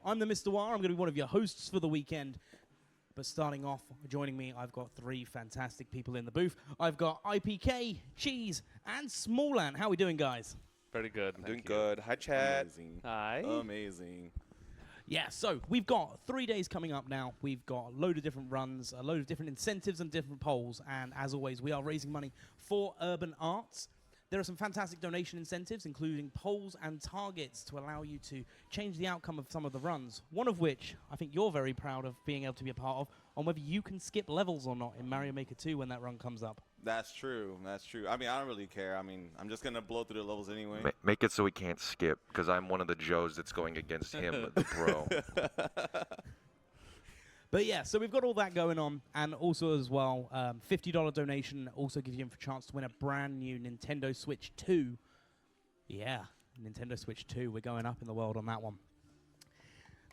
I'm the Mr. War. I'm going to be one of your hosts for the weekend. But starting off, joining me, I've got three fantastic people in the booth. I've got IPK, Cheese, and Smallant. How are we doing, guys? Pretty good. Doing good. Hi, chat. Amazing. Hi. Amazing. Yeah, so we've got 3 days coming up now. We've got a load of different runs, a load of different incentives and different polls. And as always, we are raising money for urban arts. There are some fantastic donation incentives, including polls and targets to allow you to change the outcome of some of the runs. One of which I think you're very proud of being able to be a part of, on whether you can skip levels or not in Mario Maker 2 when that run comes up. That's true. That's true. I mean, I don't really care. I mean, I'm just going to blow through the levels anyway. Make it so we can't skip, because I'm one of the Joes that's going against him, the pro. But yeah, so we've got all that going on, and also as well, $50 donation also gives you a chance to win a brand new Nintendo Switch 2. Yeah, Nintendo Switch 2. We're going up in the world on that one.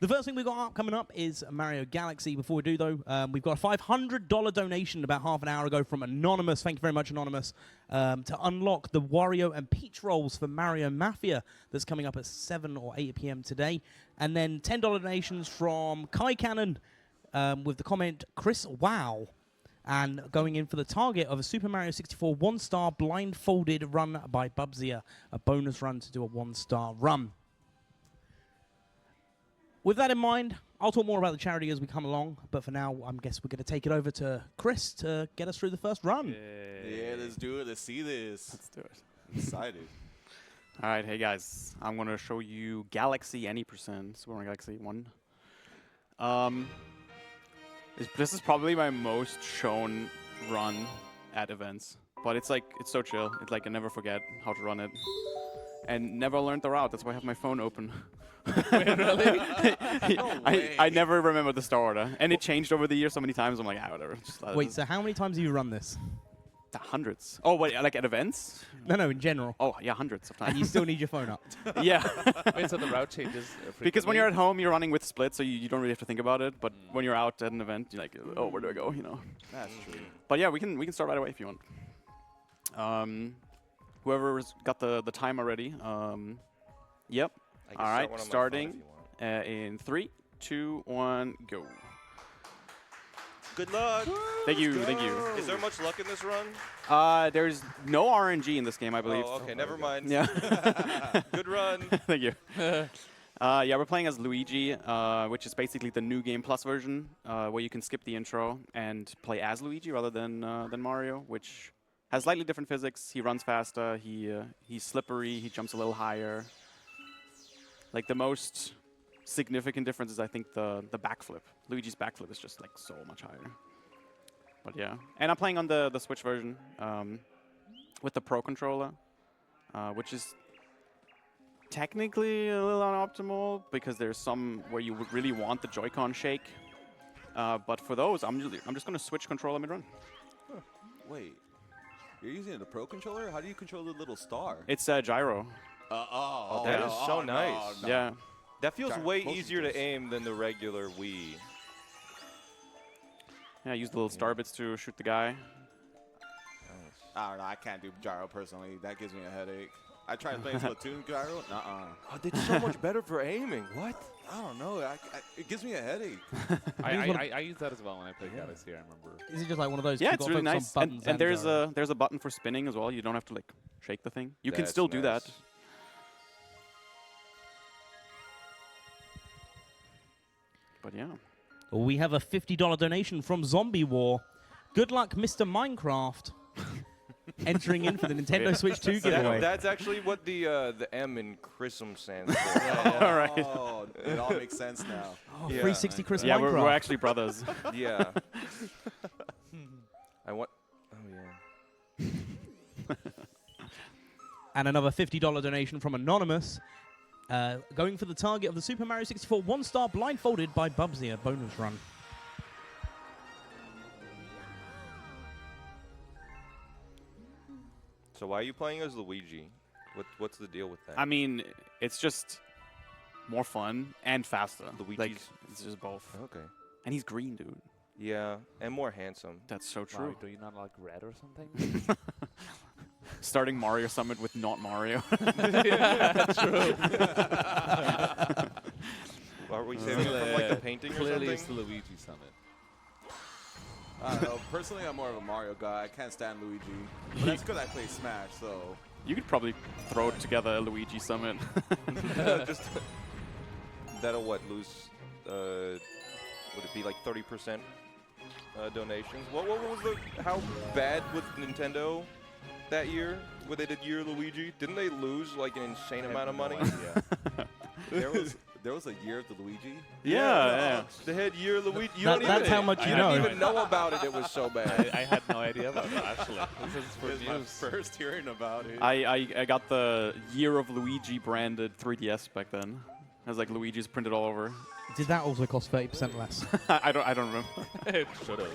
The first thing we've got coming up is Mario Galaxy. Before we do, though, we've got a $500 donation about half an hour ago from Anonymous. Thank you very much, Anonymous, to unlock the Wario and Peach rolls for Mario Mafia that's coming up at 7 or 8 p.m. today. And then $10 donations from Kai Cannon, with the comment, Chris, wow, and going in for the target of a Super Mario 64 one-star blindfolded run by Bubsia, a bonus run to do a one-star run. With that in mind, I'll talk more about the charity as we come along, but for now, I guess we're going to take it over to Chris to get us through the first run. Yeah, let's do it. Let's see this. Let's do it. I'm excited. All right, hey guys, I'm going to show you Galaxy any percent, Super Mario Galaxy 1. This is probably my most shown run at events, but it's so chill. It's like I never forget how to run it, and never learned the route. That's why I have my phone open. Wait, really? No way. I never remember the star order, and it changed over the years so many times. I'm like, whatever. Just let Wait, it. so how many times have you run this? The hundreds. Oh, wait, like at events? No, in general. Oh, yeah, hundreds of times. And you still need your phone up. Yeah. Wait, so the route changes Because when you're at home, you're running with split, so you don't really have to think about it. But when you're out at an event, you're like, oh, where do I go? You know. That's true. But yeah, we can start right away if you want. Whoever's got the time already. Yep. All right, starting in 3, 2, 1, go. Good luck. Thank you, thank you. Is there much luck in this run? There's no RNG in this game, I believe. Oh, okay, never mind. Yeah. Good run. Thank you. Yeah, we're playing as Luigi, which is basically the new Game Plus version, where you can skip the intro and play as Luigi rather than Mario, which has slightly different physics. He runs faster. He's slippery. He jumps a little higher. Like the most significant difference is, I think, the backflip. Luigi's backflip is just like so much higher. But yeah, and I'm playing on the Switch version with the Pro controller, which is technically a little unoptimal because there's some where you would really want the Joy-Con shake. But for those, I'm just gonna switch controller mid-run. Huh. Wait, you're using the Pro controller? How do you control the little star? It's gyro. That is so nice. No. Yeah. That feels Sorry, way motion easier to controls. aim than the regular Wii. Yeah, I use the little star bits to shoot the guy. I don't know. I can't do gyro personally. That gives me a headache. I tried playing Splatoon gyro. Oh, it's so much better for aiming. What? I don't know. It gives me a headache. I use that as well when I play Galaxy, I remember. Is it just like one of those? Yeah, you've it's got to really focus nice. on buttons And there's gyro? there's a button for spinning as well. You don't have to like shake the thing. You can That's still do that. nice. But yeah. We have a $50 donation from Zombie War. Good luck, Mr. Minecraft. Entering in for the Nintendo Switch 2 giveaway. That's actually what the M in Chrism stands for. All right. Oh, it all makes sense now. Oh, Yeah. 360 Chris Yeah, Minecraft. we're actually brothers. Yeah. I want. Oh yeah. And another $50 donation from Anonymous. Going for the target of the Super Mario 64 one-star blindfolded by Bubsy, a bonus run. So why are you playing as Luigi? What's the deal with that? I mean, it's just more fun and faster. Luigi's- Like, it's just both. Okay. And he's green, dude. Yeah, and more handsome. That's so Wow, true. do you not like red or something? Starting Mario Summit with not Mario. Yeah, true. Are we saving it from like the painting or Clearly, something? it's the Luigi Summit. I don't know. Personally, I'm more of a Mario guy. I can't stand Luigi. But that's because I play Smash, so. You could probably throw together a Luigi summit. Just that'll what lose? Would it be like 30% donations? What was the? How bad was Nintendo that year? When they did Year Luigi, didn't they lose like an insane amount of money? There was a year of the Luigi. Yeah. They had Year Luigi. You That- don't that's even, how much you I know. didn't even know about it. It was so bad. I had no idea about that, actually. This is for It was my news. first hearing about it. I got the Year of Luigi branded 3DS back then. It was like Luigi's printed all over. Did that also cost 30% less? I don't remember. It should have.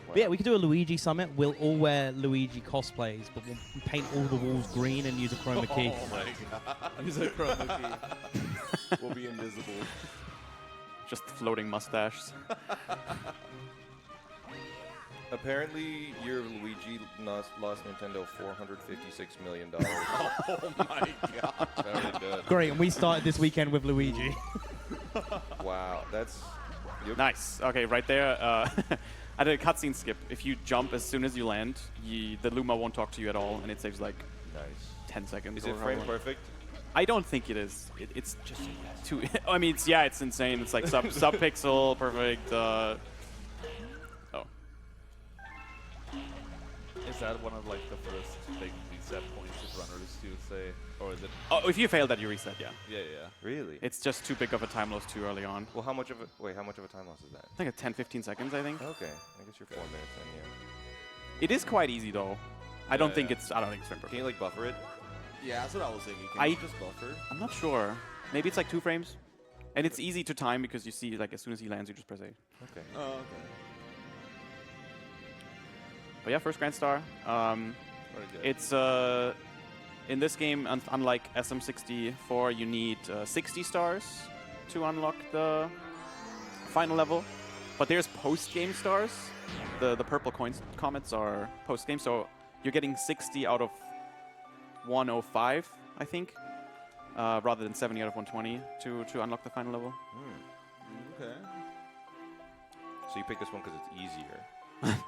But yeah, we could do a Luigi summit. We'll all wear Luigi cosplays, but we'll paint all the walls green and use a chroma key. Oh my god. Use a chroma key. We'll be invisible. Just floating mustaches. Apparently, Year of Luigi lost Nintendo $456 million. Oh my god. Very good. Great, and we started this weekend with Luigi. Wow, that's. Nice. Okay, right there. I did a cutscene skip. If you jump as soon as you land, the Luma won't talk to you at all, and it saves like Nice. 10 seconds. Is or it frame however long. perfect? I don't think it is. It's just too. I mean, it's insane. It's like sub pixel perfect. Oh. Is that one of like the first big reset points that runners do say, or is it? Oh, if you fail that, you reset. Yeah. Yeah, yeah. Really? It's just too big of a time loss too early on. Well, how much of a how much of a time loss is that? I think at 10-15 seconds. I think Okay, I guess you're 4 minutes in. Yeah. it is quite easy though. I don't think yeah. it's. I don't think it's frame Can perfect. you like buffer it? Yeah, that's what I was thinking. Can I- you just buffer? I'm not sure. Maybe it's like 2 frames, and it's easy to time because you see like as soon as he lands, you just press A. Okay. Oh, okay. But yeah, first Grand Star. Very good. It's in this game, unlike SM64, you need 60 stars to unlock the final level. But there's post-game stars. The purple comets are post-game, so you're getting 60 out of 105, I think, rather than 70 out of 120 to unlock the final level. Okay. So you pick this one because it's easier.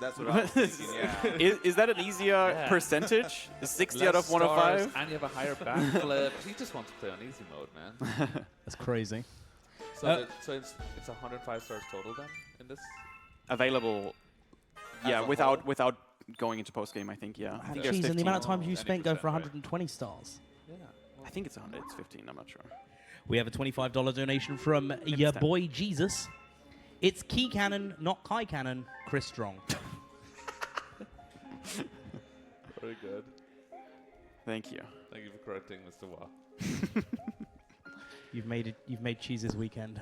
That's what I was thinking, yeah. Is that an easier Yeah. percentage? Is 60 Less out of 105? stars, and you have a higher backflip. He just wants to play on easy mode, man. That's crazy. So, so it's 105 stars total then in this. Available, As yeah, a without going into post game. I think, yeah. I think there's Jeez, and 15. the amount of times you 90%, spent go for right. 120 stars. Yeah. I think it's 100. It's 15. I'm not sure. We have a $25 donation from your Instant. boy Jesus. It's Key Cannon, not Kai Cannon, Chris Strong. Very good. Thank you. Thank you for correcting Mr. Wah. You've made Cheese's weekend.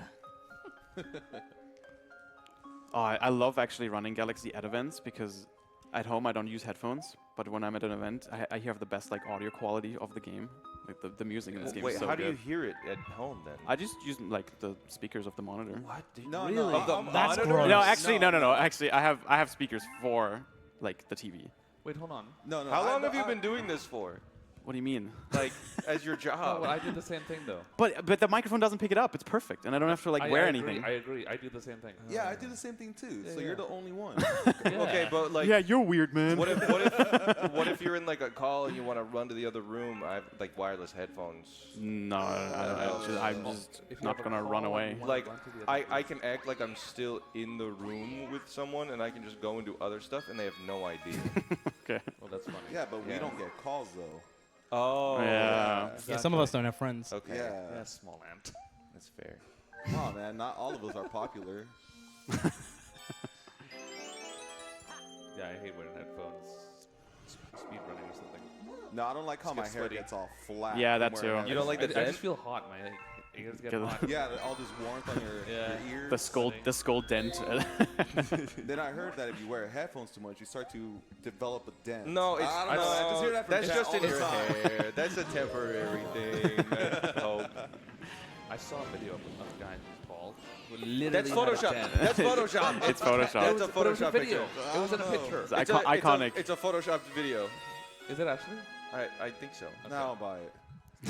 Oh, I love actually running Galaxy at events because at home I don't use headphones, but when I'm at an event, I hear the best like audio quality of the game. Like the music in this game Wait, is so how do good. you hear it at home then? I just use like the speakers of the monitor. What? No, really? no. Of the That's monitor? gross. No, actually, no. Actually, I have speakers for like the TV. Wait, hold on. No, no. How long have you been doing this for? What do you mean? Like, as your Oh, job? well, I do the same thing though. But the microphone doesn't pick it up. It's perfect, and I don't have to like wear anything. I agree. I do the same thing. Yeah, I do the same thing too. Yeah, So yeah. you're the only one. Okay, but like, yeah, you're weird, man. what if you're in like a call and you want to run to the other room? I have like wireless headphones. No, I'm just If you not have a gonna run call, away. you wanna Like, run to the other I can act like I'm still in the room with someone and I can just go and do other stuff and they have no idea. Okay. Well, that's funny. Yeah, but we Yeah. don't get calls though. Oh. Yeah. Yeah, some of us don't have friends. Okay. Yeah. Yeah, small ant. That's fair. Oh man, not all of us are popular. Yeah, I hate wearing headphones. Speed running or something. No, I don't like how Just my get hair sweaty. gets all flat. Yeah, from that wearing too. You don't like the I dent? just feel hot. My ears get Get- hot. Yeah, all this warmth on your ears. The skull dent. Then I heard that if you wear headphones too much, you start to develop a dent. No, it's I don't know. I just hear that from that's chat just all in the your time. hair. That's a temporary thing. Oh, I saw a video of a guy who's bald. Who literally that's had a Photoshop. dent. That's Photoshop. It's Photoshop. That's a But it was a Photoshop video. picture. It wasn't a picture. It's iconic. It's a Photoshopped video. Is it actually? I think so. Now I'll buy it.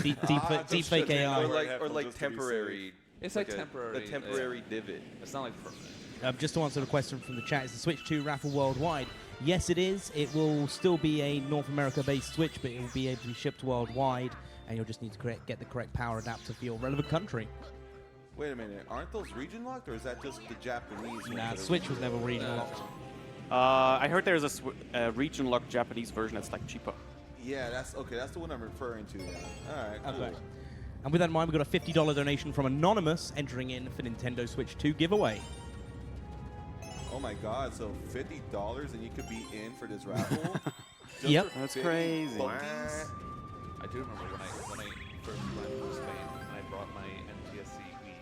Deep Ah, fake just shit, AI. Or wear like headphones just to be temporary It's like temporary. A temporary divot. It's not like permanent. Just to answer the question from the chat, is the Switch 2 raffle worldwide? Yes, it is. It will still be a North America-based Switch, but it will be able to be shipped worldwide, and you'll just need to get the correct power adapter for your relevant country. Wait a minute, aren't those region locked, or is that just the Japanese ones? Nah, Switch was never region locked. I heard there's a region-locked Japanese version that's like cheaper. Yeah, that's okay. That's the one I'm referring to. Then. All right, cool. Okay. And with that in mind, we've got a $50 donation from Anonymous entering in for Nintendo Switch 2 giveaway. Oh my God! So $50 and you could be in for this raffle. Yep. That's crazy. I do remember when I first went to Spain and I brought my NTSC Wii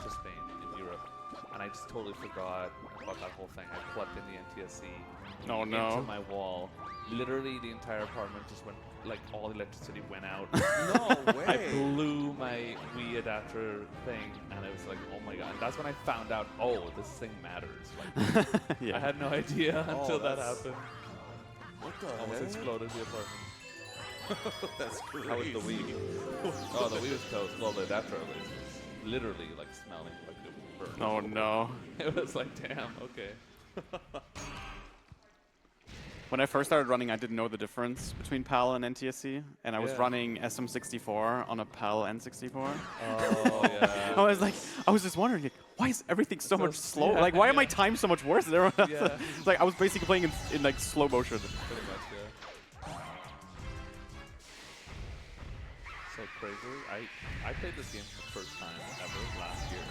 to Spain in Europe, and I just totally forgot about that whole thing. I plugged in the NTSC into my wall. Literally, the entire apartment just went, like, all the electricity went out. No way. I blew my Wii adapter thing, and it was like, oh my God. And that's when I found out, oh, this thing matters. Like, Yeah. I had no idea until that happened. What the Almost heck? exploded the apartment. That's crazy. How was the Wii? Oh, the Wii was toast. Well, the adapter at least was literally like smelling like it burned. Oh no. It was like, damn, okay. When I first started running, I didn't know the difference between PAL and NTSC, and I was Yeah. running SM64 on a PAL N64. Oh, yeah. I was just wondering, like, why is everything so So much slow? yeah, like, why are yeah. my times so much worse than everyone else? Yeah. It's like I was basically playing in like slow motion. Pretty much, yeah. So crazy. I played this game for the first time ever last year.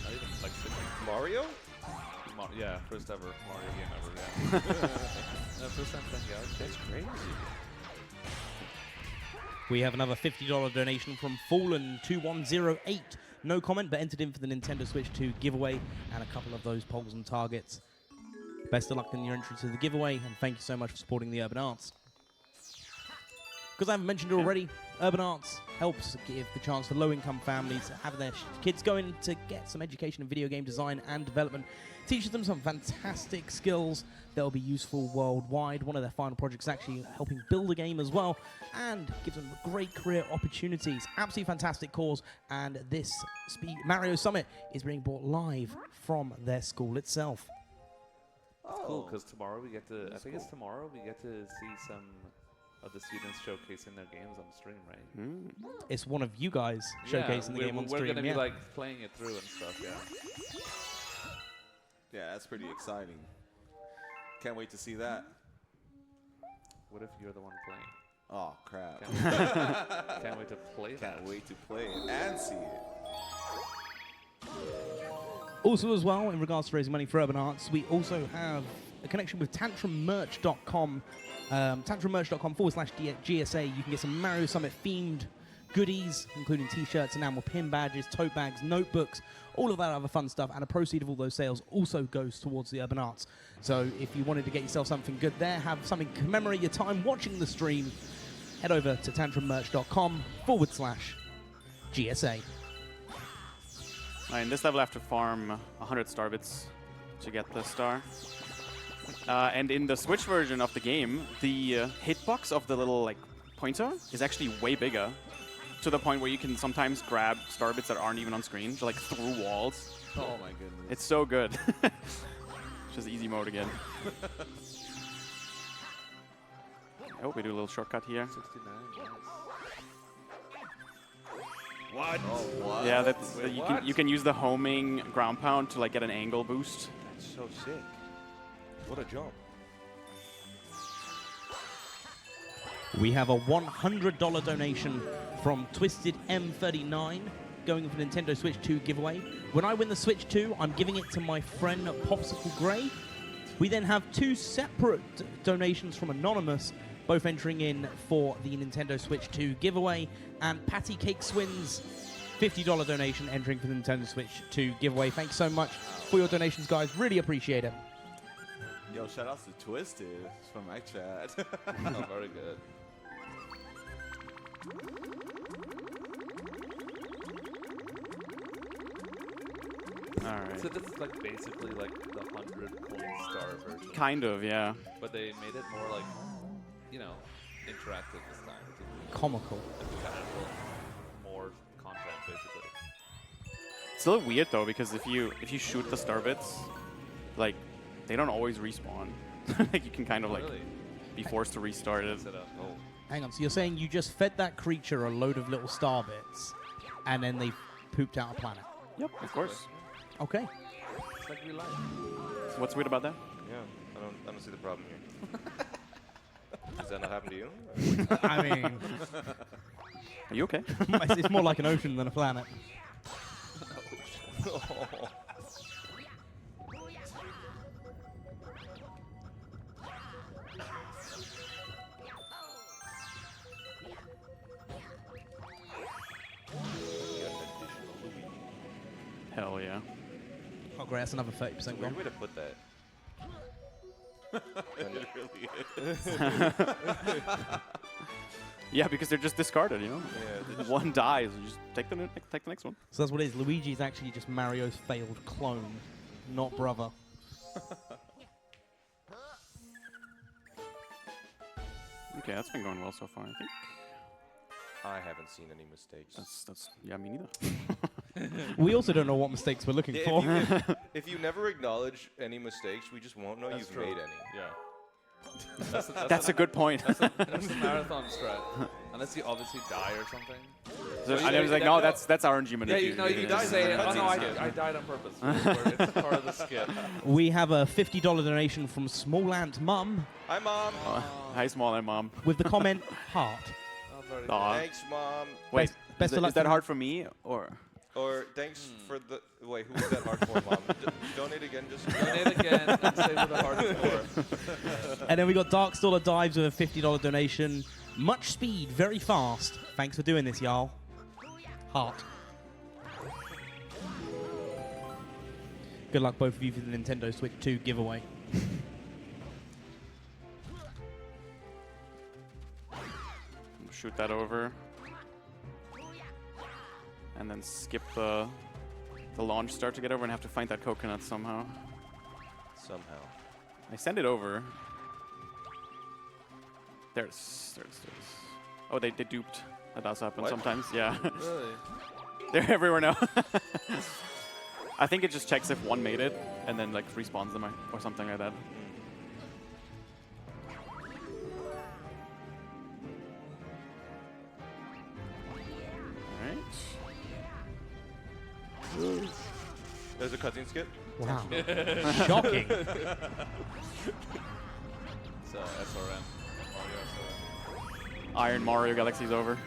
Not even like 6 months. Mario? Yeah, first ever Mario game ever, yeah. First time playing Galaxy. That's crazy. We have another $50 donation from Fallen2108. No comment, but entered in for the Nintendo Switch 2 giveaway and a couple of those polls and targets. Best of luck in your entry to the giveaway, and thank you so much for supporting the Urban Arts. Because I haven't mentioned it already, Urban Arts helps give the chance for low-income families to have their kids going to get some education in video game design and development. Teaches them some fantastic skills that will be useful worldwide. One of their final projects is actually helping build a game as well, and gives them great career opportunities. Absolutely fantastic cause, and this Mario Summit is being brought live from their school itself. It's cool because tomorrow we get to, I think it's tomorrow, we get to see some of the students showcasing their games on stream, right? It's one of you guys showcasing the game on stream. We're going to be yeah. like playing it through and stuff, yeah. Yeah, that's pretty exciting. Can't wait to see that. What if you're the one playing? Oh crap! Can't wait to play that. Can't wait to play it and see it. Also as well, in regards to raising money for Urban Arts, we also have a connection with tantrummerch.com. Tantrummerch.com/GSA. You can get some Mario Summit themed goodies, including t-shirts, enamel pin badges, tote bags, notebooks, all of that other fun stuff, and a proceed of all those sales also goes towards the Urban Arts. So if you wanted to get yourself something good there, have something to commemorate your time watching the stream, head over to tantrummerch.com/GSA. In this level, I have to farm 100 star bits to get the star. And in the Switch version of the game, the hitbox of the little like pointer is actually way bigger, to the point where you can sometimes grab star bits that aren't even on screen, like through walls. Oh my goodness! It's so good. It's just easy mode again. I hope we do a little shortcut here. 69, nice. What? Oh, what? Yeah, that's Wait, you can use the homing ground pound to like get an angle boost. That's so sick. What a jump. We have a $100 donation from Twisted M39 going for the Nintendo Switch 2 giveaway. When I win the Switch 2, I'm giving it to my friend Popsicle Gray. We then have two separate donations from Anonymous, both entering in for the Nintendo Switch 2 giveaway. And Patty Cake Swins, $50 donation entering for the Nintendo Switch 2 giveaway. Thanks so much for your donations, guys. Really appreciate it. Yo, shout outs to Twisted from my chat. Oh, very good. All right. So this is like basically like the 100 coin star version. Kind of, yeah. But they made it more like, you know, interactive this time. Comical. If you can handle more content, basically. It's a little weird though, because if you shoot the star bits, like they don't always respawn. Like you can kind of like Really? be forced to restart it. Set up. Oh. Hang on, so you're saying you just fed that creature a load of little star bits, and then they pooped out a planet? Yep, of course. Okay. It's like real life. So what's weird about that? Yeah, I don't see the problem here. Does that not happen to you? I mean, Are you okay? it's more like an ocean than a planet. Hell yeah. Oh, great, that's another 30% Weird gone. way to put that. It really is. Yeah, because they're just discarded, you know? Yeah, One dies, you just take the next one. So that's what it is. Luigi's actually just Mario's failed clone, not brother. Okay, that's been going well so far, I think. I haven't seen any mistakes. That's yeah, me neither. We also don't know what mistakes we're looking Yeah, for. if you never acknowledge any mistakes, we just won't know That's you've true. made any. Yeah. That's a good point. That's the marathon strat. Unless you obviously die or something. So Yeah, I was like, yeah, no, yeah. that's RNG manipulation. No, you died say, in the oh no, cutscene skip. I died on purpose. It's part of the skip. We have a $50 donation from Small Ant Mum Hi, Mom. Hi, small and mom. with the comment heart. Oh, very Aw. Thanks, Mom. Wait, best is, of luck is that to- hard for me or? Or thanks for the. Wait, who was that hard for, Mom? Donate again, just. Donate again and say with the heart for. And then we got Darkstaller Dives with a $50 donation. Much speed, very fast. Thanks for doing this, y'all. Heart. Good luck, both of you, for the Nintendo Switch 2 giveaway. Shoot that over. And then skip the launch start to get over and have to find that coconut somehow. Somehow. I send it over. There's. Oh, they duped. That does happen What? sometimes. Yeah. Really? They're everywhere now. I think it just checks if one made it and then like respawns them or something like that. Alright. There's a cutscene skip. Wow. Shocking. So SRM. Iron Mario Galaxy's over.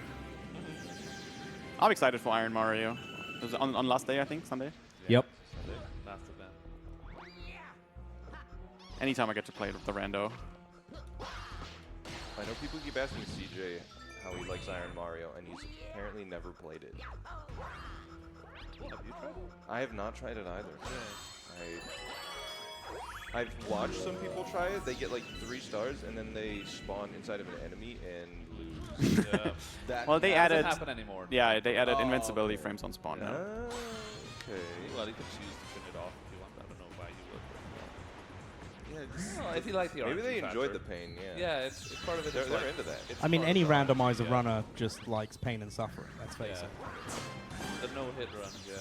I'm excited for Iron Mario. It was on last day, I think, Sunday. Yep. Last event. Anytime I get to play with the rando. I know people keep asking CJ how he likes Iron Mario, and he's apparently never played it. Have you tried it? I have not tried it either. Yeah. I've watched some people try it. They get like 3 stars, and then they spawn inside of an enemy and lose. Yeah. That Well, they That doesn't added. happen anymore. Yeah, they added Oh, invincibility okay. frames on spawn now. Okay. Well, you can choose to turn it off if you want. I don't know why you would. Yeah, just, Well, if you like the maybe RNG they enjoyed factor. the pain. Yeah. Yeah, it's part of it. They're It's like- into that. it's I mean, part any of the RNG, randomizer yeah. runner just likes pain and suffering, let's face Yeah. it. The no-hit run, yeah.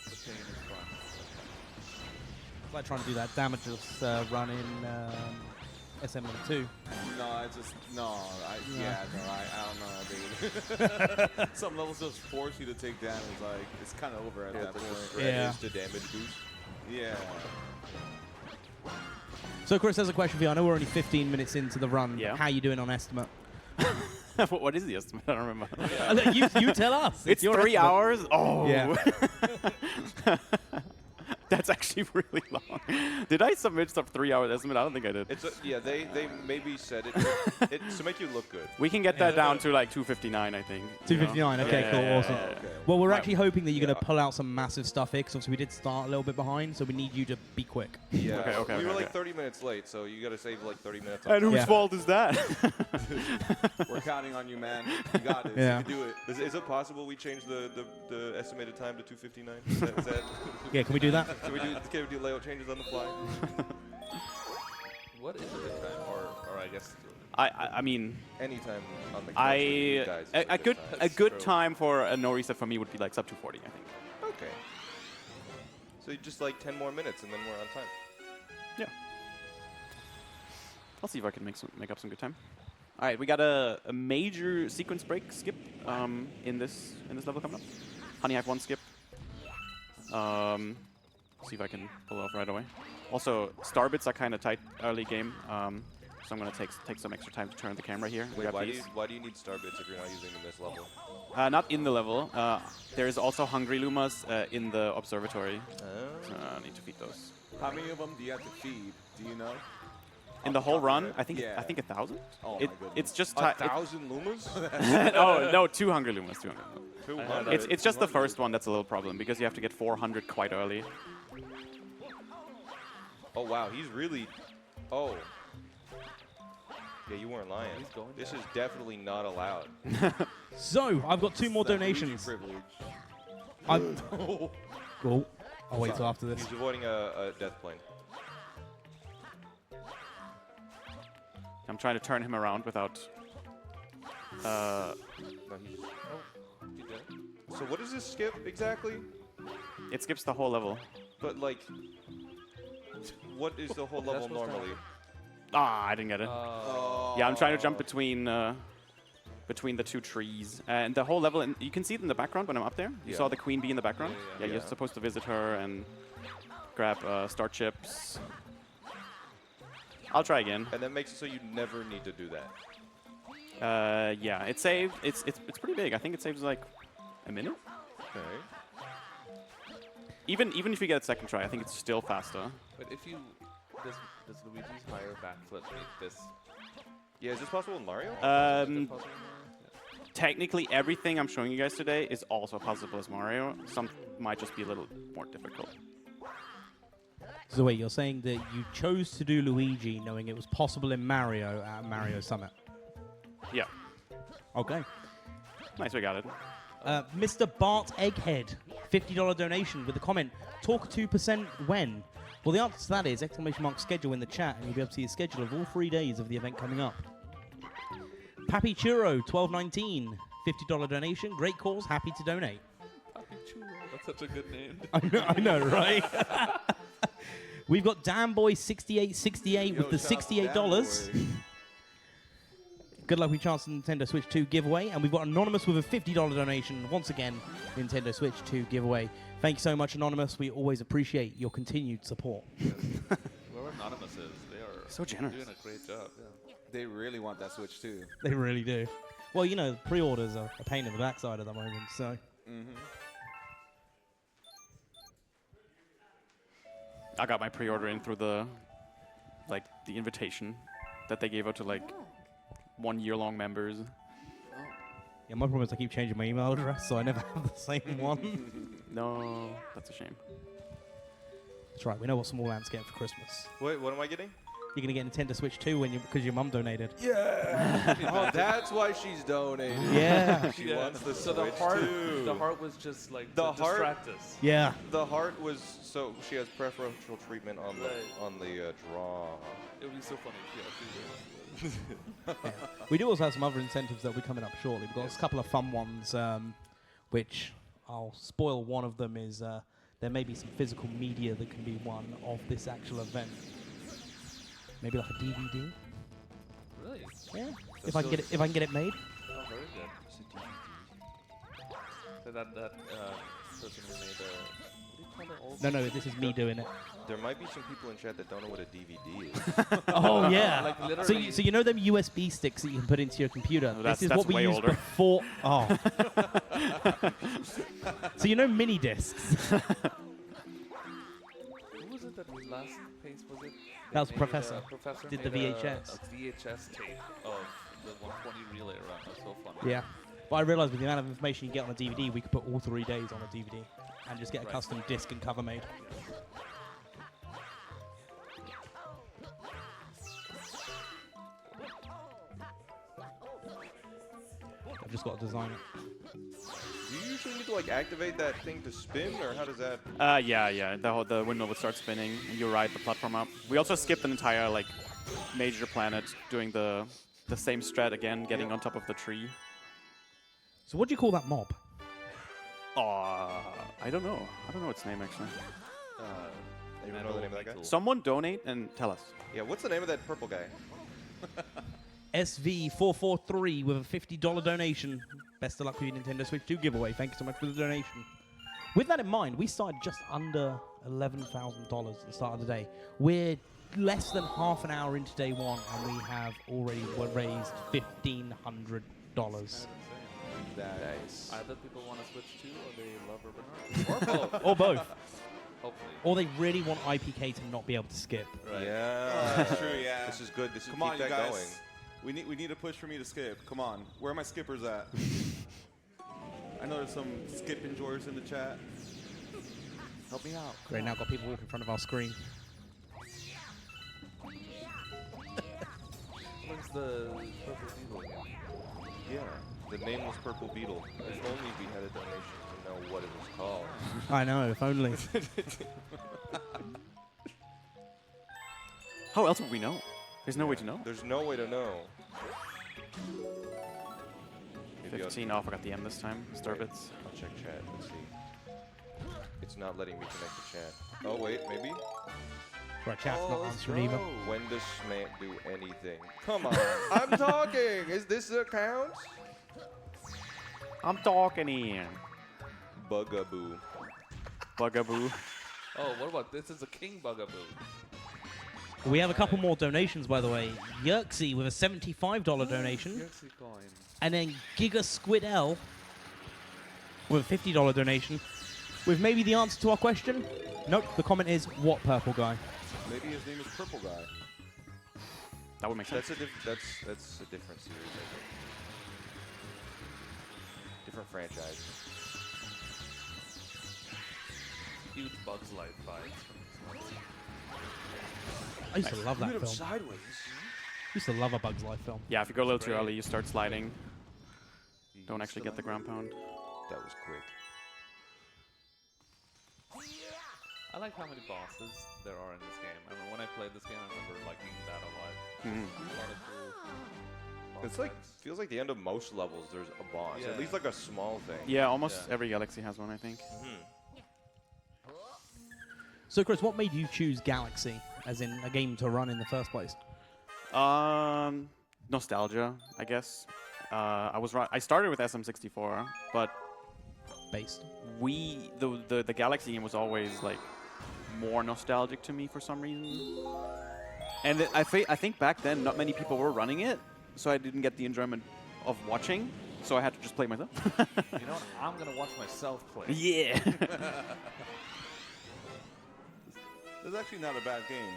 The pain is fun. It's like trying to do that damageless run in SM2. No, it's just no. I don't know, dude. Some levels just force you to take damage. Like it's kind of over at Yeah, that the point. Yeah. is the damage boost. Yeah. So, Chris, there's a question for you. I know we're only 15 minutes into the run. Yeah. But how are you doing on estimate? What is the estimate? I don't remember. you tell us. It's your 3 estimate. hours? Oh. Yeah. That's actually really long. Did I submit some 3-hour estimate? I don't think I did. It's yeah. They maybe said it to make you look good. We can get that down to like 259, I think. you know? 259. Okay, Yeah, cool, yeah, awesome. yeah, yeah. Okay. Well, we're Right. actually hoping that you're going Yeah. to pull out some massive stuff here, because obviously we did start a little bit behind, so we need you to be quick. Yeah. Okay, we were okay. like 30 minutes late, so you got to save like 30 minutes. And whose Yeah. fault is that? We're counting on you, man. You got this. Yeah. You can do it. Is it possible we change the estimated time to 2:59? Is that Yeah, can we do that? can we do layout changes on the fly? What is a good time? Or I guess. I mean, Anytime on the couch with you guys is a good time. a good time for a no reset for me would be like sub 240, I think. Okay. So just like 10 more minutes and then we're on time. Yeah. I'll see if I can make up some good time. All right, we got a major sequence break skip in this level coming up. Honey Hive 1 skip. See if I can pull it off right away. Also, star bits are kind of tight early game, so I'm gonna take some extra time to turn the camera here. Wait, grab why do you need star bits if you're not using them in this level? Not in the level. There is also hungry lumas in the observatory. So I need to feed those. How many of them do you have to feed? Do you know? In the whole run, I think Yeah. I think 1,000. Oh my goodness. It's just 1,000 lumas? oh no, 200 lumas. 200. 200. It's just the first one that's a little problem because you have to get 400 quite early. Oh wow, he's really. Oh. Yeah, you weren't lying. He's going This down. is definitely not allowed. So I've got 2 more That Luigi donations. privilege. I'm cool. I'll wait till after this. He's avoiding a death plane. I'm trying to turn him around without. No, he did. So what does this skip exactly? It skips the whole level. But like, what is the whole Is that level supposed to normally? Ah, I didn't get it. Oh. Yeah, I'm trying to jump between the 2 trees, and the whole level. And you can see it in the background when I'm up there. You Yeah. saw the queen bee in the background. Yeah, Yeah, you're Yeah. supposed to visit her and grab star chips. I'll try again. And that makes it so you never need to do that. Yeah, it saved. It's pretty big. I think it saves like a minute. Okay. Even if you get a second try, I think it's still faster. But if you does Luigi's higher backflip make this? Yeah, is this possible in Mario? Is it possible? Technically, everything I'm showing you guys today is also possible as Mario. Some might just be a little more difficult. So wait, you're saying that you chose to do Luigi knowing it was possible in Mario at Mario Summit? Yeah. Okay. Nice, we got it. Mr. Bart Egghead, $50 donation with a comment, talk 2% when? Well, the answer to that is !schedule in the chat, and you'll be able to see a schedule of all 3 days of the event coming up. Pappy Churro, $12.19, $50 donation. Great cause, happy to donate. Papi Churro, that's such a good name. I know, right? We've got Danboy6868 with the $68. Good luck with chance of Nintendo Switch 2 giveaway. And we've got Anonymous with a $50 donation. Once again, Nintendo Switch 2 giveaway. Thank you so much, Anonymous. We always appreciate your continued support. Whoever Anonymous is, they are So generous. doing a great job. Yeah. They really want that Switch too. They really do. Well, you know, pre-orders are a pain in the backside at the moment, so... I got my pre-order in through the invitation that they gave out to 1 year-long members. Yeah, my problem is I keep changing my email address, so I never have the same one. No, that's a shame. That's right, we know what Small Ant's getting for Christmas. Wait, what am I getting? You're going to get Nintendo Switch 2 because your mum donated. Yeah. Oh, that's why she's donating. Yeah. She wants the So Switch the heart was just like The to heart- distract us. Yeah. The heart was so she has preferential treatment on the Right. draw. It would be so funny if you actually did. We do also have some other incentives that will be coming up shortly. We've got a couple of fun ones, which I'll spoil. One of them is there may be some physical media that can be won of this actual event. Maybe like a DVD. Really? Yeah. If I can get it made. Oh, very good. So that person who made what do you call it? No, this is me doing it. There might be some people in chat that don't know what a DVD is. Oh yeah. Like So literally. you know them USB sticks that you can put into your computer. No, This is that's what we way used older. before. Oh. So you know mini discs. Who was it that last pace was it? That was They Professor. Professor Did the made VHS. A VHS tape of the 120 relay run. It was so funny. Yeah. But I realised with the amount of information you get on a DVD, we could put all 3 days on a DVD and just get a Right. custom disc and cover made. I've just got to design it. Do you usually need to activate that thing to spin, or how does that? Yeah. The windmill would start spinning, and you ride the platform up. We also skipped an entire major planet, doing the same strat again, getting on top of the tree. So what do you call that mob? I I don't know. I don't know its name actually. You know the name of that guy? Someone donate and tell us. Yeah, what's the name of that purple guy? SV443 with a $50 donation. Best of luck with your Nintendo Switch 2 giveaway. Thank you so much for the donation. With that in mind, we started just under $11,000 at the start of the day. We're less than half an hour into day one, and we have already raised $1,500. Nice. Either people want to switch to, or they love Urban Heart. Or both. Or both. Hopefully. Or they really want IPK to not be able to skip. Right. Yeah. That's true, yeah. This is good. This is Come keep on, you that guys. going. We need a push for me to skip. Come on. Where are my skippers at? I know there's some skip enjoyers in the chat. Help me out. Great, now got people walking in front of our screen. What's the purple beetle again? Yeah. The nameless purple beetle. If only we had a donation to know what it was called. I know, if only. How else would we know? There's no way to know. There's no way to know. Maybe 15. Oh, I forgot the M this time. Starbits. I'll check chat. Let's see. It's not letting me connect to chat. Oh wait, maybe. Right, chat's not answering either. When does Smant do anything? Come on. I'm talking. Is this the count? I'm talking here. Bugaboo. Bugaboo. Oh, what about this? Is a king bugaboo. We have a couple more donations, by the way. Yerksy with a $75 donation. Yerksy coin. And then Giga Squid L with a $50 donation. With maybe the answer to our question? Nope, the comment is, what purple guy? Maybe his name is Purple Guy. That would make sense. That's a different series, I think. Different franchise. Huge Bugs Life vibes. I used to love that film. sideways. Used to love a Bug's Life film. Yeah, if you go a little too early, you start sliding. Don't actually get the ground pound. That was quick. I like how many bosses there are in this game. I mean, when I played this game, I remember liking that a lot. Mhm. A lot of cool boss It's like fights. feels like the end of most levels. There's a boss, Yeah. at least like a small thing. Yeah, almost Yeah. every galaxy has one, I think. So, Chris, what made you choose Galaxy as in a game to run in the first place? Nostalgia, I guess. I started with SM64, but Based. the Galaxy game was always like more nostalgic to me for some reason. And I think back then not many people were running it, so I didn't get the enjoyment of watching. So I had to just play myself. You know what? I'm gonna watch myself play. Yeah. It's actually not a bad game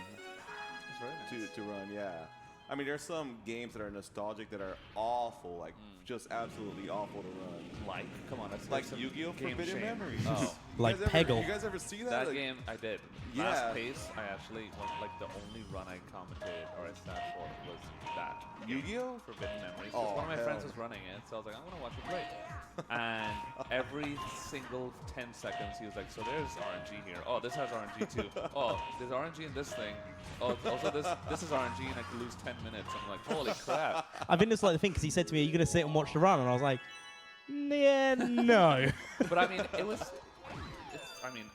It's very nice. to run, yeah. I mean, there's some games that are nostalgic that are awful, like just absolutely awful to run. Like, come on, that's Like some Yu-Gi-Oh! game Forbidden shame. Memories. Oh, Like you guys Peggle. You guys ever see that? that Like, game I did. Yeah. Last pace, I actually like the only run I commented or I sat for was that. Yu-Gi-Oh? Forbidden Memories. Oh, Because one of my friends hell. was running it, so I was like, I'm gonna watch it play. And every single 10 seconds, he was like, so there's RNG here. Oh, this has RNG too. Oh, there's RNG in this thing. Oh, also this is RNG and I could lose 10 minutes. I'm like, holy crap. I think it's like the thing because he said to me, "Are you going to sit and watch the run?" And I was like, "Yeah, no." But I mean,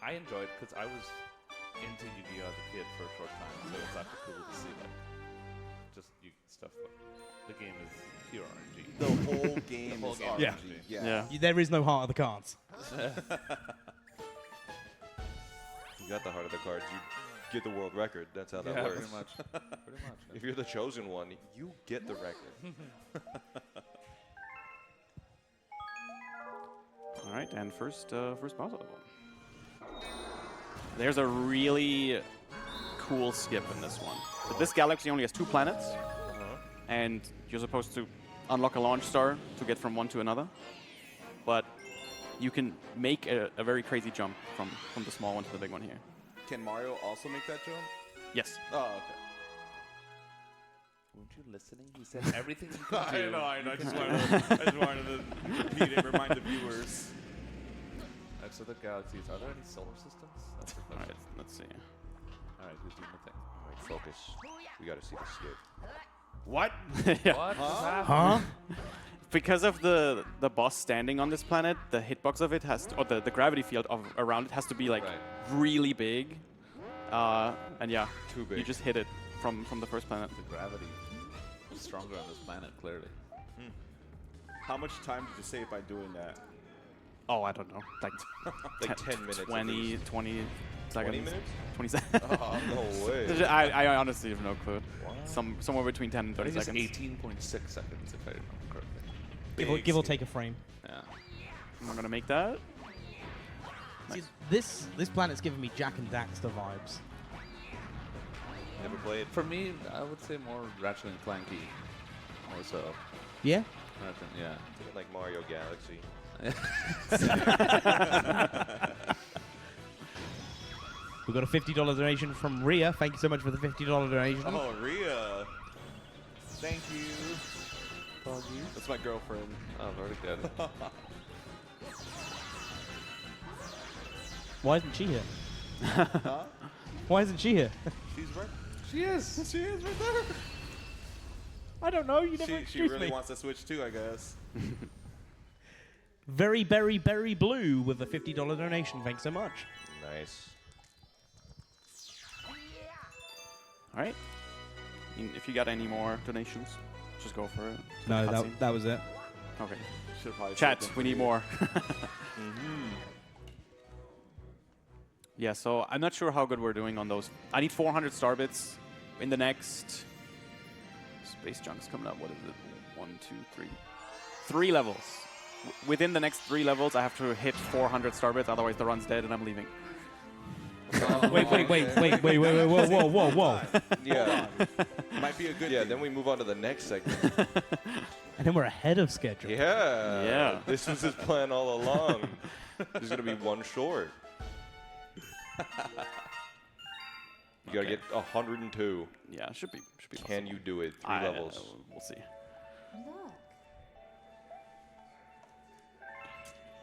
I enjoyed it because I was into Yu-Gi-Oh! As a kid for a short time, so it's actually cool to see like just stuff. But the game is pure RNG. The whole game whole is game RNG. is Yeah. Yeah. There is no heart of the cards. You got the heart of the cards. You get the world record. That's how that Yeah, works. pretty much. Pretty much. If you're the chosen one, you get the record. All right, and first boss level. There's a really cool skip in this one. So this galaxy only has 2 planets, and you're supposed to unlock a launch star to get from one to another. But you can make a very crazy jump from the small one to the big one here. Can Mario also make that jump? Yes. Oh, okay. Weren't you listening? He said everything you can do. I know. I you just can wanted do. to repeat it, remind the viewers. So the galaxies, are there any solar systems? That's the All question. right, let's see. All right, who's doing the thing? All right, focus. We got to see the skip. What? What? What's happening? Huh? because of the boss standing on this planet, the hitbox of it has to, or the gravity field around it has to be like Right. really big. And yeah, Too big. you just hit it from the first planet. The gravity is stronger on this planet, clearly. How much time did you save by doing that? Oh, I don't know, like Like 10 minutes. at 20 least. 20 seconds. 20 minutes? 20 seconds. Oh, no way. I honestly have no clue. Wow. Somewhere between 10 and I 30 think it's seconds. 18.6 seconds, if I remember correctly. Give or take a frame. Yeah. I'm not gonna make that. See, this planet's giving me Jack and Daxter vibes. Never played. For me, I would say more Ratchet and Clanky. Also, Yeah. yeah. Thinking like Mario Galaxy. We got a $50 donation from Ria. Thank you so much for the $50 donation. Oh, Ria. Thank you. That's my girlfriend. Oh, very good. Why isn't she here? Huh? Why isn't she here? She's right. She is. She is right there. I don't know. You never She introduced really me. wants to switch too, I guess. Very Berry Berry Blue with a $50 donation. Thanks so much. Nice. All right. If you got any more donations, just go for it. No, Cutscene. that was it. Okay. Should've probably Chat, saved we them need for more. Mm-hmm. Yeah, so I'm not sure how good we're doing on those. I need 400 star bits in the next... Space Junk's coming up. What is it? 1, 2, 3. 3 levels. Within the next 3 levels, I have to hit 400 star bits, otherwise the run's dead and I'm leaving. Wait, whoa. Yeah. Might be a good Yeah, thing. then we move on to the next segment. And then we're ahead of schedule. Yeah. Yeah. This was his plan all along. There's going to be one short. You got to Okay. get 102. Yeah, should be possible. Can you do it? 3 levels. We'll see. Look.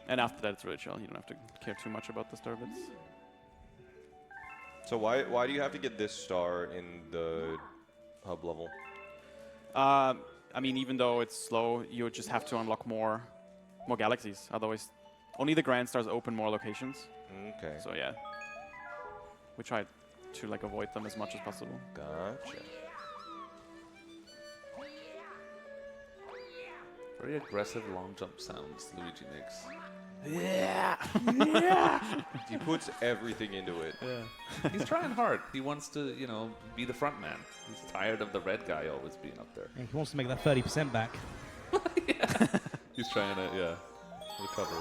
And after that, it's really chill. You don't have to care too much about the star bits. So why do you have to get this star in the hub level? I mean, even though it's slow, you just have to unlock more galaxies. Otherwise, only the Grand Stars open more locations. Okay. So yeah, we try to like avoid them as much as possible. Gotcha. Very aggressive long jump sounds Luigi makes. Yeah. He puts everything into it. He's trying hard. He wants to, you know, be the front man. He's tired of the red guy always being up there. He wants to make that 30% back. He's trying to, yeah, recover.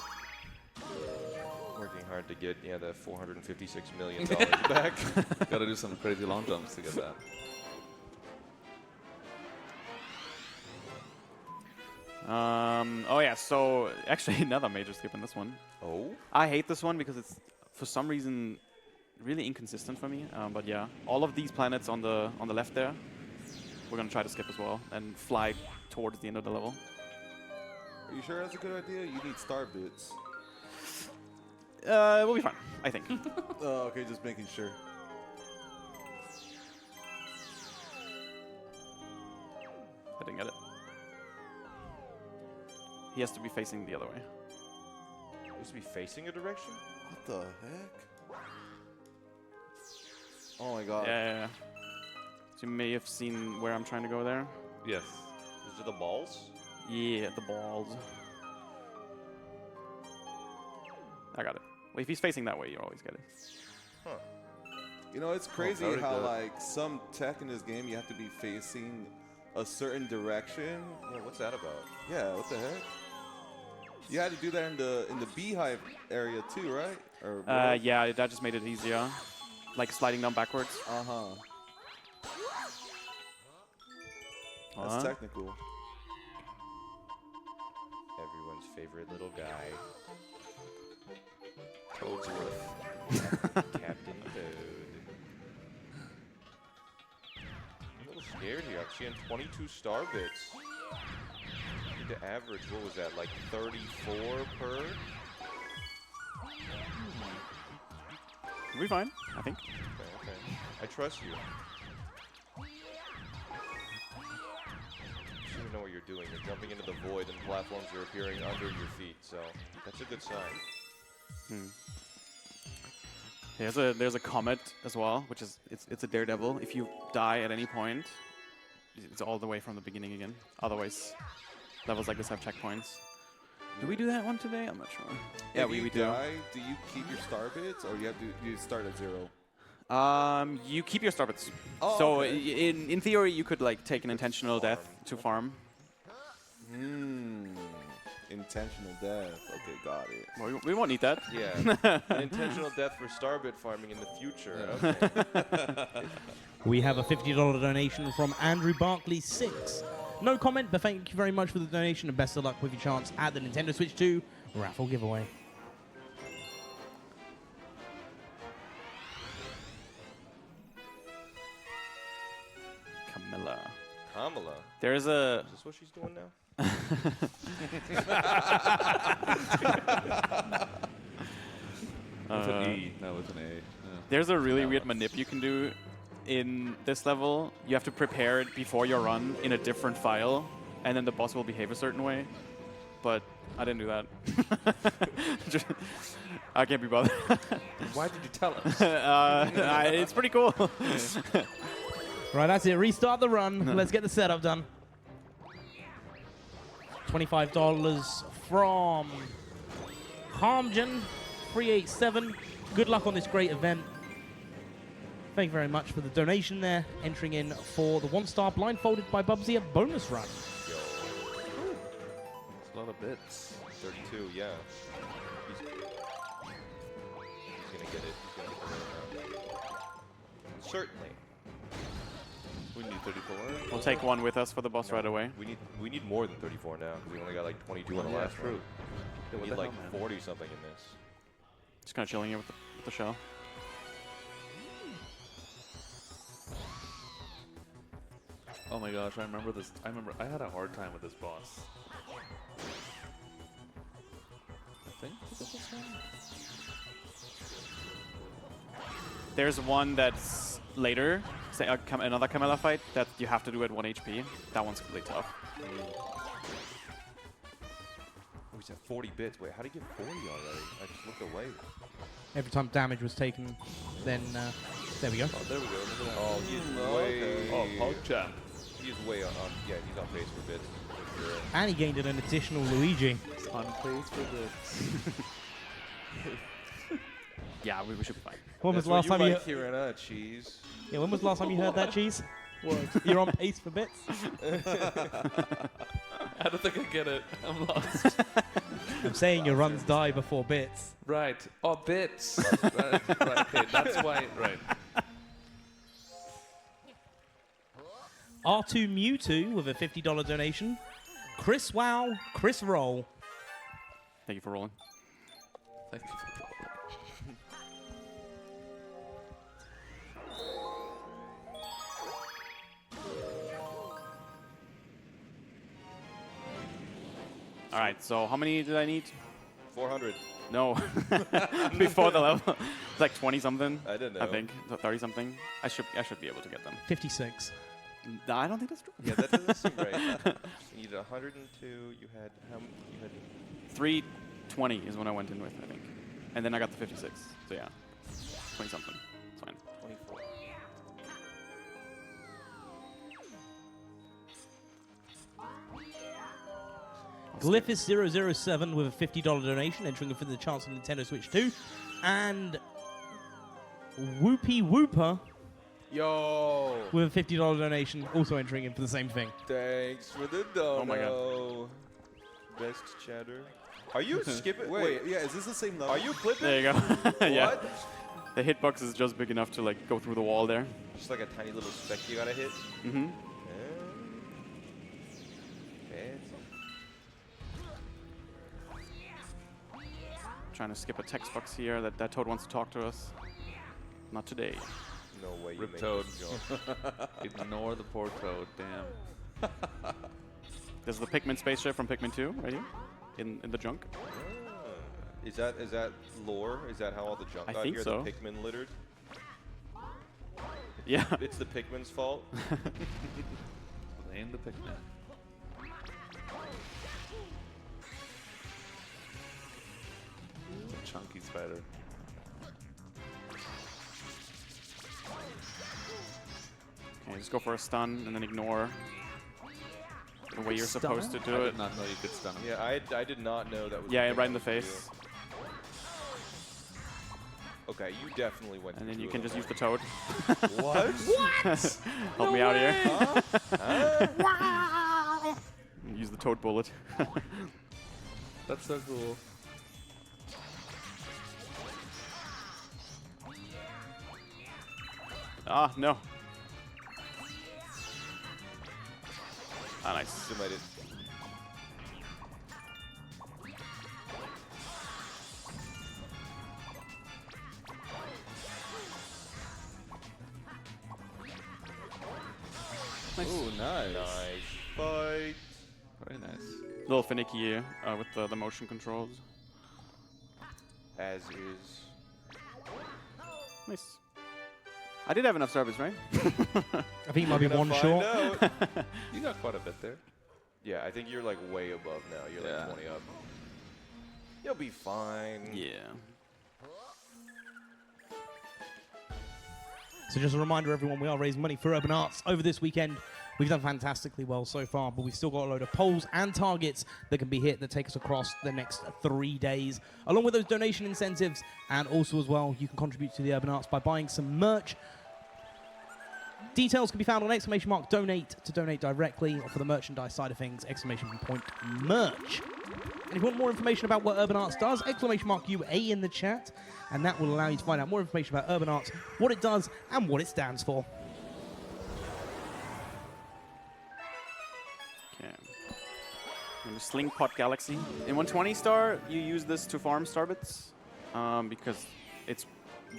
Working hard to get the $456 million back. Got to do some crazy long jumps to get that. Oh yeah, so actually another major skip in this one. Oh? I hate this one because it's for some reason really inconsistent for me. But yeah, all of these planets on the left there, we're gonna try to skip as well and fly towards the end of the level. Are you sure that's a good idea? You need star bits. We'll be fine, I think. Oh, okay, just making sure. I didn't get it. He has to be facing the other way. Supposed to be facing a direction? What the heck? Oh my god. Yeah. So you may have seen where I'm trying to go there. Yes. Those are the balls? Yeah, the balls. I got it. Well, if he's facing that way, you always get it. Huh. You know, it's crazy very how good. like some tech in this game you have to be facing a certain direction. Yeah, what's that about? Yeah, what the heck? You had to do that in the beehive area too, right? Or Yeah, that just made it easier. Like sliding down backwards. Uh-huh. That's Huh? technical. Everyone's favorite little guy. Toadsworth. Captain Toad. I'm a little scared here. I'm seeing 22 star bits. The average, what was that, like 34 per? We'll be fine, I think. Okay. I trust you. I don't even know know what you're doing. You're jumping into the void, and platforms are appearing under your feet. So that's a good sign. There's a comet as well, which is it's a daredevil. If you die at any point, it's all the way from the beginning again. Otherwise, levels like this have checkpoints. Do we do that one today? I'm not sure. Yeah, If we you do. die, do you keep your star bits, or you start at 0? You keep your star bits. Oh, So okay. in theory, you could like take an intentional death to farm. Intentional death. Okay, got it. Well, we won't need that. Yeah, an intentional death for starbit farming in the future. Okay. We have a $50 donation from Andrew Barkley 6. No comment, but thank you very much for the donation and best of luck with your chance at the Nintendo Switch 2 raffle giveaway. Kamala. There's a. Is this what she's doing now? With an E, not with an A. Yeah. There's a really weird manip you can do in this level. You have to prepare it before your run in a different file, and then the boss will behave a certain way. But I didn't do that. I can't be bothered. Why did you tell us? It's pretty cool. Right, that's it. Restart the run. Let's get the setup done. $25 from Harmgen 387. Good luck on this great event. Thank you very much for the donation there. Entering in for the 1-star blindfolded by Bubsy a bonus run. Yo, It's a lot of bits. 32. Yeah. He's gonna get it. He's gonna get the round. Certainly. We need 34. We'll take one with us for the boss right away. We need more than 34 now because we only got like 22 on the Yeah, last true. one. Yeah, We what need the like hell, man? 40 something in this. Just kind of chilling here with the shell. Oh my gosh, I remember this. I remember I had a hard time with this boss. I think this is this one? There's one that's later, say another Camilla fight that you have to do at 1 HP. That one's really tough. Oh, he's at 40 bits. Wait, how did he get 40 already? I just looked away. Every time damage was taken, then there we go. Oh, there we go. Look at that. Oh, he's way. Oh, PogChamp. He's way on. Yeah, he's on pace for bits. For sure. And he gained an additional Luigi. It's on pace for this. Yeah, we should be fine. When was That's the last what time you you? like hearing, cheese? Yeah, when was the last time you heard that, Cheese? What? You're on pace for bits. I don't think I get it. I'm lost. I'm saying your runs die before bits. Right. Oh, bits. Right. Okay, that's why. Right. R2 Mewtwo with a $50 donation. Chris Wow, Chris Roll. Thank you for rolling. Thank you. All right, so how many did I need? 400. No, before the level, it's like 20 something. I didn't know. I think 30 something. I should be able to get them. 56. No, I don't think that's true. Yeah, that doesn't seem right. You need 102. You had how? You had 320 is when I went in with, I think, and then I got the 56. So yeah, 20 something. It's fine. 24. Glyphis007 with a $50 donation, entering for the chance of Nintendo Switch 2. And Whoopie Whooper Yo! with a $50 donation, also entering in for the same thing. Thanks for the dono. Oh my God. Best chatter. Are you skipping? Wait, yeah, is this the same level? Are you clipping? There you go. Yeah. What? The hitbox is just big enough to like go through the wall there. Just like a tiny little speck you gotta hit. Mm-hmm. Trying to skip a text box here that Toad wants to talk to us. Not today. No way you Rip make Toad. this jump. Ignore the poor Toad. Damn. This is the Pikmin spaceship from Pikmin 2, right here, in the junk. Is that lore? Is that how all the junk I got think here? so. The Pikmin littered? Yeah. It's the Pikmin's fault? Blame the Pikmin. chunky spider. Okay, just go for a stun and then ignore the way you're supposed to do I it. did not know you could stun him. Yeah, I did not know that was. Yeah, a thing right in the that you face. do. Okay, you definitely went. And through then you two can of just them use the toad. What? Help me out here. Huh? Use the toad bullet. That's so cool. Ah, no. Ah, nice. Somebody did. Ooh, nice. Nice fight. Very nice. A little finicky with the motion controls. As is. Nice. I did have enough service, right? I think you might be We're one gonna short. find out. You got quite a bit there. Yeah, I think you're like way above now. You're Yeah. like 20 up. You'll be fine. Yeah. So just a reminder, everyone, we are raising money for Urban Arts over this weekend. We've done fantastically well so far, but we've still got a load of polls and targets that can be hit that take us across the next 3 days. Along with those donation incentives, and also as well, you can contribute to the Urban Arts by buying some merch. Details can be found on !donate to donate directly, or for the merchandise side of things, !merch. And if you want more information about what Urban Arts does, !UA in the chat, and that will allow you to find out more information about Urban Arts, what it does, and what it stands for. Okay. And the Slingpot Galaxy. In 120 star, you use this to farm star bits because it's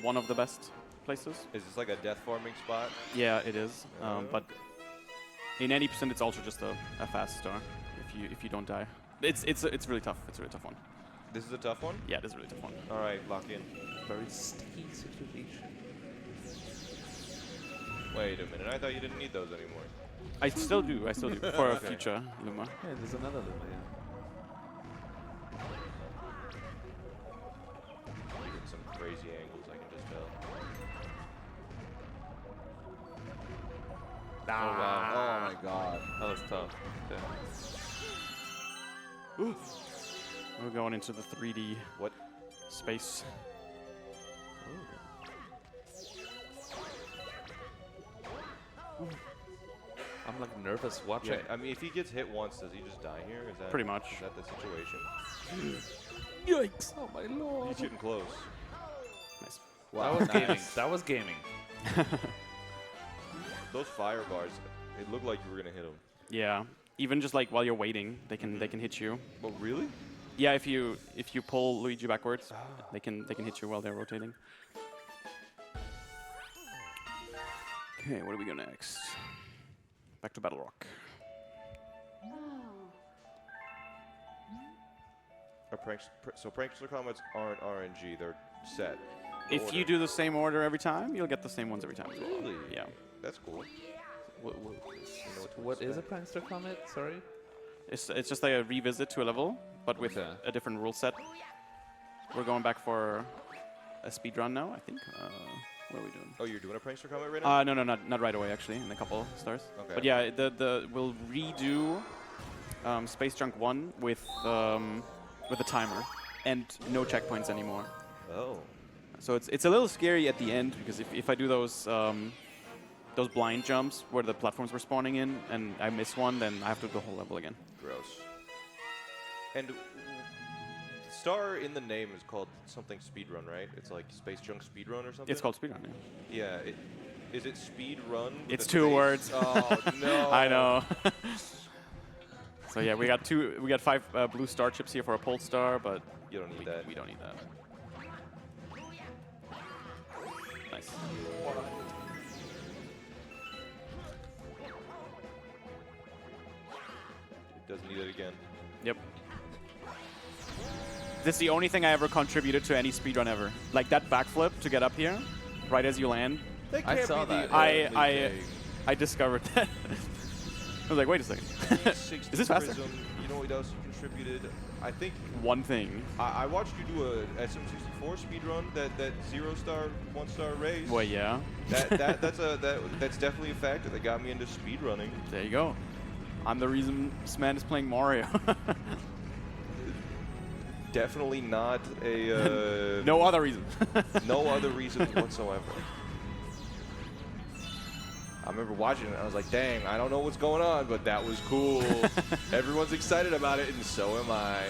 one of the best places. Is this like a death farming spot? Yeah, it is. But in 80%, it's also just a fast star if you don't die. It's really tough. It's a really tough one. This is a tough one? Yeah, this is a really tough one. All right, lock in. Very sticky situation. Wait a minute, I thought you didn't need those anymore. I still do for a future Luma. Yeah, there's another Luma, yeah. You get some crazy angles, I can just tell. Oh, wow. Oh my god. That was tough. Yeah. We're going into the 3D What? space. I'm like nervous watching. Yeah, I mean, if he gets hit once, does he just die here? Is that Pretty much. Is that the situation? Yikes! Oh my lord. He's getting close. Nice. That was gaming. That was gaming. Those fire bars, it looked like you were gonna hit him. Yeah. Even just like while you're waiting, they can hit you. Oh, really? Yeah, if you pull Luigi backwards, they can hit you while they're rotating. Okay, what do we go next? Back to Battle Rock. So prankster comments aren't RNG; they're set. If you do the same order every time, you'll get the same ones every time as well. Really? Yeah. That's cool. What is a prankster comment? Sorry? It's just like a revisit to a level, but with Okay. a different rule set. We're going back for a speedrun now, I think. What are we doing? Oh, you're doing a prankster comment right now? No, not right away, actually, in a couple stars. Okay. But yeah, we'll redo Space Junk 1 with a timer and no checkpoints anymore. Oh. So it's a little scary at the end because if I do those blind jumps where the platforms were spawning in and I miss one, then I have to do the whole level again. Gross. And the star in the name is called something speedrun, right? It's like Space Junk Speedrun or something? It's called speedrun. Yeah. Yeah. Is it speedrun? with It's a 2 space? words. Oh, no. I know. So yeah, we got 5 blue star chips here for a pole star, but You don't need that. we don't need that. Nice. It doesn't need it again. Yep. This is the only thing I ever contributed to any speedrun ever. Like that backflip to get up here, right as you land. That I can't saw be the that. only I discovered that. I was like, wait a second. thing. Is this faster? Prism, you know what else you contributed? I think One thing. I watched you do a SM64 speedrun, that 0-star, 1-star race. Well, yeah. That's definitely a factor that got me into speedrunning. There you go. I'm the reason this man is playing Mario. Definitely not a No other reason. no other reason whatsoever. I remember watching it and I was like, dang, I don't know what's going on, but that was cool. Everyone's excited about it, and so am I.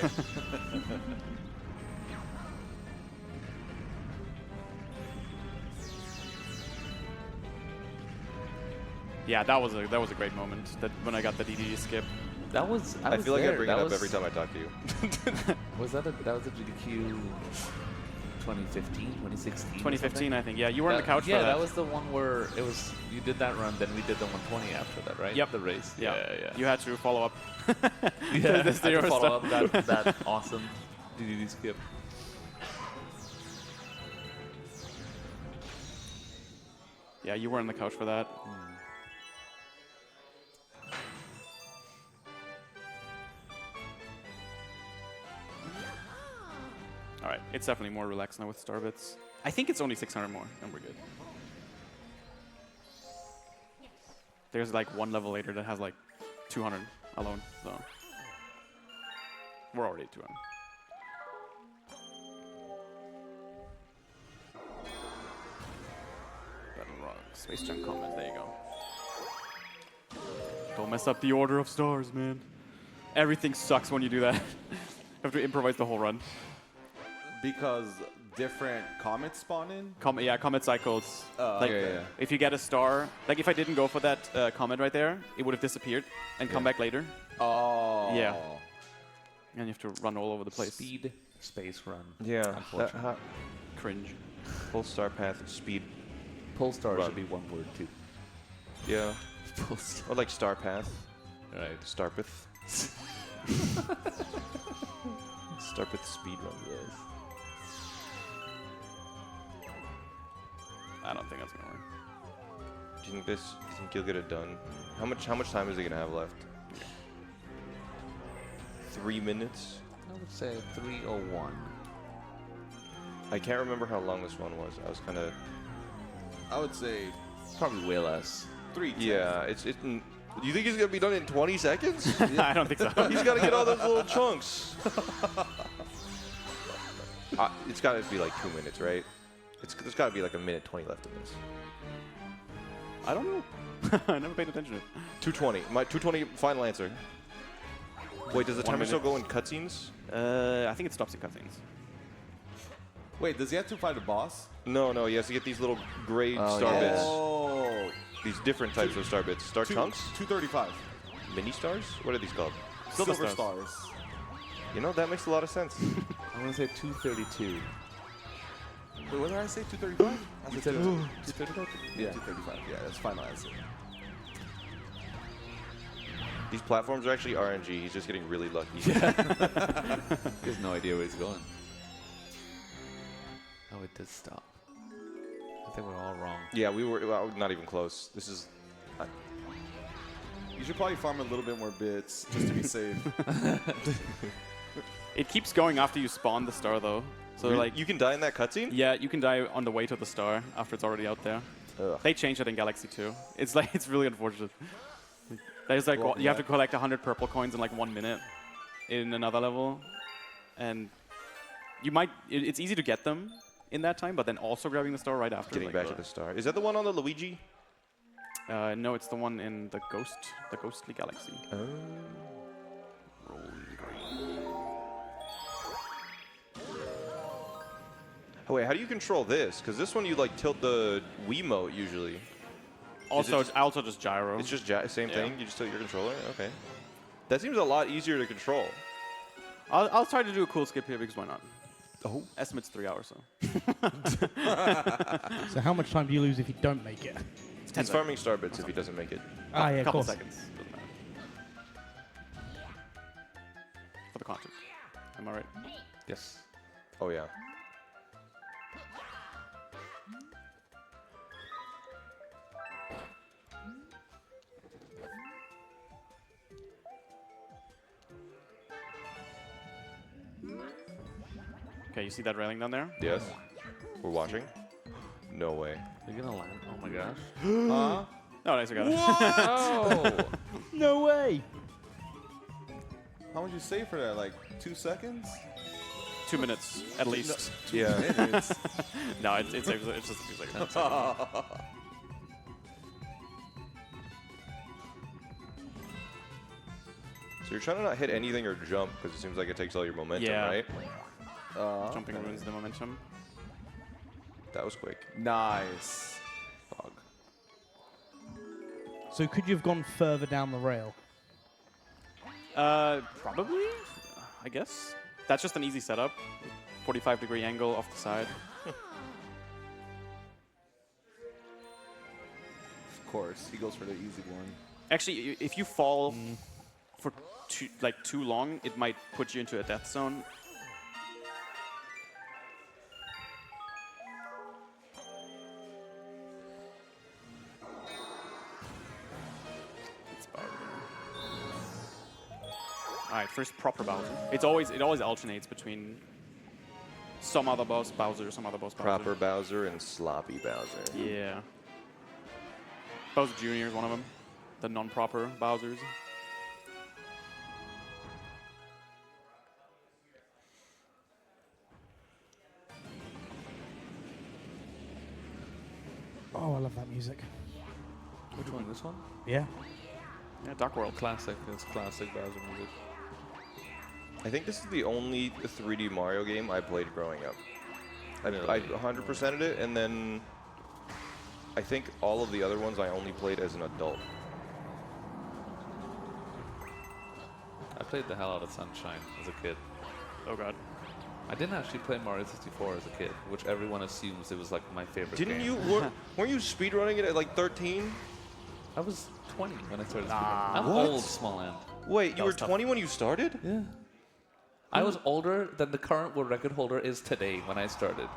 Yeah, that was a great moment. That when I got the DDD skip. That was. I feel like I bring it that up was, every time I talk to you. Was that a GDQ 2015, 2016? 2015, I think. Yeah, you were on the couch yeah, for that. that was the one where it was. You did that run, then we did the 120 after that, right? Yep. The race. Yeah. Yeah. You had to follow up. Yeah. The I had to 0 follow star. up that awesome DDD skip. Yeah, you were on the couch for that. All right, it's definitely more relaxed now with star bits. I think it's only 600 more, and we're good. There's like one level later that has like 200 alone, so we're already at 200. Battle Rock, Space Jam Combat, there you go. Don't mess up the order of stars, man. Everything sucks when you do that. You have to improvise the whole run. Because different comets spawn in? Yeah, comet cycles. Like, yeah. if you get a star, like if I didn't go for that comet right there, it would have disappeared and come back later. Oh. Yeah. And you have to run all over the place. Speed space run. Yeah. Unfortunately. Cringe. Full star path speed. Pull star Run. should be one word too. Yeah. Pull star. Or like star path. Right. Starpith. Starpith speedrun. Yes. I don't think that's gonna work. Do you think you'll get it done? How much time is it gonna have left? 3 minutes? I would say 3:01. I can't remember how long this one was. I was kind of. I would say Probably way less. 3. Yeah, it's. You think it's gonna be done in 20 seconds? I don't think so. He's got to get all those little chunks. It's got to be like 2 minutes, right? There's got to be like 1:20 left in this. I don't know. I never paid attention to it. 2:20. My 2:20 final answer. Wait, does the 1 timer still minute. go in cutscenes? I think it stops in cutscenes. Wait, does he have to fight a boss? No, he has to get these little gray star yeah. bits. Oh. These different types of star bits. Star chunks? 235. Mini stars? What are these called? Silver Silver stars. stars. You know, that makes a lot of sense. I'm gonna say 232. Wait, what did I say? 235? I You said said 235. Yeah. 235. Yeah, that's final answer. These platforms are actually RNG. He's just getting really lucky. He has no idea where he's going. Oh, it did stop. I think we're all wrong. Yeah, we were not even close. This is. You should probably farm a little bit more bits just to be safe. It keeps going after you spawn the star, though. So like, you can die in that cutscene? yeah, you can die on the way to the star after it's already out there. Ugh. They changed it in Galaxy 2. It's like it's really unfortunate. There's like Well, you have to collect 100 purple coins in like 1 minute in another level, and you might. It's easy to get them in that time, but then also grabbing the star right after. Getting like, back to the star. Is that the one on the Luigi? No, it's the one in the ghostly galaxy. Oh wait, how do you control this? Because this one you like tilt the Wiimote usually. Also, also just gyro. It's just same Yeah. thing. You just tilt your controller. Okay. That seems a lot easier to control. I'll try to do a cool skip here because why not? Oh. Estimate's 3 hours, so. So how much time do you lose if you don't make it? He's farming star bits if he doesn't make it. Ah, yeah, of Couple course. seconds. Doesn't matter. For the content. Am I right? Yes. Oh yeah. Okay, you see that railing down there? Yes. We're watching. No way. You're gonna land. Oh my gosh. Huh? Oh, nice, I got it. Oh! No way. How much you save for that? Like 2 seconds? 2 minutes, at least. Yeah. Minutes. No, it's just a few seconds. So you're trying to not hit anything or jump because it seems like it takes all your momentum, Yeah. right? Jumping ruins the momentum. That was quick. Nice. Fog. So could you have gone further down the rail? Probably, I guess. That's just an easy setup. 45-degree angle off the side. Of course, he goes for the easy one. Actually, if you fall for too long, it might put you into a death zone. It's Bowser. All right, first proper Bowser. It always alternates between some other boss Bowser, some other boss Bowser. Proper Bowser and sloppy Bowser. Yeah. Bowser Jr. is one of them. The non-proper Bowsers. Oh, I love that music. Which one? This one? Yeah. Yeah, Dark World. Classic. It's classic Bowser music. I think this is the only 3D Mario game I played growing up. I 100%ed it, and then I think all of the other ones I only played as an adult. I played the hell out of Sunshine as a kid. Oh god. I didn't actually play Mario 64 as a kid, which everyone assumes it was like my favorite Didn't game. you? Weren't you speedrunning it at like 13? I was 20 when I started speedrunning. I'm What? old, small end. Wait, you were was tough. 20 when you started? Yeah. I was older than the current world record holder is today when I started.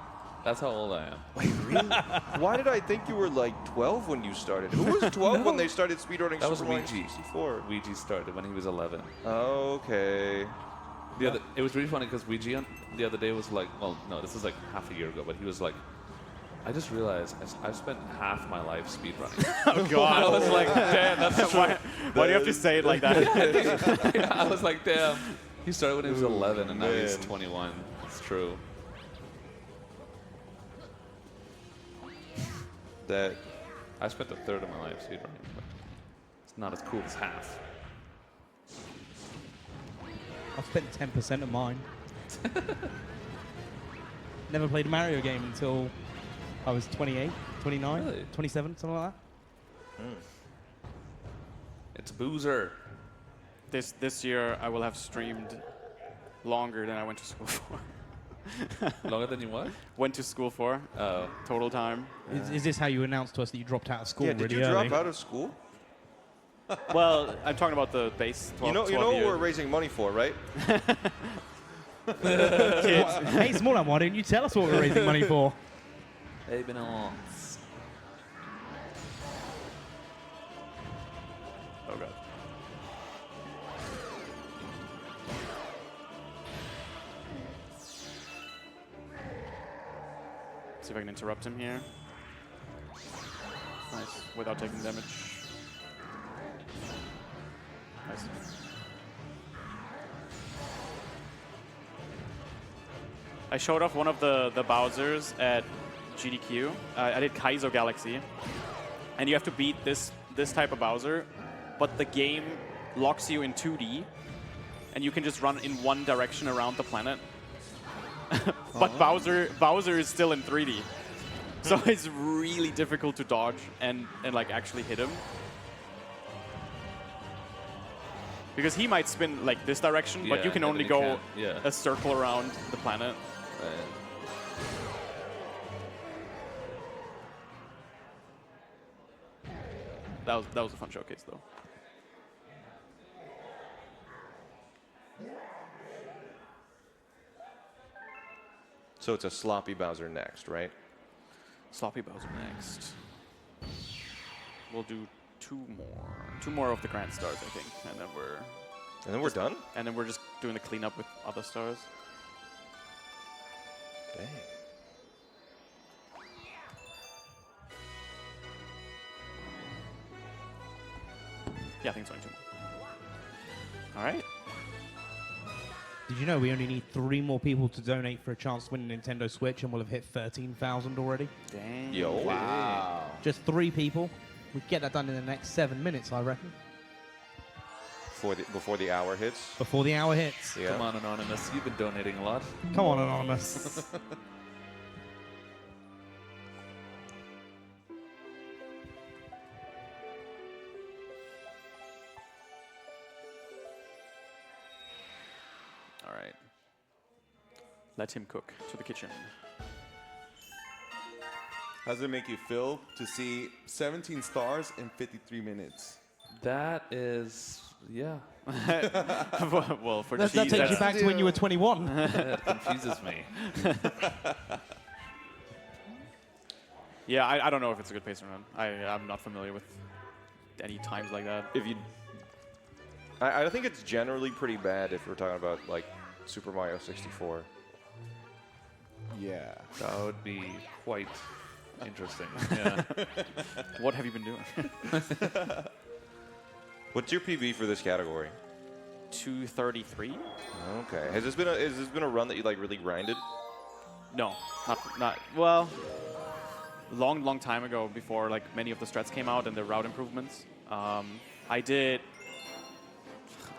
That's how old I am. Wait, really? Why did I think you were like 12 when you started? Who was 12 when they started speedrunning That was Super Mario Luigi. 64? Luigi started when he was 11. Okay. It was really funny because Luigi the other day was like, well, no, this is like half a year ago, but he was like, I just realized I've spent half my life speedrunning. Oh god. I was like, damn, that's true. Why do you have to say it like that? Yeah, I was like, damn. He started when he was 11 and now he's man. 21. It's true. That. I spent a third of my life speedrunning, but it's not as cool as half. I've spent 10% of mine. Never played a Mario game until I was 28, 29, Really? 27, something like that. It's Boozer. This year I will have streamed longer than I went to school for. Longer than you what? Went to school for total time. Is this how you announced to us that you dropped out of school Yeah, really did you early? drop out of school? Well, I'm talking about the base 12. You know 12 what year we're raising money for, right? kids. Hey, Smallham, why don't you tell us what we're raising money for? Hey, been on. Oh god. See if I can interrupt him here. Nice, without taking damage. Nice. I showed off one of the Bowsers at GDQ. I did Kaizo Galaxy. And you have to beat this type of Bowser, but the game locks you in 2D, and you can just run in one direction around the planet. But Bowser is still in 3D. So it's really difficult to dodge and like actually hit him. Because he might spin like this direction, but Yeah, you can and only you go can't. Yeah. a circle around the planet. That was a fun showcase though. So it's a sloppy Bowser next, right? Sloppy Bowser next. We'll do two more of the Grand Stars, I think, and then we're And then we're done? and then we're just doing the cleanup with other stars. Dang. Yeah, I think it's only 2 more. All right. Did you know we only need 3 more people to donate for a chance to win a Nintendo Switch, and we'll have hit 13,000 already? Dang. Yo. Wow. Just 3 people. We can get that done in the next 7 minutes, I reckon. Before the hour hits. Before the hour hits. Yeah. Come on, Anonymous. You've been donating a lot. Come on, Anonymous. All right. Let him cook to the kitchen. How does it make you feel to see 17 stars in 53 minutes? That is, yeah, Well, for that cheese, takes you that's- back to when you were 21. that confuses me. Yeah, I don't know if it's a good pace or not. I'm not familiar with any times like that. If you, I think it's generally pretty bad if we're talking about like Super Mario 64. Yeah. That would be quite interesting. Yeah. What have you been doing? What's your PB for this category? 233? Okay. Has this been a run that you like really grinded? No, not well. Long time ago, before like many of the strats came out and the route improvements. I did.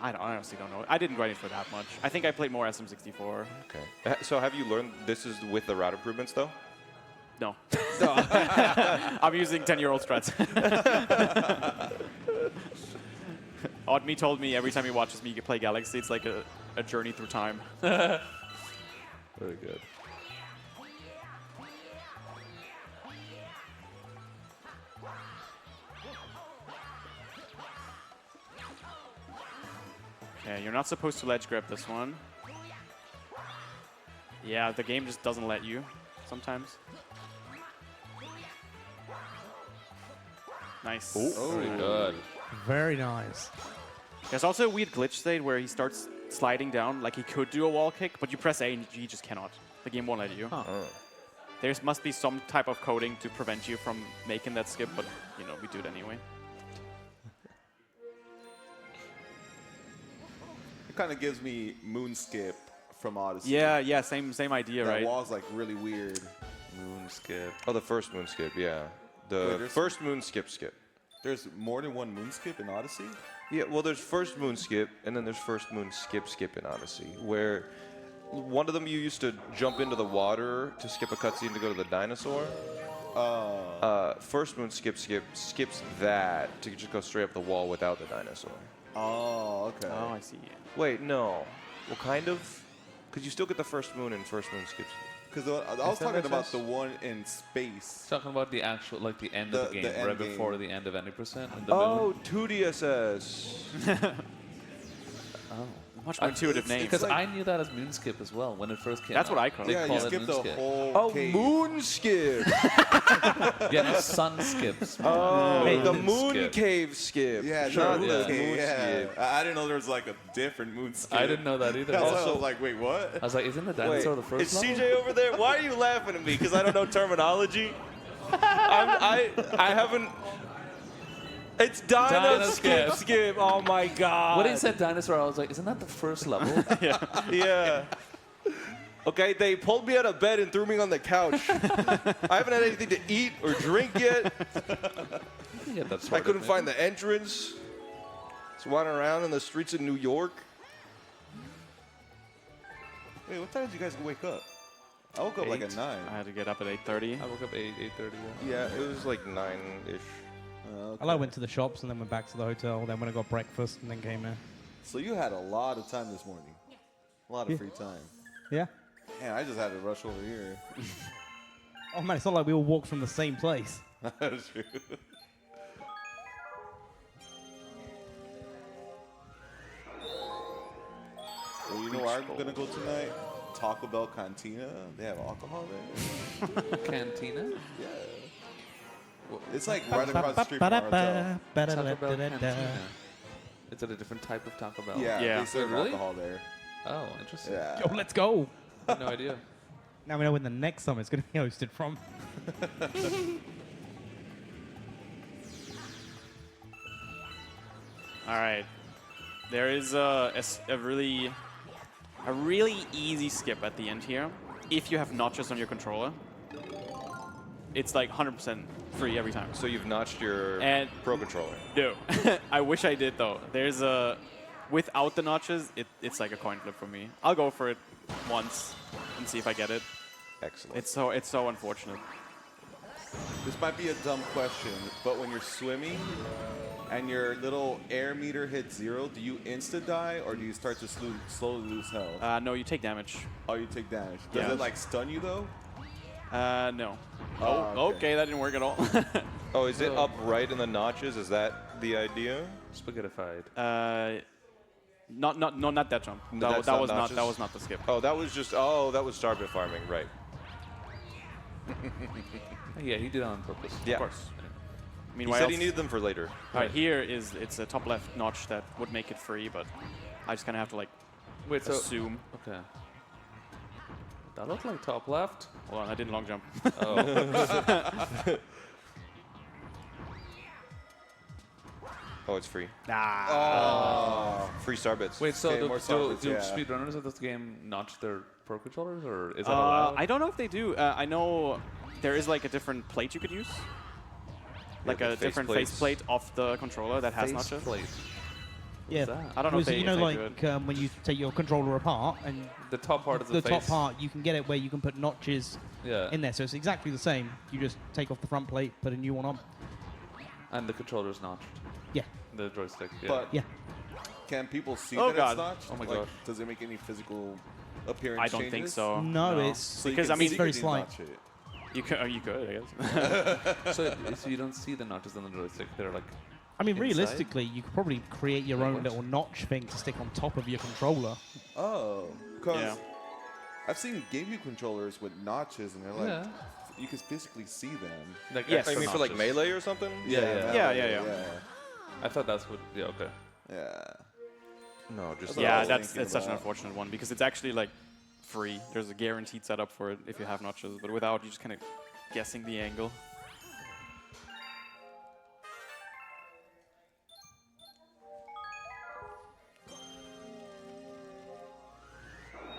I honestly don't know. I didn't grind it for that much. I think I played more SM64. Okay. So have you learned this is with the route improvements though? No. I'm using 10-year-old strats. Oddme told me every time he watches me play Galaxy, it's like a journey through time. Very good. Okay, you're not supposed to ledge grab this one. Yeah, the game just doesn't let you sometimes. Nice. Very good. Very nice. There's also a weird glitch state where he starts sliding down, like he could do a wall kick, but you press A and he just cannot. The game won't let you. Huh. There must be some type of coding to prevent you from making that skip, but you know, we do it anyway. It kind of gives me Moonskip from Odyssey. Yeah, same idea, That right? wall's like really weird. Moon skip. Oh, the first moon skip, yeah. Wait, The there's- first moon skip. There's more than one Moonskip in Odyssey? Yeah, well, there's first moon skip, and then there's first moon skip in Odyssey, where one of them you used to jump into the water to skip a cutscene to go to the dinosaur. First moon skips that to just go straight up the wall without the dinosaur. Oh, okay. Oh, I see. Wait, no. Well, kind of. Because you still get the first moon and first moon skips. Because I was that talking make about sense? the one in space. Talking about the actual, like the end of the The game, end right game. before the end of any percent. And the Oh, moon. 2DSS. Much more intuitive name. Because like- I knew that as moon skip as well when it first came That's out. what I call it. They Yeah, call you it skip moon the skip. whole Oh, cave. moon skip. Yeah, no, sun skips. man. Oh, Hey, the moon moon skip. cave skip. Yeah, not the the yeah. moon yeah. skip. I didn't know there was like a different Moonskip. I didn't know that either. I was Also- like, wait, what? I was like, isn't the Wait, dinosaur the first is level? CJ over there? Why are you laughing at me? Because I don't know terminology? I haven't... It's Dino Skip. Skip. Oh my god. When he said dinosaur, I was like, isn't that the first level? Yeah. Okay, they pulled me out of bed and threw me on the couch. I haven't had anything to eat or drink yet. Yeah, that's I couldn't find the entrance. Just wandering around in the streets of New York. Wait, what time did you guys wake up? I woke up like at 9. I had to get up at 8:30. I woke up 8:30. Yeah, it was like 9-ish. Okay. I went to the shops and then went back to the hotel. Then went and got breakfast and then came here. So you had a lot of time this morning. A lot of Yeah. free time. Yeah. Man, I just had to rush over here. Oh man, it's not like we all walked from the same place. That's true. Well, you know where I'm gonna go tonight? Taco Bell Cantina. They have alcohol there. Cantina? Yeah. It's like right across the street from our hotel. Taco Bell Cantina. Is it a different type of Taco Bell? Yeah, Yeah. they serve Really? alcohol there. Oh, interesting. Yeah. Yo, let's go. I had no idea. Now we know when the next summit's going to be hosted from. All right. There is a really easy skip at the end here. If you have notches on your controller, it's like 100% free every time. So you've notched your Pro Controller. No. I wish I did, though. There's a... Without the notches, it's like a coin flip for me. I'll go for it once and see if I get it. Excellent. It's so unfortunate. This might be a dumb question, but when you're swimming and your little air meter hits 0, do you insta-die or do you start to slowly lose health? No, you take damage. Oh, you take damage. Does Yeah. it like stun you though? No. Oh, Oh, okay. okay, that didn't work at all. Oh, is it up right in the notches? Is that the idea? Spaghettified. Not that jump. No, That, that's that not was not notches? that was not the skip. Oh, that was just. Oh, that was Starbit farming, right? Yeah, he did it on purpose. Yeah. Of course. He Meanwhile, said he needed them for later. right here it's a top left notch that would make it free, but I just kind of have to like Wait, so assume. okay. That looked like top left. Hold on, I didn't long jump. Oh, Oh, it's free. Nah. Free Starbits. wait. So Okay, do more Starbits, yeah. speedrunners of this game notch their Pro Controllers, or is that allowed? I don't know if they do. I know there is like a different plate you could use, like the a different faceplates. faceplate off the controller that has Face notches. plate. Yeah. that? I don't know if Was it, they, you know, if they like do it. when you take your controller apart and The top part of the the top face. part, you can get it where you can put notches Yeah. in there. So it's exactly the same. You just take off the front plate, put a new one on. And the controller's notched. Yeah. The joystick. Yeah. But Yeah. can people see Oh, that God. it's notched? Oh my Like, gosh. Does it make any physical appearance I don't think changes? so. No, it's So you because can I mean it's very secretly slight. notch it. you could I guess. so you don't see the notches on the joystick. They're like. I mean, Inside? realistically, you could probably create your Wait, own what? little notch thing to stick on top of your controller. Oh, because Yeah. I've seen GameCube controllers with notches, and they're like, Yeah. you can physically see them. Like Yes. I extra mean, for like notches. melee or something? Yeah. Yeah. I thought that's what. Yeah. Okay. Yeah. No, just what I Yeah, was that's thinking such an about. unfortunate one because it's actually like free. There's a guaranteed setup for it if you have notches, but without, you're just kind of guessing the angle.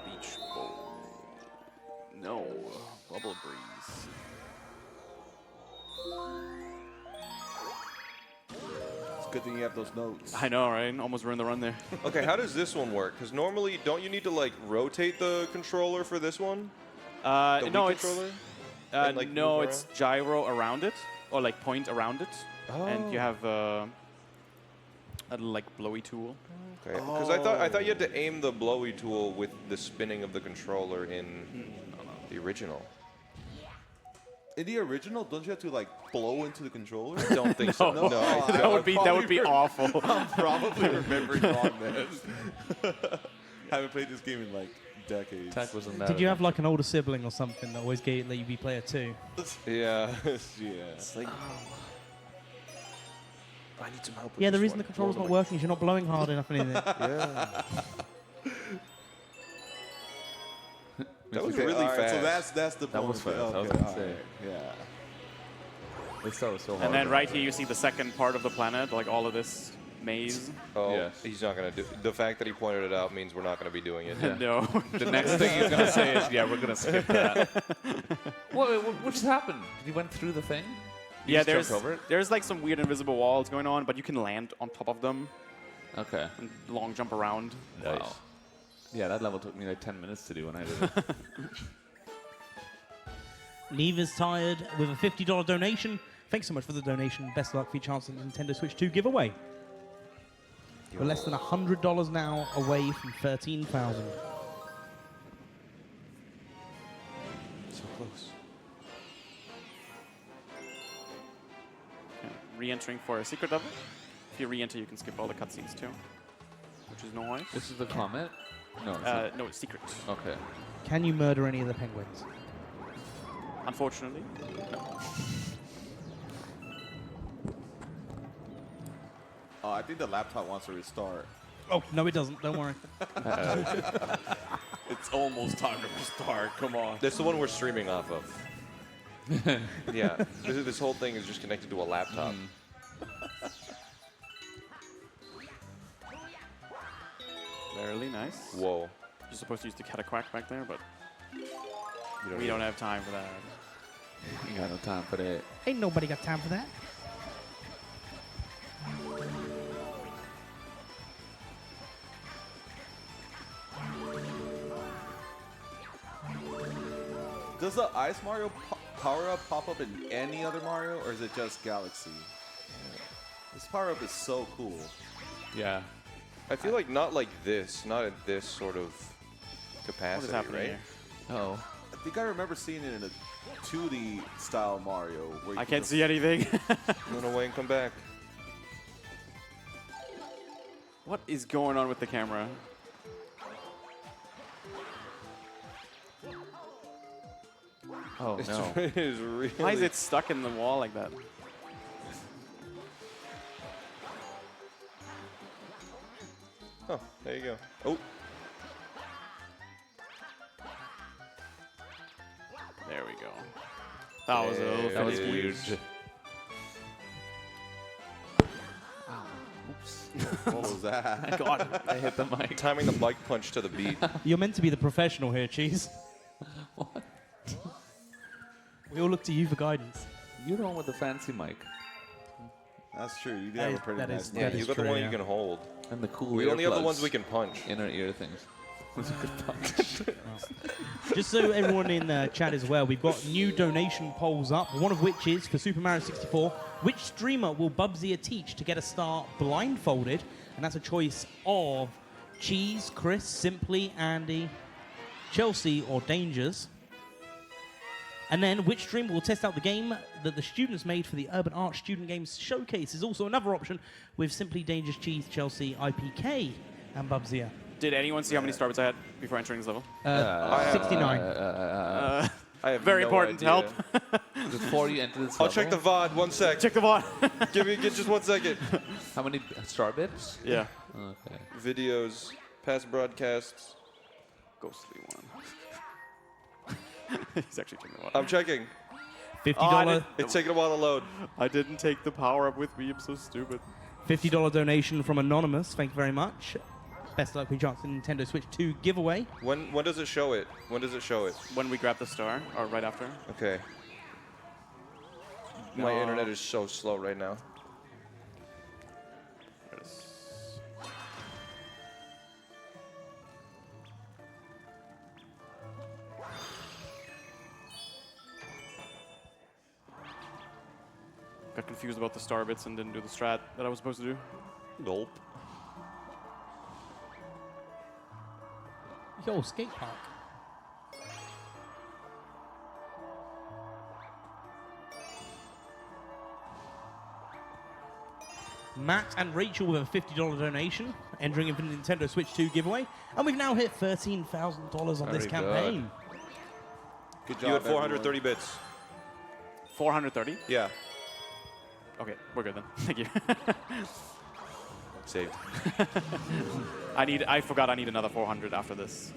Beach bowl. No, bubble breeze. It's a good thing you have those notes. I know, right? Almost ruined the run there. Okay, how does this one work? Because normally, don't you need to like rotate the controller for this one? The No, Wii it's controller? And, like, no, move it's gyro around it, or like point around it, and you Oh. have a like blowy tool. Okay, because I thought you had to aim the blowy tool with the spinning of the controller in the original. In the original, don't you have to like blow into the controller? I don't think so. No. No, I That would be awful. I'm probably remembering wrong this. Haven't played this game in like decades. Tech wasn't that. Did you have like an older sibling or something that always let you be player 2? Yeah. Yeah. It's like, I need some help with Yeah, the this reason one. the controller's not Like, working is you're not blowing hard enough in it. Yeah. That was Okay, really all right, fast. So that's the That was bonus. fast, I was Okay, gonna all say. right, yeah. They started so hard. And then right here you see the second part of the planet, like all of this maze. Oh, Yeah. he's not going to do the fact that he pointed it out means we're not going to be doing it. Yeah. No. The next thing he's gonna say is, "Yeah, we're gonna skip that." What just happened? Did he went through the thing? You Yeah, just jumped over it? there's like some weird invisible walls going on, but you can land on top of them Okay. and long jump around. Wow. Yeah, that level took me like 10 minutes to do when I did it. Neve is tired with a $50 donation. Thanks so much for the donation. Best luck for your chance at the Nintendo Switch 2 giveaway. We're less than $100 now away from 13,000. So close. Yeah, re-entering for a secret level. If you re-enter, you can skip all the cutscenes too, which is nice. This is the comet? No, it's not. No, it's secret. Okay. Can you murder any of the penguins? Unfortunately, no. Oh, I think the laptop wants to restart. Oh, no, it doesn't. Don't worry. It's almost time to restart. Come on. That's the one we're streaming off of. Yeah, this whole thing is just connected to a laptop. Very nice. Whoa. You're supposed to use the cataquack back there, but You we don't have time for that. You got no time for that. Ain't nobody got time for that. Does the Ice Mario power-up pop up in any other Mario, or is it just Galaxy? This power-up is so cool. Yeah. I feel like not like this, not at this sort of What capacity, is happening right? here? Oh. I think I remember seeing it in a 2D style Mario. Where you I could can't just- see anything. Run away and come back. What is going on with the camera? Oh It's, no. it is really. Why is it stuck in the wall like that? Oh, there you go. Oh, There we go. That was a little That was finicky. weird. What was that? God. I hit the mic. timing the mic punch to the beat. You're meant to be the professional here, Cheese. What? We all look to you for guidance. You're the one with the fancy mic That's true. You do That have is- a pretty that nice is- Yeah, that you is got the true, one yeah. you can hold. and the cool We only have the ones earplugs. we can punch. Inner ear things. Those are good punch. Just so everyone in the chat is aware, we've got new donation polls up, one of which is for Super Mario 64. Which streamer will Bubsy teach to get a star blindfolded? And that's a choice of Cheese, Chris, Simply, Andy, Chelsea, or Dangers. And then which streamer will test out the game that the students made for the Urban Arts Student Games Showcase is also another option with Simply, Dangers, Cheese, Chelsea, IPK, and Bubsy. Did anyone see how many starbits I had before entering this level? 69. I have Very no important idea. help. Before you enter this I'll level, check the VOD. 1 sec. Check the bot. Give just 1 second. how many star bits? Yeah. Okay. Videos, past broadcasts. Ghostly one. He's actually checking the bot. I'm checking. $50, It's taking a while to load. I didn't take the power up with me. I'm so stupid. $50 donation from Anonymous. Thank you very much. Best luck with chance in Nintendo Switch 2 giveaway. When does it show it? When does it show it? When we grab the star, or right after. Okay. My No. internet is so slow right now. There it is. Got confused about the star bits and didn't do the strat that I was supposed to do. Gulp. Yo, skate park. Matt and Rachel with a $50 donation, entering into the Nintendo Switch 2 giveaway. And we've now hit $13,000 on this Very campaign. Good job, You had 430 everyone. bits. 430? Yeah. Okay, we're good then. Thank you. Saved. I forgot I need another 400 after this.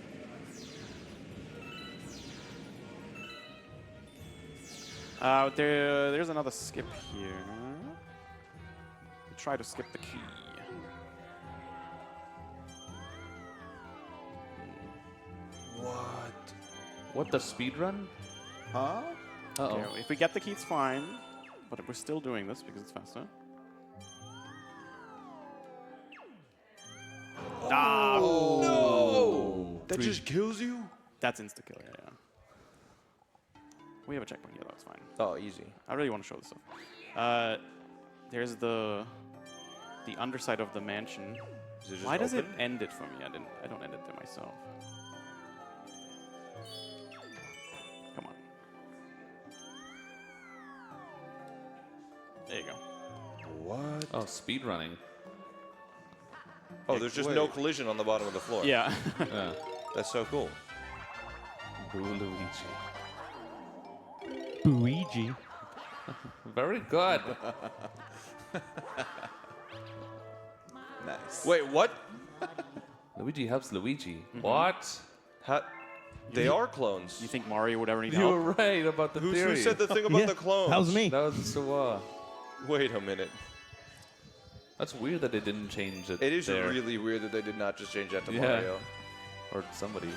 There's another skip here. Try to skip the key. What? What, the speedrun? Huh? Uh-oh. Okay, if we get the key, it's fine. But we're still doing this because it's faster. Ah, No! That just kills you? that's insta-kill, yeah. We have a checkpoint here, that's fine. Oh, easy. I really want to show this stuff. There's the underside of the mansion. Is it just Why does it open? end it for me? I don't end it there myself. Come on. There you go. What? Oh, speedrunning. Oh, there's just no wait. collision on the bottom of the floor. Yeah. Yeah. That's so cool. Boo Luigi. Luigi. Very good. Nice. Wait, what? Luigi helps Luigi. What? They are clones. You think Mario would ever need You help? were right about the Who theory. said the thing about Yeah, the clones? that was me. That was so. Wait a minute. That's weird that they didn't change it. It is there. really weird that they did not just change that to Yeah. Mario. Or somebody.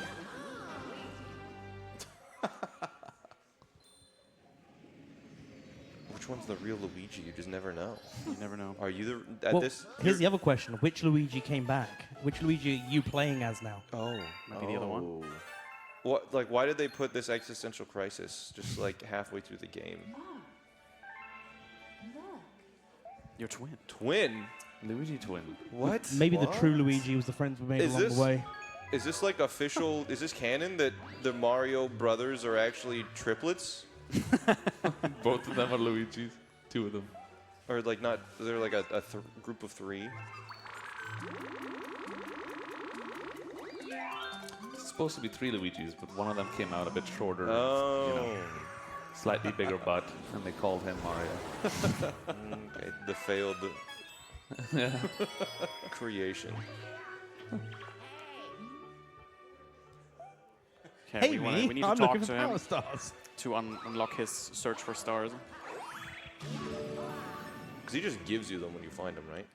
Which one's the real Luigi? You just never know. You never know. Are you the at Well, this? here's the other question: which Luigi came back? Which Luigi are you playing as now? Oh. Might be the other one. What? Like, why did they put this existential crisis just like halfway through the game? Your twin. Twin? Luigi twin. What? Maybe the What? true Luigi was the friends we made Is along this- the way. Is this like official? Is this canon that the Mario brothers are actually triplets, Both of them are Luigi's. Two of them. or like not? They're like a group of three. It's supposed to be 3 Luigis, but one of them came out a bit shorter. Oh. You know, slightly bigger butt, and they called him Mario. Okay, the failed creation. Okay, Hey, we need I'm to talk looking to for him power stars. to unlock his search for stars. Because he just gives you them when you find them, right?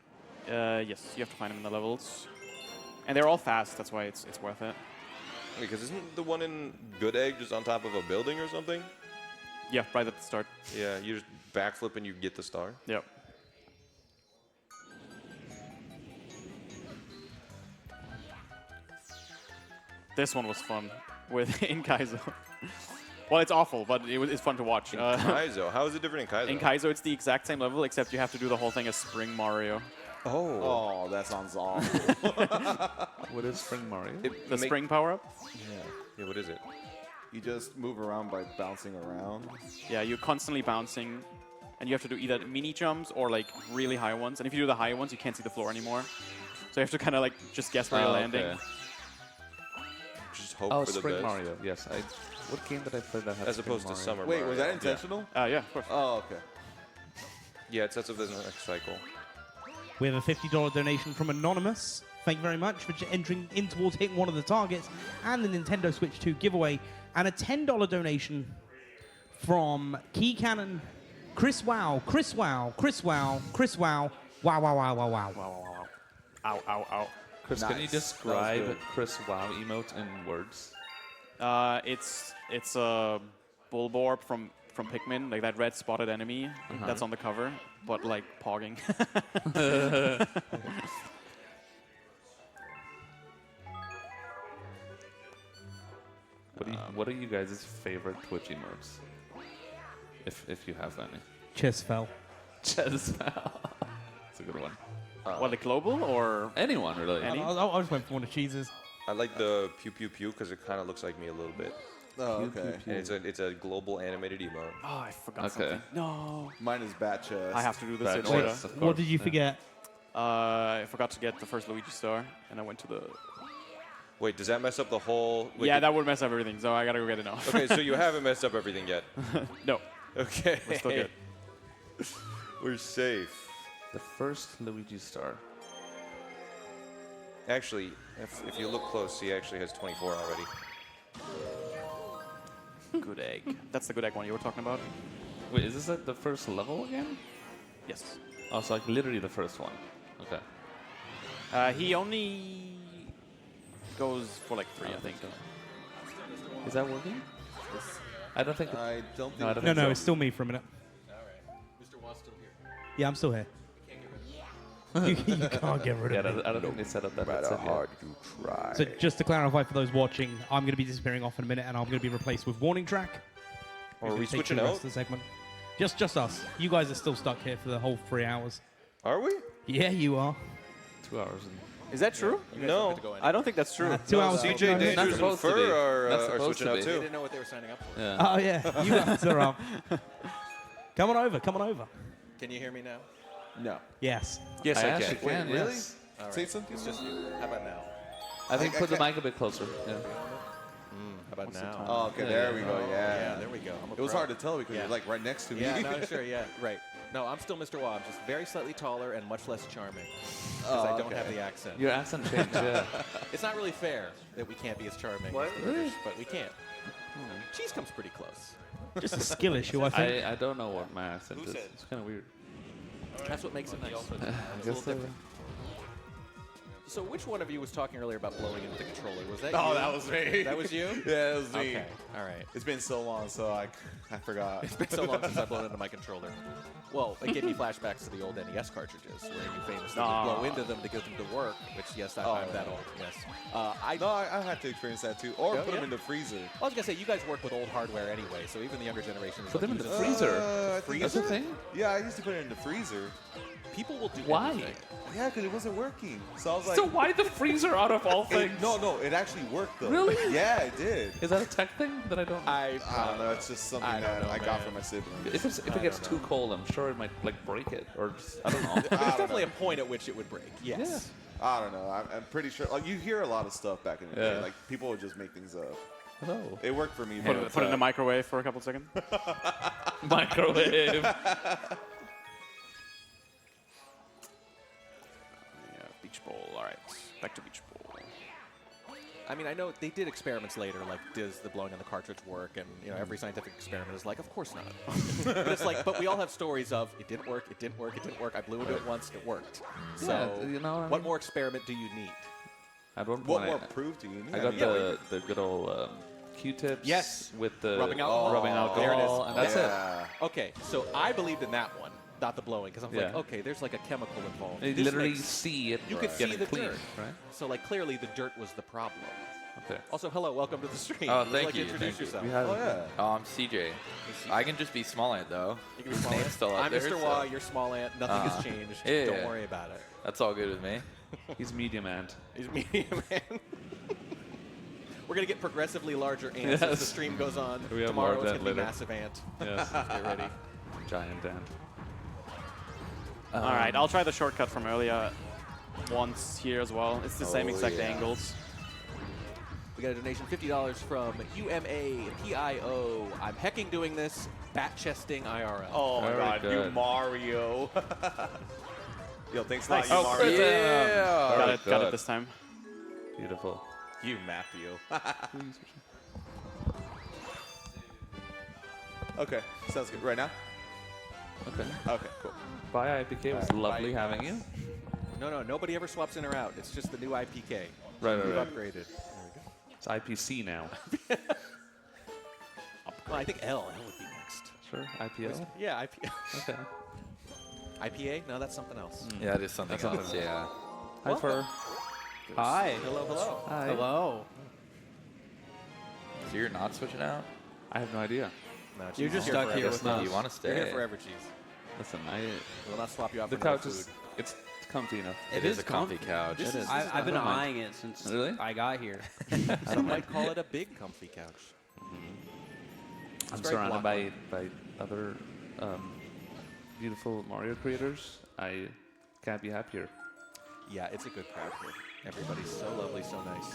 Yes, you have to find him in the levels. And they're all fast, that's why it's worth it. Because isn't the one in Good Egg just on top of a building or something? Yeah, right at the start. Yeah, you just backflip and you get the star. Yep. This one was fun with in Kaizo. Well, it's awful, but it's fun to watch. In Kaizo, how is it different in Kaizo? In Kaizo, it's the exact same level, except you have to do the whole thing as Spring Mario. Oh. Oh, that sounds awful. What is Spring Mario? The spring power-up? Yeah, what is it? You just move around by bouncing around. Yeah, you're constantly bouncing, and you have to do either mini jumps or like really high ones. And if you do the high ones, you can't see the floor anymore. So you have to kind of like just guess where you're landing. Okay. Just hope Oh, for the Spring best. Mario. Yes. What game did I play that had As Spring opposed to Mario? Summer Wait, Mario. was that intentional? Yeah, of course. Oh, okay. Yeah, it sets up the next cycle. We have a $50 donation from Anonymous. Thank you very much for entering in towards hitting one of the targets and the Nintendo Switch 2 giveaway. And a $10 donation from Key Cannon, Chris Wow, Chris Wow, Chris Wow, Chris Wow, wow, wow, wow, wow, wow. Wow, wow, wow, wow. Ow, ow, ow. Chris, can you Nice. That was describe good. Chris Wow emote in words? It's a Bulborb from Pikmin, like that red spotted enemy that's on the cover, but like pogging. What are you guys' favorite Twitch emotes? If you have any. Chess fell. Chess. It's a good one. What, like global or? Anyone really? Any? I just went for one of the cheeses. I like the pew pew pew because it kind of looks like me a little bit. Oh, okay. And it's a global animated emote. Oh, I forgot Okay. something. No. Mine is bat chest. I have to do this Bad in choice, order. of What course. did you Yeah. forget? I forgot to get the first Luigi star, and I went to the... Wait, does that mess up the whole? Wait, yeah, that would mess up everything, so I gotta go get it now. Okay, so you haven't messed up everything yet. No, Okay. we're still good. We're safe. The first Luigi star. Actually, if you look close, he actually has 24 already. Good egg. That's the good egg one you were talking about? Wait, is this like the first level again? Yes. Oh, so like literally the first one. Okay. He only goes for like 3, I think. Is that working? I don't think. I don't think. No, I don't No, think no, so. it's still me for a minute. Mr. Watt's still here. Yeah, I'm still here. You can't get rid Yeah, of me. I don't think they set up that headset yet. you try. So just to clarify for those watching, I'm going to be disappearing off in a minute, and I'm going to be replaced with Warning Track. Are who's we gonna take switching the rest out? of the segment. Just us. You guys are still stuck here for the whole 3 hours. Are we? Yeah, you are. 2 hours. And Is that true? No. I don't think that's true. 2 hours. CJ Not Dangers and supposed to be. Fur Not are supposed switching to out be. They too. didn't know what they were signing up for. yeah. Oh yeah, you guys are up. Come on over. Come on over. Can you hear me now? No. Yes. Yes, I actually can. can. really? Yes. All right. Say something. It's just you. How about now? I think I put the can't- mic a bit closer. Yeah. How about What's the now? time? Oh, okay, there we go. Yeah, Yeah. there we go. I'm a It was pro. hard to tell because Yeah. you're like right next to me. Yeah, no, sure, yeah, right. No, I'm still Mr. Wah. I'm just very slightly taller and much less charming because I don't have the accent. Your accent changed, yeah. It's not really fair that we can't be as charming What? as the British, but we can't. Cheese comes pretty close. Just a skill issue, I think. I don't know what my accent Who is. said? It's kind of weird. That's what makes it nice. I guess so. So which one of you was talking earlier about blowing into the controller? Was that Oh, you? that was me. That was you? Yeah, that was me. Okay, all right. It's been so long, so I forgot. It's been so long since I've blown into my controller. Well, it gave me flashbacks to the old NES cartridges where you famously would blow into them to get them to work, which, yes, I'm that old, yes. I had to experience that too. Or Oh, put them yeah? in the freezer. I was going to say, you guys work with old hardware anyway, so even the younger generation is Put them in the using- freezer. I think That's a thing? Yeah, I used to put it in the freezer. People will do Why? anything. Yeah, because it wasn't working. So I was like, So why the freezer out of all things? no, it actually worked though. Really? Yeah, it did. Is that a tech thing that I don't know? I don't know. It's just something I don't that know, I got man. from my siblings. If it gets too cold, I'm sure it might like break it or just, I don't know. There's definitely a point at which it would break, yes. I don't know. I'm pretty sure. Like you hear a lot of stuff back in the day. Yeah. Like people would just make things up. Hello. It worked for me. Put but, it in the microwave for a couple seconds. Microwave. Yeah, beach bowl. All right, back to beach bowl. I mean, I know they did experiments later, like does the blowing on the cartridge work? And you know, every scientific experiment is like, of course not. But it's like, but we all have stories of it didn't work, it didn't work, it didn't work. I blew into it once, it worked. So, Yeah, you know what I what mean? more experiment do you need? At one What point, more proof do you need? I got mean, the good old Q-tips. Yes. With the Rubbing alcohol. rubbing alcohol. There it is. And that's it. yeah. Okay, so I believed in that one, not the blowing, because I'm like, Yeah. okay, there's like a chemical involved. You This literally makes- see it. you could getting see the clean, dirt. right? So like clearly the dirt was the problem. Okay. Also, hello, welcome to the stream. Oh, Would thank like you, to introduce thank you. yourself. We have Oh yeah. Oh, I'm CJ. I can just be small ant though. You can be small Name's ant. still up I'm there, Mr. so- Wah, you're small ant. Nothing has changed. yeah, Don't yeah. worry about it. That's all good with me. He's medium ant. He's medium ant. We're going to get progressively larger ants as the Yes. stream goes on. We have Tomorrow large it's ant going to be later. massive ant. Yes. Get ready. Giant ant. All right, I'll try the shortcut from earlier once here as well. It's the same exact yeah. angles. We got a donation, $50 from UMAPIO. I'm hecking doing this, bat chesting IRL. Oh my Very God, you good. Mario. Yo, thanks a lot, Nice. you Oh, Mario. Yeah. Got it good. this time. Beautiful. You Matthew. Okay, sounds good. Right now? Okay. Okay, cool. Bye, IPK. It was lovely having you. No, nobody ever swaps in or out. It's just the new IPK. Right, We've right. upgraded. It's IPC now. Well, I think L would be next. Sure. IPL. Yeah, IPA. Okay. IPA? No, that's something else. Yeah, it is something That's else. something Yeah. Hi, Fir. Hi. Hello, hello. Hi. Hello. So you're not switching out? I have no idea. No, You're cheese just is stuck forever. here Guess with not. us. You want to You're stay? here forever, cheese. Listen, We will not swap you out the for another couch is food. it's comfy enough. It is a comfy couch. It is. I've been I don't mind. eyeing it since Really? I got here. Some might call it a big comfy couch. I'm very surrounded block by other beautiful Mario creators. I can't be happier. Yeah, it's a good crowd here. Everybody's so lovely, so nice.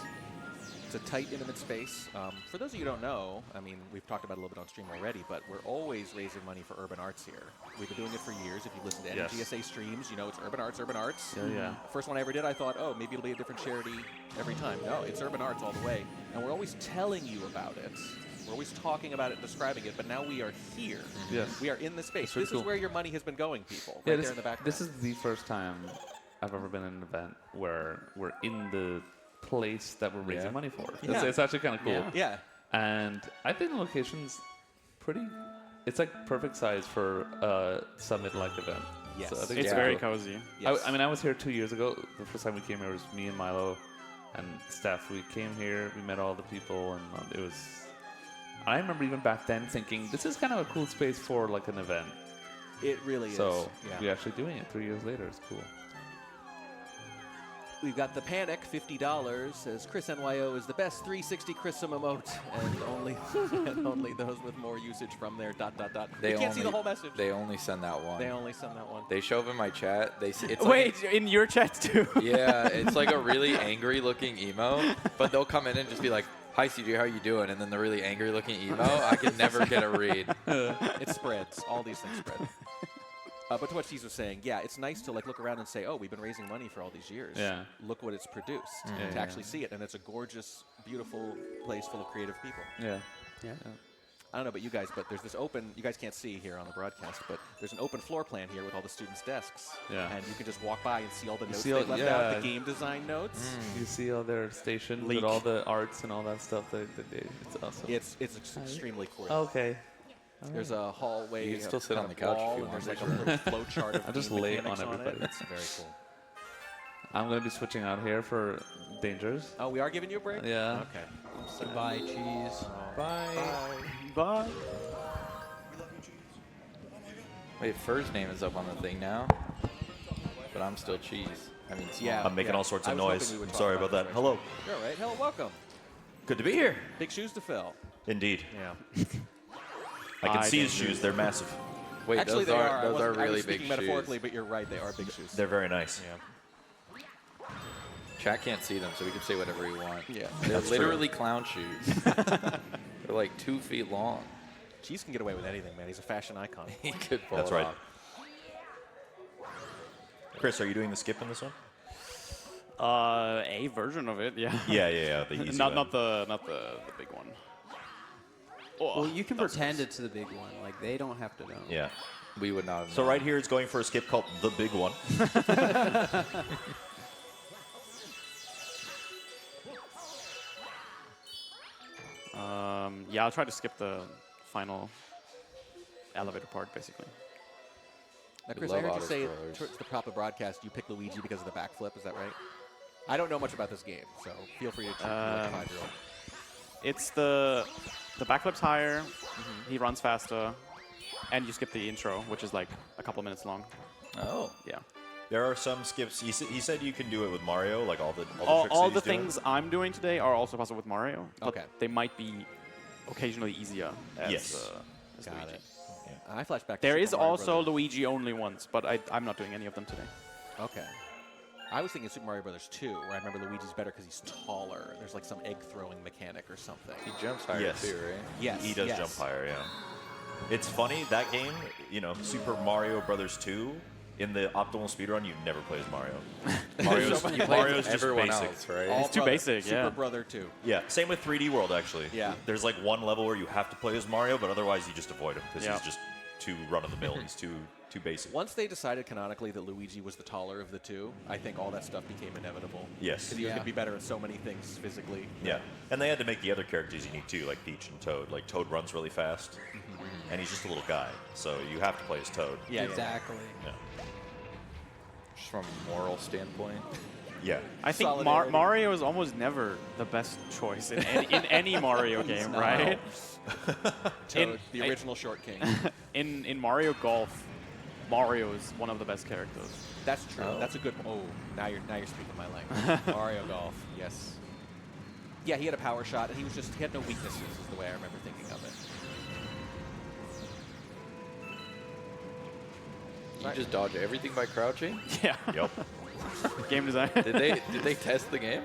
It's a tight, intimate space. For those of you who don't know, I mean, we've talked about it a little bit on stream already, but we're always raising money for urban arts here. We've been doing it for years. If you listen to Yes. NGSA streams, you know it's urban arts, urban arts. Yeah, yeah. First one I ever did, I thought, oh, maybe it'll be a different charity every time. No, it's urban arts all the way. And we're always telling you about it. We're always talking about it and describing it, but now we are here. Yes. We are in the space. That's really This cool. is where your money has been going, people. Yeah, Right this, there in the background. this is the first time I've ever been in an event where we're in the place that we're raising Yeah. money for. Yeah. It's actually kind of cool. Yeah. Yeah. And I think the location's pretty. It's like perfect size for a summit-like event. Yes. So I think It's Yeah. very cool. cozy. Yes. I mean, I was here 2 years ago. The first time we came here was me and Milo and Steph. We came here, we met all the people, and it was. I remember even back then thinking, this is kind of a cool space for like an event. It really is. So Yeah. we're actually doing it 3 years later. It's cool. We've got the Panic, $50, says Chris NYO is the best 360 Chrisum emote, and only and only those with more usage from there, ... They You can't see the only- whole message. They only send that one. They only send that one. They show up in my chat. They s- it's Wait, in your chat too? Like, yeah, it's like a really angry looking emo, but they'll come in and just be like, Hi CJ, how you doing? And then the really angry looking emo, I can never get a read. It spreads. All these things spread. But to what Cheese was saying, yeah, it's nice to like look around and say, oh, we've been raising money for all these years. Yeah. Look what it's produced. To actually see it. And it's a gorgeous, beautiful place full of creative people. Yeah. Yeah. I don't know about you guys, but there's this open, you guys can't see here on the broadcast, but there's an open floor plan here with all the students' desks. Yeah. And you can just walk by and see all the notes see they all- left yeah. out, the game design notes. You see all their stations Leak. with all the arts and all that stuff that they do. It's awesome. It's extremely cool. Okay. There's a hallway, You can still sit kind on of the couch if wall, you and want. there's like a little flow chart of I'll just game lay it mechanics on everybody. It's very cool. I'm going to be switching out here for Dangers. Oh, we are giving you a break? Yeah. Okay. I'm sad. Goodbye, cheese. Bye. Wait, Fir's name is up on the thing now, but I'm still Cheese. I mean, small. Yeah. I'm making all sorts I of was hoping noise. we would I'm talk sorry about about that. this Hello. You're all right. Hello, welcome. Good to be here. Big shoes to fill. Indeed. Yeah. I can I see his didn't shoes. They're massive. Wait, Actually, those they are I those are wasn't- I really was big speaking shoes. metaphorically, but you're right. They are big shoes. They're very nice. Yeah. Chat can't see them, so we can say whatever we want. Yeah. They're That's true. literally clown shoes. They're like 2 feet long. Cheese can get away with anything, man. He's a fashion icon. He could pull That's it right. off. Chris, are you doing the skip in this one? A version of it, yeah. Yeah. The easy one. not the big one. Oh, Well, you can that was pretend close. it's the big one. Like, they don't have to know. Yeah. We would not have So known. right here, it's going for a skip called the big one. Yeah, I'll try to skip the final elevator part, basically. Now, We Chris, I love heard you say auto-scrollers. towards the top of the broadcast you picked Luigi because of the backflip. Is that right? I don't know much about this game, so feel free to cheat like a 5-year-old. It's the backflip's higher, he runs faster, and you skip the intro, which is like a couple minutes long. Oh. Yeah. There are some skips. He said you can do it with Mario, like all the tricks All that the he's doing. things I'm doing today are also possible with Mario, but Okay. they might be occasionally easier as, Yes. as Got Luigi. it. I flash back to There Super is Mario also Brothers. Luigi only ones, but I'm not doing any of them today. Okay. I was thinking Super Mario Brothers 2, where I remember Luigi's better because he's taller. There's like some egg-throwing mechanic or something. He jumps higher Yes. too, right? Yes. He does yes. jump higher, yeah. It's funny, that game, Super Mario Brothers 2, in the optimal speedrun, you never play as Mario. Mario's, You play Mario's with just everyone basic. else, right? All It's too brother. basic, Super yeah. Brother 2. Yeah, same with 3D World, actually. Yeah. There's like one level where you have to play as Mario, but otherwise you just avoid him because Yeah. he's just too run-of-the-mill. He's too basic. Once they decided canonically that Luigi was the taller of the two, I think all that stuff became inevitable. Yes. Because you Yeah. could be better at so many things physically. Yeah, and they had to make the other characters unique too, like Peach and Toad. Like Toad runs really fast, and he's just a little guy, so you have to play as Toad. Yeah, Exactly. Yeah. Just from a moral standpoint. Yeah. I think Solidarity. Mario is almost never the best choice in any Mario game, right? Toad, the original Short King. In Mario Golf, Mario is one of the best characters. That's true. Oh. That's a good. Oh, now you're speaking my language. Mario Golf. Yes. Yeah, he had a power shot, and he had no weaknesses. Is the way I remember thinking of it. You just dodge everything by crouching? Yeah. Yep. Game design. Did they test the game?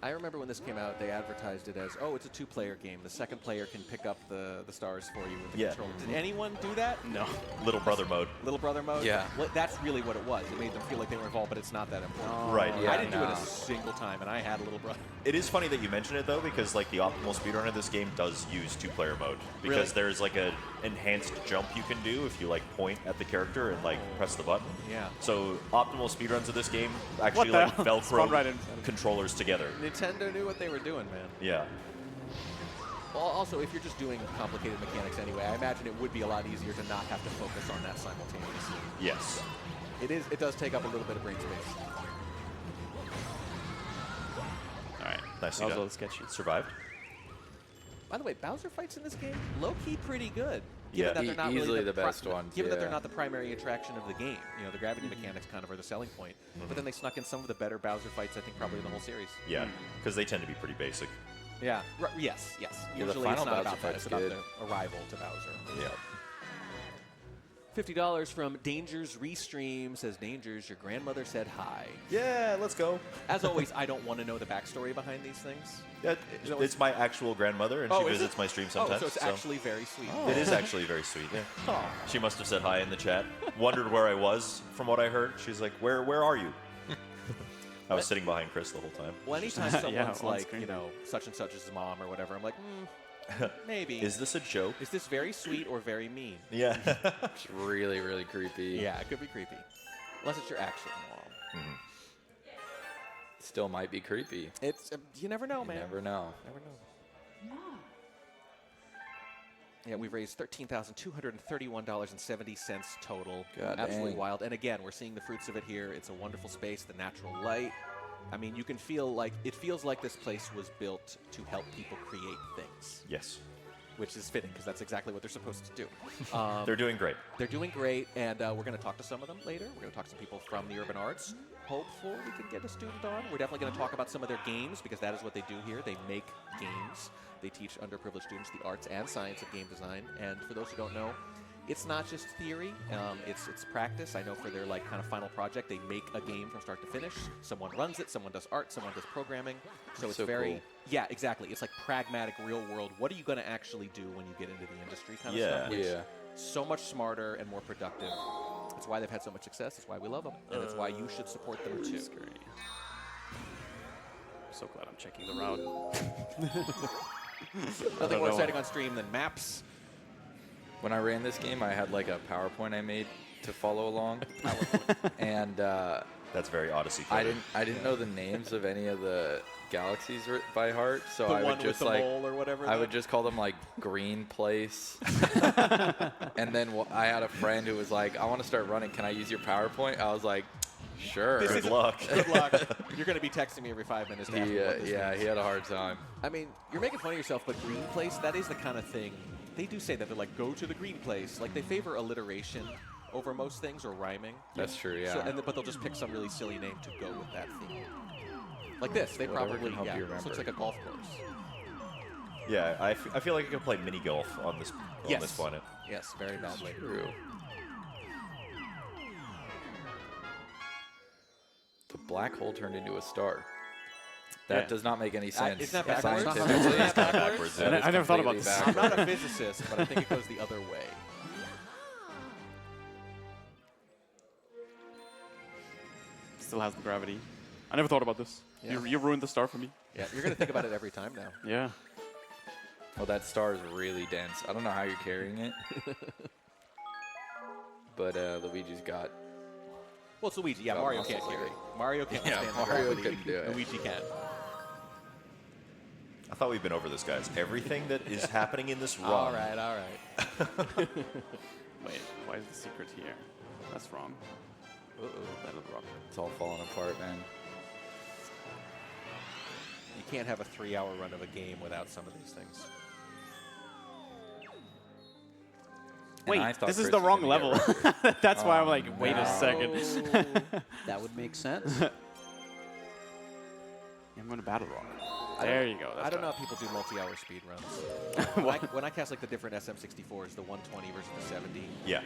I remember when this came out, they advertised it as, oh, it's a 2-player game. The second player can pick up the stars for you with the Yeah. controller. Did anyone do that? No. Little brother mode. Little brother mode? Yeah. Well, that's really what it was. It made them feel like they were involved, but it's not that important. Right. yeah. I didn't do it no. a single time, and I had a little brother. It is funny that you mention it though, because like the optimal speedrun of this game does use 2-player mode, because Really? there's like a enhanced jump you can do if you like point at the character and like press the button. Yeah. So optimal speedruns of this game actually the like hell? Spawned Velcro right in. controllers together. Nintendo knew what they were doing, man. Yeah. Well, also, if you're just doing complicated mechanics anyway, I imagine it would be a lot easier to not have to focus on that simultaneously. Yes. It does take up a little bit of brain space. All right. Nice. That was a little sketchy. Survived. By the way, Bowser fights in this game low-key pretty good. Yeah. Given that they're not Easily really the best ones, Given that they're yeah. not the primary attraction of the game, the gravity mechanics kind of are the selling point. But then they snuck in some of the better Bowser fights, I think, probably in the whole series. Yeah, because they tend to be pretty basic. Yeah. Yes. Yeah, the Usually it's final not Bowser about that. fight's It's about good. the arrival to Bowser. Yeah. $50 from Dangers Restream says, Dangers, your grandmother said hi. Yeah, let's go. As always, I don't want to know the backstory behind these things. It's my actual grandmother, and she visits my stream sometimes. Oh, so it's actually very sweet. It is actually very sweet. Yeah. Oh. She must have said hi in the chat. Wondered where I was, from what I heard. She's like, "Where are you?" I was sitting behind Chris the whole time. Well, anytime someone's like, you know, such and such is his mom or whatever, I'm like, maybe. Is this a joke? Is this very sweet or very mean? Yeah. It's really, really creepy. Yeah, it could be creepy. Unless it's your actual mom. Mm-hmm. Still might be creepy. It's you never know, man. Never know. Never know. Yeah, we've raised $13,231.70 total. God Absolutely dang. wild. And again, we're seeing the fruits of it here. It's a wonderful space, the natural light. I mean, you can feel like, it feels like this place was built to help people create things. Yes. Which is fitting, because that's exactly what they're supposed to do. They're doing great. They're doing great, and we're going to talk to some of them later. We're going to talk to some people from the Urban Arts. Hopefully we can get a student on. We're definitely going to talk about some of their games, because that is what they do here. They make games. They teach underprivileged students the arts and science of game design. And for those who don't know, it's not just theory. It's practice. I know for their like kind of final project, they make a game from start to finish. Someone runs it. Someone does art. Someone does programming. So it's very cool. Yeah, exactly. It's like pragmatic, real world. What are you going to actually do when you get into the industry kind of stuff? Which so much smarter and more productive. That's why they've had so much success. That's why we love them, and that's why you should support them too. So glad I'm checking the route. Nothing more exciting on stream than maps. When I ran this game, I had like a PowerPoint I made to follow along, and that's very Odyssey. I didn't know the names of any of the galaxies by heart, so The I one would just with the like mole or whatever. I would just call them like Green Place. And then I had a friend who was like, "I want to start running. Can I use your PowerPoint?" I was like, "Sure." Good luck. Good luck. You're going to be texting me every 5 minutes. To ask me what this means. He had a hard time. I mean, you're making fun of yourself, but Green Place, that is the kind of thing. They do say that. They're like, go to the Green Place. Like, they favor alliteration over most things, or rhyming. That's true, yeah. So, but they'll just pick some really silly name to go with that theme. Like this. They Whatever probably, can help you this looks remember. like a golf course. Yeah, I feel like I could play mini golf on this planet. Yes, very badly. True. The black hole turned into a star. That does not make any sense. Isn't that backwards? Scientifically. It's backwards. I never thought about this. I'm not a physicist, but I think it goes the other way. Still has the gravity. I never thought about this. Yeah. You ruined the star for me. Yeah, you're going to think about it every time now. Yeah. Well, that star is really dense. I don't know how you're carrying it. But Luigi's got... Well, it's Luigi. Yeah, got Mario muscles can't like carry. it. Mario can't Yeah, stand Mario the gravity. couldn't do it. Luigi can. I thought we'd been over this, guys. Everything that is happening in this run. All right, all right. Wait, why is the secret here? That's wrong. Battle Rock. It's all falling apart, man. You can't have a 3-hour run of a game without some of these things. Wait, I thought this is Chris the was wrong gonna level. get That's why I'm Oh, like, wait a no. second. That would make sense. I'm going to Battle Rock. There you go. That's I don't know better. how people do multi-hour speed runs. when I cast like the different SM64s, the 120 versus the 70, Yeah.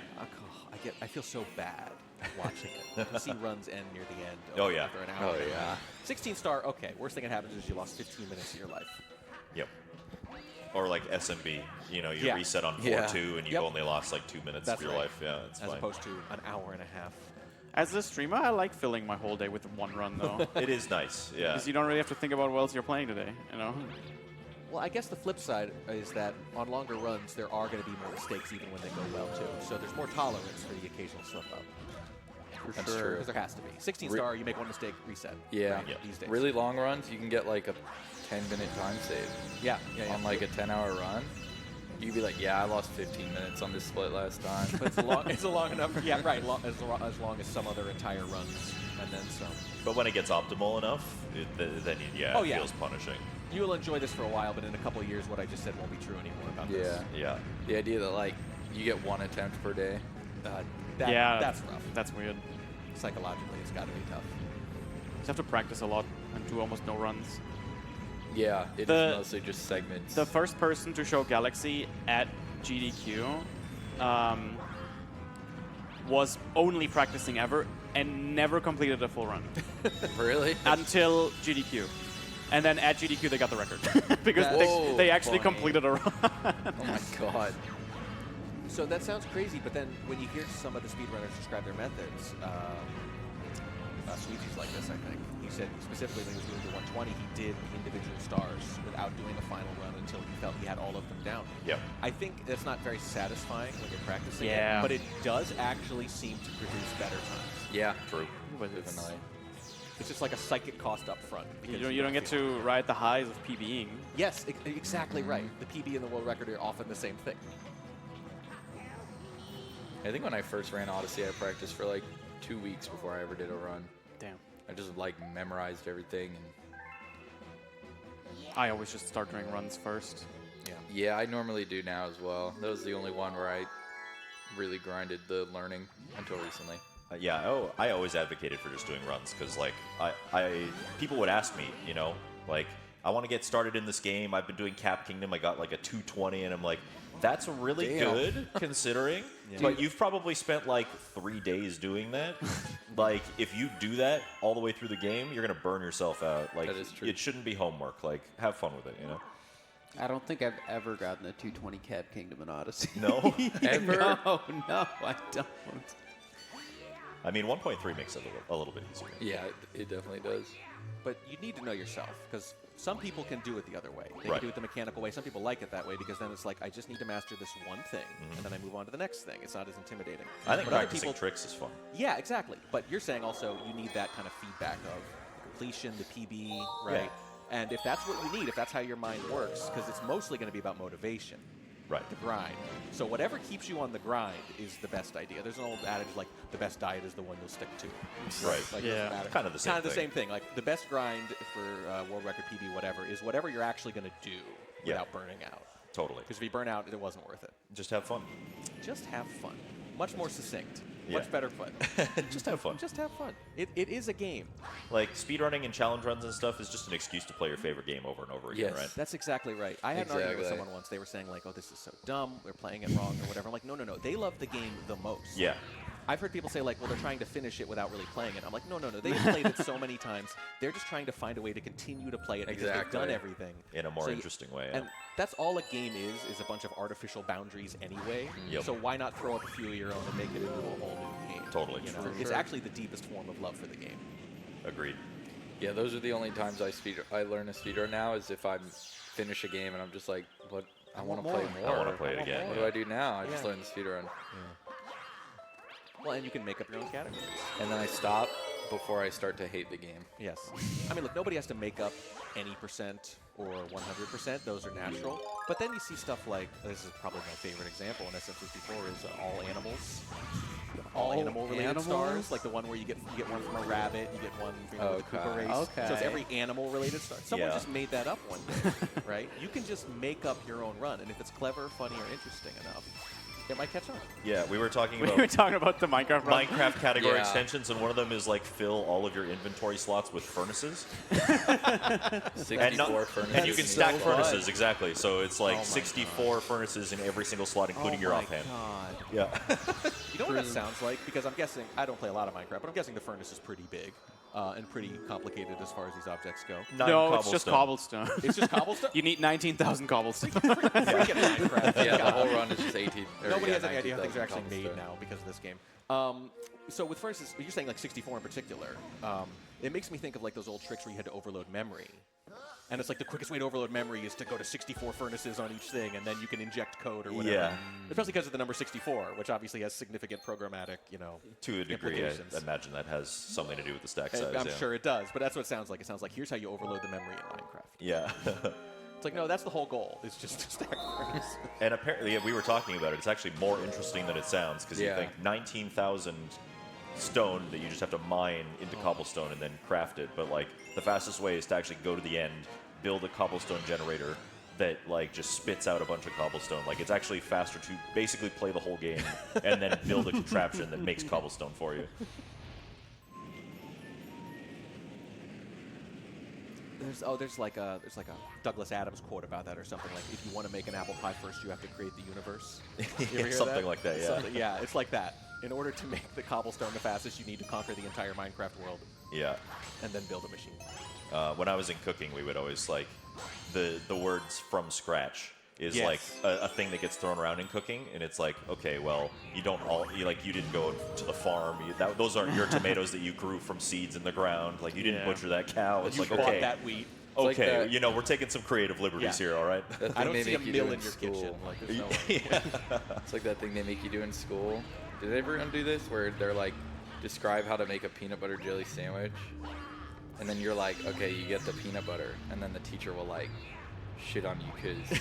I feel so bad watching it. You see runs end near the end. Oh, yeah. After an hour. Oh, yeah. 16 star, okay. Worst thing that happens is you lost 15 minutes of your life. Yep. Or like SMB, you know, you Yeah. reset on 4-2 Yeah. and you've Yep. only lost like 2 minutes That's of your right. life. Yeah, it's As fine. opposed to an hour and a half. As a streamer, I like filling my whole day with one run, though. It is nice, yeah. Because you don't really have to think about what else you're playing today, you know? Well, I guess the flip side is that on longer runs, there are going to be more mistakes even when they go well, too. So there's more tolerance for the occasional slip-up. That's true. Because there has to be. 16 star, you make one mistake, reset. Yeah. Right, these days. Really long runs, you can get like a 10-minute time save. Yeah. On like a 10-hour run. You'd be like, yeah, I lost 15 minutes on this split last time. But it's a long enough. Yeah, right. As long as some other entire runs, and then some. But when it gets optimal enough, then it feels punishing. You'll enjoy this for a while, but in a couple of years, what I just said won't be true anymore about this. Yeah. The idea that like you get one attempt per day. That's rough. That's weird. Psychologically, it's got to be tough. You just have to practice a lot and do almost no runs. Yeah, it is mostly just segments. The first person to show Galaxy at GDQ was only practicing ever and never completed a full run Really? until GDQ. And then at GDQ they got the record because That's they actually funny. completed a run. Oh my god. So that sounds crazy, but then when you hear some of the speedrunners describe their methods, Sweety's like this, I think. He said specifically when he was doing the 120, he did the individual stars without doing a final run until he felt he had all of them down. Yep. I think that's not very satisfying when you're practicing Yeah. it, but it does actually seem to produce better times. Yeah. True. Definitely. It's just like a psychic cost up front. because You don't get to ride the highs of PBing. Yes, exactly right. The PB and the world record are often the same thing. I think when I first ran Odyssey, I practiced for like 2 weeks before I ever did a run. Damn. I just like memorized everything. And I always just start doing runs first. yeah, I normally do now as well. That was the only one where I really grinded the learning until recently. Yeah, I always advocated for just doing runs because, like, people would ask me, you know, like, I want to get started in this game. I've been doing Cap Kingdom. I got like a 220, and I'm like, that's really good considering. But you've probably spent like 3 days doing that. Like, if you do that all the way through the game, you're gonna burn yourself out. Like, That is true. it shouldn't be homework. Like, have fun with it, you know. I don't think I've ever gotten a 220 Cap Kingdom in Odyssey. No? Ever? No, I don't. I mean, 1.3 makes it a little bit easier. Yeah, it definitely does. But you need to know yourself, because some people can do it the other way. They Right. can do it the mechanical way. Some people like it that way, because then it's like, I just need to master this one thing, and then I move on to the next thing. It's not as intimidating. I think But other practicing people- tricks is fun. Yeah, exactly. But you're saying also you need that kind of feedback of completion, the PB, right? Yeah. And if that's what you need, if that's how your mind works, because it's mostly going to be about motivation, Right. the grind. So whatever keeps you on the grind is the best idea. There's an old adage like the best diet is the one you'll stick to. Right. Like, Yeah. doesn't matter. Kind of the same Kind of the thing. same thing. Like the best grind for world record PB, whatever, is whatever you're actually going to do Yeah. without burning out. Totally. Because if you burn out, it wasn't worth it. Just have fun. Just have fun. Much more succinct. Yeah. Much better put. Just have fun. Just have fun. It is a game. Like, speedrunning and challenge runs and stuff is just an excuse to play your favorite game over and over again, Yes. right? That's exactly right. I had an argument with Exactly. someone once. They were saying like, "Oh, this is so dumb. We're playing it wrong or whatever." I'm like, "No, no, no. They love the game the most." Yeah. I've heard people say like, "Well, they're trying to finish it without really playing it." I'm like, "No, no, no. They've played it so many times. They're just trying to find a way to continue to play it because they've Exactly. done everything In a more So interesting way. And that's all a game is a bunch of artificial boundaries anyway. Yep. So why not throw up a few of your own and make it into a whole new game? Totally. You know? For It's sure. actually the deepest form of love for the game. Agreed. Yeah, those are the only times I learn a speedrun now is if I finish a game and I'm just like, what? I want to play more. I want to play it again. What yeah. do I do now? I just Yeah. learned the speedrun. Well, and you can make up your own categories. And then I stop before I start to hate the game. Yes. I mean, look, nobody has to make up any percent or 100%. Those are natural. But then you see stuff like, this is probably my favorite example in SF64, is all animals. All animal-related animals? stars, like the one where you get one from a rabbit, you get one from the Cooper Okay. race. So it's Okay. every animal-related star. Someone Yeah. just made that up one day, right? You can just make up your own run, and if it's clever, funny, or interesting enough, it might catch on. Yeah, we were talking We about were talking about the Minecraft run. Minecraft category Yeah. extensions, and one of them is like fill all of your inventory slots with furnaces. 64 furnaces. And you can in stack each furnaces, exactly. So it's like Oh my 64 furnaces in every single slot, including your offhand. God. Yeah. You know what that sounds like? Because I'm guessing, I don't play a lot of Minecraft, but I'm guessing the furnace is pretty big and pretty complicated as far as these objects go. No, it's just cobblestone. It's just cobblestone? You need 19,000 cobblestone. Freaking Minecraft. Yeah, the God. whole run is just 18. or, Nobody yeah, has any idea how things are 19,000 actually made cobblestone. now because of this game. So with furnaces, you're saying like 64 in particular, it makes me think of like those old tricks where you had to overload memory. And it's like the quickest way to overload memory is to go to 64 furnaces on each thing, and then you can inject code or whatever. Yeah. Especially because of the number 64, which obviously has significant programmatic, To a degree, I implications. imagine that has something to do with the stack size. I'm yeah. sure it does, but that's what it sounds like. It sounds like here's how you overload the memory in Minecraft. Yeah. It's like, no, that's the whole goal, is just to stack furnace. And apparently, we were talking about it. It's actually more interesting than it sounds because you Yeah. think 19,000 stone that you just have to mine into cobblestone and then craft it. But like the fastest way is to actually go to the end, build a cobblestone generator that like just spits out a bunch of cobblestone. Like it's actually faster to basically play the whole game and then build a contraption that makes cobblestone for you. There's like a Douglas Adams quote about that or something, like if you want to make an apple pie first, you have to create the universe. You ever hear Something that? like that, yeah. Yeah, it's like that. In order to make the cobblestone the fastest, you need to conquer the entire Minecraft world Yeah. and then build a machine. When I was in cooking, we would always like the words from scratch is Yes. like a thing that gets thrown around in cooking, and it's like, okay, well, you didn't go to the farm. Those aren't your tomatoes that you grew from seeds in the ground. Like you didn't butcher that cow. It's You like, bought okay, that wheat. like okay, that- we're taking some creative liberties here, all right? That I thing don't they see a make you do mill in your school. kitchen. Like, there's no way. It's like that thing they make you do in school. Did everyone do this? Where they're like, describe how to make a peanut butter jelly sandwich, and then you're like, okay, you get the peanut butter, and then the teacher will like shit on you because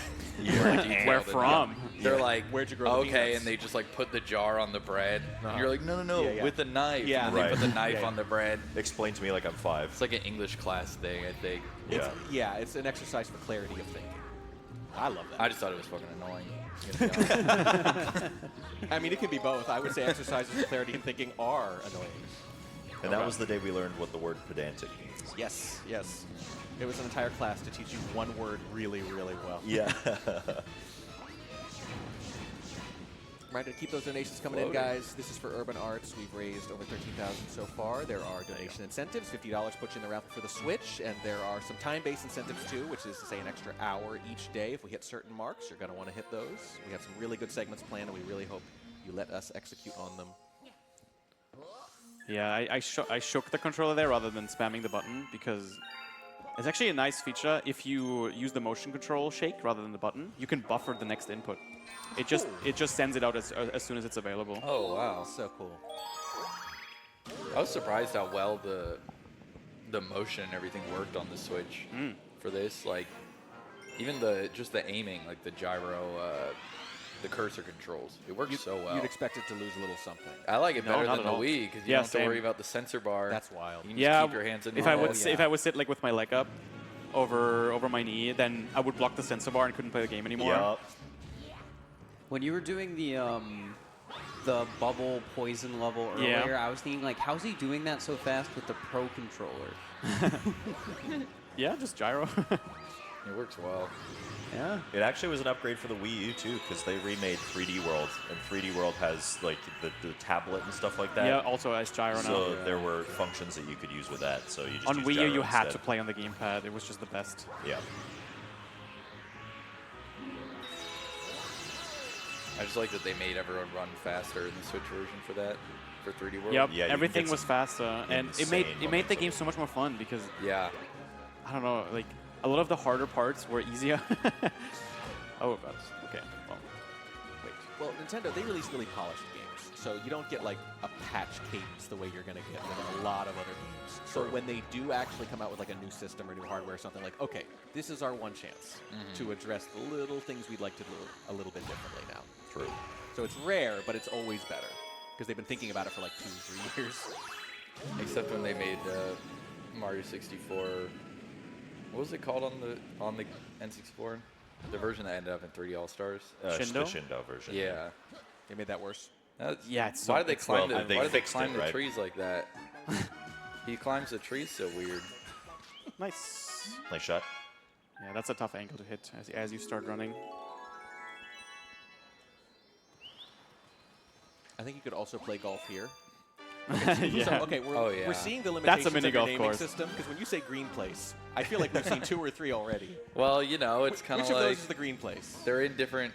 Where from? They're like, Where'd you grow the okay, peanuts? and they just like put the jar on the bread. And you're like, no, Yeah, yeah. with a knife. Yeah. And then Right. they put the knife Yeah, on the bread. Explain to me like I'm 5. It's like an English class thing, I think. Yeah. Yeah, it's an exercise for clarity of thinking. I love that. I just thought it was fucking annoying. I'm gonna be honest. I mean, it can be both. I would say exercises for clarity and thinking are annoying. And that was the day we learned what the word pedantic means. Yes, yes. It was an entire class to teach you one word really, really well. Yeah. Reminder to keep those donations coming in, guys. This is for Urban Arts. We've raised over $13,000 so far. There are donation incentives. $50 puts you in the raffle for the Switch, and there are some time-based incentives too, which is to say an extra hour each day. If we hit certain marks, you're going to want to hit those. We have some really good segments planned, and we really hope you let us execute on them. Yeah, I shook the controller there rather than spamming the button because it's actually a nice feature. If you use the motion control shake rather than the button, you can buffer the next input. It just sends it out as soon as it's available. Oh, wow. So cool. I was surprised how well the motion and everything worked on the Switch for this. Like, even the aiming, like the gyro, the cursor controls. It works so well. You'd expect it to lose a little something. I like it No, better not than at the all. Wii because you Yeah, don't have to same. worry about the sensor bar. That's wild. You can Yeah, just keep your hands in if the I wall. would if I would sit like with my leg up over my knee, then I would block the sensor bar and couldn't play the game anymore. Yup. When you were doing the bubble poison level Yeah. earlier, I was thinking like, how's he doing that so fast with the Pro controller? Yeah, just gyro. It works well. Yeah. It actually was an upgrade for the Wii U too, because they remade 3D World, and 3D World has like the tablet and stuff like that. Yeah, also as gyro now. So there were functions that you could use with that. So you just On use Wii U, gyro you had instead. to play on the gamepad. It was just the best. Yeah. I just like that they made everyone run faster in the Switch version for that, for 3D World. Yep, Yeah, you can everything get was some faster, and it made insane the momentum. game so much more fun because Yeah. I don't know, like a lot of the harder parts were easier. Oh, God. Okay. Well, wait. Well, Nintendo, they release really polished games, so you don't get like a patch cadence the way you're going to get with a lot of other games. So when they do actually come out with like a new system or new hardware or something, like, okay, this is our one chance to address the little things we'd like to do a little bit differently now. True. So it's rare, but it's always better because they've been thinking about it for like 2-3 years. Except when they made Mario 64. What was it called on the N64? The version that ended up in 3D All Stars. Shindo? The Shindo version. Yeah. They made that worse. Yeah, it's so Why did they it's climb? well, they Why did they fixed climb it, the right? trees like that? He climbs the trees so weird. nice. Nice shot. Yeah, that's a tough angle to hit as you start running. I think you could also play golf here. Yeah. So, okay, we're, Oh, yeah. we're seeing the That's a limitations mini of your golf naming course. system because when you say green place, I feel like we've seen 2 or 3 already. Well, you know, it's kind Which of of like those is the green place? they're in different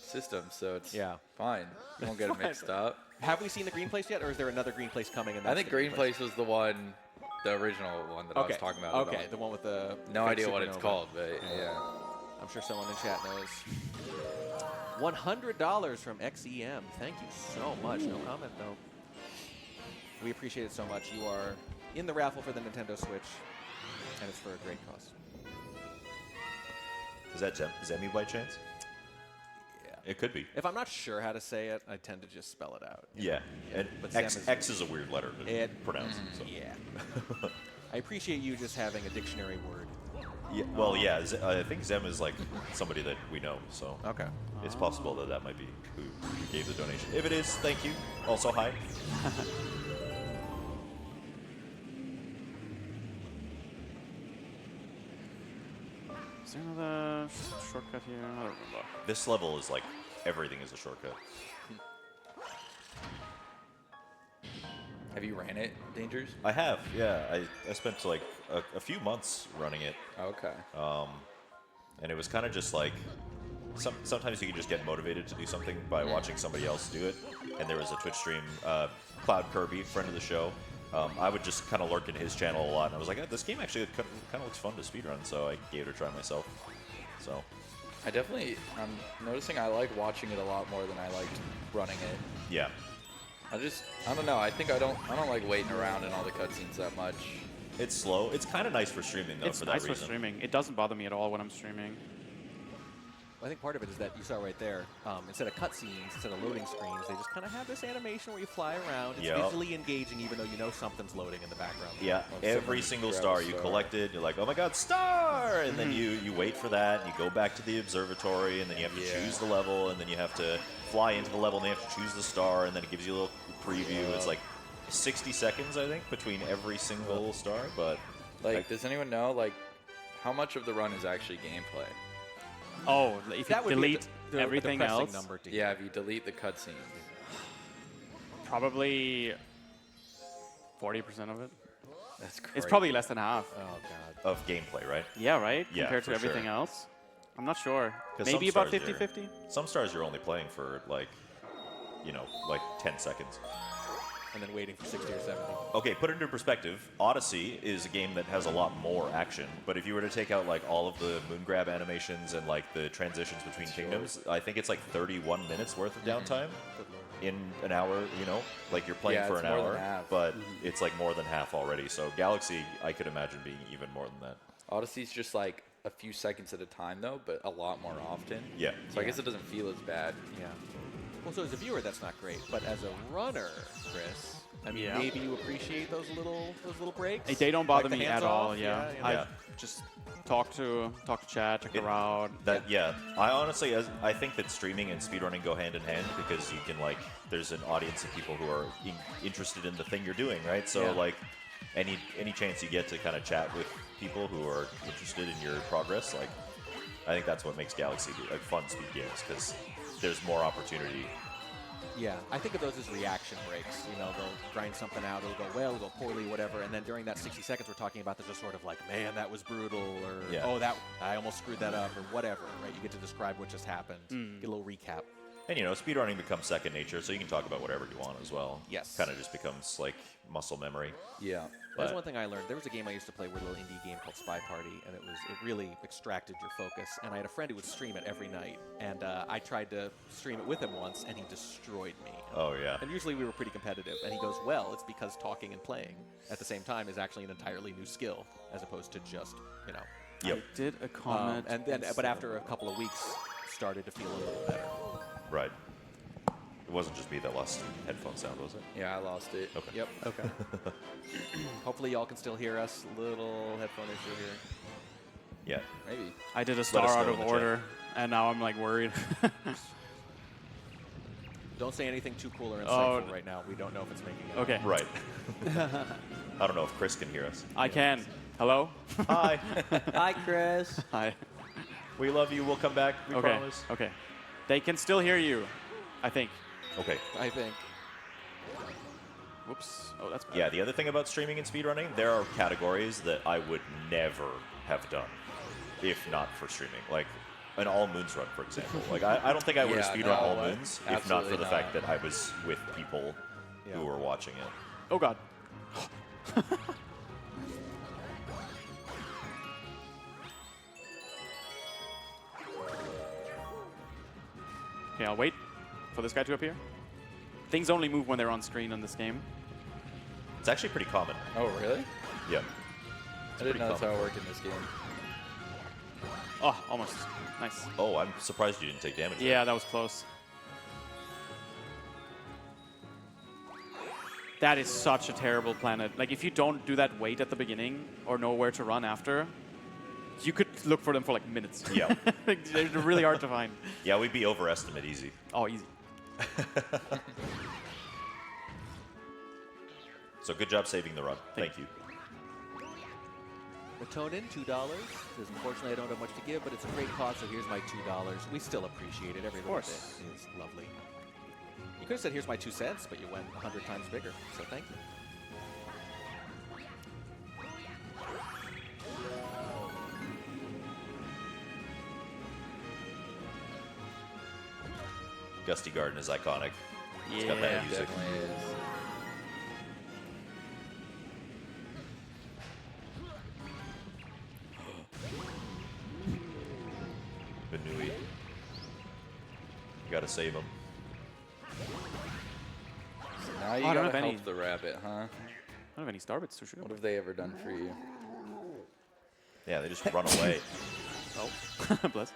systems, so it's Yeah. fine. You won't get it mixed up. Have we seen the green place yet, or is there another green place coming? And I that's think the Green Place was the one, the original one that I was talking about. Okay, the one with the No fake idea what it's supernova. called, but yeah. I'm sure someone in chat knows. $100 from XEM. Thank you so much. No comment though. We appreciate it so much. You are in the raffle for the Nintendo Switch, and it's for a great cause. Is that Zemi by chance? Yeah. It could be. If I'm not sure how to say it, I tend to just spell it out. Yeah. And but X, Zem is- X is a weird letter to It- pronounce. So. Yeah. I appreciate you just having a dictionary word. Yeah, well, yeah. I think Zem is like somebody that we know, so Okay. it's possible that that might be who gave the donation. If it is, thank you. Also, hi. Is there another shortcut here? I don't remember. This level is like everything is a shortcut. Have you ran it, Dangers? I have, yeah. I spent like a few months running it, Okay. and it was kind of just like sometimes you can just get motivated to do something by watching somebody else do it. And there was a Twitch stream, Cloud Kirby, friend of the show. I would just kind of lurk in his channel a lot, and I was like, this game actually kind of looks fun to speedrun, so I gave it a try myself. So. I'm noticing I like watching it a lot more than I liked running it. Yeah. I don't know. I think I don't like waiting around in all the cutscenes that much. It's slow. It's kind of nice for streaming, though, It's for nice that for reason. streaming. It doesn't bother me at all when I'm streaming. I think part of it is that you saw right there, instead of cutscenes, instead of loading screens, they just kind of have this animation where you fly around. It's visually engaging, even though you know something's loading in the background. Yeah, every single star you collected, you're like, oh my god, star! And then you wait for that, and you go back to the observatory, and then you have to choose the level, and then you have to fly into the level, and then you have to choose the star, and then it gives you a little preview. It's like 60 seconds, I think, between every single star, but... Like, does anyone know, like, how much of the run is actually gameplay? Oh, if you That would be delete a everything depressing else, number to Yeah, if you delete the cutscenes. probably 40% of it. That's crazy. It's probably less than half. Oh, God. Of gameplay, right? Yeah, right? Yeah, Compared to for sure. everything else. I'm not sure. 'Cause Maybe some about stars are- 50-50? Some stars you're only playing for, like, you know, like 10 seconds. And then waiting for 60 or 70. Okay, put it into perspective. Odyssey is a game that has a lot more action, but if you were to take out like all of the moon grab animations and like the transitions between kingdoms, I think it's like 31 minutes worth of downtime in an hour, you know? Like you're playing Yeah, for it's an more than hour, half. but it's like more than half already. So Galaxy, I could imagine being even more than that. Odyssey's just like a few seconds at a time, though, but a lot more often. Yeah. So I guess it doesn't feel as bad. Yeah. Well, so as a viewer, that's not great. But as a runner, Chris, I mean, Yeah. maybe you appreciate those little breaks. They don't bother Like the me at hands-off, all, yeah. you know? Yeah. Just talk to chat, check It- around. I honestly, I think that streaming and speedrunning go hand in hand because you can like, there's an audience of people who are interested in the thing you're doing, right? So Yeah. like, any chance you get to kind of chat with people who are interested in your progress, like, I think that's what makes Galaxy like fun speed games because there's more opportunity. Yeah, I think of those as reaction breaks. You know, they'll grind something out, it'll go well, it'll go poorly, whatever, and then during that 60 seconds we're talking about, there's just sort of like, man, that was brutal, or Yeah. oh, I almost screwed that up, or whatever, right? You get to describe what just happened, get a little recap. And you know, speedrunning becomes second nature, so you can talk about whatever you want as well. Yes. Kind of just becomes like muscle memory. Yeah. That's But- one thing I learned. There was a game I used to play, a little indie game called Spy Party, and it really extracted your focus. And I had a friend who would stream it every night, and I tried to stream it with him once, and he destroyed me. Oh yeah. And usually we were pretty competitive. And he goes, well, it's because talking and playing at the same time is actually an entirely new skill, as opposed to just, you know. Yep. I did a comment. But after a couple of weeks, started to feel a little better. Right. It wasn't just me that lost headphone sound, was it? Yeah, I lost it. Okay. Yep. Okay. Hopefully y'all can still hear us. Little headphone issue here. Yeah. Maybe. I did a us star know out in of the chat. order, and now I'm like worried. Don't say anything too cool or Oh, insightful right now. We don't know if it's making it. Okay, Right. I don't know if Chris can hear us. I can. Hello? Hi. Hi, Chris. Hi. We love you. We'll come back. We Okay. promise. Okay. They can still hear you, I think. Okay. I think. Whoops. Oh, that's bad. Yeah, the other thing about streaming and speedrunning, there are categories that I would never have done if not for streaming. Like an All Moons run, for example. Like I don't think I would have Yeah, speedrun no, All Moons if not for absolutely the fact that I was with people Yeah. who were watching it. Oh, God. Okay, I'll wait for this guy to appear. Things only move when they're on screen in this game. It's actually pretty common. Oh, really? Yeah. I didn't know that's how it worked in this game. Oh, almost. Nice. Oh, I'm surprised you didn't take damage. there. Yeah, that was close. That is such a terrible planet. Like, if you don't do that wait at the beginning or know where to run after, you could look for them for like minutes. Yeah. Like, they're really hard to find. Yeah, we'd be overestimate easy. Oh, easy. So good job saving the run. Thank you. Matonin, $2. Says, unfortunately, I don't have much to give, but it's a great cause, so here's my $2. We still appreciate it. Every little bit is lovely. You could have said, here's my 2 cents, but you went 100 times bigger, so thank you. Gusty Garden is iconic. It's got that Yeah. music. Definitely is. Benui. You gotta save him. So now you I don't gotta have any. help the rabbit, huh? I don't have any starbits to shoot. What have they ever done for you? Yeah, they just run away. Oh, bless.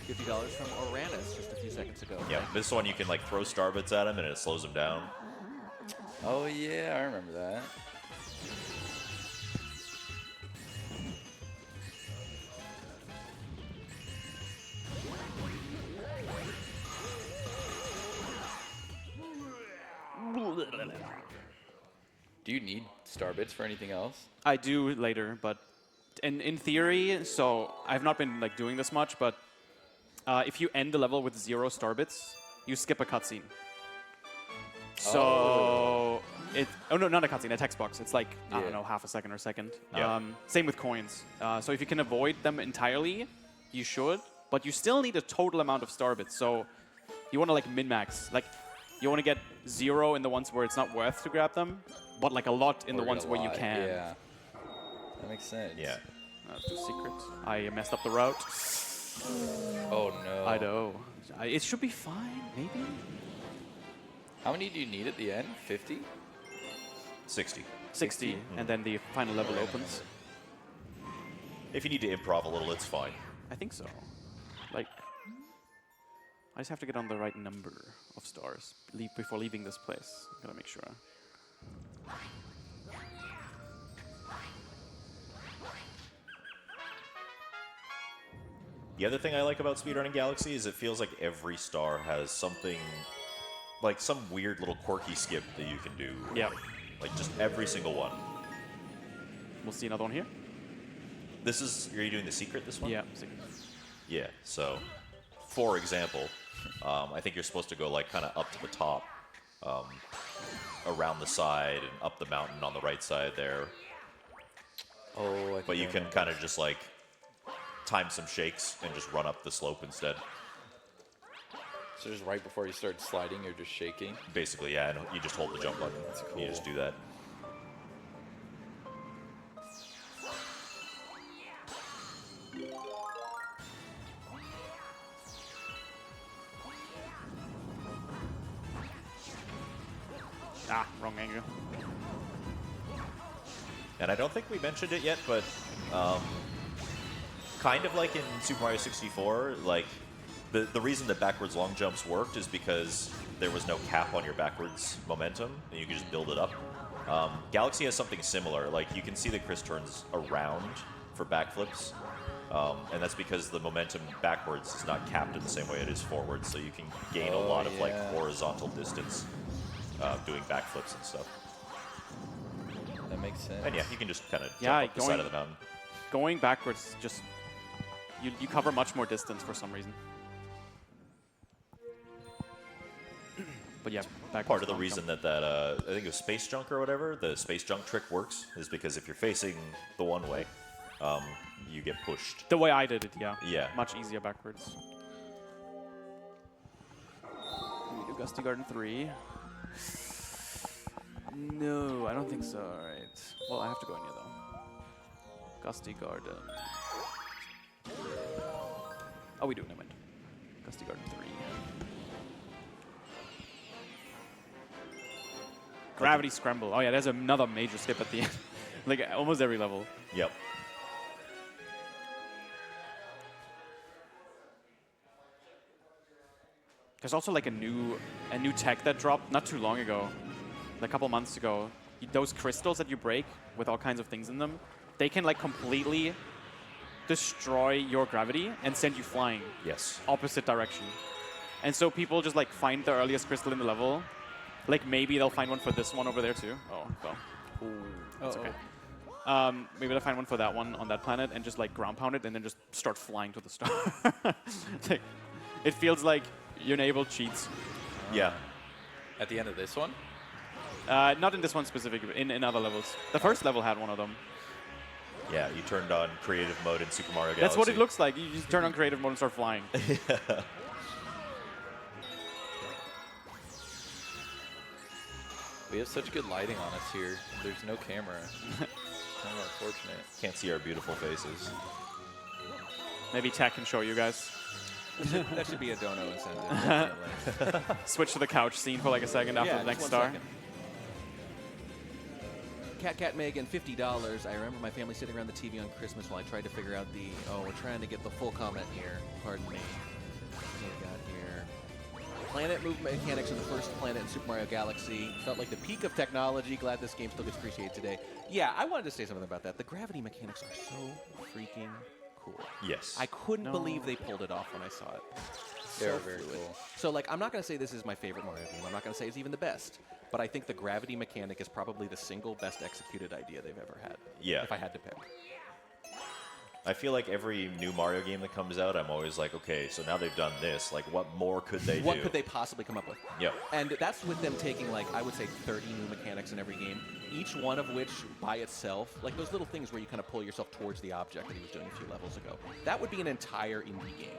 $50 from Oranus just a few seconds ago. Yeah, this one you can like throw starbits at him and it slows him down. Oh yeah, I remember that. Do you need starbits for anything else? I do later, but in theory, so I've not been like doing this much, but if you end the level with 0 starbits, you skip a cutscene. So oh no, not a cutscene, a text box. It's like I Yeah. don't know, half a second or a second. Yeah. Same with coins. So if you can avoid them entirely, you should, but you still need a total amount of starbits. So you want to like min-max, like you want to get 0 in the ones where it's not worth to grab them, but like a lot in the Or ones a where you lot, can. Yeah. That makes sense. Yeah. Let's do secret. I messed up the route. Oh no. I know. It should be fine, maybe? How many do you need at the end? 50? 60. 60, and then the final level opens. If you need to improv a little, it's fine. I think so. Like, I just have to get on the right number of stars before leaving this place. Gotta make sure. The other thing I like about Speedrunning Galaxy is it feels like every star has something, like some weird little quirky skip that you can do. Yeah. Like just every single one. We'll see another one here. This is, are you doing the secret this one? Yeah. Secret. Yeah, so, for example, I think you're supposed to go like kind of up to the top, around the side and up the mountain on the right side there. Oh, I think But you I can remember. kind of just like time some shakes and just run up the slope instead. So just right before you start sliding, you're just shaking. Basically, yeah, and you just hold the jump button. That's You just cool. do that. Ah, wrong angle. And I don't think we mentioned it yet, but kind of like in Super Mario 64, like the reason that backwards long jumps worked is because there was no cap on your backwards momentum, and you could just build it up. Galaxy has something similar. Like you can see that Chris turns around for backflips, and that's because the momentum backwards is not capped in the same way it is forwards, so you can gain a Oh, lot of like yeah. horizontal distance doing backflips and stuff. That makes sense. And yeah, you can just kind of jump Yeah, up the side of the mountain. Going backwards, just you cover much more distance for some reason. But yeah, backwards. Part of the long reason jump. that I think it was space junk or whatever, the space junk trick works is because if you're facing the one way, you get pushed. The way I did it, yeah. Yeah. Much easier backwards. We do Gusty Garden 3. No, I don't think so. Alright. Well, I have to go in here though. Gusty Garden. Oh, we do. Never mind. Gusty Garden 3. Gravity Scramble. Oh yeah, there's another major skip at the end. Like almost every level. Yep. There's also like a new tech that dropped not too long ago, a couple months ago. Those crystals that you break with all kinds of things in them, they can like completely destroy your gravity and send you flying Yes. opposite direction. And so people just like find the earliest crystal in the level. Like maybe they'll find one for this one over there too. Oh, well. That's okay. Maybe they'll find one for that one on that planet and just like ground pound it and then just start flying to the star. Like, it feels like you enable cheats. Yeah. At the end of this one? Not in this one specifically, in other levels. The first level had one of them. Yeah, you turned on creative mode in Super Mario Galaxy. That's what it looks like. You just turn on creative mode and start flying. We have such good lighting on us here. There's no camera. Kind of unfortunate. Can't see our beautiful faces. Maybe Tech can show you guys. That should be a dono incentive. Definitely. Switch to the couch scene for like a second after the next star. Cat Megan, $50. I remember my family sitting around the TV on Christmas while I tried to figure out the, we're trying to get the full comment here. Pardon me. What do we got here? Planet movement mechanics in the first planet in Super Mario Galaxy. Felt like the peak of technology. Glad this game still gets appreciated today. Yeah, I wanted to say something about that. The gravity mechanics are so freaking cool. Yes. I couldn't believe they pulled it off when I saw it. They're So very fluid. cool. So, like, I'm not going to say this is my favorite Mario game. I'm not going to say it's even the best. But I think the gravity mechanic is probably the single best executed idea they've ever had. Yeah. If I had to pick. I feel like every new Mario game that comes out, I'm always like, okay, so now they've done this. Like, what more could they do? What could they possibly come up with? Yep. And that's with them taking, like, I would say 30 new mechanics in every game, each one of which by itself, like those little things where you kind of pull yourself towards the object that he was doing a few levels ago. That would be an entire indie game.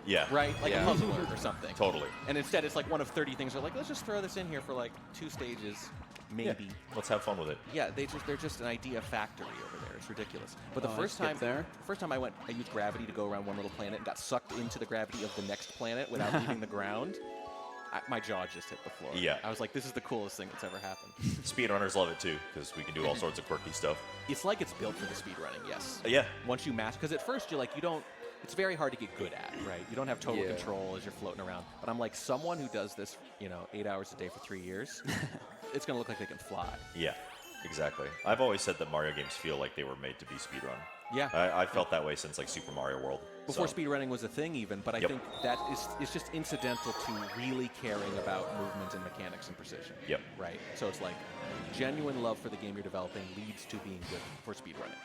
Yeah. Right? Like Yeah. a puzzler or something. Totally. And instead, it's like one of 30 things. They're like, let's just throw this in here for like 2 stages, maybe. Yeah. Let's have fun with it. Yeah, they're just an idea factory over there. It's ridiculous. But the Oh, I first time skipped there. I used gravity to go around one little planet and got sucked into the gravity of the next planet without leaving the ground. My jaw just hit the floor. Yeah. I was like, this is the coolest thing that's ever happened. Speedrunners love it too, because we can do all sorts of quirky stuff. It's like it's built for the speedrunning, yes. Yeah. Once you master, because at first you're like, it's very hard to get good at, right? You don't have total Yeah. control as you're floating around. But I'm like, someone who does this, 8 hours a day for 3 years, it's going to look like they can fly. Yeah, exactly. I've always said that Mario games feel like they were made to be speedrun. Yeah. I felt that way since like Super Mario World. Before So, speedrunning was a thing even, but I Yep. think that is just incidental to really caring about movement and mechanics and precision. Yep. Right? So it's like genuine love for the game you're developing leads to being good for speedrunning.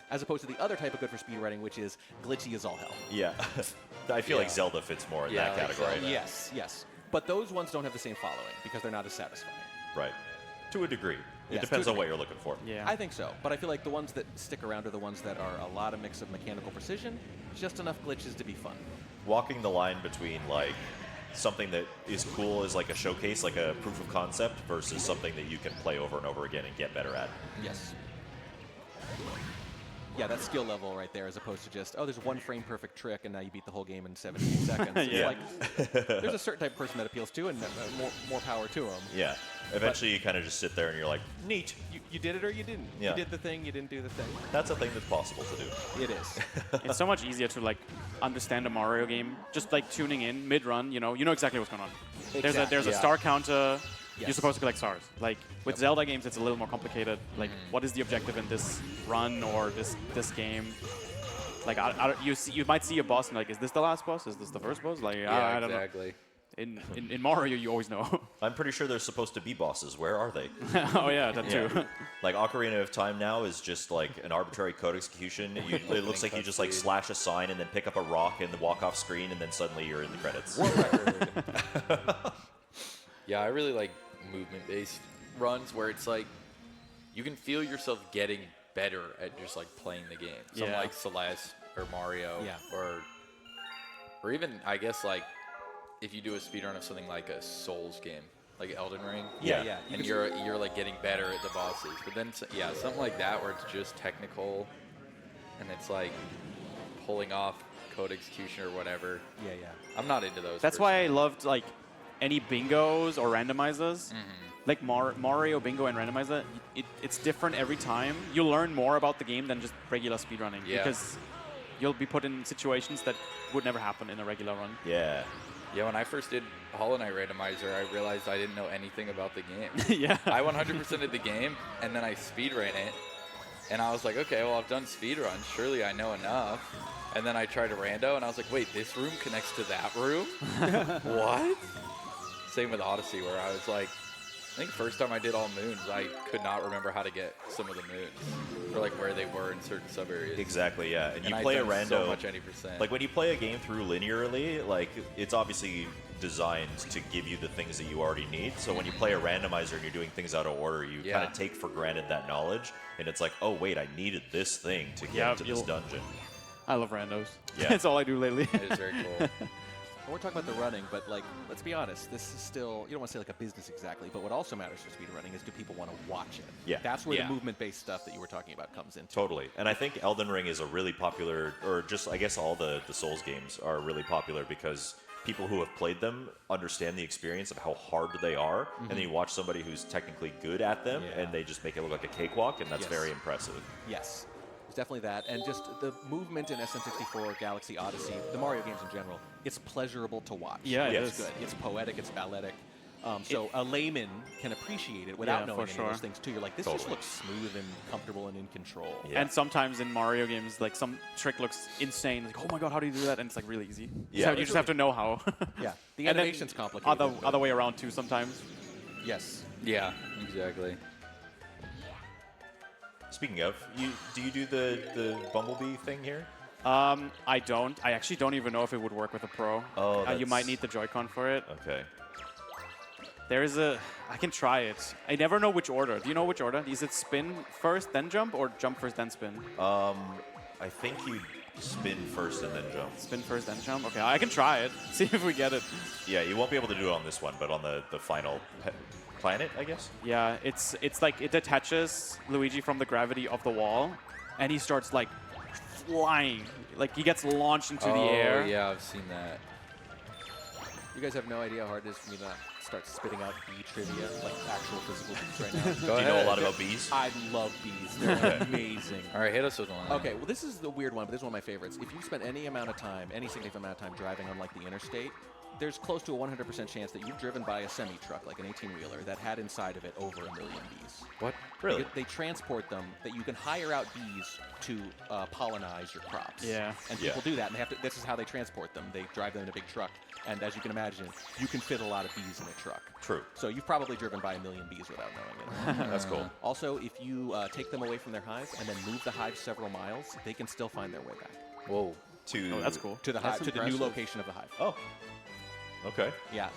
As opposed to the other type of good for speedrunning, which is glitchy as all hell. Yeah. I feel like Yeah. Zelda fits more in Yeah, that like category. Zelda. Yes, yes. But those ones don't have the same following because they're not as satisfying. Right. To a degree. It Yes, depends to a on what degree. you're looking for. Yeah. I think so, but I feel like the ones that stick around are the ones that are a lot of mix of mechanical precision, just enough glitches to be fun. Walking the line between like something that is cool as like a showcase, like a proof of concept, versus something that you can play over and over again and get better at. Yes. Yeah, that skill level right there, as opposed to just, there's one frame perfect trick, and now you beat the whole game in 17 seconds. It's Yeah. like, there's a certain type of person that appeals to, and more power to them. Yeah. Eventually you kind of just sit there and you're like, neat. You did it or you didn't. Yeah. You did the thing, you didn't do the thing. That's a thing that's possible to do. It is. It's so much easier to like understand a Mario game just like tuning in mid-run. You know exactly what's going on. There's a Yeah. star counter. You're Yes. supposed to collect stars. Like with Zelda games, it's a little more complicated. Like, what is the objective in this run or this game? Like, you might see a boss and like, is this the last boss? Is this the first boss? Like, Yeah, I don't exactly. know. In Mario, you always know. I'm pretty sure there's supposed to be bosses. Where are they? Oh yeah, that too. Like Ocarina of Time now is just like an arbitrary code execution. It looks like you just like slash a sign and then pick up a rock and walk off screen and then suddenly you're in the credits. Yeah, I really like movement-based runs where it's like you can feel yourself getting better at just like playing the game. Something Yeah. like Celeste or Mario, Yeah. or even I guess like if you do a speedrun of something like a Souls game, like Elden Ring. Yeah. And you're like getting better at the bosses. But then yeah, something like that where it's just technical and it's like pulling off code execution or whatever. Yeah. I'm not into those. That's why I personally. loved like any bingos or randomizers. Like Mario Bingo and Randomizer, it's different every time. You learn more about the game than just regular speedrunning Yeah. because you'll be put in situations that would never happen in a regular run. Yeah. Yeah, when I first did Hollow Knight Randomizer, I realized I didn't know anything about the game. Yeah. I 100%ed the game, and then I speedran it, and I was like, okay, well, I've done speedruns. Surely I know enough. And then I tried a rando, and I was like, wait, this room connects to that room? What? Same with Odyssey, where I was like, I think first time I did all moons, I could not remember how to get some of the moons, or like where they were in certain sub areas. Exactly, yeah. And you I'd play a done rando. so much 90%. Like when you play a game through linearly, like it's obviously designed to give you the things that you already need. So when you play a randomizer and you're doing things out of order, you kind of take for granted that knowledge, and it's like, oh wait, I needed this thing to get into this dungeon. I love randos. Yeah. That's all I do lately. It is very cool. Well, we're talking about the running, but like, let's be honest. This is still, you don't want to say like a business exactly, but what also matters for speedrunning is do people want to watch it? Yeah. That's where the movement-based stuff that you were talking about comes into. Totally. And I think Elden Ring is a really popular, or just I guess all the Souls games are really popular because people who have played them understand the experience of how hard they are, and then you watch somebody who's technically good at them, and they just make it look like a cakewalk, and that's very impressive. Yes. It's definitely that. And just the movement in SM64, Galaxy Odyssey, the Mario games in general, it's pleasurable to watch. Yeah, it It's is. good. It's poetic. It's balletic. So a layman can appreciate it without knowing any of those things too. You're like, this just looks smooth and comfortable and in control. Yeah. And sometimes in Mario games, like some trick looks insane. Like, oh my god, how do you do that? And it's like really easy. Yeah. So you just have to know how. Yeah. The And then animation's complicated. Other way around too sometimes. Yes. Yeah, exactly. Speaking of, do you do the Bumblebee thing here? I don't. I actually don't even know if it would work with a Pro. Oh, you might need the Joy-Con for it. Okay. There is I can try it. I never know which order. Do you know which order? Is it spin first, then jump, or jump first, then spin? I think you spin first and then jump. Spin first, then jump? Okay, I can try it. See if we get it. Yeah, you won't be able to do it on this one, but on the final planet, I guess? Yeah, it's like it detaches Luigi from the gravity of the wall, and he starts like flying. Like he gets launched into the air. Oh, yeah, I've seen that. You guys have no idea how hard it is for me to start spitting out bee trivia, like actual physical bees right now. Do you know a lot about bees? I love bees. They're amazing. All right, hit us with one. Okay, well, this is the weird one, but this is one of my favorites. If you spend any amount of time, any significant amount of time driving on, like, the interstate, there's close to a 100% chance that you've driven by a semi-truck, like an 18-wheeler, that had inside of it over 1 million bees. What? Really? They transport them, that you can hire out bees to pollinize your crops. Yeah. And people do that, and they have to, this is how they transport them. They drive them in a big truck, and as you can imagine, you can fit a lot of bees in a truck. True. So you've probably driven by 1 million bees without knowing it. That's cool. Also, if you take them away from their hive and then move the hive several miles, they can still find their way back. Whoa. Oh, that's cool. To the hive, to the new impressive. location of the hive. Oh. Okay. Yeah,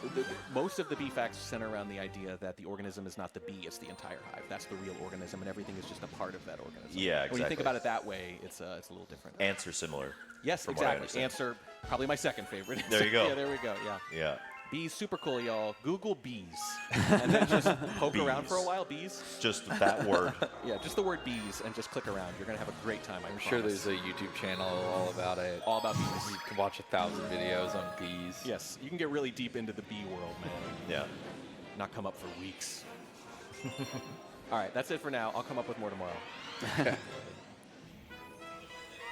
most of the bee facts center around the idea that the organism is not the bee, it's the entire hive. That's the real organism, and everything is just a part of that organism. Yeah, exactly. When you think about it that way, it's a little different. Ants are similar. Yes, from what I exactly. understand. Ants are probably my second favorite. There you go. Yeah, there we go, yeah. Yeah. Bees, super cool, y'all. Google bees. And then just poke around Bees. for a while, bees. Just that word. Yeah, just the word bees, and just click around. You're going to have a great time, I'm sure there's a YouTube channel all about it. All about bees. You can watch 1,000 videos on bees. Yes, you can get really deep into the bee world, man. Yeah. Not come up for weeks. All right, that's it for now. I'll come up with more tomorrow.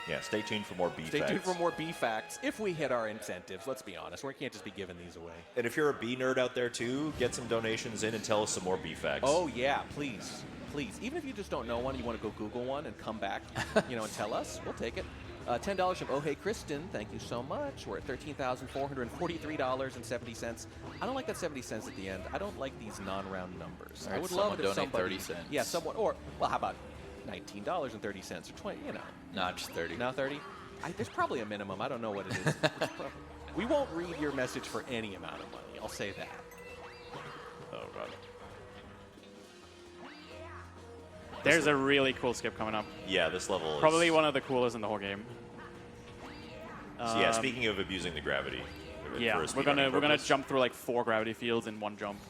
Yeah, stay tuned for more bee Stay facts. tuned for more bee facts if we hit our incentives. Let's be honest. We can't just be giving these away. And if you're a bee nerd out there too, get some donations in and tell us some more bee facts. Oh, yeah, please. Please. Even if you just don't know one, you want to go Google one and come back, and tell us, we'll take it. $10 from Oh Hey Kristen. Thank you so much. We're at $13,443.70. I don't like that 70 cents at the end. I don't like these non-round numbers. All right, I would someone love it if donate somebody... 30 cents. Yeah, someone... Or, well, how about $19.30 or 20, Not just 30. Now 30? There's probably a minimum. I don't know what it is. We won't read your message for any amount of money. I'll say that. Oh god. There's a really cool skip coming up. Yeah, this level is... Probably one of the coolest in the whole game. So yeah, speaking of abusing the gravity. Yeah, for a we're gonna purpose. jump through like 4 gravity fields in one jump.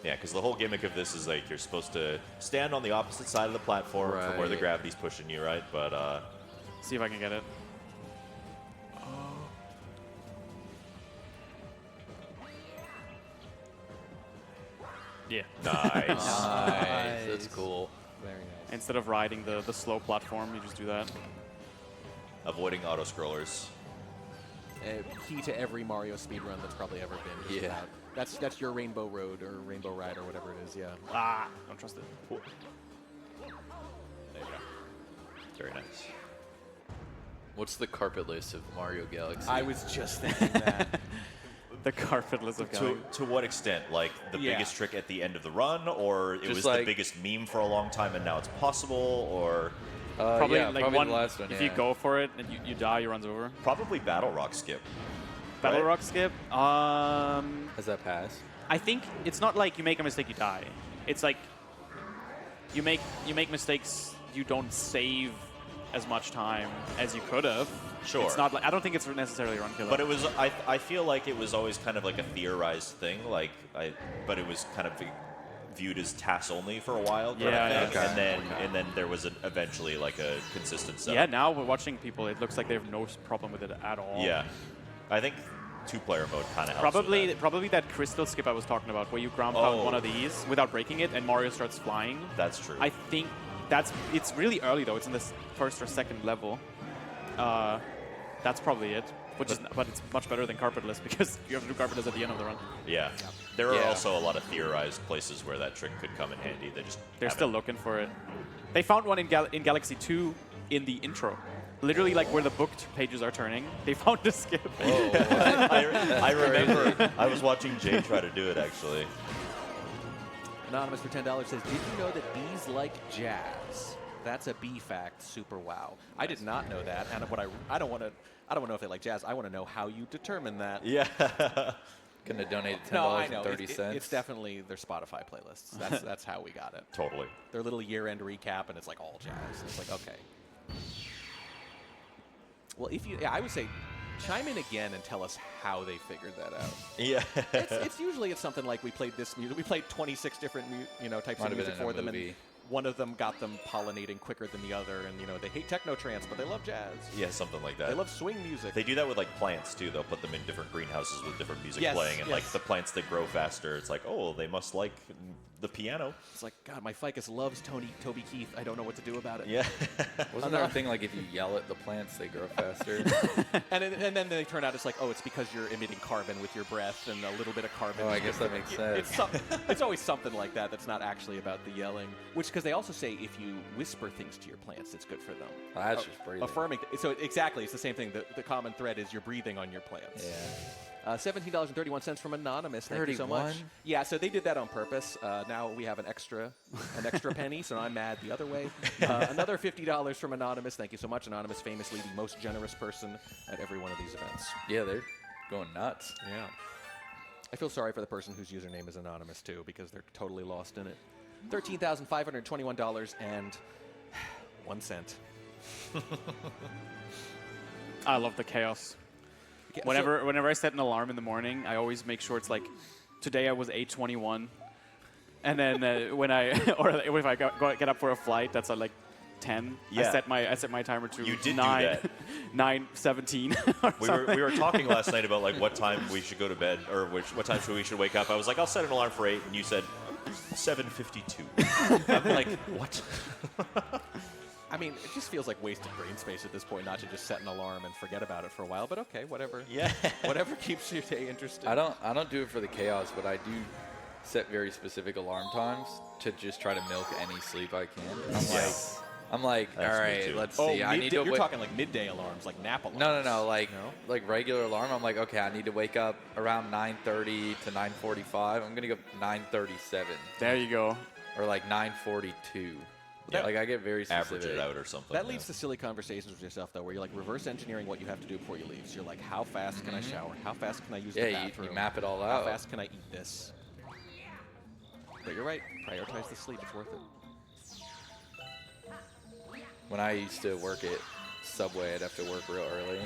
Yeah, because the whole gimmick of this is like you're supposed to stand on the opposite side of the platform from where the Right. gravity's pushing you, right? But See if I can get it. Yeah. nice. Nice. That's cool. Very nice. Instead of riding the slow platform, you just do that. Avoiding auto scrollers. Key to every Mario speedrun that's probably ever been. Just Yeah. about. That's your Rainbow Road or Rainbow Ride or whatever it is, yeah. Ah, don't trust it. There you go. Very nice. What's the carpet list of Mario Galaxy? I was just thinking that. The carpetless of To, Gallagher. to what extent? Like the Yeah. biggest trick at the end of the run, or it Just was like- the biggest meme for a long time and now it's possible, or Probably yeah, like probably one. the last one. If yeah. you go for it and you die, you runs over. probably Battle Rock skip. Battle Right. Rock skip. Has that passed? I think it's not like you make a mistake, you die. It's like you make mistakes, you don't save as much time as you could have. Sure. It's not like, I don't think it's necessarily a run killer. But it was, I feel like it was always kind of like a theorized thing, but it was kind of viewed as TAS only for a while. Yeah, I think. okay. And then there was eventually like a consistent setup. yeah, now we're watching people. It looks like they have no problem with it at all. Yeah. I think two-player mode kind of helps. with Probably that crystal skip I was talking about, where you ground pound Oh. one of these without breaking it, and Mario starts flying. That's true. I think it's really early though. It's in the first or second level. That's probably it. But it's much better than carpetless because you have to do carpetless at the end of the run. Yeah. There are Yeah. also a lot of theorized places where that trick could come in handy. They're still looking for it. They found one in Galaxy 2 in the intro. Literally, like where the booked pages are turning, they found a skip. I remember. I was watching Jay try to do it actually. Anonymous for $10 says, did you know that bees like jazz? That's a bee fact. Super wow. I did not know that, and what I don't want to know if they like jazz. I want to know how you determine that. Yeah. Gonna donate $10 No, I know. and 30 cents. It's definitely their Spotify playlists. That's how we got it. Totally. Their little year-end recap, and it's like all jazz. It's like, okay. Well, I would say, chime in again and tell us how they figured that out. Yeah. It's usually something like we played this music. We played 26 different types Might of have music been in for a them, movie. and one of them got them pollinating quicker than the other, and they hate techno trance, but they love jazz. Yeah, something like that. They love swing music. They do that with like plants too. They'll put them in different greenhouses with different music Yes, playing, and like yes. the plants that grow faster, it's like, oh, they must like the piano. It's like, God, my ficus loves Toby Keith. I don't know what to do about it. Yeah. Wasn't there a thing like if you yell at the plants, they grow faster? And then they turn out it's like, oh, it's because you're emitting carbon with your breath, and a little bit of carbon. Oh, I is guess good that for makes sense. It's always something like that that's not actually about the yelling. Which, because they also say if you whisper things to your plants, it's good for them. That's just breathing. Affirming. So exactly, it's the same thing. The common thread is you're breathing on your plants. Yeah. $17.31 from Anonymous. Thank you so much. 31? Yeah, so they did that on purpose. Now we have an extra penny, so I'm mad the other way. Another $50 from Anonymous. Thank you so much. Anonymous, famously the most generous person at every one of these events. Yeah, they're going nuts. Yeah. I feel sorry for the person whose username is Anonymous, too, because they're totally lost in it. $13,521 and 1 cent. I love the chaos. Yeah, Whenever I set an alarm in the morning, I always make sure it's like, today I was 8:21, and then when I or if I get up for a flight, that's at like 10. Yeah. I set my timer to You did do 9, that. 9:17. We were talking last night about like what time we should go to bed or what time we should wake up. I was like, I'll set an alarm for 8, and you said 7:52. I'm like, what? I mean, it just feels like wasted brain space at this point not to just set an alarm and forget about it for a while, but okay, whatever. Yeah. Whatever keeps your day interesting. I don't do it for the chaos, but I do set very specific alarm times to just try to milk any sleep I can. I'm like, all That's me right, too. let's Oh, see. I need to. you're talking like midday alarms, like nap alarms. No, like No? like regular alarm. I'm like, okay, I need to wake up around 9:30 to 9:45. I'm gonna go 9:37 There you go. or like 9:42. That- Like I get very specific. Average it out or something. That leads to silly conversations with yourself, though, where you're like reverse engineering what you have to do before you leave. So you're like, how fast can I shower? How fast can I use the Yeah, bathroom? you map it all How out. fast can I eat this? But you're right. Prioritize the sleep. It's worth it. When I used to work at Subway, I'd have to work real early.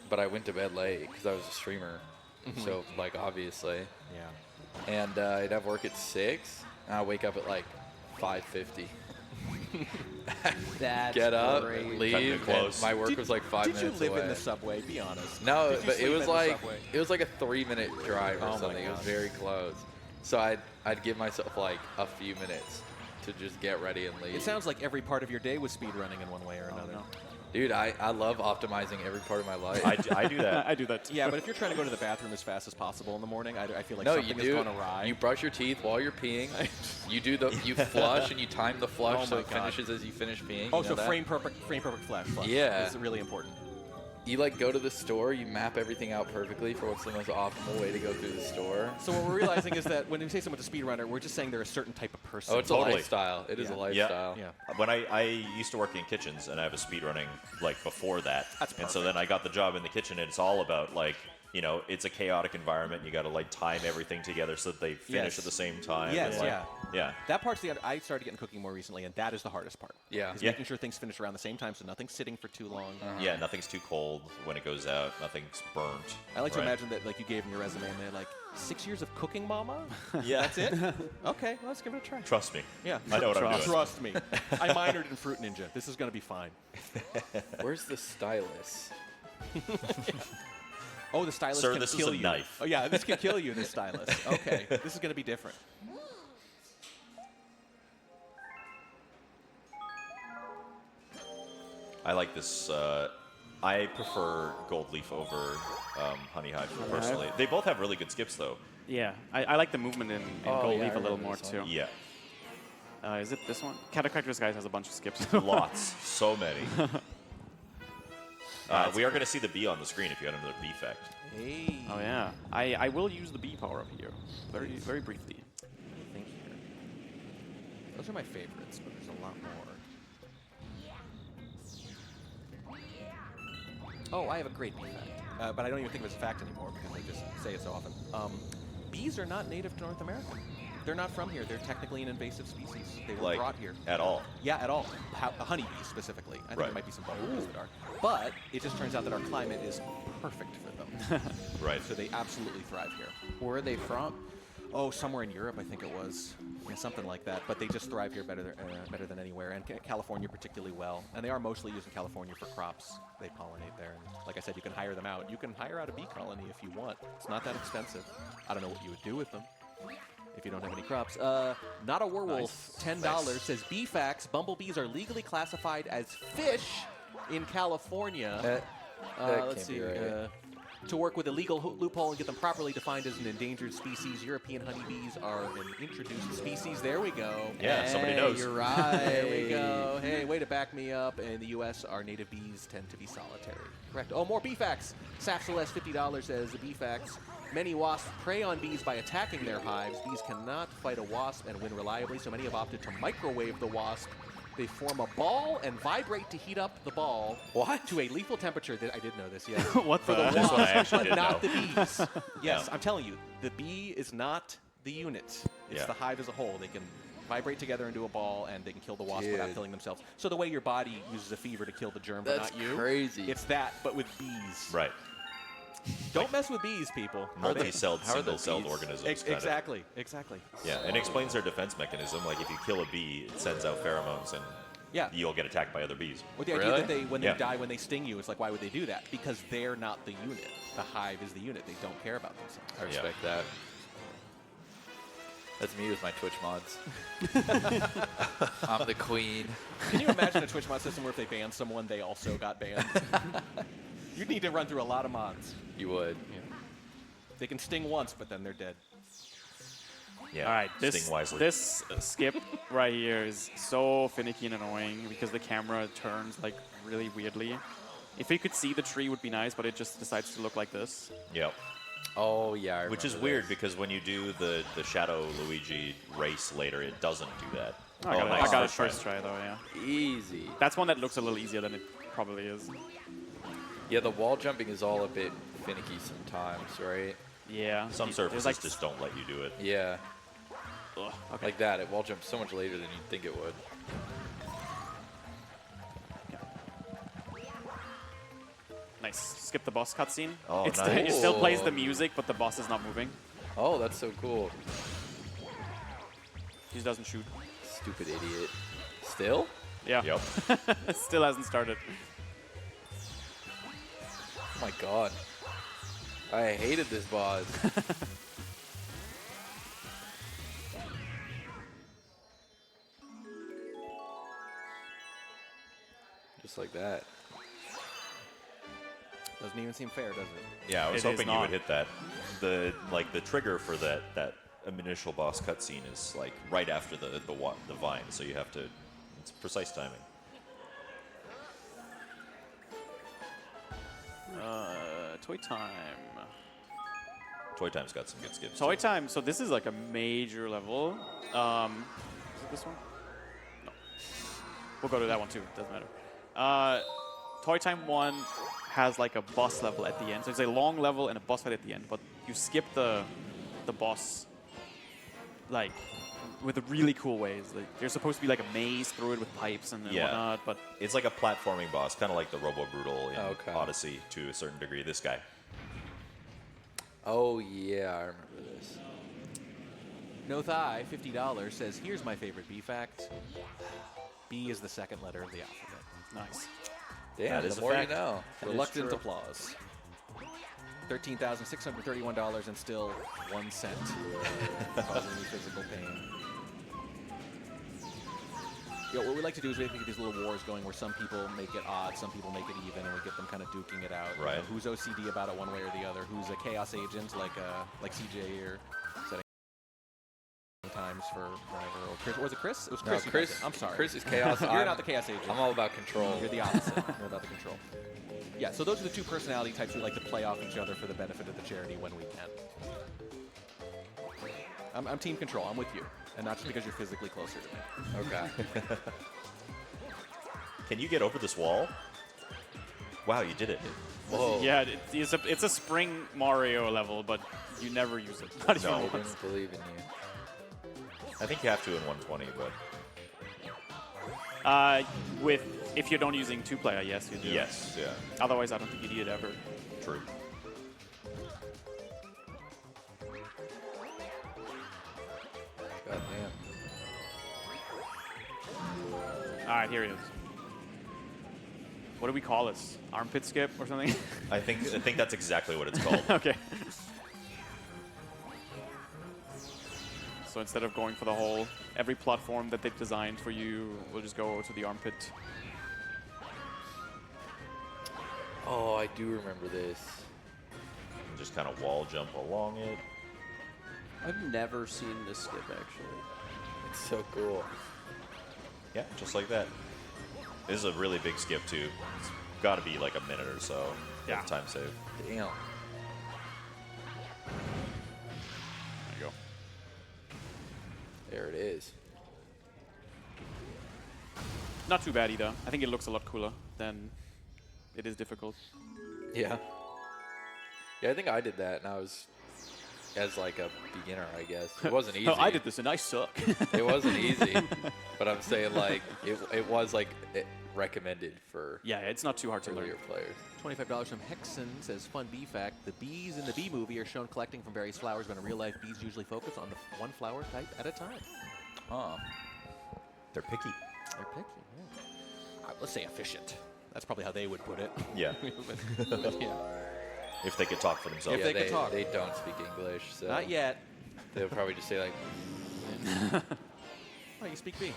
But I went to bed late because I was a streamer. So, like, obviously. Yeah. And I'd have work at 6, and I'd wake up at, like, 5:50. That's Get up, great. leave, and close. my work was, like, 5 Did you minutes live away. in the subway? Be honest. No, Did you but sleep it was in the like subway? a 3-minute drive or Oh my something. It was gosh. very close. So I'd give myself, like, a few minutes to just get ready and leave. It sounds like every part of your day was speedrunning in one way or another. no. Dude, I love optimizing every part of my life. I do that. I do that. Yeah, but if you're trying to go to the bathroom as fast as possible in the morning, I feel like No, something you has do. gone awry. You brush your teeth while you're peeing. You flush and you time the flush Oh so my it God. finishes as you finish peeing. Oh, You so know that? frame perfect flush. Yeah. It's really important. You like go to the store, you map everything out perfectly for what's the most optimal way to go through the store. So what we're realizing is that when we say someone's a speedrunner, we're just saying they're a certain type of person. Oh, it's Totally. a lifestyle. It is a lifestyle. Yeah. When I used to work in kitchens, and I was speedrunning like before that. That's And so perfect. then I got the job in the kitchen, and it's all about like, you know, it's a chaotic environment. You got to like time everything together so that they finish Yes. at the same time. Yes, and, like, yeah. Yeah. That part's I started getting cooking more recently, and that is the hardest part. Yeah. Is Yeah. making sure things finish around the same time, so nothing's sitting for too long. Yeah, nothing's too cold when it goes out. Nothing's burnt. I like to right? imagine that like you gave them your resume, and they're like, 6 years of cooking, mama? Yeah. That's it? Okay, well, let's give it a try. Trust me. Yeah. I know what I'm doing. Trust me. I minored in Fruit Ninja. This is going to be fine. Where's the stylus? Oh, the stylus Sir, can this is kill a you. knife. Oh, yeah, this can kill you, this stylus. Okay, this is going to be different. I like this. I prefer Gold Leaf over Honey Hive personally. They both have really good skips though. Yeah, I like the movement in Gold yeah, Leaf I a little remember more this too. one. Yeah, Is it this one? Catacractor's guys has a bunch of skips. lots, so many. We are going to see the bee on the screen if you had another bee effect. Hey. Oh yeah, I will use the bee power up here, very briefly. Think here. Those are my favorites, but there's a lot more. Oh, I have a great bee fact, but I don't even think of it as a fact anymore because I just say it so often. Bees are not native to North America. They're not from here. They're technically an invasive species. They were Like brought here. at all. Yeah, at all. Honeybees specifically. I think Right. there might be some bumblebees that are. But it just turns out that our climate is perfect for them. Right. So they absolutely thrive here. Where are they from? Oh, somewhere in Europe, I think it was. Yeah, something like that. But they just thrive here better than anywhere, and California particularly well. And they are mostly used in California for crops. They pollinate there. And like I said, you can hire them out. You can hire out a bee colony if you want. It's not that expensive. I don't know what you would do with them if you don't have any crops. Not a werewolf, $10, says bee facts. Bumblebees are legally classified as fish in California. That Let's can't be see. right. To work with a legal loophole and get them properly defined as an endangered species, European honeybees are an introduced species. There we go. Yeah, somebody Hey, knows. You're right. There we go. Hey, way to back me up. In the U.S., our native bees tend to be solitary. Correct. Oh, more bee facts. Saf Celeste, $50 says the bee facts. Many wasps prey on bees by attacking their hives. Bees cannot fight a wasp and win reliably, so many have opted to microwave the wasp. They form a ball and vibrate to heat up the ball to a lethal temperature. I did know this, yes. What For the? the This one I wasp, actually but did not know. the bees. Yes, Yeah. I'm telling you, the bee is not the unit. It's Yeah. the hive as a whole. They can vibrate together into a ball, and they can kill the wasp without Dude. killing themselves. So the way your body uses a fever to kill the germ, That's but not you, crazy. it's that, but with bees. Right. Don't mess with bees, people. Multi-celled, how are the single-celled bees? organisms. kinda. Exactly. Yeah, and it explains their defense mechanism. Like if you kill a bee, it sends out pheromones, and Yeah. you'll get attacked by other bees. With the idea Really? that when Yeah. they die, when they sting you, it's like, why would they do that? Because they're not the unit. The hive is the unit. They don't care about themselves. I respect that. That's me with my Twitch mods. I'm the queen. Can you imagine a Twitch mod system where if they banned someone, they also got banned? You'd need to run through a lot of mods. You would. They can sting once, but then they're dead. Yeah. All right, Sting wisely. this skip right here is so finicky and annoying because the camera turns like really weirdly. If you could see the tree would be nice, but it just decides to look like this. Yep. Oh, yeah. I Which is remember weird this. because when you do the Shadow Luigi race later, it doesn't do that. Oh, I nice. got it first try though, yeah. Easy. That's one that looks a little easier than it probably is. Yeah, the wall jumping is all a bit finicky sometimes, right? Yeah. Some There's surfaces like just don't let you do it. Yeah. Ugh, okay. Like that. It wall jumps so much later than you'd think it would. Nice. Skip the boss cutscene. Oh, It nice. still plays the music, but the boss is not moving. Oh, that's so cool. He doesn't shoot. Stupid idiot. Still? Yeah. Yep. Still hasn't started. Oh my god. I hated this boss. Just like that. Doesn't even seem fair, does it? Yeah, I was It is hoping you not. would hit that. The trigger for that initial boss cutscene is like right after the vine, so you have to. It's precise timing. Toy Time. Toy Time's got some good skips. Toy Time. So this is like a major level. Is it this one? No. We'll go to that one too. Doesn't matter. Toy Time 1 has like a boss level at the end. So it's a long level and a boss fight at the end. But you skip the boss like with really cool ways. Like there's supposed to be like a maze through it with pipes and whatnot. But it's like a platforming boss, kind of like the Robo Brutal in Okay. Odyssey to a certain degree. This guy. Oh yeah, I remember this. No Thigh, $50, says, here's my favorite B fact. B is the second letter of the alphabet. nice. Damn, That is the a more fact. you know. Reluctant applause. $13,631 and still 1 cent. Causing me physical pain. Yeah, what we like to do is we like to get these little wars going where some people make it odd, some people make it even, and we get them kind of duking it out. Right. Who's OCD about it one way or the other? Who's a chaos agent like CJ here, setting times for whatever? Or Chris, was it Chris? It was No, Chris. who Chris. does it. I'm sorry. Chris is chaos. You're not the chaos agent. I'm all about control. You're the opposite. You're about the control. Yeah, so those are the two personality types we like to play off each other for the benefit of the charity when we can. I'm team control. I'm with you. And not just because you're physically closer to me. Okay. Can you get over this wall? Wow, you did it. Whoa. Yeah, it's a Spring Mario level, but you never use it. Not even I once. didn't believe in you. I think you have to in 120, but If you're not using 2-player, yes, you do. yes, yeah, Otherwise, I don't think you need it ever. true. God damn. All right, here he is. What do we call this? Armpit skip or something? I think that's exactly what it's called. Okay. So instead of going for the whole, every platform that they've designed for you, we'll just go to the armpit. Oh, I do remember this. And just kind of wall jump along it. I've never seen this skip actually. It's so cool. Yeah, just like that. This is a really big skip too. It's got to be like a minute or so. Yeah. Time save. Damn. There you go. There it is. Not too bad either. I think it looks a lot cooler than it is difficult. Yeah. Yeah, I think I did that, and I was as like a beginner, I guess. It wasn't easy. Oh, I did this and I suck. It wasn't easy, but I'm saying like it was like recommended for Yeah, it's not too hard to learn. earlier players. $25 from Hexen says, fun bee fact, the bees in the bee movie are shown collecting from various flowers, but in real life, bees usually focus on the one flower type at a time. Huh. They're picky. They're picky, yeah. Let's say efficient. That's probably how they would put it. Yeah. But yeah. If they could talk for themselves. If they could talk. They don't speak English, so Not yet. they'll probably just say like Oh, you speak bee.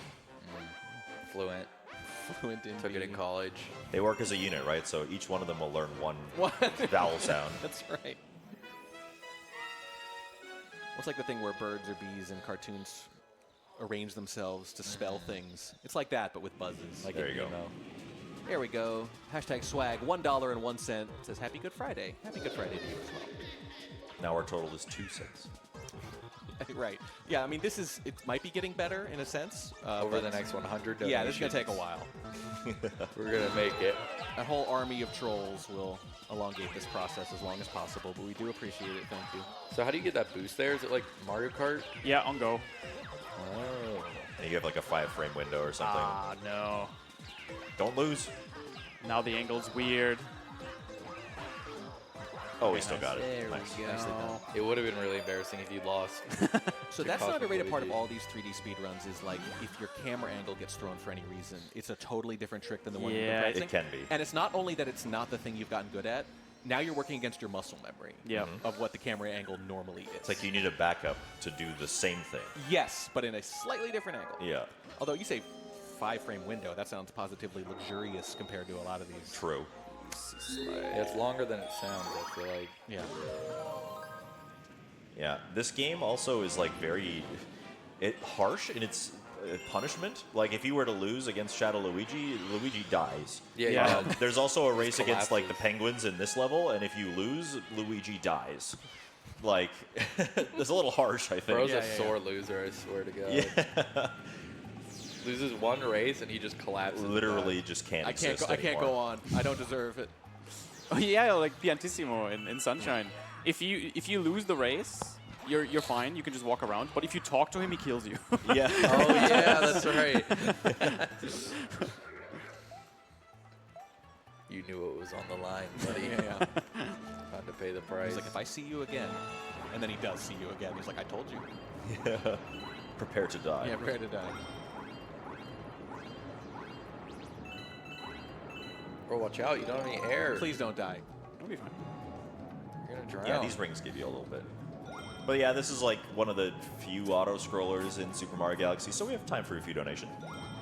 fluent. Fluent in Took it in college. They work as a unit, right? So each one of them will learn one What? vowel sound. That's right. What's like the thing where birds or bees in cartoons arrange themselves to spell things? It's like that, but with buzzes. Like There in you go. Nemo. There we go. Hashtag swag, $1.01. Says Happy Good Friday. Happy Good Friday to you as well. Now our total is 2 cents. Right. Yeah, I mean, it might be getting better in a sense. Over but the next 100 yeah, this is going to take a donations. while. We're going to make it. A whole army of trolls will elongate this process as long as possible, but we do appreciate it. Thank you. So how do you get that boost there? Is it like Mario Kart? Yeah, on go. Oh. And you have like a 5-frame window or something. Ah, no. Don't lose. Now the angle's weird. Oh, we still got it. There Nice. we go. Nicely done. It would have been really embarrassing if you lost. So To that's the Cosmic underrated part of Luigi. all these 3D speedruns is like if your camera angle gets thrown for any reason, it's a totally different trick than the one you've been Yeah, practicing. it can be. And it's not only that it's not the thing you've gotten good at, now you're working against your muscle memory Yeah. of what the camera angle normally is. It's like you need a backup to do the same thing. Yes, but in a slightly different angle. Yeah, Although you say 5-frame window, that sounds positively luxurious compared to a lot of these. true. Yeah, it's longer than it sounds, I feel like. Yeah. Yeah, this game also is like very harsh in its punishment. Like if you were to lose against Shadow Luigi, Luigi dies. Yeah. There's also a race Just against like the collapses. penguins in this level, and if you lose, Luigi dies. Like, that's a little harsh, I think. Bro's a sore loser, I swear to God. Yeah. Loses one race and he just collapses. Literally just can't exist I can't go anymore. on. I don't deserve it. Oh yeah, like Piantissimo in Sunshine. If you lose the race, you're fine. You can just walk around. But if you talk to him, he kills you. Yeah. Oh yeah, that's right. You knew it was on the line, buddy. Yeah. Had to pay the price. He's like, if I see you again, and then he does see you again. He's like, I told you. Yeah. Prepare to die. Yeah, prepare to die. Bro, watch out! You don't have any air. Please don't die. It'll be fine. You're gonna drown. Yeah, these rings give you a little bit. But yeah, this is like one of the few auto-scrollers in Super Mario Galaxy, so we have time for a few donation.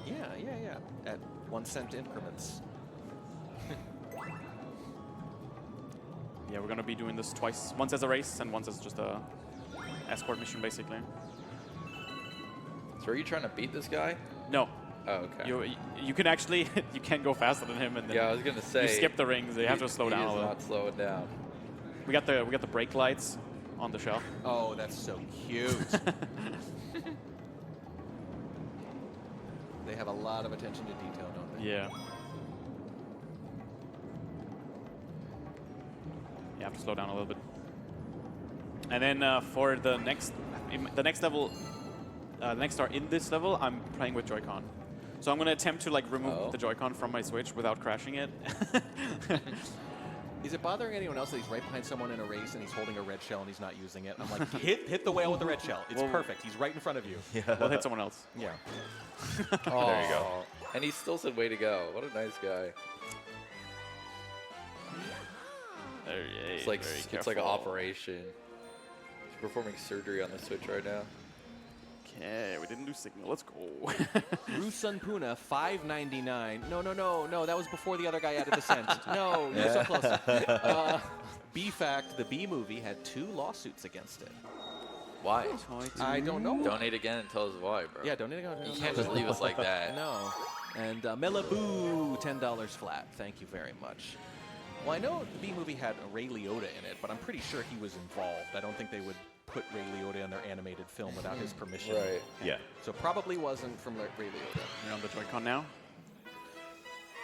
Yeah. At 1 cent increments. Yeah, we're gonna be doing this twice. Once as a race and once as just a escort mission, basically. So are you trying to beat this guy? No, Oh, okay. you can actually you can go faster than him, and then Yeah, I was gonna say. you skip the rings. You have to slow down a He is little. not slowing down. We got the brake lights on the shelf. Oh, that's so cute. They have a lot of attention to detail, don't they? Yeah. You have to slow down a little bit. And then for the next level, the next star in this level, I'm playing with Joy-Con. So I'm gonna attempt to like remove the Joy-Con from my Switch without crashing it. Is it bothering anyone else that he's right behind someone in a race and he's holding a red shell and he's not using it? I'm like, hit the whale with the red shell. It's perfect. He's right in front of you. We'll hit someone else. Yeah. Oh, There you go. And he still said, "Way to go!" What a nice guy. It's like an operation. He's performing surgery on the Switch right now. Okay, we didn't do signal. Let's go. Rusun Puna, $5.99. No. That was before the other guy added the cent. No, you're so close. B-Fact, the B movie, had 2 lawsuits against it. Why? I don't know. Donate again and tell us why, bro. Yeah, donate again. You can't just leave us like that. No. And Melaboo, $10 flat. Thank you very much. Well, I know the B movie had Ray Liotta in it, but I'm pretty sure he was involved. I don't think they would put Ray Liotta in their animated film without his permission. Right. Yeah. So probably wasn't from Ray Liotta. We're on the Joy-Con now.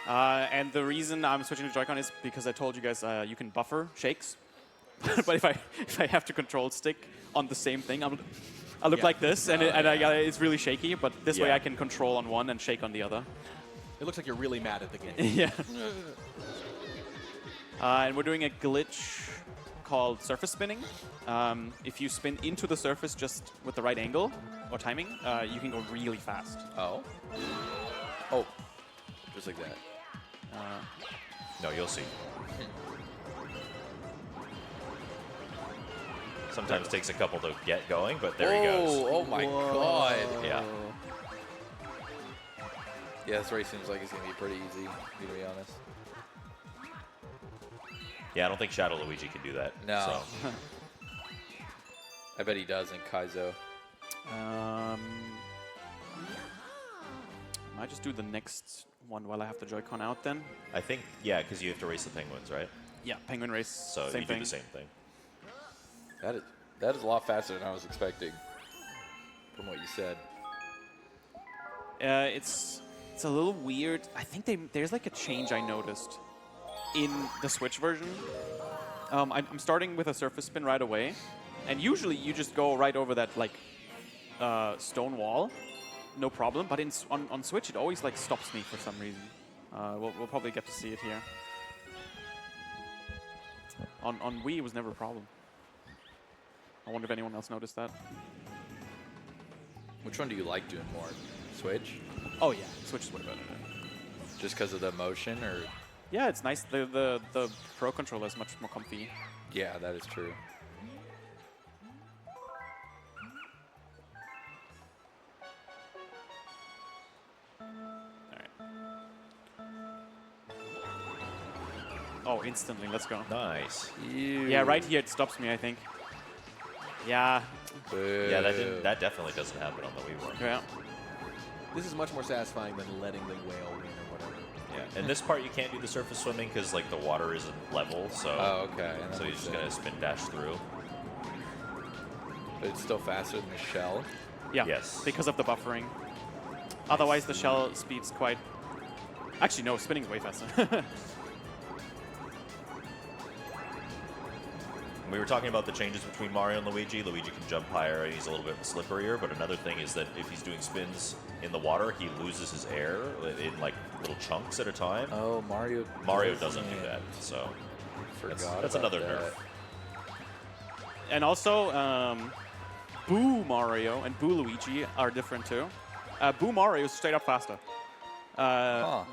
And the reason I'm switching to Joy-Con is because I told you guys you can buffer shakes. But if I have to control stick on the same thing, I look like this, and it's really shaky. But this way I can control on one and shake on the other. It looks like you're really mad at the game. Yeah. And we're doing a glitch called surface spinning. If you spin into the surface just with the right angle or timing, you can go really fast. Oh. Oh. Just like that. No, you'll see. Sometimes takes a couple to get going, but there he goes. Oh my God. Yeah. Yeah, this race seems like it's going to be pretty easy, to be honest. Yeah, I don't think Shadow Luigi can do that. No. So. I bet he does in Kaizo. Might just do the next one while I have the Joy-Con out then. I think, yeah, because you have to race the penguins, right? Yeah, penguin race. So same you thing. do the same thing. That is a lot faster than I was expecting from what you said. It's a little weird. I think there's like a change I noticed in the Switch version. I'm starting with a surface spin right away, and usually you just go right over that like stone wall, no problem. But on Switch it always like stops me for some reason. We'll probably get to see it here. On Wii it was never a problem. I wonder if anyone else noticed that. Which one do you like doing more? Switch? Oh yeah, Switch is way better. Just because of the motion, or? Yeah, it's nice. The Pro controller is much more comfy. Yeah, that is true. Oh, instantly. Let's go. Nice. Yeah, right here it stops me, I think. Yeah. Boo. Yeah, that definitely doesn't happen on the Wii one. Yeah. This is much more satisfying than letting the whale win or whatever. Yeah. In this part, you can't do the surface swimming because like the water isn't level. So. Oh, okay. So you just gotta spin dash through. But it's still faster than the shell. Yeah. Yes. Because of the buffering. Otherwise, the shell speed's quite. Actually, no. Spinning's way faster. We were talking about the changes between Mario and Luigi. Luigi can jump higher and he's a little bit slipperier, but another thing is that if he's doing spins in the water, he loses his air in like little chunks at a time. Oh, Mario doesn't do that, so that's about another that. nerf. And also, Boo Mario and Boo Luigi are different too. Boo Mario is straight up faster.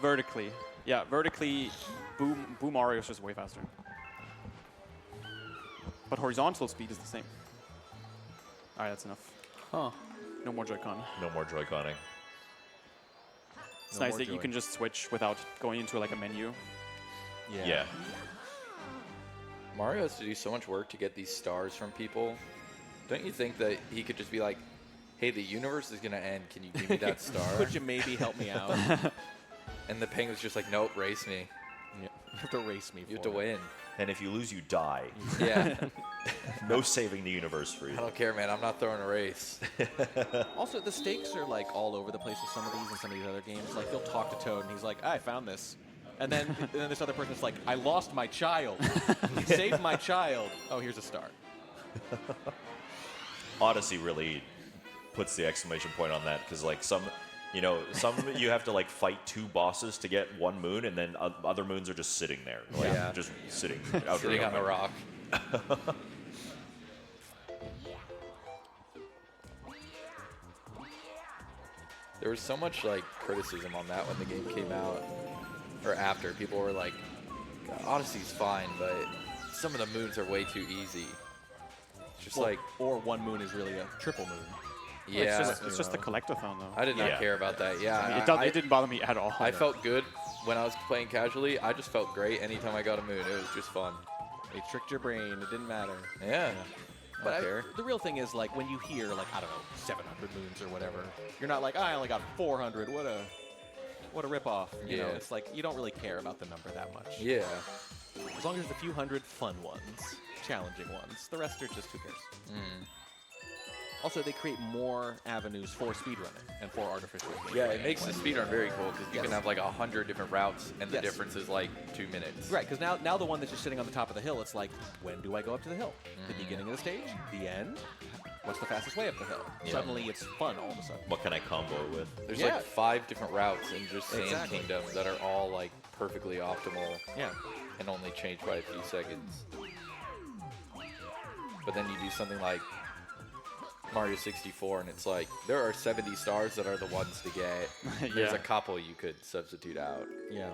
Vertically. Yeah, vertically, Boo Mario is just way faster. But horizontal speed is the same. All right, that's enough. Huh. No more Joy-Con. No more Joy-Conning. It's nice that you can just switch without going into like a menu. Yeah. Mario has to do so much work to get these stars from people. Don't you think that he could just be like, hey, the universe is going to end. Can you give me that star? Could you maybe help me out? And the penguin's just like, nope, race me. Yeah. You have to race me. You have to win. And if you lose, you die. Yeah. No saving the universe for you. I don't care, man. I'm not throwing a race. Also, the stakes are like all over the place with some of these and some of these other games. Like, they'll talk to Toad, and he's like, I found this. And then this other person's like, I lost my child. He saved my child. Oh, here's a star. Odyssey really puts the exclamation point on that because like some you have to like fight 2 bosses to get 1 moon, and then other moons are just sitting there, like, just sitting out Sitting on the rock. There was so much like criticism on that when the game came out, or after. People were like, Odyssey's fine, but some of the moons are way too easy. Just Well, like, or 1 moon is really a triple moon. yeah. It's just the collectathon though. I did not care about that. Yeah, I mean, I it didn't bother me at all. I felt good when I was playing casually. I just felt great anytime I got a moon. It was just fun. They tricked your brain. It didn't matter. Yeah. But I don't care. the real thing is, like, when you hear, like, I don't know, 700 moons or whatever, you're not like, I only got 400. What a ripoff. You know, Yeah. it's like you don't really care about the number that much. Yeah. As long as there's a few hundred fun ones, challenging ones. The rest are just who cares. Also, they create more avenues for speedrunning and for artificial gameplay. Yeah, it makes the speedrun very cool because you Yes. can have like 100 different routes and the Yes. difference is like 2 minutes. Right, because now the one that's just sitting on the top of the hill, it's like, when do I go up to the hill? The beginning of the stage? The end? What's the fastest way up the hill? Yeah. Suddenly it's fun all of a sudden. What can I combo with? There's Yeah. like 5 different routes in just Sand Exactly. Kingdom that are all like perfectly optimal Yeah. and only change by a few seconds. But then you do something like Mario 64 and it's like, there are 70 stars that are the ones to get. There's Yeah. a couple you could substitute out. Yeah.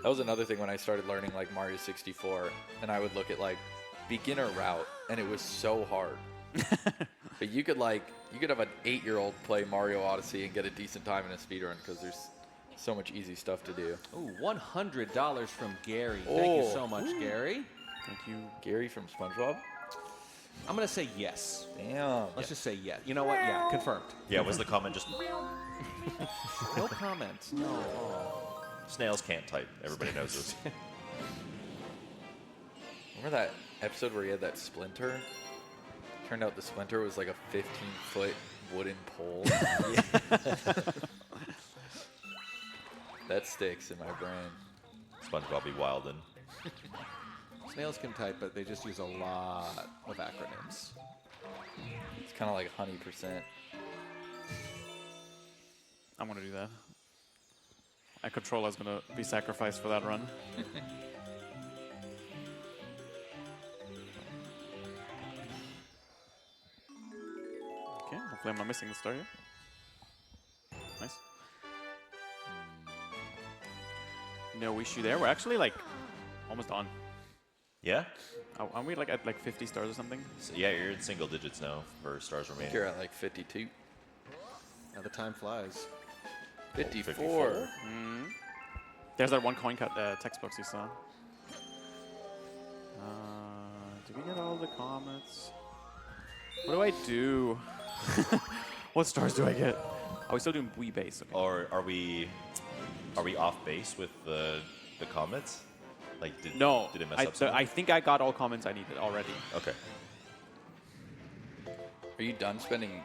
That was another thing when I started learning like Mario 64 and I would look at like beginner route and it was so hard. But you could have an 8-year-old play Mario Odyssey and get a decent time in a speedrun because there's so much easy stuff to do. Ooh, $100 from Gary. Thank you so much, Gary. Thank you. Gary from SpongeBob? I'm going to say yes. Damn. Let's just say yes. You know what? Yeah, confirmed. Yeah, was the comment just No comments. No. Oh. snails can't type? Everybody knows this. Remember that episode where he had that splinter? Turned out the splinter was like a 15-foot wooden pole. That sticks in my brain. SpongeBob be wildin'. Snails can type, but they just use a lot of acronyms. It's kind of like 100%. I'm gonna do that. My controller's gonna be sacrificed for that run. Okay, hopefully I'm not missing the star here. Nice. No issue there. We're actually like almost done. Yeah? Aren't we like at like 50 stars or something? So, yeah, you're in single digits now for stars remaining. You're at like 52. Now the time flies. 54. There's that one coin cut textbooks you saw. Did we get all the comments? What do I do? What stars do I get? Are we still doing Wii base? Okay. Or are we off base with the comments? Like did No, did it mess up something? I think I got all comments I needed already. Okay. Are you done spending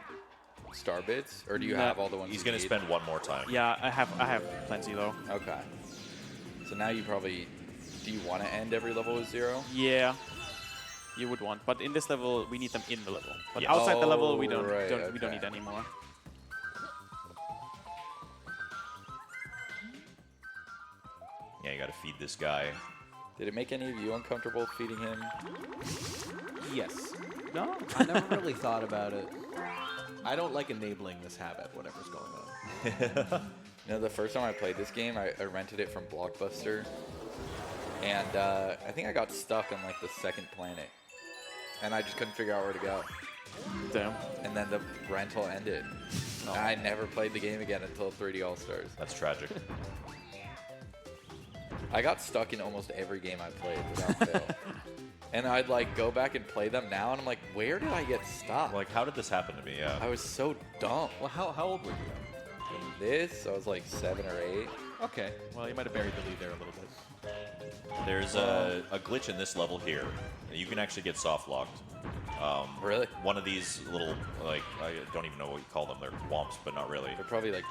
star bits, or do you No. have all the ones? He's you gonna need? spend one more time. Yeah, I have plenty though. Okay. So now you probably. Do you want to end every level with 0? Yeah, you would want, but in this level we need them in the level. But Yeah. outside the level we Oh, don't, right, we don't need okay. any more. Yeah, you gotta feed this guy. Did it make any of you uncomfortable feeding him? Yes. No. I never really thought about it. I don't like enabling this habit, whatever's going on. You know, the first time I played this game, I rented it from Blockbuster, and I think I got stuck on like the second planet, and I just couldn't figure out where to go. Damn. And then the rental ended. And I never played the game again until 3D All Stars. That's tragic. I got stuck in almost every game I played without fail. And I'd like go back and play them now, and I'm like, where did I get stuck? Like, how did this happen to me? Yeah. I was so dumb. Well, how old were you? In this, I was like 7 or 8. Okay. Well, you might have buried the lead there a little bit. There's a glitch in this level here. You can actually get soft locked. Really? One of these little, like, I don't even know what you call them. They're thwomps, but not really. They're probably like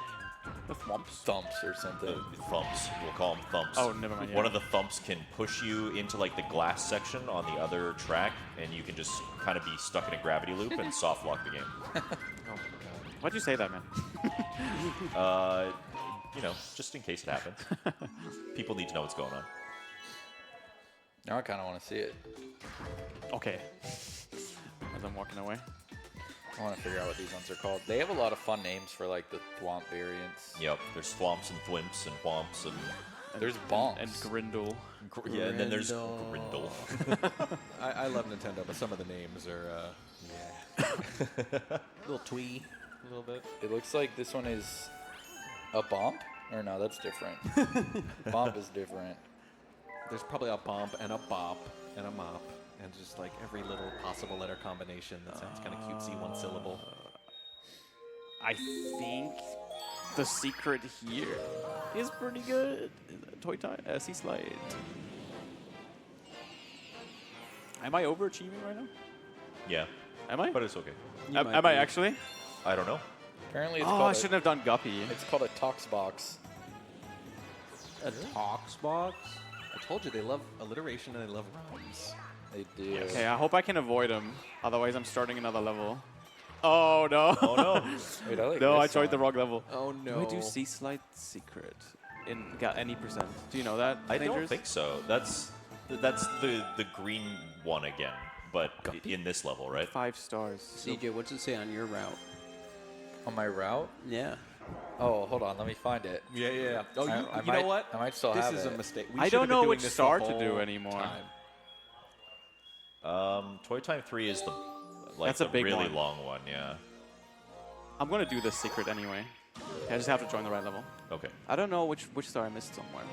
The thwomps. thumps or something. The thumps. We'll call them thumps. Oh, never mind. Yeah. One of the thumps can push you into like the glass section on the other track, and you can just kind of be stuck in a gravity loop and soft lock the game. Oh my god. Why'd you say that, man? You know, just in case it happens. People need to know what's going on. Now I kind of want to see it. Okay. As I'm walking away. I want to figure out what these ones are called. They have a lot of fun names for like the thwomp variants. Yep, there's thwomps and thwimps and whomps and There's bombs. And Grindle. yeah, and then there's Grindle. I love Nintendo, but some of the names are, a little twee, a little bit. It looks like this one is a bump? Or no, that's different. Bump is different. There's probably a bump and a bop and a mop and just like every little possible letter combination that sounds kind of cutesy, one syllable. I think the secret here is pretty good. Toy time, sea slide. Am I overachieving right now? Yeah, Am I? but it's okay. Am I actually? I don't know. Apparently it's Oh, I called shouldn't have done Guppy. it's called a Tox box. A Tox box? I told you they love alliteration and they love rhymes. They do. Okay, I hope I can avoid him. Otherwise, I'm starting another level. Oh no! Oh no. Wait, I like No, I this joined the one. wrong level. Oh Do I do Sea Slide Secret in any percent? Do you know that? I don't Dangerous? think so. That's the green one again, but in this level, right? 5 stars. CJ, what's it say on your route? On my route? Yeah. Oh, hold on. Let me find it. Yeah. Oh, I you might- know what? I might still This have is it. a mistake. We I should don't have been know doing which this the star to do whole anymore. time. Toy Time 3 is the That's a big really one. long one, yeah. I'm gonna do this secret anyway. I just have to join the right level. Okay. I don't know which star I missed somewhere.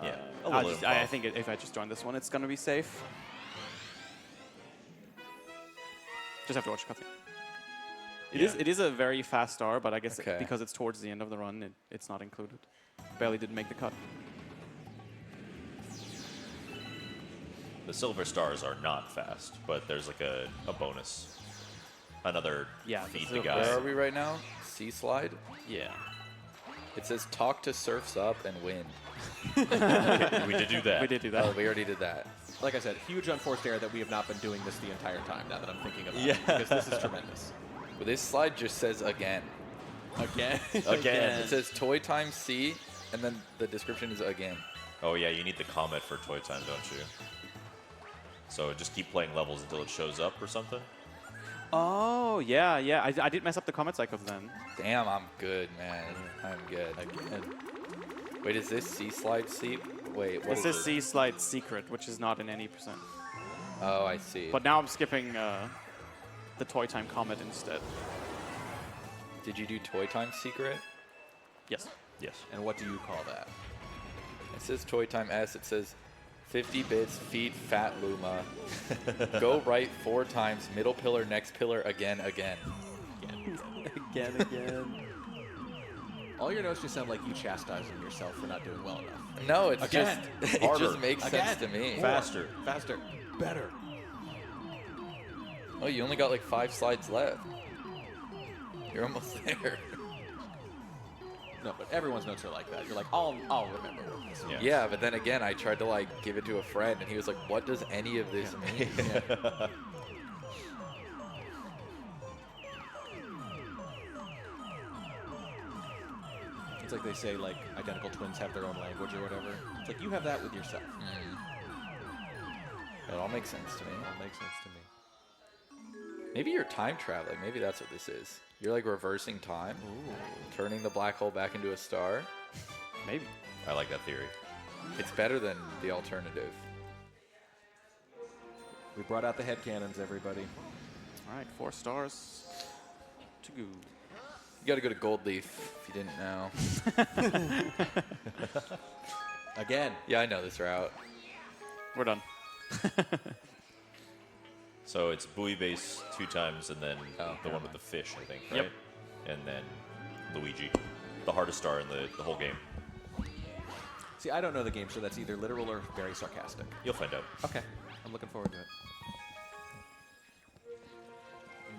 Yeah, a I little think if I just join this one, it's gonna be safe. Just have to watch the cutscene. It is a very fast star, but I guess Okay. because it's towards the end of the run, it's not included. Barely didn't make the cut. The silver stars are not fast, but there's like a bonus. Another Yeah, feed the the silver- Where are guy. we right now? Sea slide? Yeah. It says talk to surfs up and win. We did do that. We did do Oh, that. we already did that. Like I said, huge unforced error that we have not been doing this the entire time now that I'm thinking about Yeah. it. Because this is tremendous. But this slide just says again. Again. Again. It says toy time C, and then the description is again. Oh yeah, you need the comet for Toy Time, don't you? So just keep playing levels until it shows up or something? Oh, yeah. I did mess up the comment cycles then. Damn, I'm good, man. I'm good. Again. Wait, is this C slide C? Wait, what This is is it? Sea Slide Secret, which is not in any percent. Oh, I see. But now I'm skipping the Toy Time comment instead. Did you do toy time secret? Yes. Yes. And what do you call that? It says toy time S. It says 50 bits, feed fat Luma. Go right 4 times, middle pillar, next pillar, again. Again. All your notes just sound like you chastising yourself for not doing well enough. No, it's Again. just, it Harder. just makes sense to me. Faster. Faster. Better. Oh, you only got like 5 slides left. You're almost there. No, but everyone's notes are like that. You're like, I'll remember what this is. Yeah. Yeah, but then again, I tried to like give it to a friend, and he was like, "What does any of this mean?" It's like they say, like, identical twins have their own language or whatever. It's like, you have that with yourself. It all makes sense to me. That makes sense to me. Maybe you're time traveling. Maybe that's what this is. You're like reversing time, turning the black hole back into a star. Maybe. I like that theory. It's better than the alternative. We brought out the headcanons, everybody. All right, 4 stars to go. You got to go to Gold Leaf if you didn't know. Again. Yeah, I know this route. We're done. So it's buoy base 2 times, and then the one with the fish, I think, right? Yep. And then Luigi, the hardest star in the whole game. See, I don't know the game, so that's either literal or very sarcastic. You'll find out. Okay. I'm looking forward to it.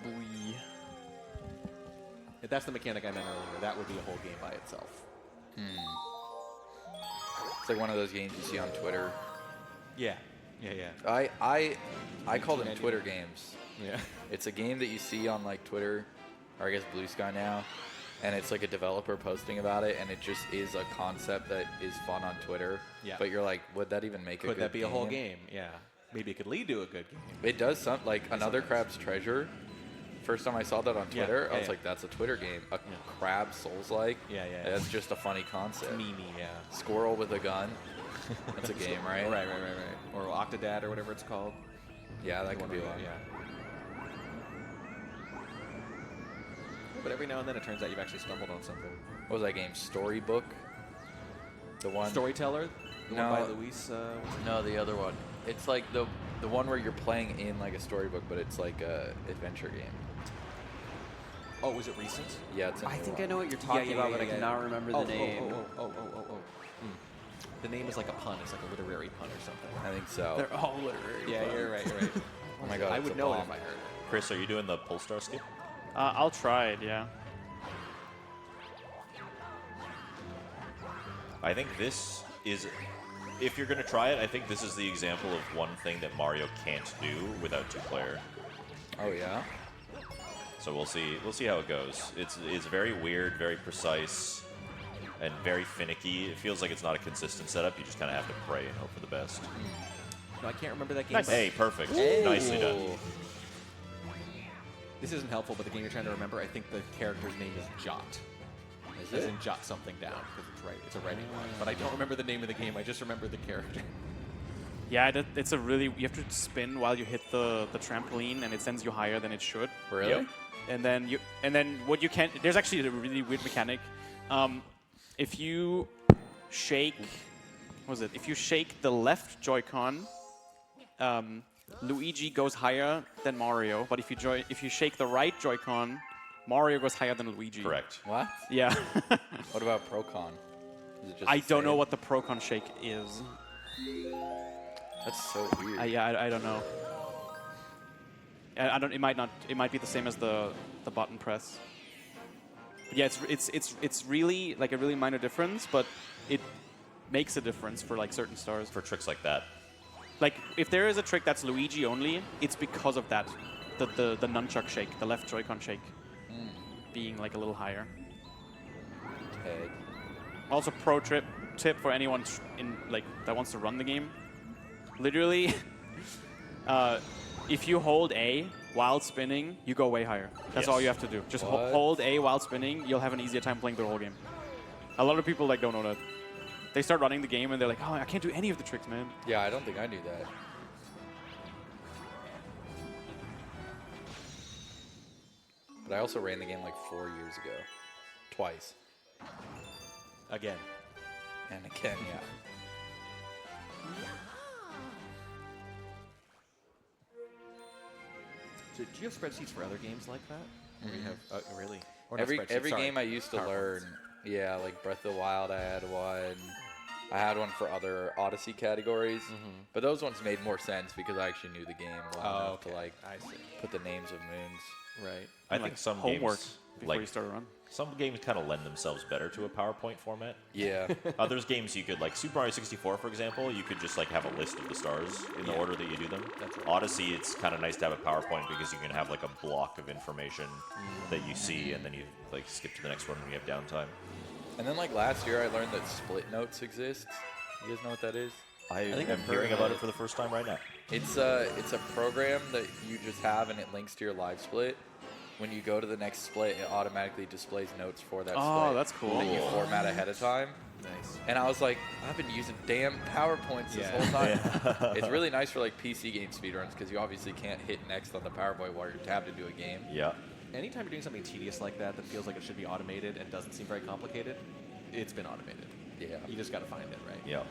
Boy. If that's the mechanic I meant earlier, that would be a whole game by itself. It's like one of those games you see on Twitter. Yeah. Yeah. I call them Twitter games. Yeah. It's a game that you see on like Twitter, or I guess Blue Sky now, and it's like a developer posting about it, and it just is a concept that is fun on Twitter. Yeah. But you're like, would that even make a good Could that be a whole game? Yeah. Maybe it could lead to a good game. It does something like Another Crab's Treasure. First time I saw that on Twitter, I was like, that's a Twitter game. A crab Souls-like. Yeah. That's just a funny concept. Mimi, yeah. Squirrel with a gun. That's a game, right? Right. Or Octodad or whatever it's called. Yeah, that could be one. one. Yeah. But every now and then it turns out you've actually stumbled on something. What was that game? Storybook? The one. Storyteller? The No. one by Luis? No, the other one. It's like the one where you're playing in like a storybook, but it's like a adventure game. Oh, was it recent? Yeah, it's. I think I know what you're talking about, but I cannot remember the name. Oh. The name is like a pun. It's like a literary pun or something. I think so. They're all literary. Yeah, you're right. Oh my god, I it's would a know it bomb. if I heard it. Chris, are you doing the Polestar skip? I'll try it, yeah. I think this is, if you're going to try it, I think this is the example of one thing that Mario can't do without 2-player. Oh yeah. So we'll see how it goes. It's very weird, very precise, and very finicky. It feels like it's not a consistent setup. You just kind of have to pray and hope for the best. No, I can't remember that game. Nice. Hey, perfect. Nicely done. This isn't helpful, but the game you're trying to remember, I think the character's name is Jot. Is As it? in jot something down, because it's right. It's a writing one. But I don't remember the name of the game. I just remember the character. Yeah, it's a really, you have to spin while you hit the trampoline, and it sends you higher than it should. Really? Yep. And then what you can, there's actually a really weird mechanic. If you shake, what was it? If you shake the left Joy-Con, Luigi goes higher than Mario. But if you shake the right Joy-Con, Mario goes higher than Luigi. Correct. What? Yeah. What about Procon? Is it just I the don't know same? what the Procon shake is. That's so weird. I don't know. I don't. It might be the same as the button press. But yeah, it's really like a really minor difference, but it makes a difference for like certain stars. For tricks like that. Like if there is a trick that's Luigi only, it's because of that, the nunchuck shake, the left Joy-Con shake, being like a little higher. Okay. Also, pro tip for anyone that wants to run the game. Literally, if you hold A while spinning, you go way higher. That's all you have to do. Just What? hold A while spinning. You'll have an easier time playing the whole game. A lot of people don't know that. They start running the game and they're like, oh, I can't do any of the tricks, man. Yeah, I don't think I knew that. But I also ran the game like 4 years ago. Twice. Again. And again, yeah. Do you have spreadsheets for other games like that? Where you have really? Or not Every spreadsheets, sorry, game I used to PowerPoints. learn, yeah, like Breath of the Wild, I had one. I had one for other Odyssey categories, but those ones made more sense because I actually knew the game well enough to like I see. put the names of moons. Right. I And, think like, some homework games, before like you start a run. some games, kind of lend themselves better to a PowerPoint format. Yeah, Others games you could, like Super Mario 64, for example, you could just like have a list of the stars in the order that you do them. That's right. Odyssey, it's kind of nice to have a PowerPoint because you can have like a block of information that you see, and then you like skip to the next one when you have downtime. and then like last year I learned that split notes exist. You guys know what that is? I think am I've hearing heard about of it for the first time right now. It's a program that you just have and it links to your live split. When you go to the next split, it automatically displays notes for that Oh, split. that's cool. That you format ahead of time. Nice. And I was like, I've been using damn PowerPoints this whole time. It's really nice for like PC game speedruns because you obviously can't hit next on the PowerPoint while you're tabbed into a game. Yeah. Anytime you're doing something tedious like that feels like it should be automated and doesn't seem very complicated, it's been automated. Yeah. You just got to find it, right? Yeah.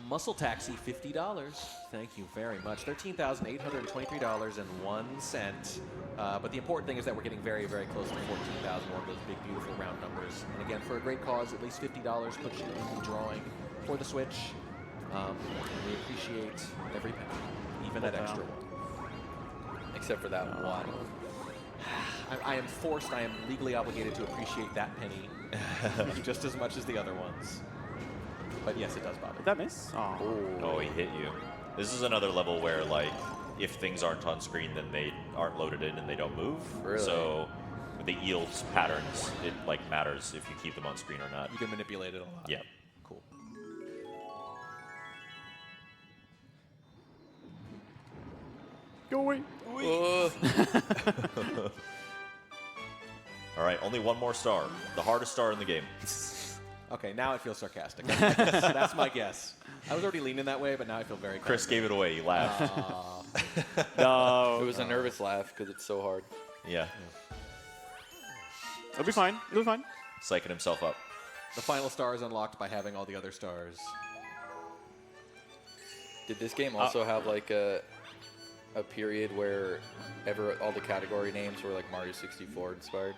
Muscle Taxi, $50. Thank you very much. $13,823.01. But the important thing is that we're getting very, very close to 14,000, one of those big, beautiful round numbers. And again, for a great cause, at least $50 puts you in the drawing for the Switch. And we appreciate every penny, even that extra one. Except for that one. I am forced, I am legally obligated to appreciate that penny just as much as the other ones. But yes, it does bother Did me. that miss? Oh. Oh, he hit you. This is another level where, like, if things aren't on screen, then they aren't loaded in and they don't move. Really? So with the eels patterns, it like matters if you keep them on screen or not. You can manipulate it a lot. Yeah. Cool. Go away. All right, only one more star. The hardest star in the game. Okay, now it feels sarcastic. That's my guess. I was already leaning that way, but now I feel very Chris confident. gave it away. He laughed. No. It was a nervous laugh because it's so hard. Yeah. It'll be fine. It'll be fine. Psyching himself up. The final star is unlocked by having all the other stars. Did this game also have like a period where all the category names were like Mario 64 inspired?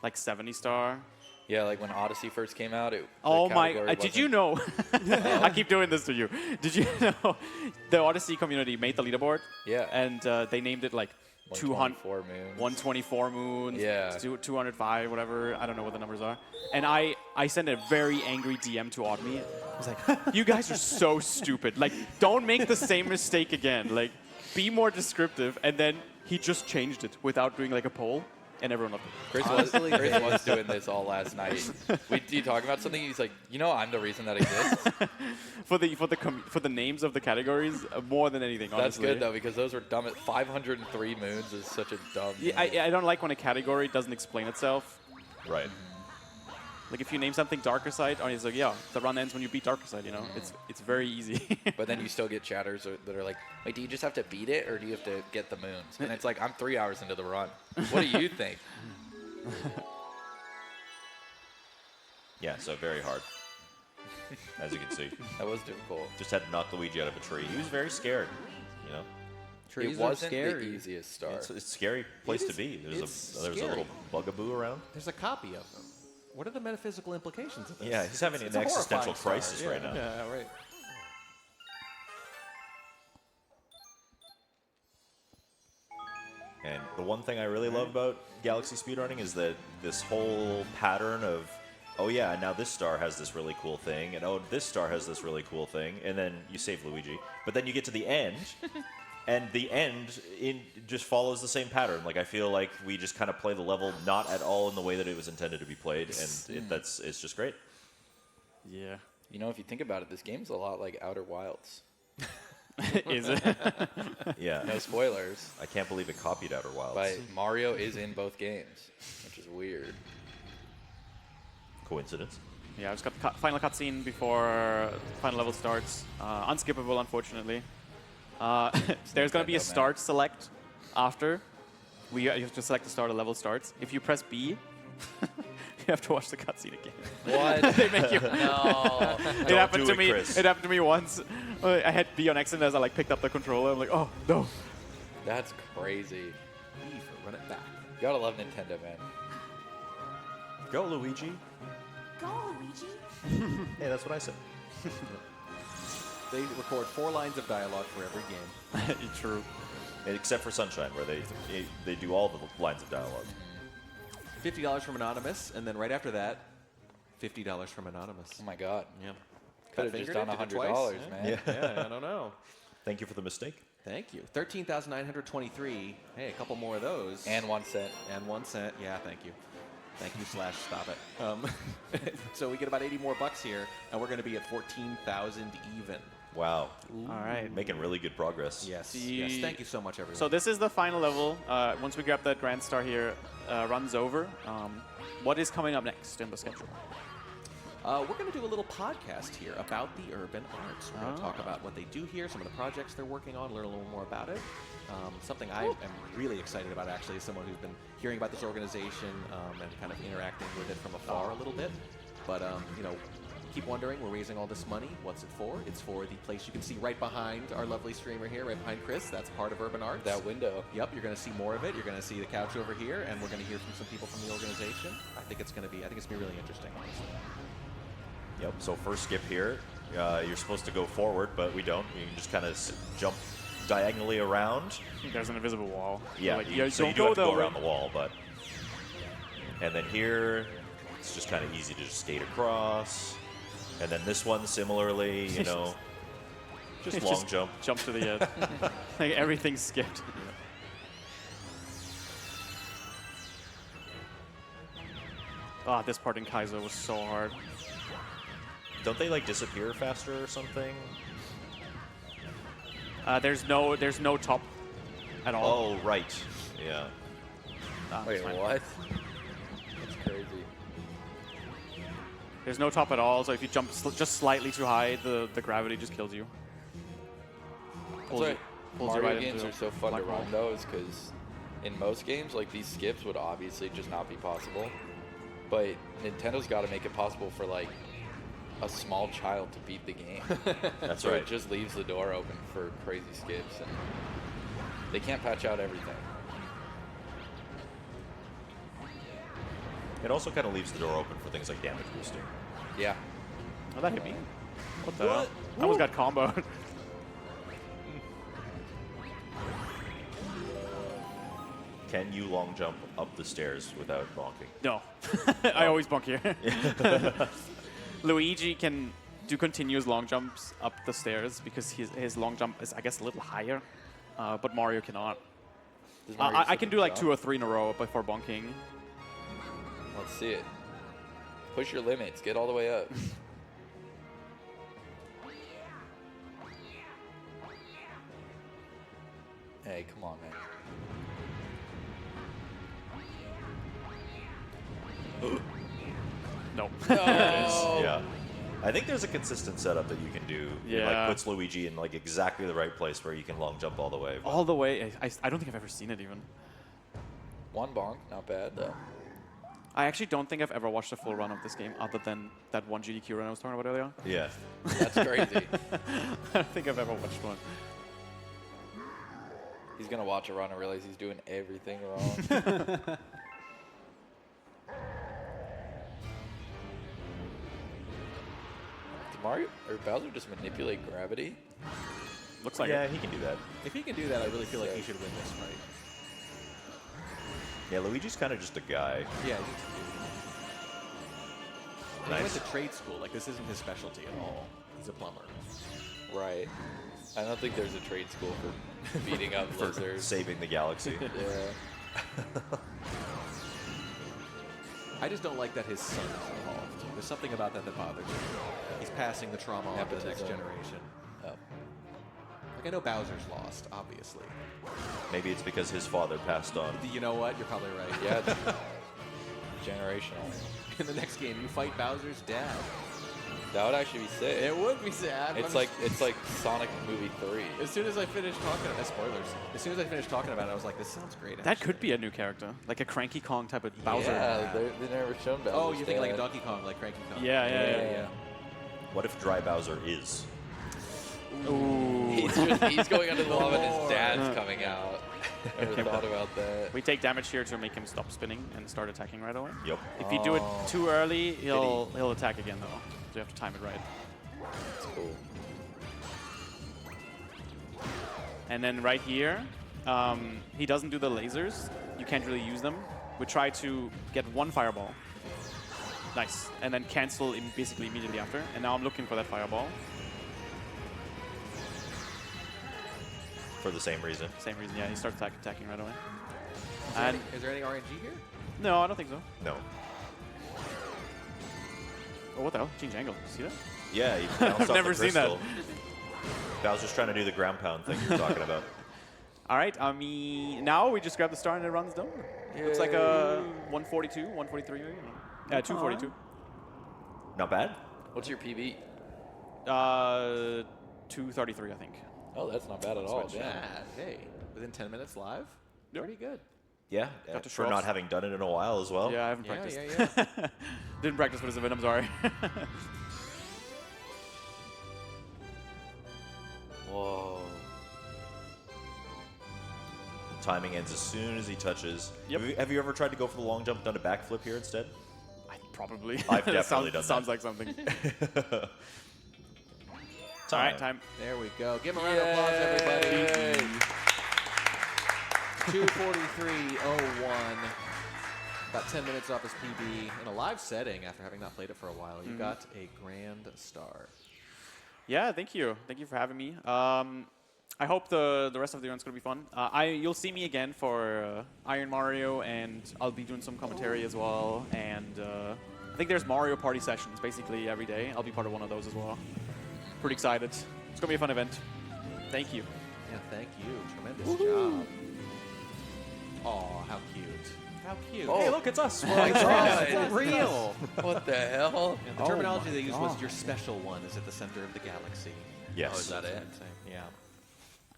Like 70 star. Yeah, like when Odyssey first came out. Oh my! Did you know? I keep doing this to you. Did you know the Odyssey community made the leaderboard? Yeah. And they named it like 124 moons. 124 moons. Yeah. 205, whatever. I don't know what the numbers are. And I sent a very angry DM to Oddme. I was like, you guys are so stupid. Like, don't make the same mistake again. Like, be more descriptive. And then he just changed it without doing like a poll. And everyone loved it. Chris was doing this all last night. You talk about something, he's like, you know, I'm the reason that exists. for the names of the categories, more than anything. That's honestly. good though, because those are dumb. 503 moons is such a dumb. Yeah, I don't like when a category doesn't explain itself. Right. Like if you name something Darker Side, it's like, yeah, the run ends when you beat Darker Side, you know? It's very easy. But then you still get chatters that are like, wait, do you just have to beat it or do you have to get the moons? And it's like, I'm 3 hours into the run. What do you think? Yeah, so very hard. As you can see. That was difficult. Just had to knock Luigi out of a tree. He was very scared, you know? Trees it wasn't are scary. the easiest star. It's a scary place It to be. it's There's a scary. little bugaboo around. There's a copy of them. What are the metaphysical implications of this? Yeah, he's having It's an a existential horrifying crisis star. right now. Yeah, right. And the one thing I really love about Galaxy speedrunning is that this whole pattern of, oh yeah, now this star has this really cool thing, and oh, this star has this really cool thing, and then you save Luigi. But then you get to the end, and the end just follows the same pattern. Like, I feel like we just kind of play the level not at all in the way that it was intended to be played, and it's just great. Yeah. You know, if you think about it, this game's a lot like Outer Wilds. Is it? Yeah. No spoilers. I can't believe it copied Outer Wilds. But Mario is in both games, which is weird. Coincidence? Yeah, I just got the final cutscene before final level starts. Unskippable, unfortunately. There's going to be a start select after. You have to select the start, the level starts. If you press B, have to watch the cutscene again. What? They make you. No. It Don't happened do to it, me. Chris. It happened to me once. I had B on accident as I like picked up the controller. I'm like, oh no. That's crazy. E for run it back. Gotta love Nintendo, man. Go, Luigi. Go, Luigi. Hey, that's what I said. They record 4 lines of dialogue for every game. True. Except for Sunshine, where they do all the lines of dialogue. $50 from Anonymous, and then right after that, $50 from Anonymous. Oh my god. Yeah. Could have just fingered done it, did it twice? $100, man. Yeah, I don't know. Thank you for the mistake. Thank you. 13,923. Hey, a couple more of those. And 1 cent. And 1 cent. Yeah, thank you. Thank you, / stop it. So we get about 80 more bucks here, and we're going to be at 14,000 even. Wow. All right. Making really good progress. Yes. Yes. Thank you so much, everyone. So this is the final level. Once we grab that Grand Star here, runs over. What is coming up next in the schedule? we're going to do a little podcast here about the urban arts. We're going to talk about what they do here, some of the projects they're working on, learn a little more about it. Something I am really excited about, actually, is someone who's been hearing about this organization and kind of interacting with it from afar a little bit. But, you know, keep wondering, we're raising all this money. What's it for? It's for the place you can see right behind our lovely streamer here, right behind Chris. That's part of Urban Arts. That window. Yep, you're going to see more of it. You're going to see the couch over here, and we're going to hear from some people from the organization. I think it's going to be really interesting. Yep. So first skip here, you're supposed to go forward, but we don't. You can just kind of jump diagonally around. There's an invisible wall. Yeah. Like, So you do have to go around the wall, but. And then here, it's just kind of easy to just skate across. And then this one, similarly, you know, just long jump. Jump to the edge. Like everything's skipped. Ah, this part in Kaizo was so hard. Don't they like disappear faster or something? There's no top at all. Oh, right. Yeah. Wait, fine. what? That's crazy. There's no top at all, so if you jump just slightly too high, the gravity just kills you. That's why pulls you Mario right games into are so fun to black hole. run, though, is because in most games, like, these skips would obviously just not be possible. But Nintendo's got to make it possible for, like, a small child to beat the game. That's so right. it just leaves the door open for crazy skips, and they can't patch out everything. It also kind of leaves the door open for things like damage boosting. Yeah. Oh, that hit me. What the hell? I almost got comboed. Can you long jump up the stairs without bonking? No. I always bonk here. Luigi can do continuous long jumps up the stairs because his long jump is, I guess, a little higher. But Mario cannot. Does Mario I can do like jump? 2 or 3 in a row before bonking. Let's see it. Push your limits. Get all the way up. Hey, come on, man. No. Yeah. I think there's a consistent setup that you can do. It, Yeah. like puts Luigi in like exactly the right place where you can long jump all the way. but- All the way. I don't think I've ever seen it even. One bonk, not bad though. I actually don't think I've ever watched a full run of this game other than that one GDQ run I was talking about earlier. Yeah. That's crazy. I don't think I've ever watched one. He's gonna watch a run and realize he's doing everything wrong. Did Mario or Bowser just manipulate gravity? Looks like Yeah, it. he can do that. If he can do that, I really feel like he should win this fight. Yeah, Luigi's kind of just a guy. Yeah. He went Nice. to trade school. Like, this isn't his specialty at all. He's a plumber. Right. I don't think there's a trade school for beating up For lizards. saving the galaxy. Yeah. I just don't like that his son is involved. There's something about that that bothers me. He's passing the trauma on to the next Nepotism. generation. Oh. Like, I know Bowser's lost, obviously. Maybe it's because his father passed on. You know what? You're probably right. Yeah. It's generational. In the next game, you fight Bowser's dad. That would actually be sick. It would be sad. It's like Sonic movie 3. As soon as I finished talking, spoilers. As soon as I finished talking about it, I was like, this sounds great. That could be a new character, like a Cranky Kong type of Bowser. Yeah, they never shown Bowser. Oh, you think like a Donkey Kong, like Cranky Kong? Yeah. What if Dry Bowser is? Ooh. He's going under the lava and his dad's coming out. Never thought about that. We take damage here to make him stop spinning and start attacking right away. Yep. If you do it too early, he'll attack again though. So you have to time it right. That's cool. And then right here, he doesn't do the lasers. You can't really use them. We try to get one fireball. Nice. And then cancel basically immediately after. And now I'm looking for that fireball. For the same reason. Same reason, yeah. He starts attacking right away. Is there any RNG here? No, I don't think so. No. Oh, what the hell? Change angle. See that? Yeah, he bounced I've off never the seen that. crystal. Bowser's trying to do the ground pound thing you were talking about. All right, now we just grab the star and it runs down. Looks like a 142, 143 maybe? Yeah, 242. Not bad. What's your PB? 233, I think. Oh, that's not bad at all. Switch Damn. that. Hey, within 10 minutes live? Yep. Pretty good. Yeah, Got to for show not off. having done it in a while as well. Yeah, I haven't Yeah, practiced. yeah. Didn't practice for this event, I'm sorry. Whoa. Timing ends as soon as he touches. Yep. Have you ever tried to go for the long jump, done a backflip here instead? Probably. I've definitely done that. Sounds like something. All right, time. There we go. Give him a round of applause, everybody. 2:43:01. About 10 minutes off his PB in a live setting after having not played it for a while. You got a grand star. Yeah, thank you. Thank you for having me. I hope the rest of the event's going to be fun. You'll see me again for Iron Mario, and I'll be doing some commentary as well. And I think there's Mario Party sessions basically every day. I'll be part of one of those as well. Pretty excited. It's going to be a fun event. Thank you. Yeah, thank you. Tremendous job. Oh, how cute. How cute. Oh. Hey, look, it's us. It's real. What the hell? And the terminology they used was your special one is at the center of the galaxy. Yes. Oh, is that it? Yeah.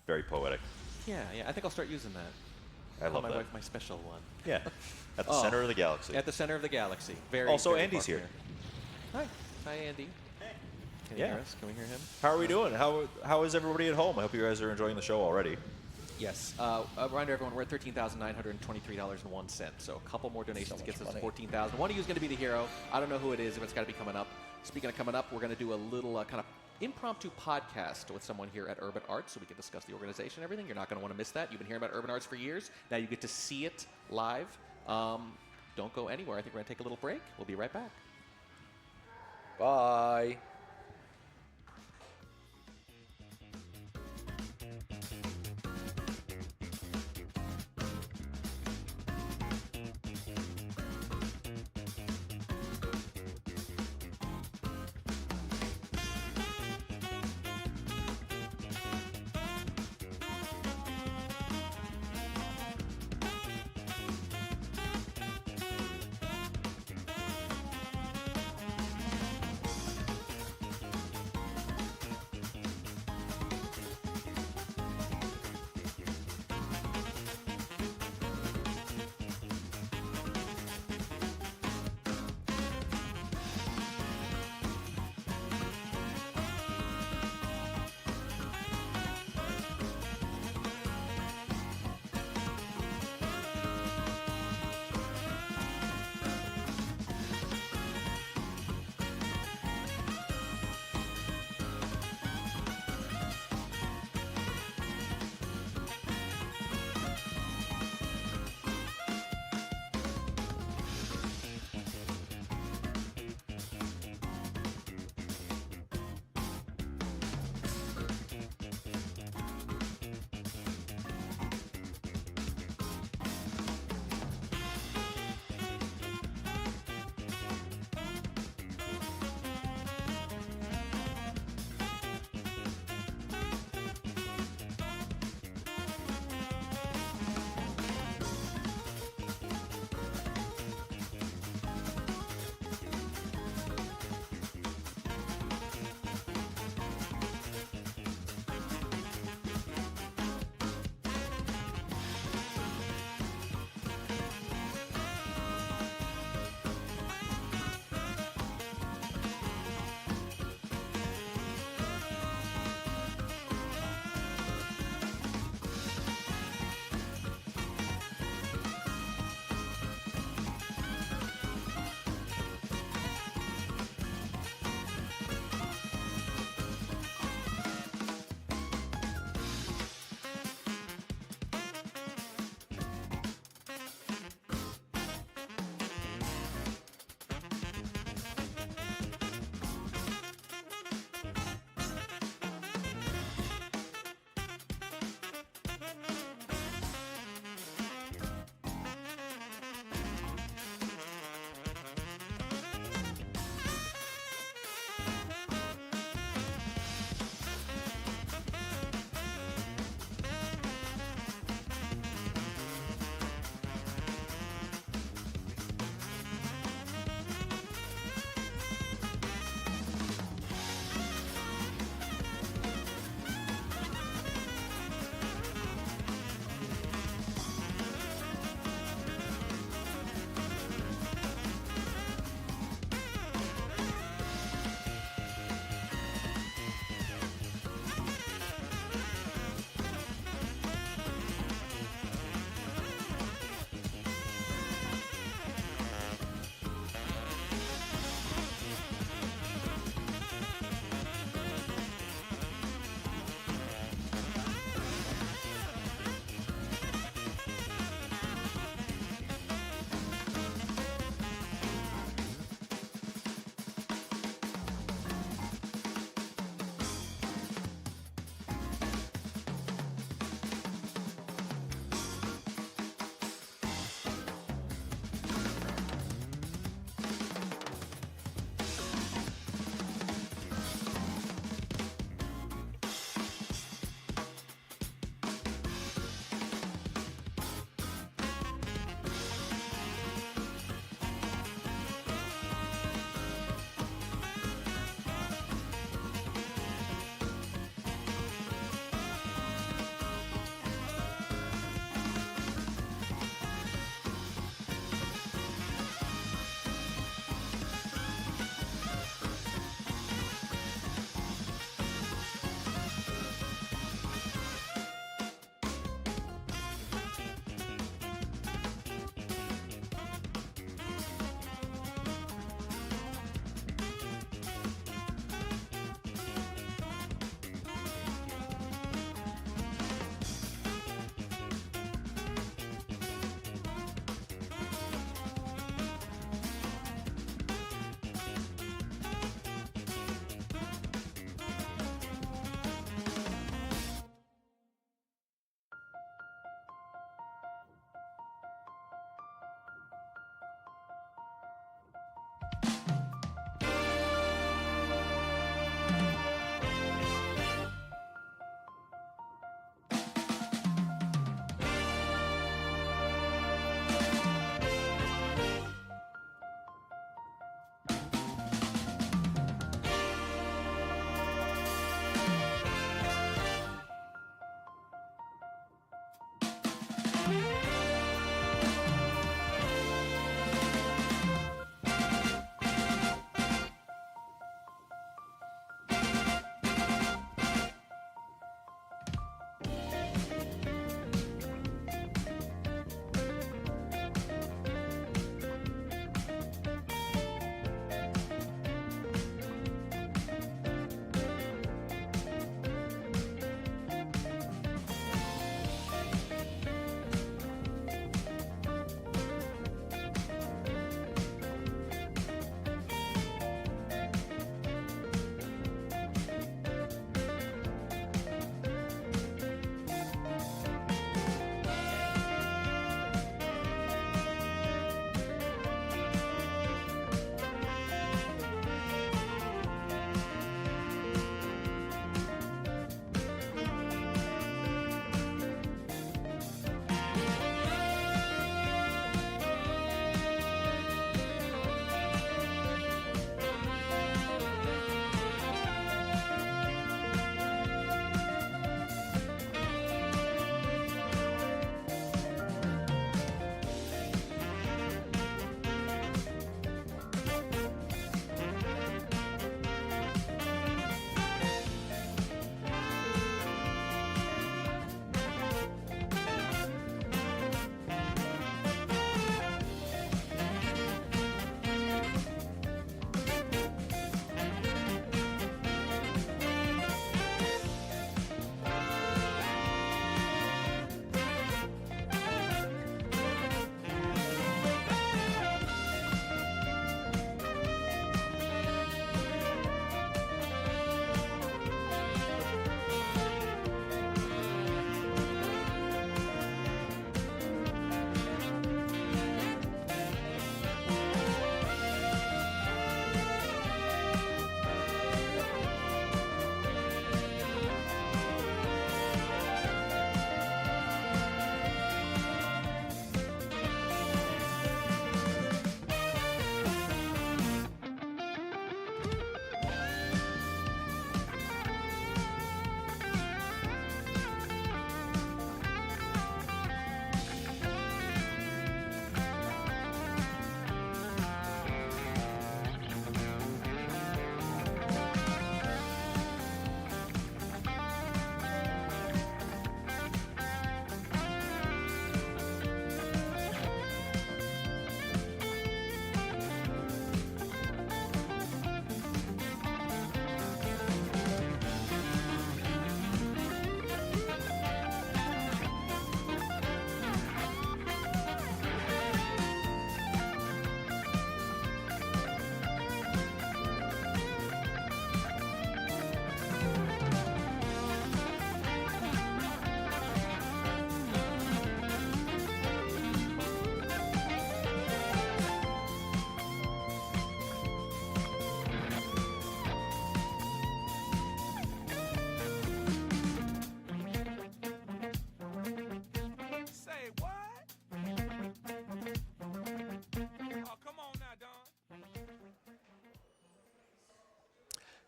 Very poetic. Yeah. I think I'll start using that. I Call love my that. wife my special one. Yeah. At the Oh. center of the galaxy. At the center of the galaxy. Very. Also, very Andy's far here. from here. Hi, Andy. Can you Yeah. hear us? Can we hear him? How are we doing? How is everybody at home? I hope you guys are enjoying the show already. Yes. A reminder, everyone, we're at $13,923.01. So a couple more donations gets us to $14,000. One of you is going to be the hero. I don't know who it is, but it's got to be coming up. Speaking of coming up, we're going to do a little kind of impromptu podcast with someone here at Urban Arts so we can discuss the organization and everything. You're not going to want to miss that. You've been hearing about Urban Arts for years. Now you get to see it live. Don't go anywhere. I think we're going to take a little break. We'll be right back. Bye.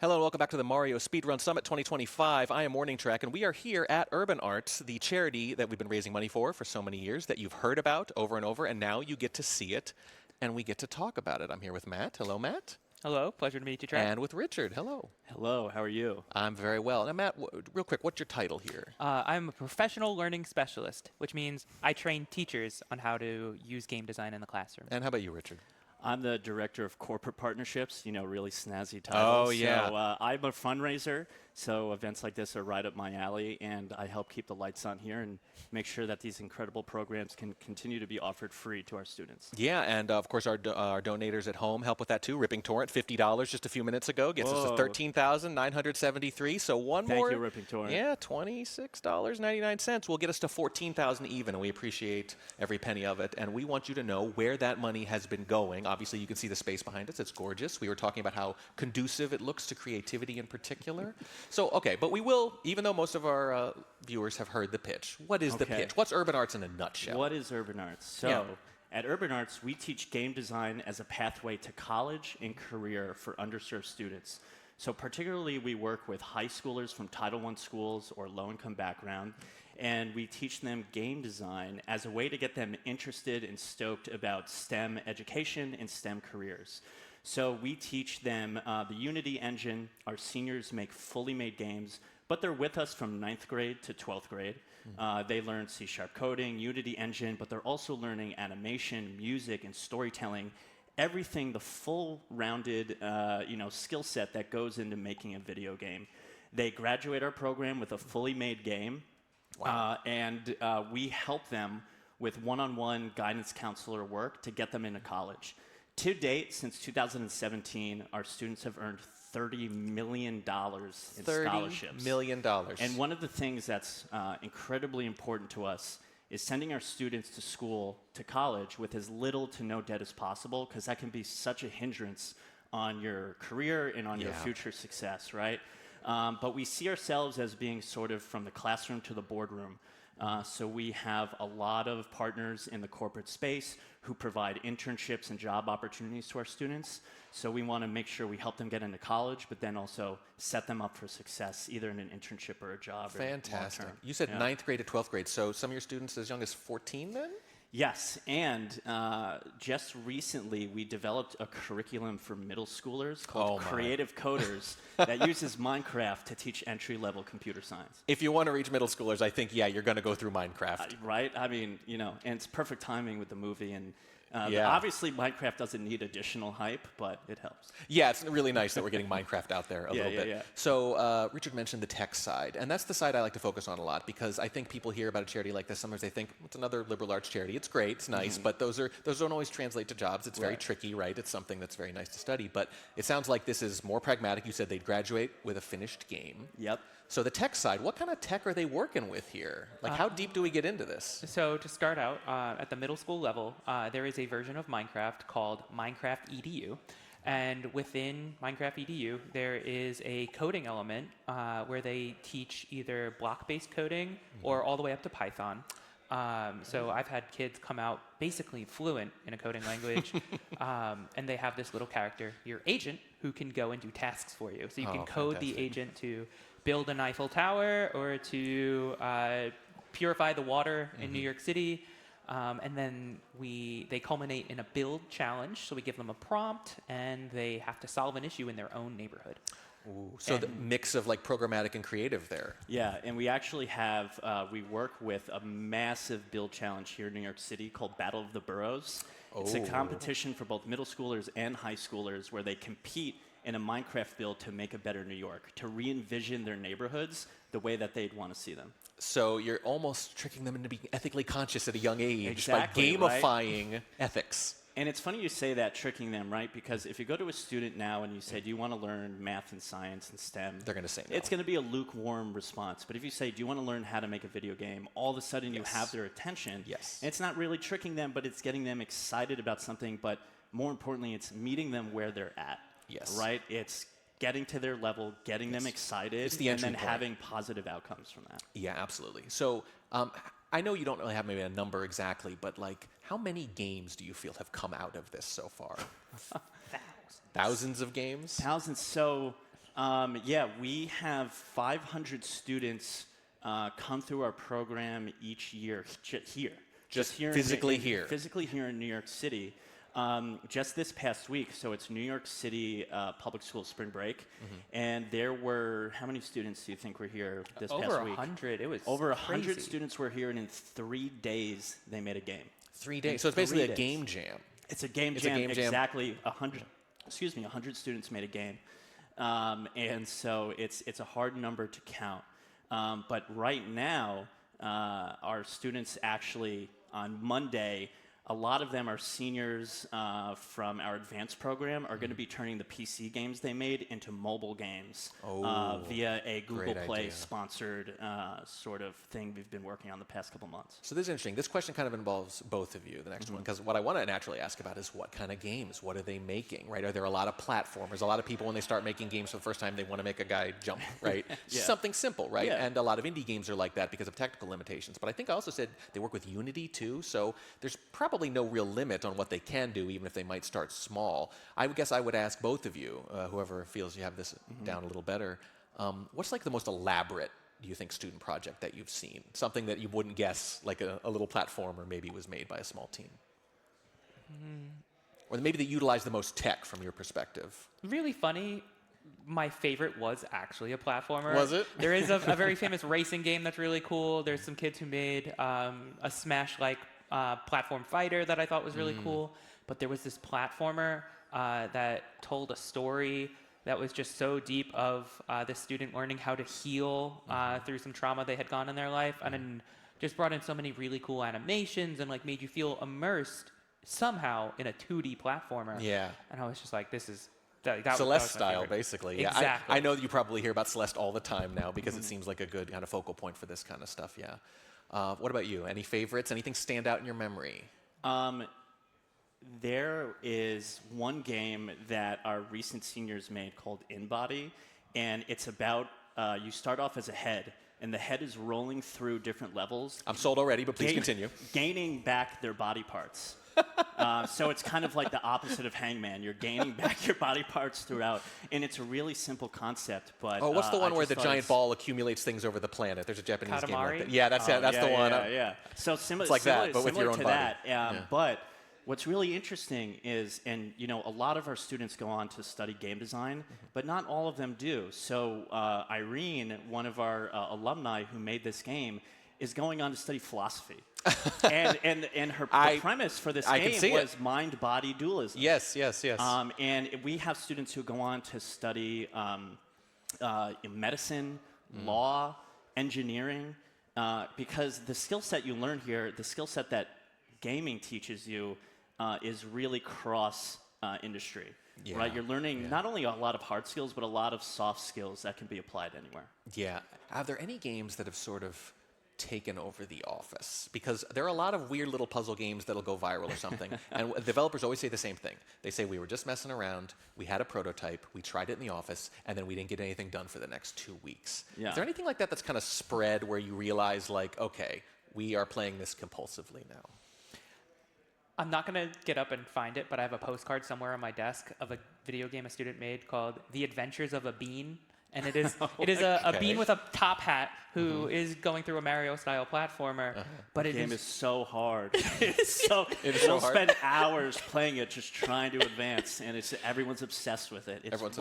Hello and welcome back to the Mario Speedrun Summit 2025. I am Morning Track, and we are here at Urban Arts, the charity that we've been raising money for so many years, that you've heard about over and over, and now you get to see it, and we get to talk about it. I'm here with Matt. Hello, Matt. Hello, pleasure to meet you, Track. And with Richard. Hello. Hello, how are you? I'm very well. Now, Matt, real quick, what's your title here? I'm a professional learning specialist, which means I train teachers on how to use game design in the classroom. And how about you, Richard? I'm the director of corporate partnerships, really snazzy titles. Oh, yeah. So I'm a fundraiser, so events like this are right up my alley, and I help keep the lights on here and make sure that these incredible programs can continue to be offered free to our students. Yeah, and of course our donators at home help with that too. Ripping Torrent, $50 just a few minutes ago, gets us to $13,973. So one more. Thank you, Ripping Torrent. Yeah, $26.99 will get us to $14,000 even, and we appreciate every penny of it. And we want you to know where that money has been going. Obviously, you can see the space behind us. It's gorgeous. We were talking about how conducive it looks to creativity in particular. So, okay, but we will, even though most of our viewers have heard the pitch, what is the pitch? What's Urban Arts in a nutshell? What is Urban Arts? So, at Urban Arts, we teach game design as a pathway to college and career for underserved students. So particularly, we work with high schoolers from Title I schools or low-income background, and we teach them game design as a way to get them interested and stoked about STEM education and STEM careers. So we teach them the Unity engine. Our seniors make fully made games, but they're with us from 9th grade to 12th grade. They learn C# coding, Unity engine, but they're also learning animation, music, and storytelling. Everything, the full-rounded skill set that goes into making a video game. They graduate our program with a fully made game, and we help them with one-on-one guidance counselor work to get them into college. To date, since 2017, our students have earned $30 million in scholarships. $30 million. And one of the things that's incredibly important to us is sending our students to school, to college, with as little to no debt as possible, because that can be such a hindrance on your career and on your future success, right? But we see ourselves as being sort of from the classroom to the boardroom. So we have a lot of partners in the corporate space who provide internships and job opportunities to our students. So we want to make sure we help them get into college, but then also set them up for success, either in an internship or a job. Fantastic. Or You said 9th grade to 12th grade, so some of your students as young as 14 then? Yes, and just recently we developed a curriculum for middle schoolers called Creative Coders that uses Minecraft to teach entry-level computer science. If you want to reach middle schoolers, I think, you're going to go through Minecraft. Right? I mean, and it's perfect timing with the movie, and obviously Minecraft doesn't need additional hype, but it helps. Yeah, it's really nice that we're getting Minecraft out there a little bit. Yeah. So Richard mentioned the tech side, and that's the side I like to focus on a lot, because I think people hear about a charity like this, sometimes they think it's another liberal arts charity. It's great, it's nice, but those don't always translate to jobs. It's very tricky, right? It's something that's very nice to study, but it sounds like this is more pragmatic. You said they'd graduate with a finished game. Yep. So the tech side, what kind of tech are they working with here? Like, how deep do we get into this? So to start out, at the middle school level, there is a version of Minecraft called Minecraft EDU. And within Minecraft EDU, there is a coding element where they teach either block-based coding or all the way up to Python. So I've had kids come out basically fluent in a coding language, and they have this little character, your agent, who can go and do tasks for you. So you can code the agent to build an Eiffel Tower or to purify the water in New York City. And then they culminate in a build challenge. So we give them a prompt, and they have to solve an issue in their own neighborhood. Ooh, so the mix of like programmatic and creative there. Yeah, and we actually have, we work with a massive build challenge here in New York City called Battle of the Boroughs. It's a competition for both middle schoolers and high schoolers where they compete in a Minecraft build to make a better New York, to re-envision their neighborhoods the way that they'd want to see them. So you're almost tricking them into being ethically conscious at a young age by gamifying ethics. And it's funny you say that, tricking them, right? Because if you go to a student now and you say, do you want to learn math and science and STEM? They're going to say no. It's going to be a lukewarm response. But if you say, do you want to learn how to make a video game? All of a sudden you have their attention. Yes. And it's not really tricking them, but it's getting them excited about something. But more importantly, it's meeting them where they're at. Yes. Right? It's getting to their level, getting them excited, It's the and then entry point. having positive outcomes from that. Yeah, absolutely. So I know you don't really have maybe a number exactly, but like how many games do you feel have come out of this so far? Thousands of games? Thousands. So Yeah, we have 500 students come through our program each year here. Just here physically here. Physically here in New York City. Just this past week, so it's New York City Public School spring break, and there were, how many students do you think were here this past week? Over 100. It was over 100 crazy. students were here, and in 3 days they made a game. 3 days. In So it's basically 3 a days. game jam. It's a game It's a jam. game jam. Exactly 100. Excuse me, 100 students made a game, and so it's a hard number to count. But right now, our students actually on Monday. A lot of them are seniors from our advanced program are going to be turning the PC games they made into mobile games via a Google great Play idea. sponsored sort of thing we've been working on the past couple months. So this is interesting. This question kind of involves both of you, the next one, because what I want to naturally ask about is what kind of games? What are they making, right? Are there a lot of platformers? A lot of people, when they start making games for the first time, they want to make a guy jump, right? Yeah. Something simple, right? Yeah. And a lot of indie games are like that because of technical limitations. But I think I also said they work with Unity too, so there's probably no real limit on what they can do, even if they might start small. I would guess I would ask both of you, whoever feels you have this down a little better, what's like the most elaborate, do you think, student project that you've seen? Something that you wouldn't guess, like a little platformer maybe was made by a small team. Or maybe they utilize the most tech from your perspective. Really funny. My favorite was actually a platformer. Was it? There is a very famous racing game that's really cool. There's some kids who made a Smash-like platform fighter that I thought was really cool. But there was this platformer that told a story that was just so deep of this student learning how to heal through some trauma they had gone in their life, and then just brought in so many really cool animations and like made you feel immersed somehow in a 2D platformer. Yeah. And I was just like, this is that was Celeste my style, favorite. basically. Yeah, Exactly. I know that you probably hear about Celeste all the time now because it seems like a good kind of focal point for this kind of stuff, yeah. What about you? Any favorites? Anything stand out in your memory? There is one game that our recent seniors made called InBody, and it's about you start off as a head, and the head is rolling through different levels. I'm sold already, but please continue. Gaining back their body parts. So it's kind of like the opposite of Hangman. You're gaining back your body parts throughout, and it's a really simple concept. But Oh, what's the one I where just the thought giant it's- ball accumulates things over the planet? There's a Japanese game like Katamari? that. Yeah, that's it. That's yeah, the one. Yeah. So similar, It's like that, similar, but with similar your own to body. that. Yeah. But what's really interesting is, and you know, a lot of our students go on to study game design, but not all of them do. So Irene, one of our alumni who made this game, is going on to study philosophy. and the premise for this game was mind-body dualism. Yes. And we have students who go on to study medicine, law, engineering, because the skill set you learn here, the skill set that gaming teaches you, is really cross industry. Yeah, right? You're learning not only a lot of hard skills, but a lot of soft skills that can be applied anywhere. Yeah. Are there any games that have sort of taken over The Office? Because there are a lot of weird little puzzle games that'll go viral or something. And developers always say the same thing. They say, we were just messing around, we had a prototype, we tried it in the office, and then we didn't get anything done for the next 2 weeks. Yeah. Is there anything like that that's kind of spread where you realize, like, okay, we are playing this compulsively now? I'm not going to get up and find it, but I have a postcard somewhere on my desk of a video game a student made called The Adventures of a Bean. And it is a bean with a top hat who is going through a Mario-style platformer. But The game is so hard. We'll hard. Spend hours playing it, just trying to advance, and everyone's obsessed with it. It's evilly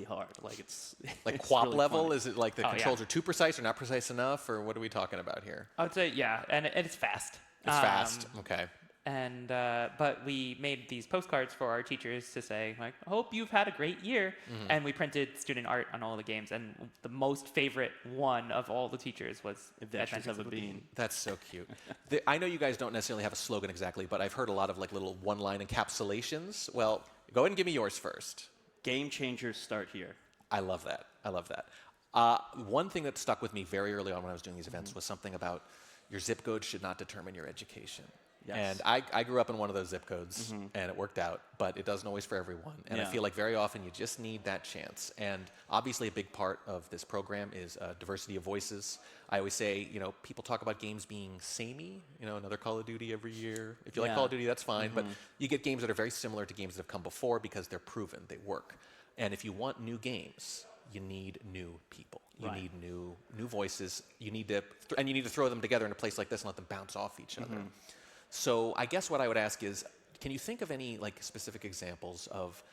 hard. It's Like it's QWOP really level? funny. Is it like the controls are too precise or not precise enough, or what are we talking about here? I would say, yeah, and it's fast. It's fast. Okay. And but we made these postcards for our teachers to say, like, hope you've had a great year. And we printed student art on all the games. And the most favorite one of all the teachers was Adventures of a Bean. That's so cute. I know you guys don't necessarily have a slogan exactly, but I've heard a lot of like little one-line encapsulations. Well, go ahead and give me yours first. Game changers start here. I love that. One thing that stuck with me very early on when I was doing these events was something about your zip code should not determine your education. Yes. And I grew up in one of those zip codes, and it worked out, but it doesn't always for everyone. And I feel like very often you just need that chance. And obviously a big part of this program is diversity of voices. I always say, people talk about games being samey, another Call of Duty every year. If you like Call of Duty, that's fine, but you get games that are very similar to games that have come before because they're proven, they work. And if you want new games, you need new people. You need new voices. You need to throw them together in a place like this and let them bounce off each other. So I guess what I would ask is, can you think of any specific examples of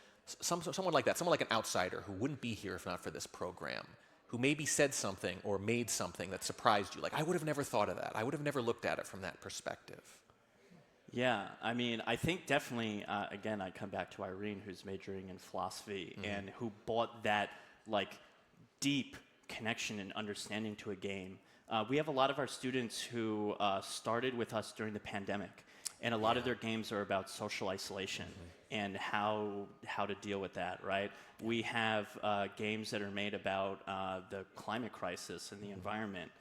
someone like that, someone like an outsider who wouldn't be here if not for this program, who maybe said something or made something that surprised you? Like, I would have never thought of that. I would have never looked at it from that perspective. Yeah, I mean, I think definitely, again, I come back to Irene, who's majoring in philosophy, and who brought that, deep connection and understanding to a game. We have a lot of our students who started with us during the pandemic, and a lot of their games are about social isolation and how to deal with that, right? We have games that are made about the climate crisis and the environment.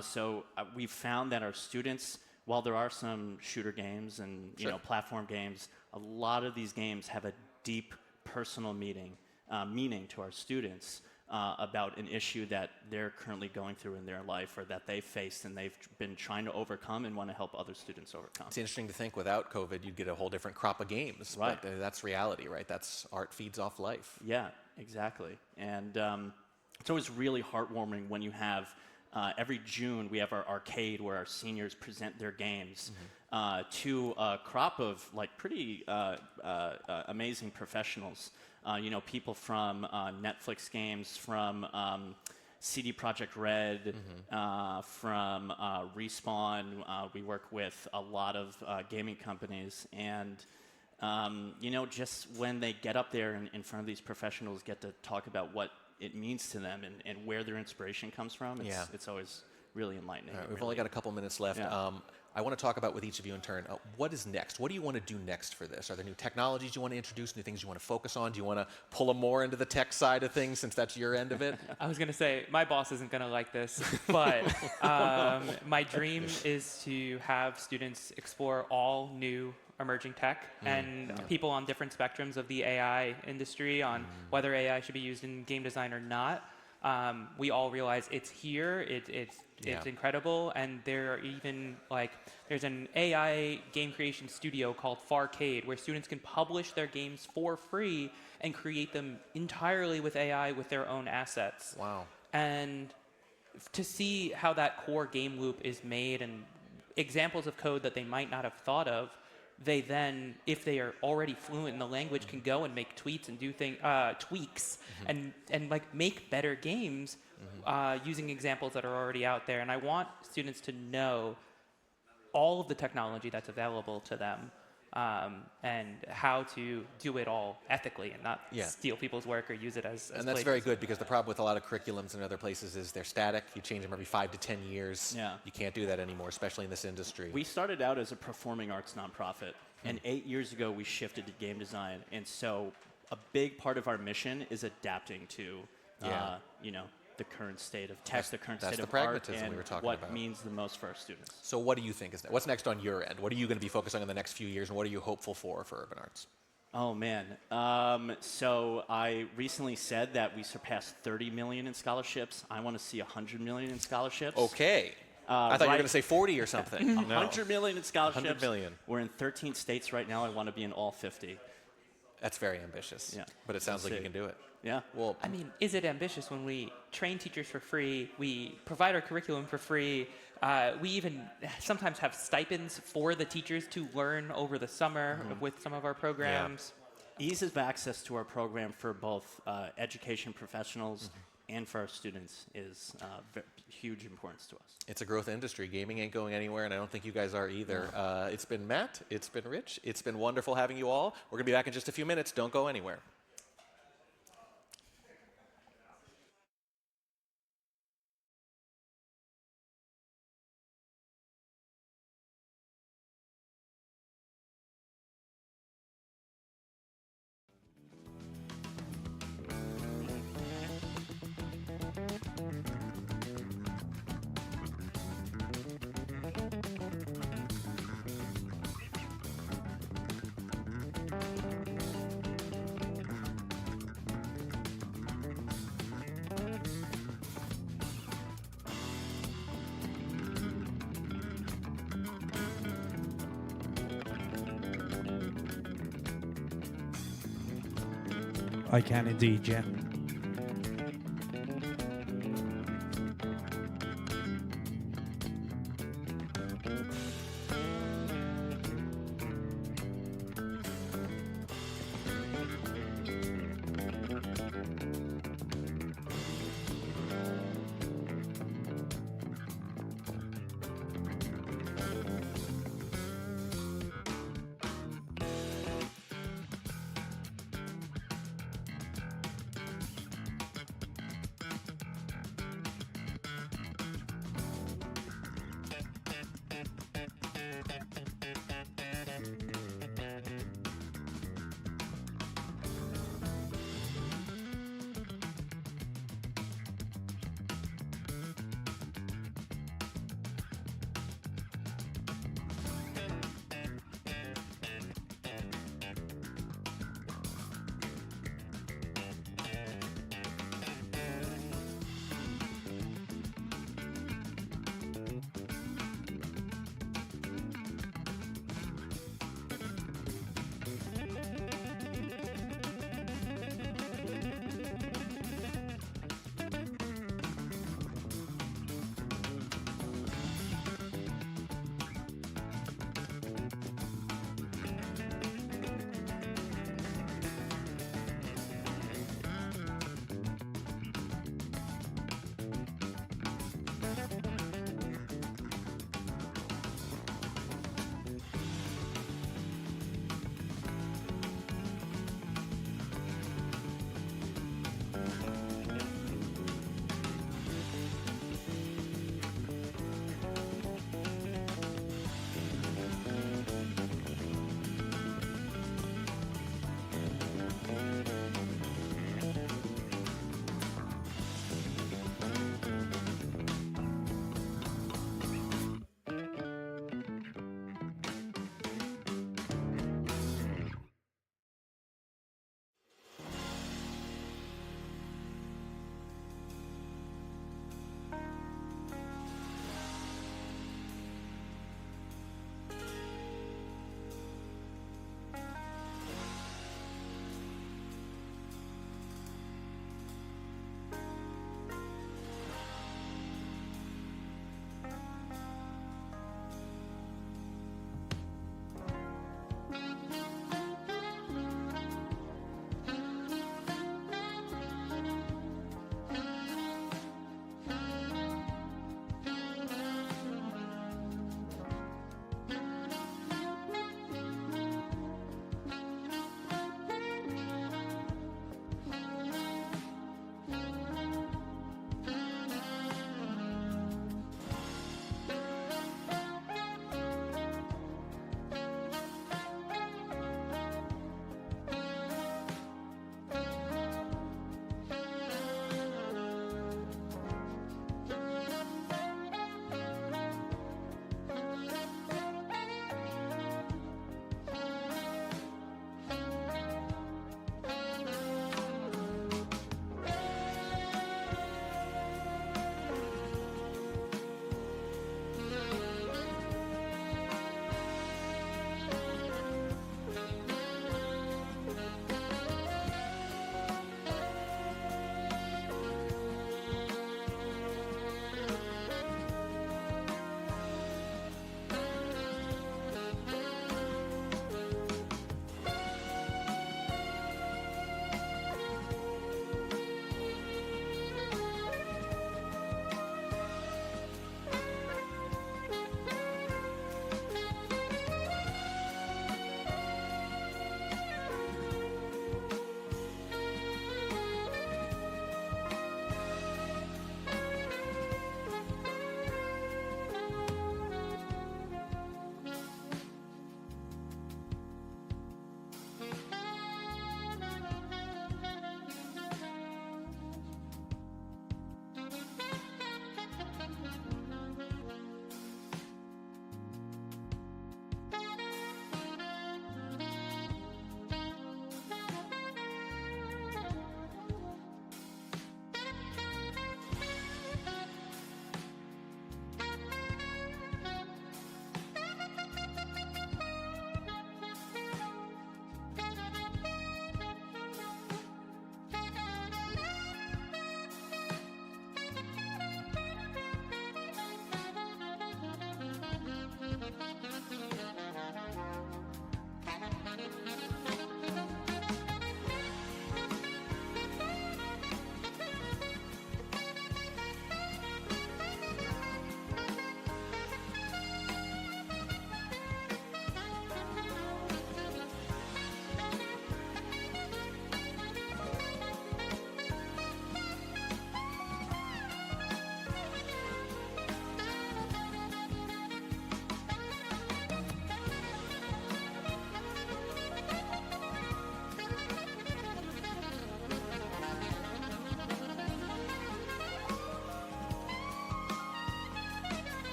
So we've found that our students, while there are some shooter games and platform games, a lot of these games have a deep personal meaning to our students. About an issue that they're currently going through in their life or that they've faced and they've been trying to overcome and want to help other students overcome. It's interesting to think without COVID, you'd get a whole different crop of games. Right. But that's reality, right? That's art feeds off life. Yeah, exactly. And it's always really heartwarming when you have, every June, we have our arcade where our seniors present their games to a crop of pretty amazing professionals. People from Netflix games, from CD Projekt Red, from Respawn. We work with a lot of gaming companies. And, just when they get up there in front of these professionals, get to talk about what it means to them and where their inspiration comes from, it's always really enlightening. All right, we've only got a couple minutes left. Yeah. I want to talk about with each of you in turn, what is next? What do you want to do next for this? Are there new technologies you want to introduce, new things you want to focus on? Do you want to pull them more into the tech side of things since that's your end of it? I was going to say, my boss isn't going to like this, but my dream is to have students explore all new emerging tech and people on different spectrums of the AI industry on whether AI should be used in game design or not. We all realize it's here, it's incredible, and there are even there's an AI game creation studio called Farcade where students can publish their games for free and create them entirely with AI with their own assets. Wow. And to see how that core game loop is made and examples of code that they might not have thought of, they then, if they are already fluent in the language, can go and make tweaks and do tweaks and make better games using examples that are already out there. And I want students to know all of the technology that's available to them and how to do it all ethically and not steal people's work or use it as and that's very good, because the problem with a lot of curriculums in other places is they're static. You change them every 5 to 10 years. Yeah. You can't do that anymore, especially in this industry. We started out as a performing arts nonprofit, and 8 years ago we shifted to game design. And so a big part of our mission is adapting to, the current state of tech, the current state of art, and we were talking what about. means the most for our students. So what do you think is next? What's next on your end? What are you going to be focusing on the next few years, and what are you hopeful for Urban Arts? Oh, man. So I recently said that we surpassed 30 million in scholarships. I want to see 100 million in scholarships. Okay. I thought you were going to say 40 or something. 100 million in scholarships. 100 million. We're in 13 states right now. I want to be in all 50. That's very ambitious. Yeah. But it sounds like you can do it. Yeah. Well, I mean, is it ambitious when we train teachers for free, we provide our curriculum for free, we even sometimes have stipends for the teachers to learn over the summer with some of our programs? Yeah. Ease of access to our program for both education professionals and for our students is huge importance to us. It's a growth industry. Gaming ain't going anywhere, and I don't think you guys are either. It's been Matt. It's been Rich. It's been wonderful having you all. We're going to be back in just a few minutes. Don't go anywhere. I can indeed, yeah.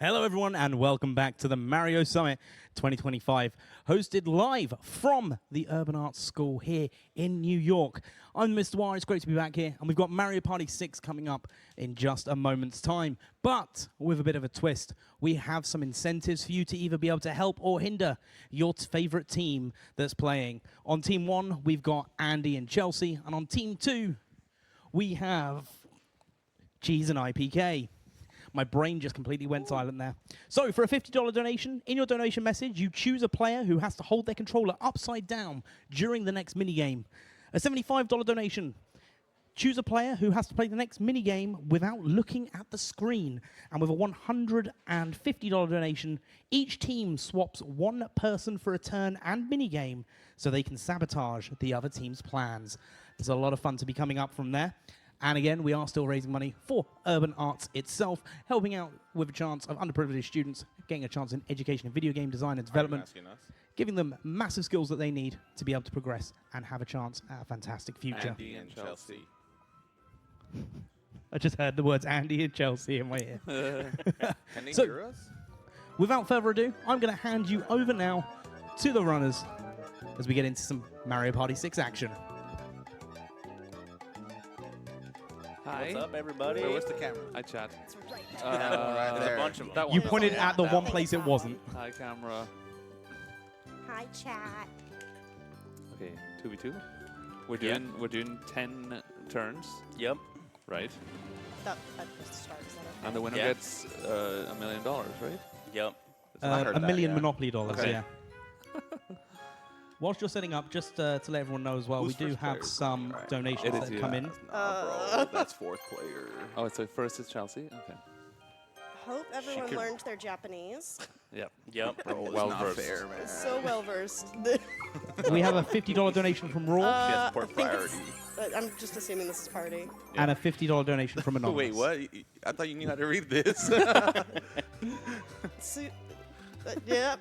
Hello, everyone, and welcome back to the Mario Summit 2025, hosted live from the Urban Arts School here in New York. I'm Mr. War. It's great to be back here, and we've got Mario Party 6 coming up in just a moment's time. But with a bit of a twist, we have some incentives for you to either be able to help or hinder your favorite team that's playing. On Team 1, we've got Andy and Chelsea, and on Team 2, we have Cheese and IPK. My brain just completely went silent there. So for a $50 donation, in your donation message, you choose a player who has to hold their controller upside down during the next minigame. A $75 donation, choose a player who has to play the next minigame without looking at the screen. And with a $150 donation, each team swaps one person for a turn and minigame so they can sabotage the other team's plans. There's a lot of fun to be coming up from there. And again, we are still raising money for Urban Arts itself, helping out with a chance of underprivileged students getting a chance in education in video game design and development, giving them massive skills that they need to be able to progress and have a chance at a fantastic future. Andy and Chelsea. I just heard the words Andy and Chelsea in my ear. Can they So- hear us? Without further ado, I'm going to hand you over now to the runners as we get into some Mario Party 6 action. Hi. What's up, everybody? Wait, where's the camera? Hi, chat. Right There's there. a bunch of them. That You one. pointed at the one place it wasn't. Hi, camera. Hi, chat. Okay, 2v2. We're doing 10 turns, Yep. right? That was the start. Is that okay? And the winner Yeah. gets $1 million, right? Yep. heard A that, million yeah. Monopoly dollars, Okay. yeah. Whilst you're setting up, just to let everyone know as well, Who's we do first have player? some Right. donations It that is have you. come in. Bro, that's fourth player. Oh, so first is Chelsea? Okay. Hope everyone could- learned their Japanese. Yep. Yep. Bro, it's Well not versed. fair, man. So well versed. We have a $50 donation from Raw I poor think it's- priority. I'm just assuming this is party. and a $50 donation from Anonymous. Wait, what? I thought you knew how to read this. So, yep.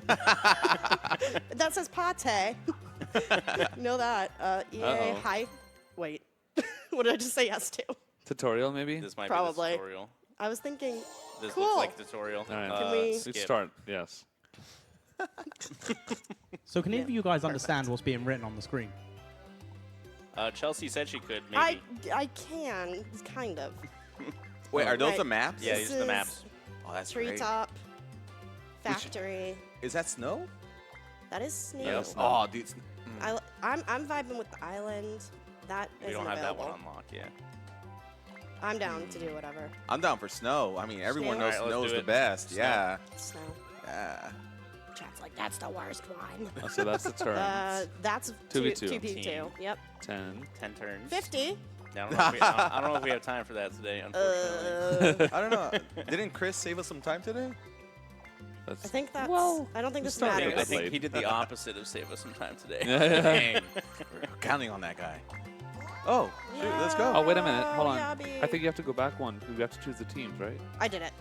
That says pate. Know that. EA, Uh-oh. hi. Wait. What did I just say yes to? Tutorial, maybe? This might Probably. be the tutorial. I was thinking, This Cool. looks like tutorial. All right. Can we- Let's skip. start. Yes. So can any of you guys understand what's being written on the screen? Chelsea said she could, maybe. I can, kind of. Wait, are those Right. the maps? Yeah, This these are the is maps. Oh, that's great. Treetop, factory. Is that snow? That is snow. Yeah, Oh, dude. I'm vibing with the island. That We isn't don't have available. that one unlocked yet. I'm down to do whatever. I'm down for snow. I mean, everyone Snow? knows Alright, let's snow's do the it. best. Snow. Yeah. Snow. Yeah. Chat's like, that's the worst one. Oh, so that's the turn. That's 2v2. 2v2. Yep. 10. 10 turns. 50. Yeah, I don't know if we have time for that today, unfortunately. I don't know. Didn't Chris save us some time today? That's I think that's. Well, I don't think this starting matters. I think late. he did the opposite of save us some time today. Dang. We're counting on that guy. Oh, shoot, let's go. Oh, wait a minute. Hold on. Yabby. I think you have to go back one. We have to choose the teams, right? I did it.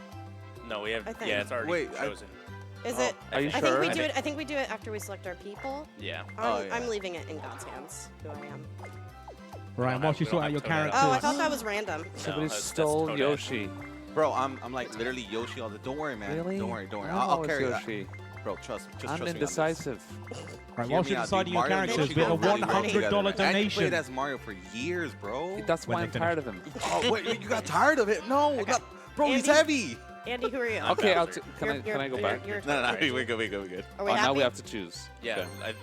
No, we have. I think. Yeah, it's already Wait, chosen. Is Oh. it? Are you I sure? think we I do think- it. I think we do it after we select our people. Yeah. I'm leaving it in God's hands. Who I am. Right, whilst you we don't sort out have your to vote. characters. Oh, I thought that was random. Somebody that's stole Toadette. Yoshi. Bro, I'm like literally Yoshi all the. Don't worry, man. Really? Don't worry, don't worry. I'm I'll always carry that. Yoshi. Bro, trust me. Just I'm trust me on this. indecisive. Right, Hear whilst me you're out, deciding dude. your Mario and characters, Yoshi we have a go really well together. $100 And you played donation. as Mario for years, bro. That's When why they I'm finish. tired of him. Oh, wait, you got tired of it? No, bro, he's Andy? heavy. Andy, who are you? Okay, Bowser. can I go back? No, we good. Are we Oh, happy? now we have to choose. Yeah, Okay.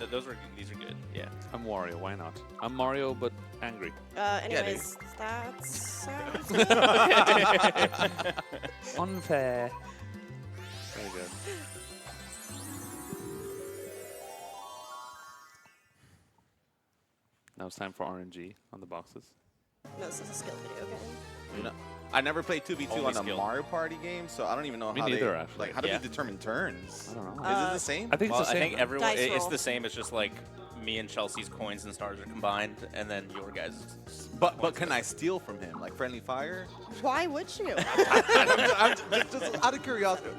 these are good. Yeah. I'm Wario. Why not? I'm Mario, but angry. Anyways, that's. Unfair. Very good. Now it's time for RNG on the boxes. No, this is a skill video game. You know, I never played 2v2 Only on a skill. Mario Party game, so I don't even know Me how neither, they actually. like. How do Yeah. they determine turns? I don't know. Is it the same? I think Well, it's the I same. think everyone. Dice It's roll. the same. It's just like me and Chelsea's coins and stars are combined, and then your guys. But can I steal from him like friendly fire? Why would you? I'm just out of curiosity.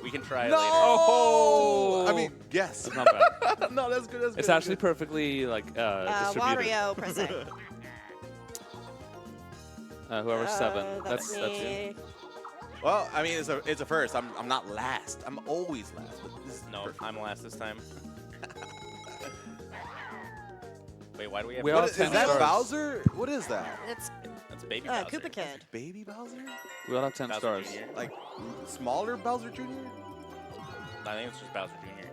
We can try it No! later. Oh! I mean, yes. That's not bad. No, that's good. That's It's good. actually perfectly like distributed. Wario, per se. Whoever's 7. That's That's you. me. Well, I mean, it's a first. I'm not last. I'm always last. But this is No, I'm last this time. Wait, why do we have? We all what is that stars. Bowser? What is that? It's That's baby Bowser. Koopa Kid. Baby Bowser? We all have 10 Bowser stars. Jr.? Like smaller Bowser Jr.? I think it's just Bowser Jr.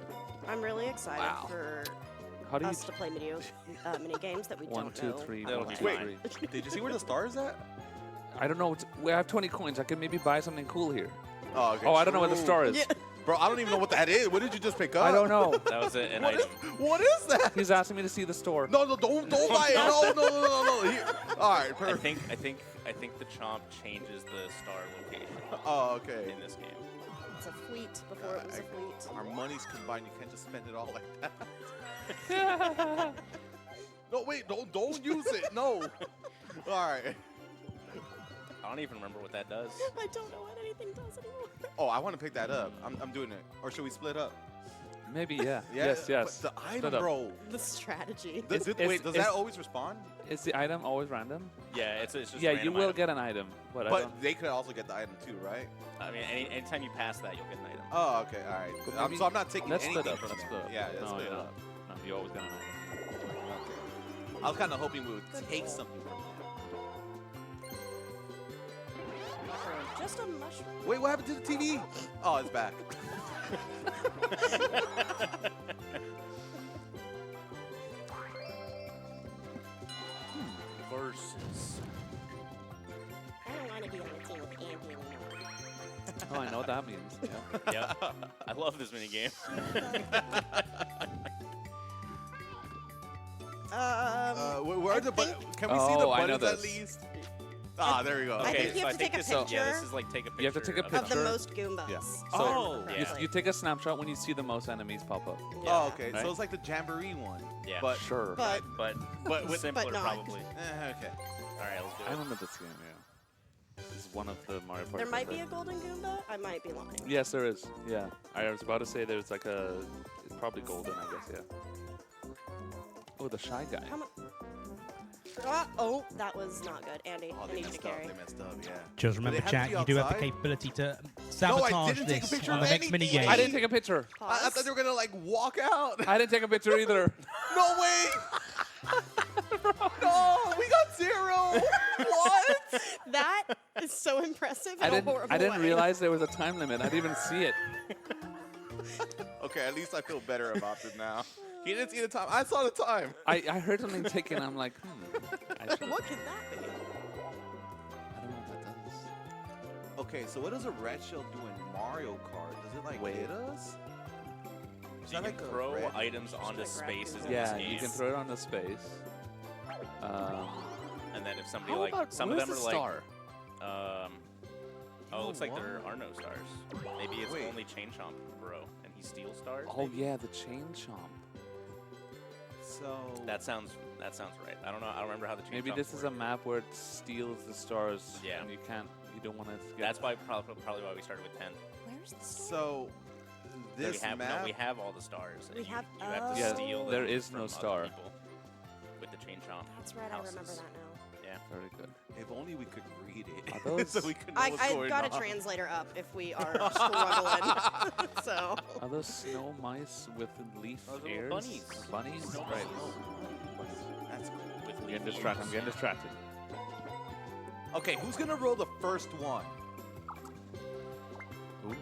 I'm really excited Wow. for How do you? us to play mini games that we One, don't two, know. three, That'll one, be two, fine. three. Did you see where the star is at? I don't know. We have 20 coins. I could maybe buy something cool here. Oh, okay. Oh, I don't know where the true. star is. Yeah. Bro, I don't even know what that is. What did you just pick up? I don't know. That was an What is, item. what is that? He's asking me to see the store. No, don't buy it. No. Here. All right, I perfect. think the chomp changes the star location Oh, okay. in this game. It's a fleet before it was a fleet. Our money's combined. You can't just spend it all like that. No, wait. Don't use it. No. All right. I don't even remember what that does. I don't know what anything does anymore. Oh, I want to pick that up. I'm doing it. Or should we split up? Maybe, yeah. Yeah, Yes, yes. But the Split item, up. bro. The strategy. Wait, does that always respond? Is the item always random? Yeah, it's just Yeah, you random will item. get an item. But I But don't. they could also get the item too, right? I mean, anytime you pass that, you'll get an item. Oh, okay, all right. But So maybe- I'm not taking Let's anything split up. from Let's them. split up. Yeah, let's no, split you're up. not. No, you always get an item. Okay. I was kind of hoping we would take something from Just a mushroom. that. Wait, what happened to the TV? Oh, it's back. Versus. I don't want to be on a team with Andy anymore. Oh, I know what that means. Yeah. Yeah, I love this mini game. Where are the think- buttons? Can we see the Oh, I know buttons at this. least? Ah, there we go. I think you have to take a this, picture yeah, this is like take a picture. You have to take a of of the picture. most Goombas. Yeah. Oh, Correctly. yeah. You take a snapshot when you see the most enemies pop up. Oh, okay. Right? So it's like the Jamboree one. Yeah. But Sure. But but with simpler not. probably. okay. All right, let's do I it. remember this game, yeah. This is one of the Mario Party. there might be games. a golden Goomba. I might be lying. Yes, there is. Yeah. I was about to say there's like a. It's probably golden, I guess, yeah. Oh, the Shy Guy. How much? Oh, that was not good. Andy, Oh, I they need you to messed up. carry. They messed up, yeah. Just remember, have chat, to be you do have the outside? capability to No, I sabotage didn't take a this picture on of the next mini anything. game. I didn't take a picture. I thought they were gonna like walk out. I didn't take a picture either. No way! No, we got 0. What? That is so impressive in I a didn't. horrible I didn't way. realize there was a time limit. I didn't even see it. Okay, at least I feel better about this now. He didn't see the time. I saw the time. I heard something ticking. I'm like, I should've- What could that be? I don't know what that does. Okay, so what does a red shell do in Mario Kart? Does it like Wait. hit us? So you that can like a throw red- items onto like grab spaces in Yeah, this game. you can throw it on the space. And then if somebody How like about- some of where's them are the like star? oh, it looks like what? there are no stars. Maybe it's Wait. only Chain Chomp, bro, and he steals stars. Oh maybe? yeah, the chain chomp. So That sounds right. I don't know. I don't remember how the Chain Maybe Chomps this is work. a map where it steals the stars. Yeah. And you can't. You don't want to get. That's why probably why we started with 10. Where's the so this we have, map. No, we have all the stars. and We you, have- you have to Yeah, steal them there is no from star. other people with the Chain Chomp. That's right. houses. I remember that now. Yeah. Very good. If only we could read it. Are those- so we could know I what's going got a on. translator up if we are struggling. So Are those snow mice with leaf Those are little ears? bunnies. Bunnies? Snow Right. That's cool. With I'm leaf getting distracted. I'm ears. getting distracted. Okay, who's gonna roll the first one? Ooh.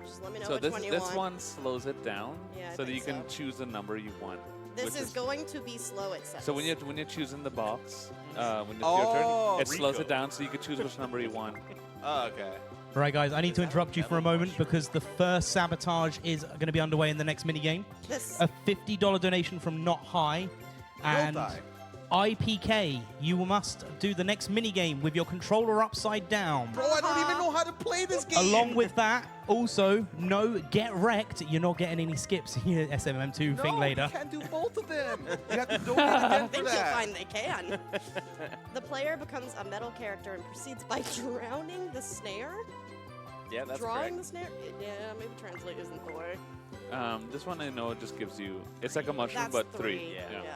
just let me know So which this one you this want. one slows it down, Yeah, I so that you think can so. choose the number you want. This which is going to be slow. It says. So when you're choosing the box, when it's Oh, your turn, it slows Rico. it down so you can choose which number you want. Oh, okay. Right, guys, I need to interrupt you for a moment because the first sabotage is going to be underway in the next mini game. This A $50 donation from Not High, and die. IPK. You must do the next mini game with your controller upside down. Bro, I don't even know how to play this game. Along with that, also, no get wrecked. You're not getting any skips in your SMM2 thing later. You can't do both of them. You have to donate I again for think you'll that. find they can. The player becomes a metal character and proceeds by drowning the snare. Yeah, that's Drawing correct. the snare. Yeah, maybe translate isn't the way. This one I know it just gives you. It's like a mushroom, That's but three. Yeah. Yeah.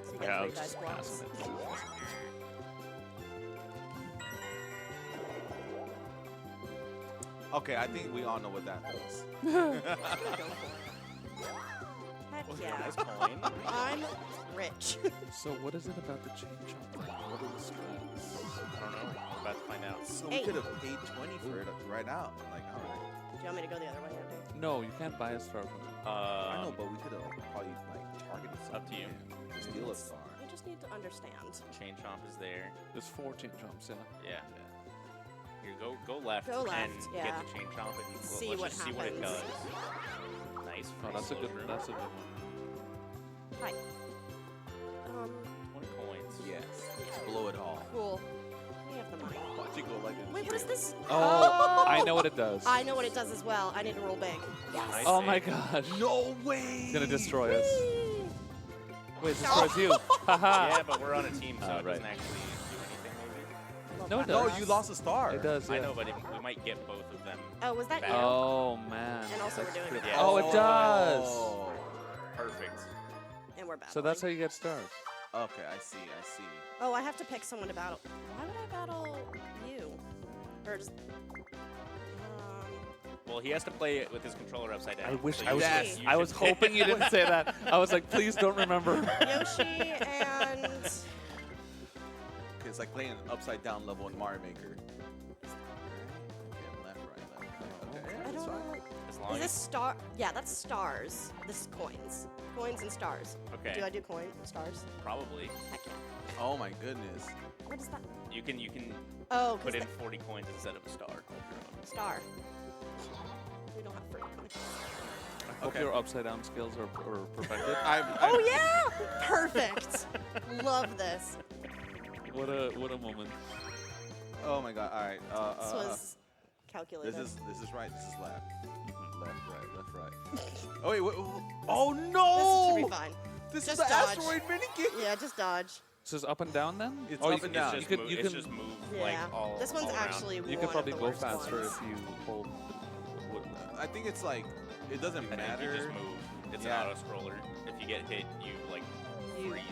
So you Yeah, get I'll 3 dice just pass blocks. on it. Okay, I think we all know what that does. Heck Well, yeah. nice coin. I'm rich. So what is it about the chain chomp? What are the strats? I don't know. We're about to find out. So Hey. we could have paid 20 for it right out. Like, all right. Do you want me to go the other way, Andy? No, you can't buy a star from it. I know, but we could have probably like targeted something. Up to you. To steal a star. I just need to understand. Chain chomp is there. There's 4 chain chomps, yeah. Yeah. Here, go left. Go left, and yeah. get the chain chomp and See let's what just see what it happens. does. Nice. Oh, that's a good. That's a good one. Hi. 20 coins. Yes. Blow it all. Cool. We have the money. Watch it go like a Wait, what is this? Oh, I know what it does. I know what it does as well. I need to roll big. Yes. Nice Oh save. my gosh. No way! It's gonna destroy us. Whee! Wait, it destroys you. Haha. Yeah, but we're on a team, so it right. doesn't actually do anything, maybe. No, it No, does. you lost a star. It does. I Yeah. know, but we might get both of them. Oh, was that Back. you? Oh man. And also we're doing it. Yeah. Oh, it does. Oh. Perfect. And we're battling. So that's how you get stars. Okay, I see. Oh, I have to pick someone to battle. Why would I battle you? Or just... Well, he has to play it with his controller upside down. I wish so I was. Yes. you I was should- hoping you didn't say that. I was like, please don't remember. Yoshi and... It's like playing an upside down level in Mario Maker. Okay, left, right. Okay, I that's don't fine. know. As long Is this as star? Yeah, that's stars. This is coins. Coins and stars. okay, Do I do coin stars? probably Heck yeah. Oh my goodness. What is that? you can Oh, put because in 40 coins instead of a star. star. We don't have free coins. I hope Okay. your upside down skills are perfected. Oh yeah! Perfect. Love this. What a moment. Oh my god. All right. This was calculated. This is right. This is left. Left, right. Oh wait. Oh no! This should be fine. This is Just the dodge. asteroid minigame. Yeah, just dodge. So it's up and down then? It's oh, up and down. It's just, You move, can, it's just move like Yeah. all This one's all around. actually you one could probably of the go worst faster ones. if you hold. I think it's like it doesn't I think you matter. just move. It's Yeah. an auto scroller. If you get hit, you like You- freeze.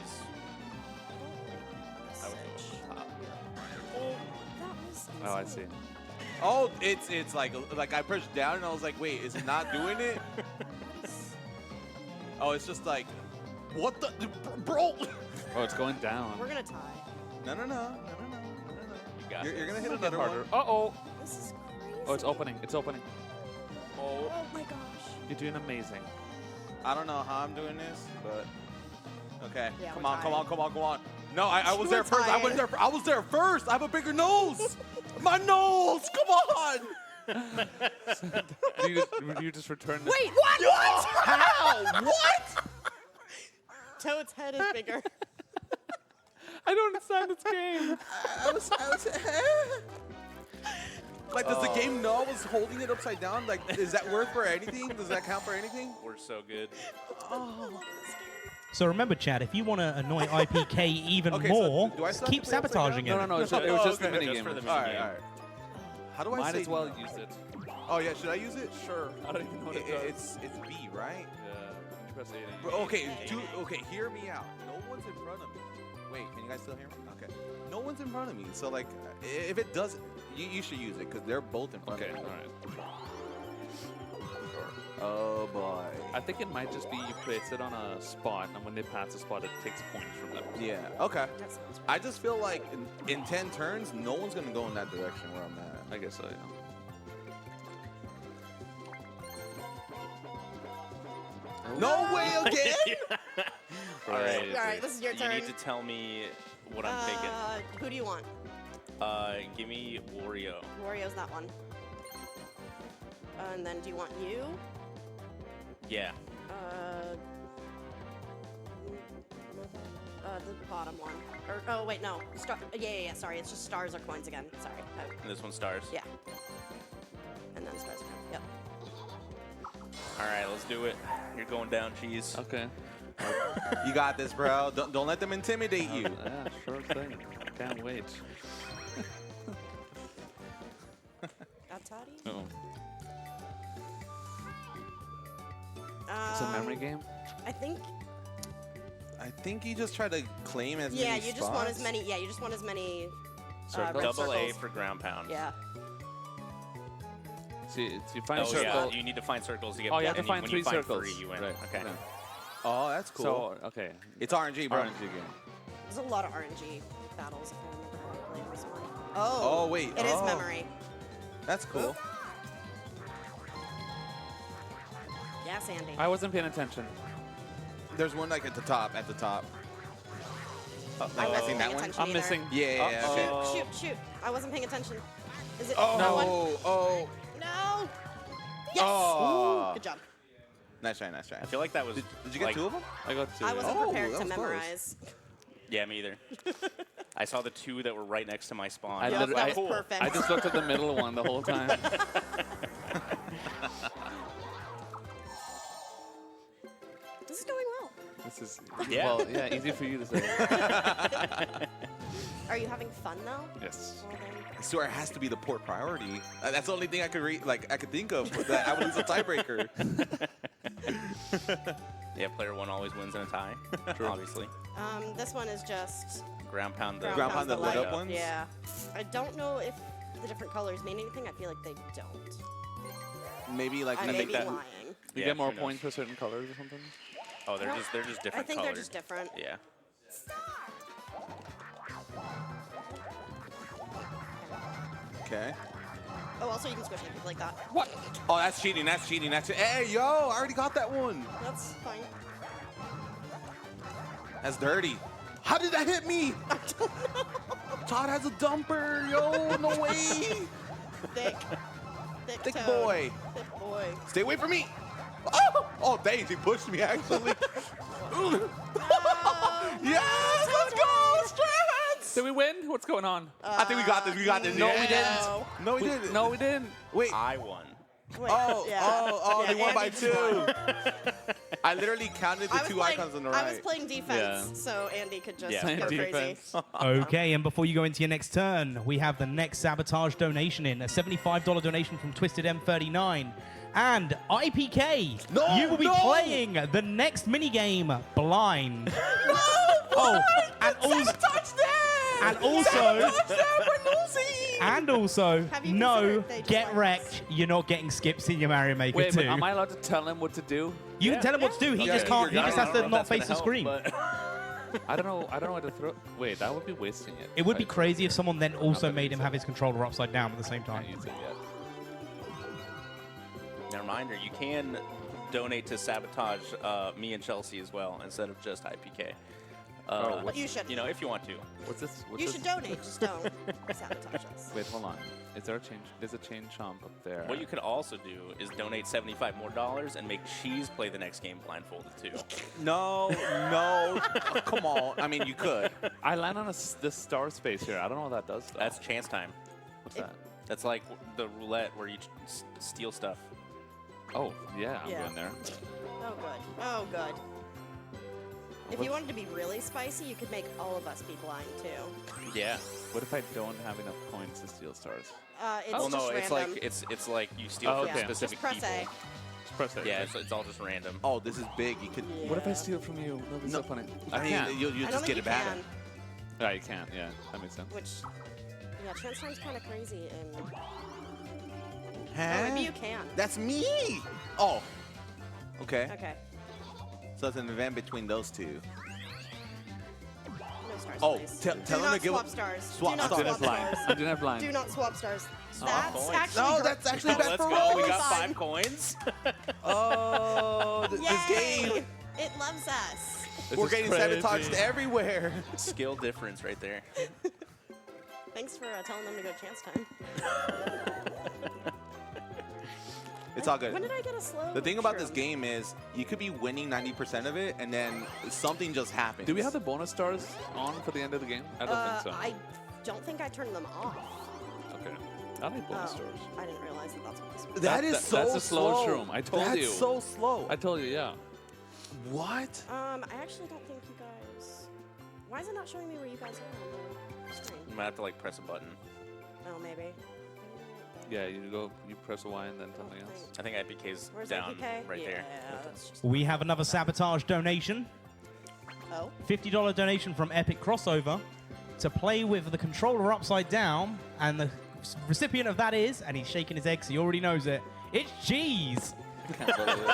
I would go Message. to the top. Oh, that was Oh, I insane. see. Oh, it's like I pushed down and I was like, wait, is it not doing it? Oh, it's just like, what the, bro? Oh, it's going down. We're gonna tie. No. You got You're this. gonna hit Hit another harder. one. Uh-oh. This is crazy. Oh, it's opening. It's opening. Oh my gosh. You're doing amazing. I don't know how I'm doing this, but okay. Yeah, come we're on. No, I was We're there first. I was there first. I have a bigger nose. My nose. Come on. You just return it. Wait, what? How? What? Toad's head is bigger. I don't understand this game. I was like, does the game know I was holding it upside down? Like, is that worth for anything? Does that count for anything? We're so good. So remember, Chad, if you want to annoy IPK even Okay, so more, do I still have keep to play upside sabotaging No, it. no. It was just the okay. mini Just game. for the All mini right, all right. How do I Might say as well no? use it. Oh yeah, should I use it? Sure. I don't even know what it does. It's B, right? Yeah. Press A and Bro, E. okay, hear me out. No one's in front of me. Wait, can you guys still hear me? Okay. No one's in front of me. So like, if it does, you should use it because they're both in front Okay, of me. alright. Oh boy. I think it might just be you place it on a spot, and when they pass the spot, it takes points from them. Yeah. Okay. That sounds I just feel like in 10 turns, no one's gonna go in that direction where I'm at. I guess so, yeah. No way again! All right. All right, this is your turn. You need to tell me what I'm picking. Who do you want? Give me Wario. Wario's that one. And then do you want you? Yeah. The bottom one. Or oh wait, no. Yeah. Sorry, it's just stars or coins again. Sorry. Oh, And this one's stars. yeah. And then stars again. Yep. All right, let's do it. You're going down, cheese. Okay. You got this, bro. Don't let them intimidate you. Yeah, sure thing. Can't wait. Atari? Uh-oh. It's a memory game? I think you just try to claim as Yeah, many you just want as spots. many. Yeah, you just want as many. Circles? red Double A circles. for ground pound. Yeah. So you find Oh, circle. yeah. You need to find circles to get. Oh, you have to and find when 3 you find circles. 3, you win. Right. Okay. Yeah. Oh, that's cool. So okay, it's RNG, bro. RNG game. There's a lot of RNG battles if I remember how to play this one. Oh, wait. It is memory. That's cool. Yes, Andy. I wasn't paying attention. There's one like at the top. I wasn't seen that paying one? attention I'm either. missing. Yeah. Okay. Shoot. I wasn't paying attention. Is it that one? Oh. No. Yes. Oh. Good job. Nice try. I feel like that was. Did you get like, 2 of them? I got 2. I wasn't prepared that to was close. memorize. Yeah, me either. I saw the 2 that were right next to my spawn. I Yeah, literally- that was perfect. I just looked at the middle one the whole time. This is going well. This is Yeah. well, yeah, easy for you to say. Are you having fun though? Yes. Well, then. I swear it has to be the port priority. That's the only thing I could I could think of. That I would lose a tiebreaker. Yeah, player 1 always wins in a tie. Obviously. This one is just Ground pound the. Ground pound the lit light up ones? Yeah. I don't know if the different colors mean anything. I feel like they don't. Maybe like I may be lying. You Yeah, get more who knows? points for certain colors or something. Oh, they're No, just different. I think they're colored. just different. Yeah. Okay. Oh, also you can squish it like that. What? Oh, that's cheating. Hey, yo, I already got that one. That's fine. That's dirty. How did that hit me? I don't know. Todd has a dumper, yo. No way. Thick Thick toad. boy. Thick boy. Stay away from me. Oh, thanks. He pushed me, actually. Yes, let's go, Strats. Did we win? What's going on? I think we got this. No, we No. didn't. No, we didn't. No, we didn't. Wait. I won. Wait, Oh, yeah. they won by Andy 2. won. I literally counted the I was 2 playing- icons on the I right. was playing defense, so Andy could just Yeah. go crazy. Defense. Okay, and before you go into your next turn, we have the next sabotage donation in, a $75 donation from Twisted M39. And IPK, No, you will be no. playing the next minigame blind. No, Oh, and also, and also, Have you no, considered they just get like wrecked. You're not getting skips in your Mario Maker Wait, 2. but am I allowed to tell him what to do? You can tell him what to do. He Yeah, just can't. He you're just right. has to not face the screen. I don't know. I don't know what to throw. Wait, that would be wasting it. It would be Right. crazy if someone then also gonna made him use have it. his controller upside down at the same time. Can't use it yet. And a reminder, you can donate to sabotage me and Chelsea as well instead of just IPK. But you should. You know, if you want to. What's this? What's You this? should donate. Just don't sabotage us. Wait, hold on. Is there a change? There's a chain chomp up there. What you could also do is donate $75 more and make Cheese play the next game blindfolded too. No. Oh, come on. I mean, you could. I land on this star space here. I don't know what that does. Though. That's chance time. What's that? That's like the roulette where you steal stuff. Oh, yeah, I'm Yeah. going there. Oh, good. Oh, good. If you wanted to be really spicy, you could make all of us be blind, too. Yeah. What if I don't have enough coins to steal stars? It's well, just no, it's random. like it's like you steal Oh, from okay. specific Just press people. A. Just press it. Yeah, it's all just random. Oh, this is big. You could. What if I steal from you? That'd be No. so funny. I mean, can't. you'll I don't just think get you it back. can. Yeah, you can't. Yeah, that makes sense. Which, yeah, chance time's kind of crazy. And Huh? oh, maybe you can. That's me. Oh. Okay. Okay. So it's an event between those two. No stars, Oh, please. tell Do him not to give swap up- stars. swap Do not stars. swap stars. I do not blind. Do not swap stars. Oh, That's coins. actually No, great. that's actually bad Let's for go. us. We got Fun. 5 coins. Oh, this Yay! game. It loves us. This We're is getting crazy. sabotaged everywhere. Skill difference right there. Thanks for telling them to go chance time. It's all good. When did I get a slow? The thing about this shroom? game is you could be winning 90% of it, and then something just happens. Do we have the bonus stars on for the end of the game? I don't think so. I don't think I turned them off. Okay. I like bonus Oh, stars. I didn't realize that that's what this was. That is so that's a slow slow. shroom. I told That's you. so slow. I told you, yeah. What? I actually don't think you guys. Why is it not showing me where you guys are on the screen? You might have to like press a button. Oh, maybe. Yeah, you press a Y and then something else. I think IPK's Where's down IPK? right yeah, there. that's just. We have another sabotage donation. Oh. $50 donation from Epic Crossover to play with the controller upside down and the recipient of that is, and he's shaking his egg, so he already knows it. It's Cheese. Can't believe it.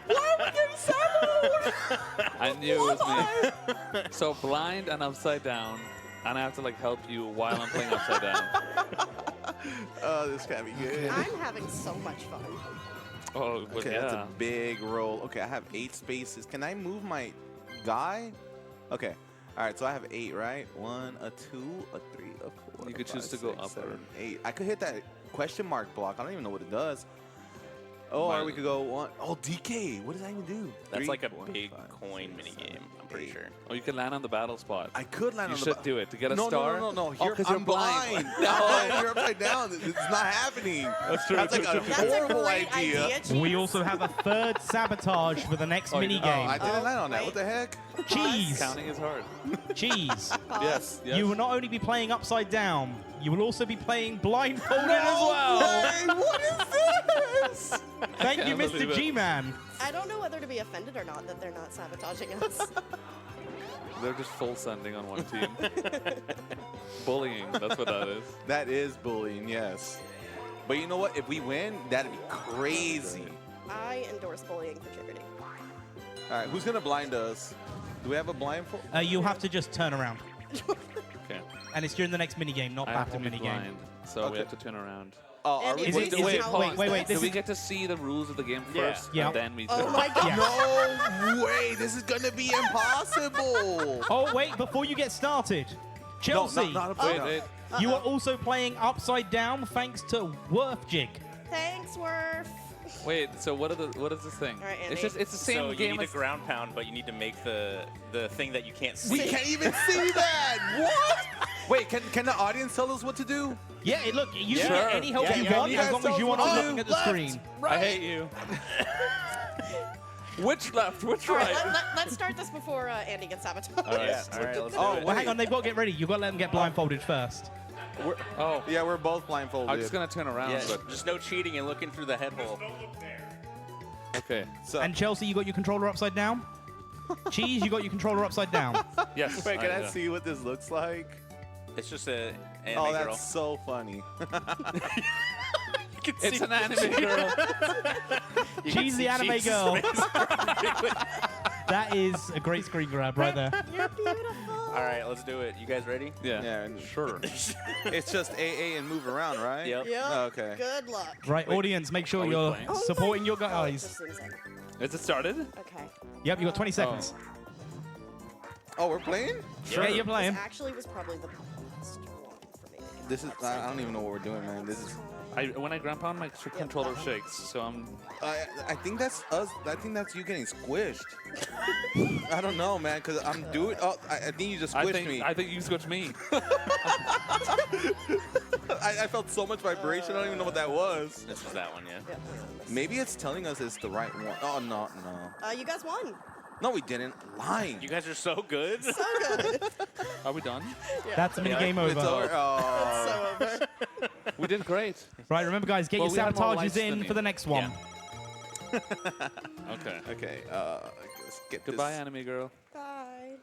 Why are we getting summoned? I knew it was me. So blind and upside down, and I have to like help you while I'm playing upside down. Oh, this can't be good. I'm having so much fun. Oh, but Okay, yeah. that's a big roll. Okay, I have 8 spaces. Can I move my guy? Okay. All right, so I have 8, right? 1, a 2, a 3, a 4. You could choose to 5, go 6, up 7, or- 8. I could hit that question mark block. I don't even know what it does. Oh, or we could go 1. Oh, DK. What does that even do? That's 3, like a 4, big 5, coin 6, minigame, 7, I'm pretty 8. sure. Oh, you can land on the battle spot. I could land You on the should do it to get a no, star. No, no, no, no. Oh, You're, 'cause I'm you're blind. No, you're upside down. It's not happening. That's true. That's like a That's a horrible great idea. Cheese. We also have a third sabotage for the next Oh, you- mini Oh, game. I didn't Oh, land on that. wait. What the heck? Cheese. Counting is hard. Cheese. Pause. Yes. You will not only be playing upside down, you will also be playing blindfolded as well. Hey, what is this? Thank you, can't Mr. believe it. G-Man. I don't know whether to be offended or not that they're not sabotaging us. They're just full sending on one team. Bullying. That's what that is. That is bullying, yes. But you know what? If we win, that'd be crazy. I endorse bullying for charity. All right, who's gonna blind us? Do we have a blindfold? You'll have to just turn around. Okay. And it's during the next mini game, not I have battle to be mini game. blind, so Okay. we have to turn around. Oh, are Andy, we? Is Wait, it, is is it it, how wait, it's wait, wait. Do This we is, get to see the rules of the game Yeah. first, Yeah. and then we Oh turn? my god. Yeah. No way! This is gonna be impossible. oh, wait, before you get started. Chelsea, No, not Wait, upside wait. down. you are also playing upside down thanks to Worth Jig. Thanks, Worf. Wait, so what is this thing? All right, It's Andy. just it's the same So you game need as to ground pound, but you need to make the thing that you can't see. We can't even see that. What? Wait, can the audience tell us what to do? Yeah, look, you can Sure. get any help Yeah, you yeah. want You as guys long tell as us you what aren't to looking do. at the Left, screen. I hate you. Which left? Which All right? right, let's start this before Andy gets sabotaged. All right, all right, let's Oh, do it. Well, hang on, they've got to get ready. You've got to let them get blindfolded first. Oh, Yeah, we're both blindfolded. I'm just gonna turn around, Yeah, but just no cheating and looking through the head hole. okay. So, And Chelsea, you got your controller upside down? Cheese, you got your controller upside down. Yes. wait, can I yeah. see what this looks like? It's just a anime Oh, girl. that's so funny. It's an anime girl. Cheese the anime girl. That is a great screen grab right there. You're beautiful. All right, let's do it. You guys ready? Yeah. Yeah, and Sure. it's just AA and move around, right? Yep. Yep. Oh, okay. Good luck. Right, audience, make sure Are we you're playing? Oh my supporting your God. guys. Just seems like- Is it started? Okay. Yep, you got 20 seconds. Oh, we're playing? Yeah, you're This playing. actually was probably the best one for me to get This is. upside I don't even know what we're doing, man. This is. When I ground pound, my controller shakes, so I'm. I think that's us. I think that's you getting squished. I don't know, man, because I'm doing. Oh, I think you just squished me. I think you switched me. I felt so much vibration. I don't even know what that was. This is that one, yeah. Yeah, we're on this. Maybe it's telling us it's the right one. Oh no, no, You guys won. no, we didn't. Lying. You guys are so good. So good. Are we done? That's the mini game It's over. over. Oh. It's so over. We did great. Right, remember, guys, get Well, your we had more sabotages lights than in you. for the next one. Okay. Okay. Let's get Goodbye, this. anime girl. Bye.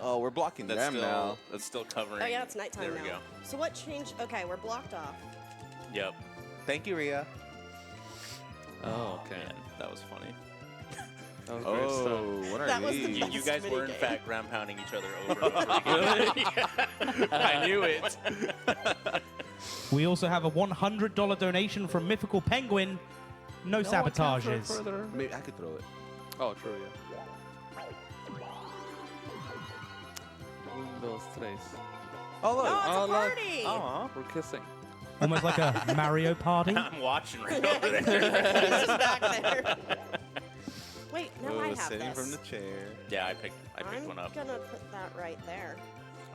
Oh, we're blocking That's them still now. that's still covering. Oh yeah, it's nighttime There we now. go. So what changed? Okay, we're blocked off. Yep. Thank you, Ria. Oh, okay. Man, that was funny. That was great stuff. Oh, what are That was the these? best. You guys were in minigame. fact ground pounding each other over. And over again. I knew it. We also have a $100 donation from Mythical Penguin. No I can't throw it sabotages. further. Maybe I could throw it. Oh, true, yeah. Dos, tres. Oh look. Oh, it's Oh, a look. party. Aw. We're kissing. Almost like a Mario Party. I'm watching right over He's there. just back there. Wait, now I Oh, have sitting this. from the chair. Yeah, I picked I'm one up. gonna put that right there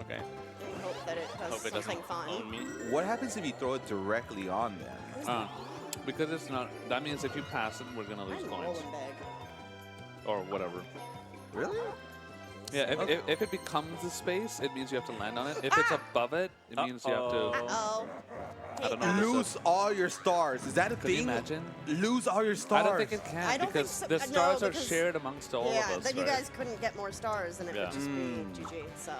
Okay. and hope that it does Hope it doesn't something fun. own me. What happens if you throw it directly on them? Because it's not. That means if you pass it, we're gonna lose I'm coins rolling big. or whatever. Really? Yeah, if it becomes a space, it means you have to land on it. If it's above it, it means you have to. Uh-oh. I don't know. Lose all your stars. Is that a Could you thing? imagine? Lose all your stars. I don't think it can I don't think because so. the No, stars are because- shared amongst all Yeah, of us. then you right? guys couldn't get more stars, and it Yeah. would just be GG. So.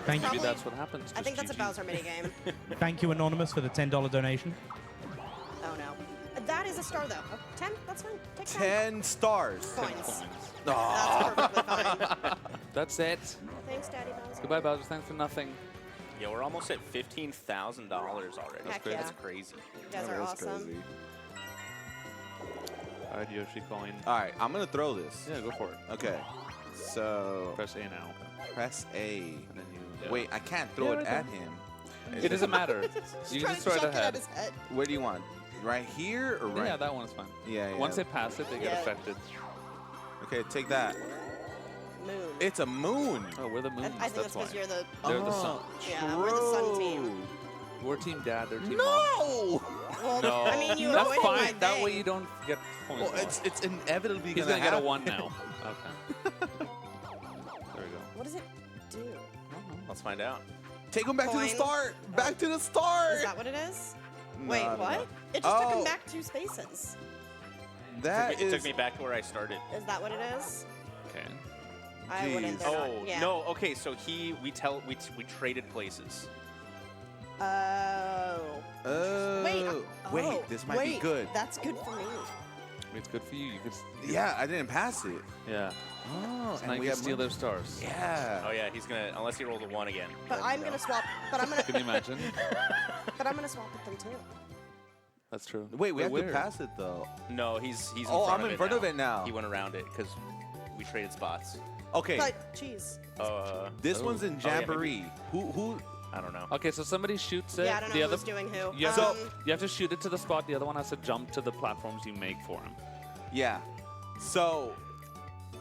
Thank you. Maybe Probably- that's what happens. I think just that's a GG. Bowser minigame. Thank you, Anonymous, for the $10 donation. Oh no. That is a star though. Oh, 10? That's fine. Take 10 stars. Coins. Aw. That's perfectly fine. That's it. Thanks, Daddy Bowser. Goodbye, Bowser. Thanks for nothing. Yeah, we're almost at $15,000 already. Heck That's yeah. crazy. You guys are awesome. All right, Yoshi coin. All right, I'm gonna throw this. Yeah, go for it. Okay. So Press A now. press A. And then you. Yeah. Wait, I can't throw Yeah, it right at there. him. It doesn't matter. You can just throw it chuck ahead. at his head. Where do you want? Right here or right? Yeah, that one's fine. Yeah, yeah. Once they pass it, they get Yeah. affected. Okay, take that. Moon. It's a moon. Oh, we're the moons. I think that's why. because you're the. They're the sun. Yeah, we're the sun team. True. We're team dad. They're team No. Well, mom. No. I mean, you That's avoided my fine. That way thing. you don't get points. Well, more. it's inevitably He's gonna gonna get a happen. 1 now. Okay. There we go. What does it do? Let's find out. Take him back to the Coin. start. Back to the start. Is that what it is? No, Wait, no, what? no. It just took Oh. him back 2 spaces. That It is. took me back to where I started. Is that what it is? Okay. I wouldn't. they're not- Oh yeah. no. Okay, so we traded places. Oh. Oh. Wait. Wait, this might be wait, good. That's good for me. It's good for you. You could. Yeah, I didn't pass it. Yeah. Oh, Now you can steal their stars. Yeah. Oh yeah, he's gonna unless he rolls a 1 again. But then I'm no. gonna swap. But I'm gonna. Can you imagine? But I'm gonna swap with them too. That's true. Wait, we have Where? to pass it though. No, he's in Oh, front I'm of in it front now. of it now. He went around it because we traded spots. Okay. But cheese. This one's in yeah, Jamboree. Who? I don't know. Okay, so somebody shoots it. Yeah, I don't know the other who's doing who. You have, So- you have to shoot it to the spot. The other one has to jump to the platforms you make for him. Yeah. So,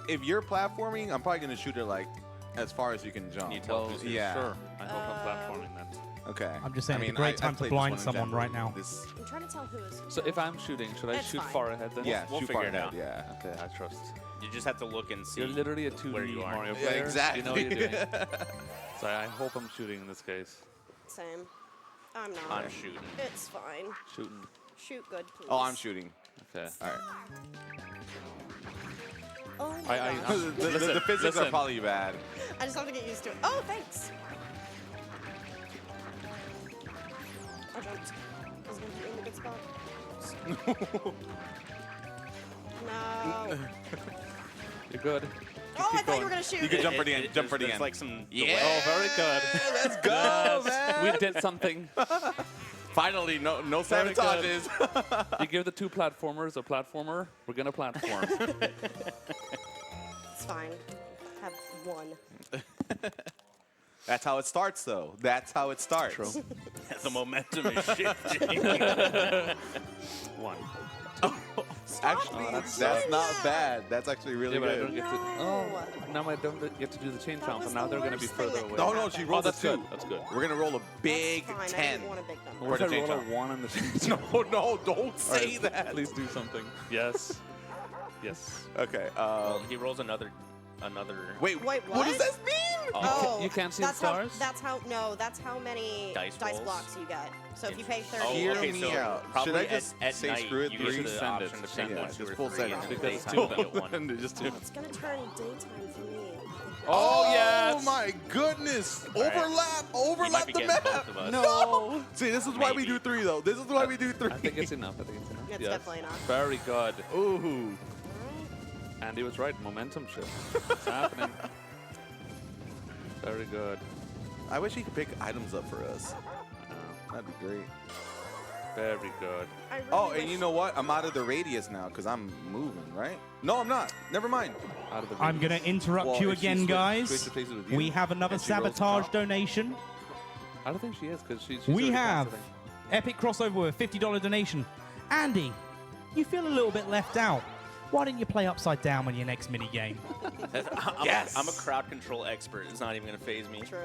if you're platforming, I'm probably gonna shoot it like as far as you can jump. You tell who's who. yeah. Sure. I hope I'm platforming then. Okay. I'm just saying, I it's mean, a great I time to played this blind one in someone right Jamboree. now. This, I'm trying to tell who is. So if I'm shooting, should I It's shoot fine. far ahead then? yeah, we'll shoot figure far it ahead, out. Yeah. Okay, I trust. You just have to look and see. You're literally a 2D where you are. Mario Yeah, player. exactly. You know what you're doing. So I hope I'm shooting in this case. Same. I'm not. I'm shooting. It's fine. Shooting. Shoot good, please. Oh, I'm shooting. Okay. All right. Oh my I- gosh. The physics are listen. probably bad. I just have to get used to it. Oh, thanks. I jumped. I was going to be in a good spot. No. You're good. Oh, I keep thought you going. were going to shoot. You can jump for the end. Jump for the There's end. like some. Yeah. Oh, very good. Let's go, Yes, man. we did something. Finally, no Very good. sabotages. You give the 2 platformers a platformer, we're gonna platform. It's fine. Have 1. That's how it starts, though. That's how it starts. True. The momentum is shifting. 1. Actually, that's not bad. That's actually really Yeah, but I good. don't get to. Oh, now I don't get to do the chain That jump, was and now the they're gonna be worst thing further that away. No, no, she rolled that's a 2. good. That's good. We're gonna roll a big Fine, I 10. didn't want a big number. What if I the chain roll a jump. 1 on the chain jump? No, no, don't say Alright, that. Please do something. Yes. Yes. Okay. Well, he rolls another. Wait, Wait, what does what? this mean? Oh, you can't see the that's stars? How, that's how many Dice dice rolls? blocks you get. So if you pay 30. Oh, Hear okay, me so out. probably Should I just at say night, screw it? you Three? get the Send it. option to Send pick it. one, 2, Just or full 3, send and it. then Because it's daytime, too you get 1. Just do. It's going to turn daytime for me. Oh, yes! Oh my goodness! right. Overlap! He might Overlap be the getting map! both of us. No! See, this is why we Maybe. do 3, though. This is why we do 3. I think it's enough. I think it's enough. It's Yes. definitely enough. Very good. Ooh. Andy was right. Momentum shift. It's happening. Very good. I wish he could pick items up for us. That'd be great. Very good. I really Oh, wish- and you know what? I'm out of the radius now because I'm moving, right? No, I'm not. Never mind. Out of the I'm going to interrupt Well, you if she again, switched guys. places with you, We have another and she rolls the sabotage top. donation. I don't think she is because she's. We already have passed, Epic Crossover with a $50 donation. Andy, you feel a little bit left out. Why didn't you play Upside Down on your next mini game? I'm a crowd control expert. It's not even gonna phase me. True.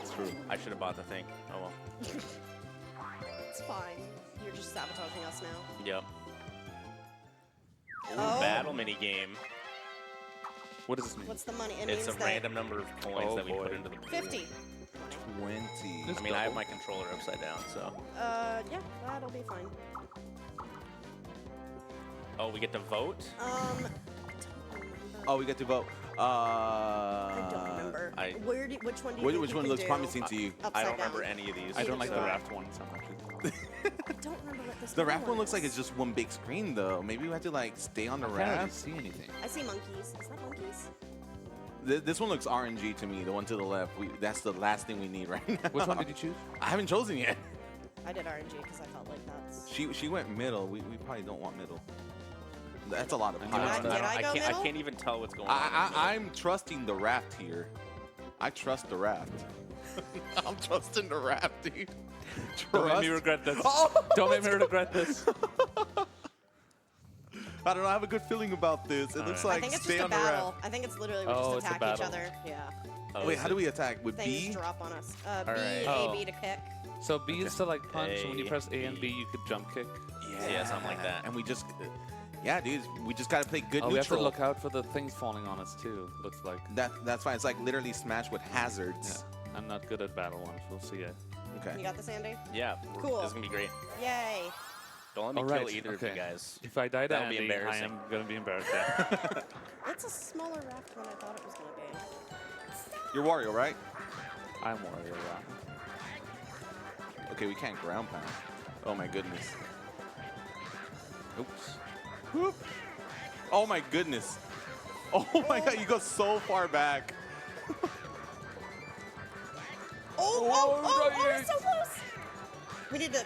It's true. I should have bought the thing. Oh well. It's fine. You're just sabotaging us now. Yep. Ooh, Oh. battle mini game. What does this mean? What's the money? It It's a means that random number of coins that we put into the pool. 50. 20. I mean, I have my controller upside down, so. Yeah, that'll be fine. Oh, we get to vote? Oh, we get to vote. I don't remember. Which one do you think Which you one can looks do? promising to you? I Upside don't remember down. any of these. I don't like the do I. raft one so much. I don't remember what this The raft one one looks like is. it's just one big screen, though. Maybe we have to like stay on the I can't really raft. see anything. I see monkeys. Is that monkeys? This one looks RNG to me. The one to the left. That's the last thing we need right now. Which one did you choose? I haven't chosen yet. I did RNG because I felt like that's. She went middle. We probably don't want middle. That's a lot of I, piles. Did I go I middle? can't even tell what's going on. I'm trusting the raft here. I trust the raft. I'm trusting the raft, dude. Don't make me Trust. regret this. Oh, Don't make me regret this. I don't know. I have a good feeling about this. It looks I like think it's stay just a on the battle. raft. I think it's literally we Oh, just it's a attack each battle. other. Yeah. Oh, Wait, is how it- do we attack? With Things B? drop on us. B, Alright. A, Oh. B to kick. So B is to like punch, and when you A, press A and B, B. you could jump kick. Yeah, something like that. And we just, yeah, dude, we just gotta play good Oh, we have to neutral. look out for the things falling on us too. Looks like. That's fine. It's like literally Smash with hazards. Yeah. I'm not good at battle ones. We'll see it. Okay. You got this, Andy? Yeah. Cool. This is going to be great. Yay. Don't let me All kill right, either of okay. you guys. If I die to That'll be Andy, I embarrassing. am gonna be embarrassed. Yeah. It's a smaller raft than I thought it was going to be. You're Wario, right? I'm Wario. Okay, we can't ground pound. Oh my goodness. Oops. Whoop. Oh my goodness. Oh my god, you go so far back. Oh, it's so close. We need to.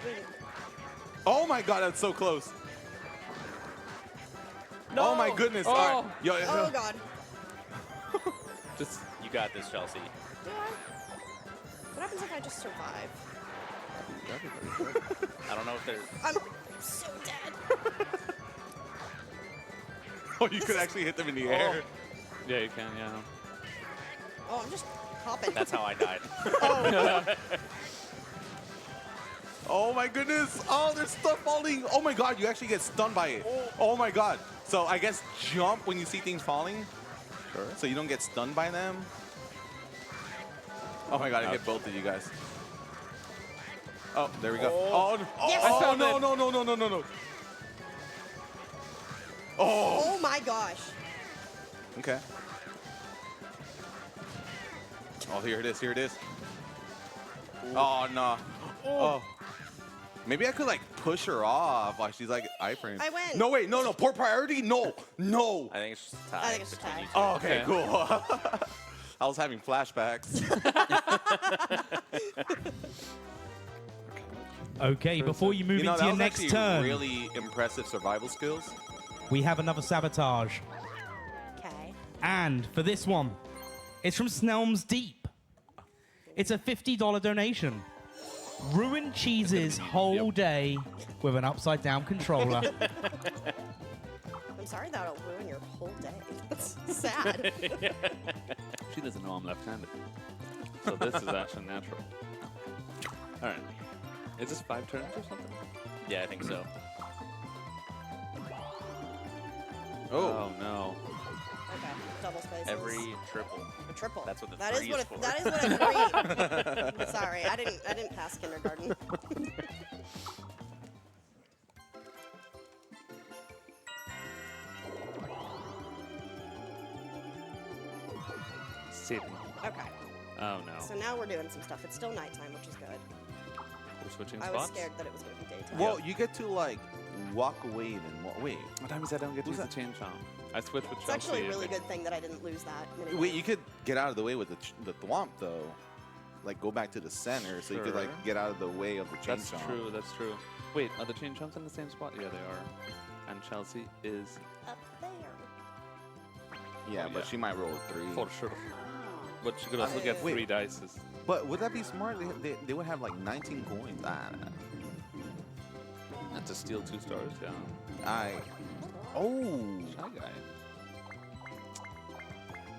Oh my god, that's so close. Oh my goodness. Oh. All right. Yo, Oh, God. Just, you got this, Chelsea. Do I? What happens if I just survive? I don't know if there's. I'm so dead. Oh, you could actually hit them in the air. Yeah, you can. Yeah. Oh, I'm just hopping. That's how I died. Oh my goodness. Oh, there's stuff falling. Oh my god, you actually get stunned by it. Oh my god. So I guess jump when you see things falling. Sure. So you don't get stunned by them. Oh my god, I hit both of you guys. Oh, there we go. Oh, no. Yes. Oh, I found no, it. no, no, no, no, no, no. Oh. Oh my gosh. Okay. Oh, here it is. Here it is. Oh, no. Oh. Maybe I could, like, push her off while she's, like, iframe. I win. No, wait. No, no. Poor priority? No. No. I think it's just a tie. I think it's a between tie. you two. Oh, okay, cool. I was having flashbacks. Okay, before you move You know, into that your was next actually turn, really impressive survival skills. we have another sabotage. Okay. And for this one, it's from Snelm's Deep. It's a $50 donation. Ruin Cheese's whole day with an upside-down controller. I'm sorry that'll ruin your whole day. That's sad. She doesn't know I'm left-handed. So this is actually natural. All right. Is this 5 turns or something? Yeah, I think so. Oh no. Okay. Double spaces. Every triple. A triple. That's what the That three is what is for. that is what a three. Sorry, I didn't pass kindergarten. Sydney. Okay. Oh no. So now we're doing some stuff. It's still nighttime, which is good. We're switching I spots. was scared that it was going to be daytime. Well, you get to, like, walk away then. Wait. What time is that? I don't get to use the chain chomp. I switched with It's Chelsea. actually a and really then- good thing that I didn't lose that. minute. Wait, you could get out of the way with the thwomp, though. Like, go back to the center so you could, like, Sure. get out of the way of the chain That's chomp. true. That's true. Wait, are the chain chomps in the same spot? Yeah, they are. And Chelsea is Up there. Yeah, Oh, but yeah. she might roll 3. for sure. But she could also get Wait. 3 dices. But would that be smart? They would have, like, 19 coins. And to steal 2 stars, yeah. Oh. Shy guy.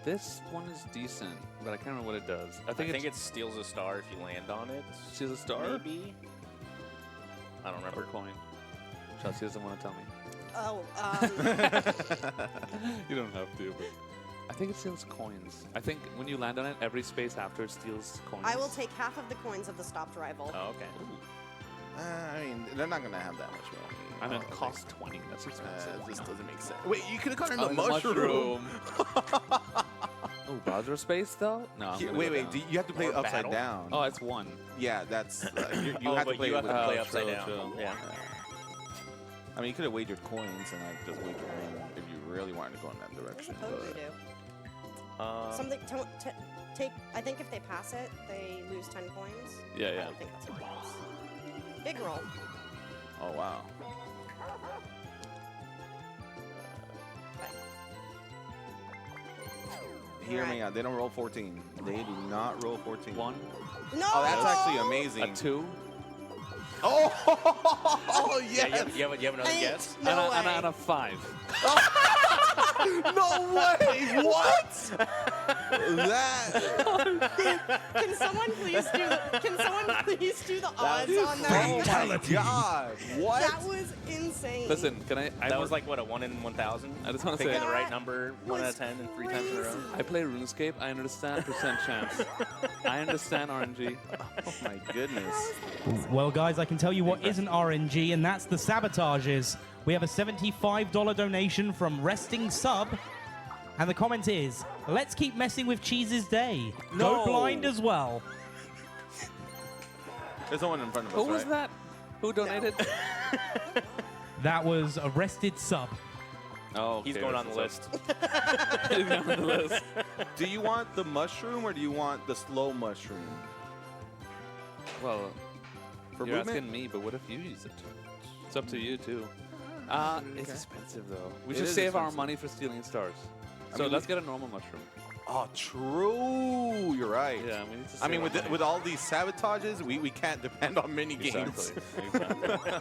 This one is decent, but I can't remember what it does. I think it steals a star if you land on it. Steals a star? Maybe. I don't remember. Or coin. Chelsea doesn't want to tell me. Oh, You don't have to, but I think it steals coins. I think when you land on it, every space after it steals coins. I will take half of the coins of the stopped rival. Oh, okay. I mean, they're not gonna have that much money. I mean, it costs 20. That's expensive. This doesn't make sense. Wait, you could have gotten Oh, the mushroom. Oh, Bowser space though? No. I'm gonna Wait, go wait. down. You have to play Or upside battle? down. Oh, it's 1. Yeah, that's you Oh, have to but play you it have to with. play Oh, upside true, down. true. Yeah. I mean, you could have wagered coins and like just wagered in if you really wanted to go in that What does direction. the code do? Something. Take. I think if they pass it, they lose 10 coins. Yeah, I yeah. don't think that's what it is. Big roll. Oh wow. Hear me out. They don't roll 14. They do not roll 14. 1. No. Oh, that's actually amazing. A 2. Oh, Yeah, yes. you have another guess? No way. And a 5. No way! What? That. Can someone please do the? Can someone please do the odds on Oh that? my God! What? That was insane. Listen, can I? That was like, what, a 1 in 1,000? I just want to Picking say, the right That number 1 out of 10 and 3 times in a row. I play RuneScape. I understand percent chance. I understand RNG. Oh my goodness. Well, guys, I can tell you what isn't RNG, and that's the sabotages. We have a $75 donation from Resting Sub, and the comment is, let's keep messing with Cheese's day. Go No. blind as well. There's no one in front of us, Who was right? that? Who donated? That was a Rested Sub. Oh, okay, He's going on the that's list. He's going on the list. Do you want the mushroom or do you want the slow mushroom? Well, For you're movement? asking me, but what if you use it? It's up to you too. It's expensive though. We It should is save our expensive. money for stealing stars. I So mean, let's get a normal mushroom. Oh, true. You're right. Yeah, we need to. I mean, save with our money. with all these sabotages, we can't depend on mini games. Exactly.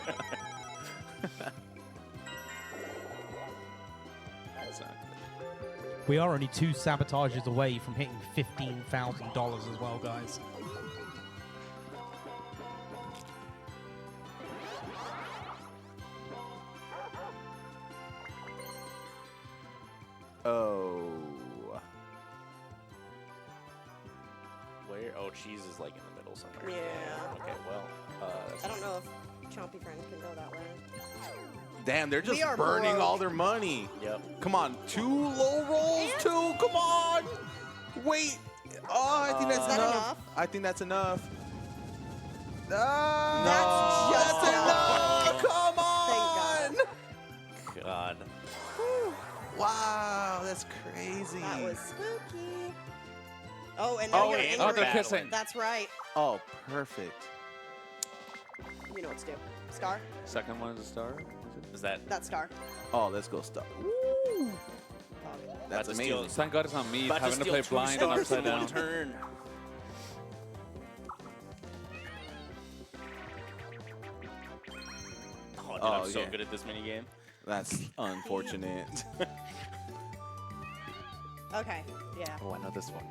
Exactly. We are only 2 sabotages away from hitting $15,000 as well, guys. Oh. Where? Oh, cheese is like in the middle somewhere. Yeah. Okay, well, that's I don't know if Chompy Friend can go that way. Damn, they're just We are burning broke. all their money. Yep. Come on, 2 low rolls, 2. Come on. Wait. Oh, I think that's Is that enough. enough? I think that's enough. That's just enough. Come on. Thank God. Wow, that's crazy. That was spooky. Oh, and now Oh, you're and angry. Oh, they're kissing. That's right. Oh, perfect. You know what to do. Star. Second one is a star. Is that? That star. Oh, let's go stop. That's About to amazing. Thank God it's not me About having to steal play 2 blind and stars upside in 1 down. turn. Oh, dude, I'm so yeah. good at this mini game. That's unfortunate. Okay. Yeah. Oh, I know this one.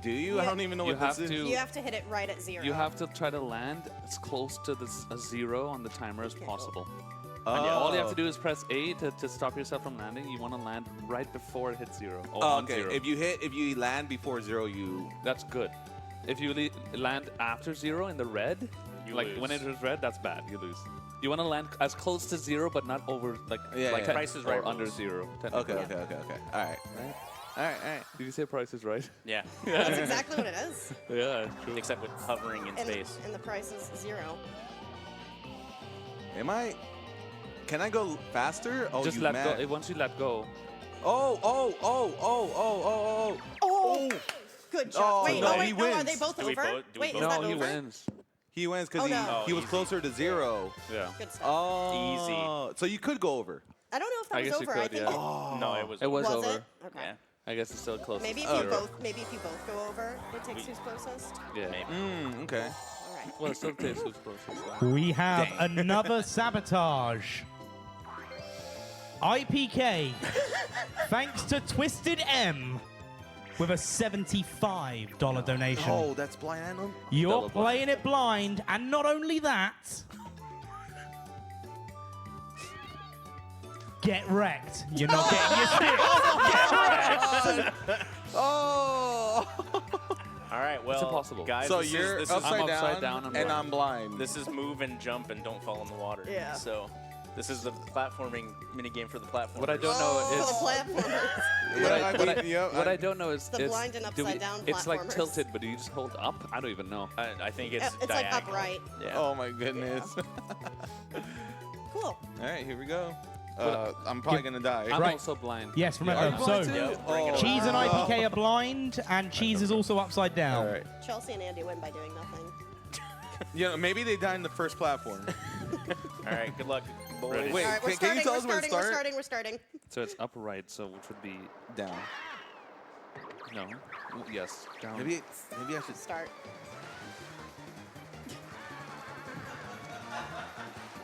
Do you? I Yeah. don't even know You what this have is. to- You have to hit it right at 0. You have to try to land as close to a 0 on the timer as possible. Oh. And all you have to do is press A to stop yourself from landing. You want to land right before it hits 0. Or Oh, on okay. 0. If you land before 0, you. That's good. If you land after 0 in the red, You like lose. when it is red, that's bad. You lose. You want to land as close to 0, but not over like Yeah, like yeah. Price is or Right under rules. 0. Okay, okay, okay, okay. All right. All right. Did you say Price is Right? Yeah. That's exactly what it is. Yeah, true. Except with hovering in And, space. and the price is 0. Am I? Can I go faster? Oh, Just you let mad. go. Once you let go, Oh, oh, oh, oh, oh, oh, oh. Oh! Good job. Oh, wait, no, no, wait, he no, are wins. they both Do we over? vote- do we Wait, vote? is that no, he over? wins. He wins because Oh, no. he was easy. closer to 0. Yeah. Good stuff. Oh. So you could go over. I don't know if that I was guess you over. I could, think yeah. Oh. No, it was. It was was over. it? Okay. Yeah. I guess it's still close. Maybe if to you 0. both go over, it takes who's closest. Yeah. Maybe. Okay. All right. Well, it still takes who's closest. So. We have another sabotage. IPK, thanks to Twisted M, with a $75 donation. Oh, that's blind animal. You're double blind. playing it blind, and not only that, Get wrecked. You're not getting your stick. Get wrecked. Oh! All right, well, It's impossible. guys, So this you're is, upside, I'm upside down, down, I'm and blind. I'm blind. this is move and jump and don't fall in the water. Yeah. So this is the platforming minigame for the platformers. What I don't know For the is platformers. what I don't know is The it's, blind and do we- upside down It's like platformers. tilted, but do you just hold up? I don't even know. I think it's It's like diagonal. upright. Yeah. Oh my goodness. Cool. All right, here we go. I'm probably gonna die. I'm Right. also blind. Yes, Are remember. you So, blind too? Yep, bring it Cheese and Oh. IPK are blind, and Cheese is also upside down. All right. Chelsea and Andy win by doing nothing. Yeah, maybe they die in the first platform. All right, good luck, boys. Wait, All right, we're can you starting, tell we're us where to starting, we're start? starting, we're starting. So it's upright, so which would be Down. no. Yes, down. Maybe I should. Start.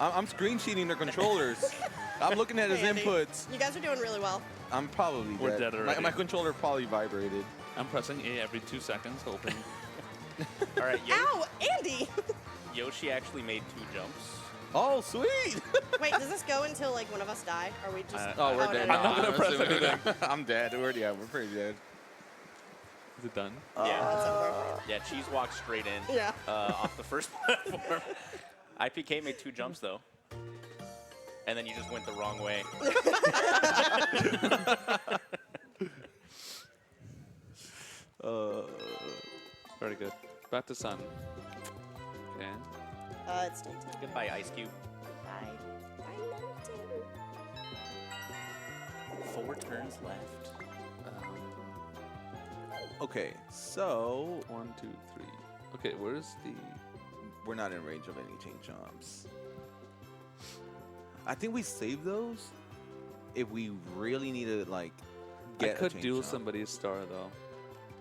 I'm screen cheating their controllers. I'm looking at his Hey, Andy. inputs. You guys are doing really well. I'm probably We're dead. dead already. My controller probably vibrated. I'm pressing A every 2 seconds, hoping. All right, Ow, Andy! Yoshi actually made 2 jumps. Oh, sweet! Wait, does this go until like one of us die? Or we just? Oh, we're no, dead. no, I'm not no. gonna press anything. I'm dead. We're pretty dead. Is it done? Yeah. Yeah, Cheese walked straight in. Yeah. Off the first platform. IPK made 2 jumps though. And then you just went the wrong way. Very good. Back to Sun. And It's still 10. Goodbye, Ice Cube. Bye. Bye, Mountain. 4 turns left. Okay, so 1, 2, 3. Okay, where's the? we're not in range of any chain jumps. I think we save those if we really need to like I get. a could chain duel jump. somebody's star though.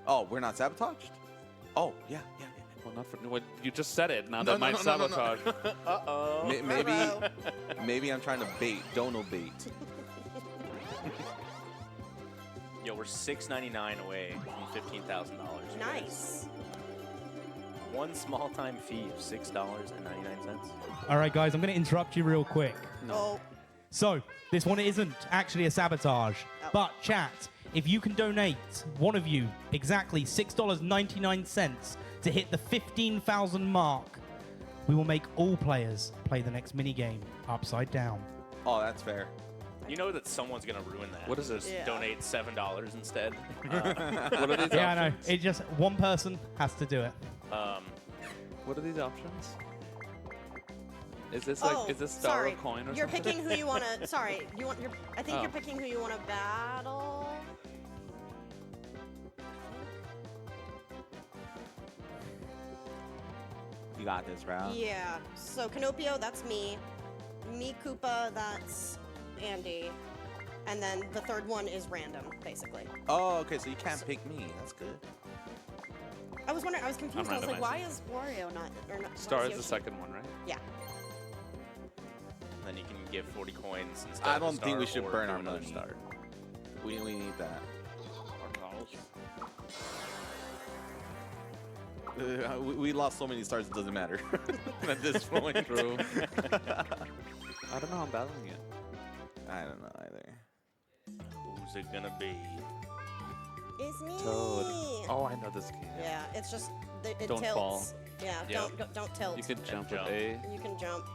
Oh, we're not sabotaged. Oh, yeah. Well, not for. Well, you just said it. Now No, that might no, no, no. sabotage. Uh-oh. Maybe I'm trying to bait. Dono bait. Yo, we're $6.99 away from $15,000. Nice. One small time fee of $6.99. All right, guys, I'm going to interrupt you real quick. Oh. So, this one isn't actually a sabotage. Oh. But, chat, if you can donate, one of you, exactly $6.99 to hit the 15,000 mark, we will make all players play the next minigame upside down. Oh, that's fair. You know that someone's gonna ruin that. What is this? Yeah. Donate $7 instead. What are these Yeah, I know. options? It just, one person has to do it. What are these options? Is this like? Oh, Is this star sorry. or coin or You're something? picking who you want to. Sorry, you want. I think Oh. you're picking who you want to battle. You got this, Ralph. Yeah. So Canopio, that's me. Me Koopa, that's Andy. And then the third one is random, basically. Oh, okay. So you can't pick me. That's good. I was wondering. I was confused. I was like, randomizing. why is Wario not? Or not Star why is the Yoshi? second one, right? Yeah. Then you can give 40 coins instead I of a don't think we star should or burn do our another money. star. We need that. We lost so many stars, it doesn't matter at this point. True. I don't know how I'm battling it. I don't know either. Who's it gonna be? It's me. Toad. Oh, I know this game. Yeah, it's just it Don't tilts. fall. Yeah, Yep. don't tilt. You can jump jump. with A. You can jump.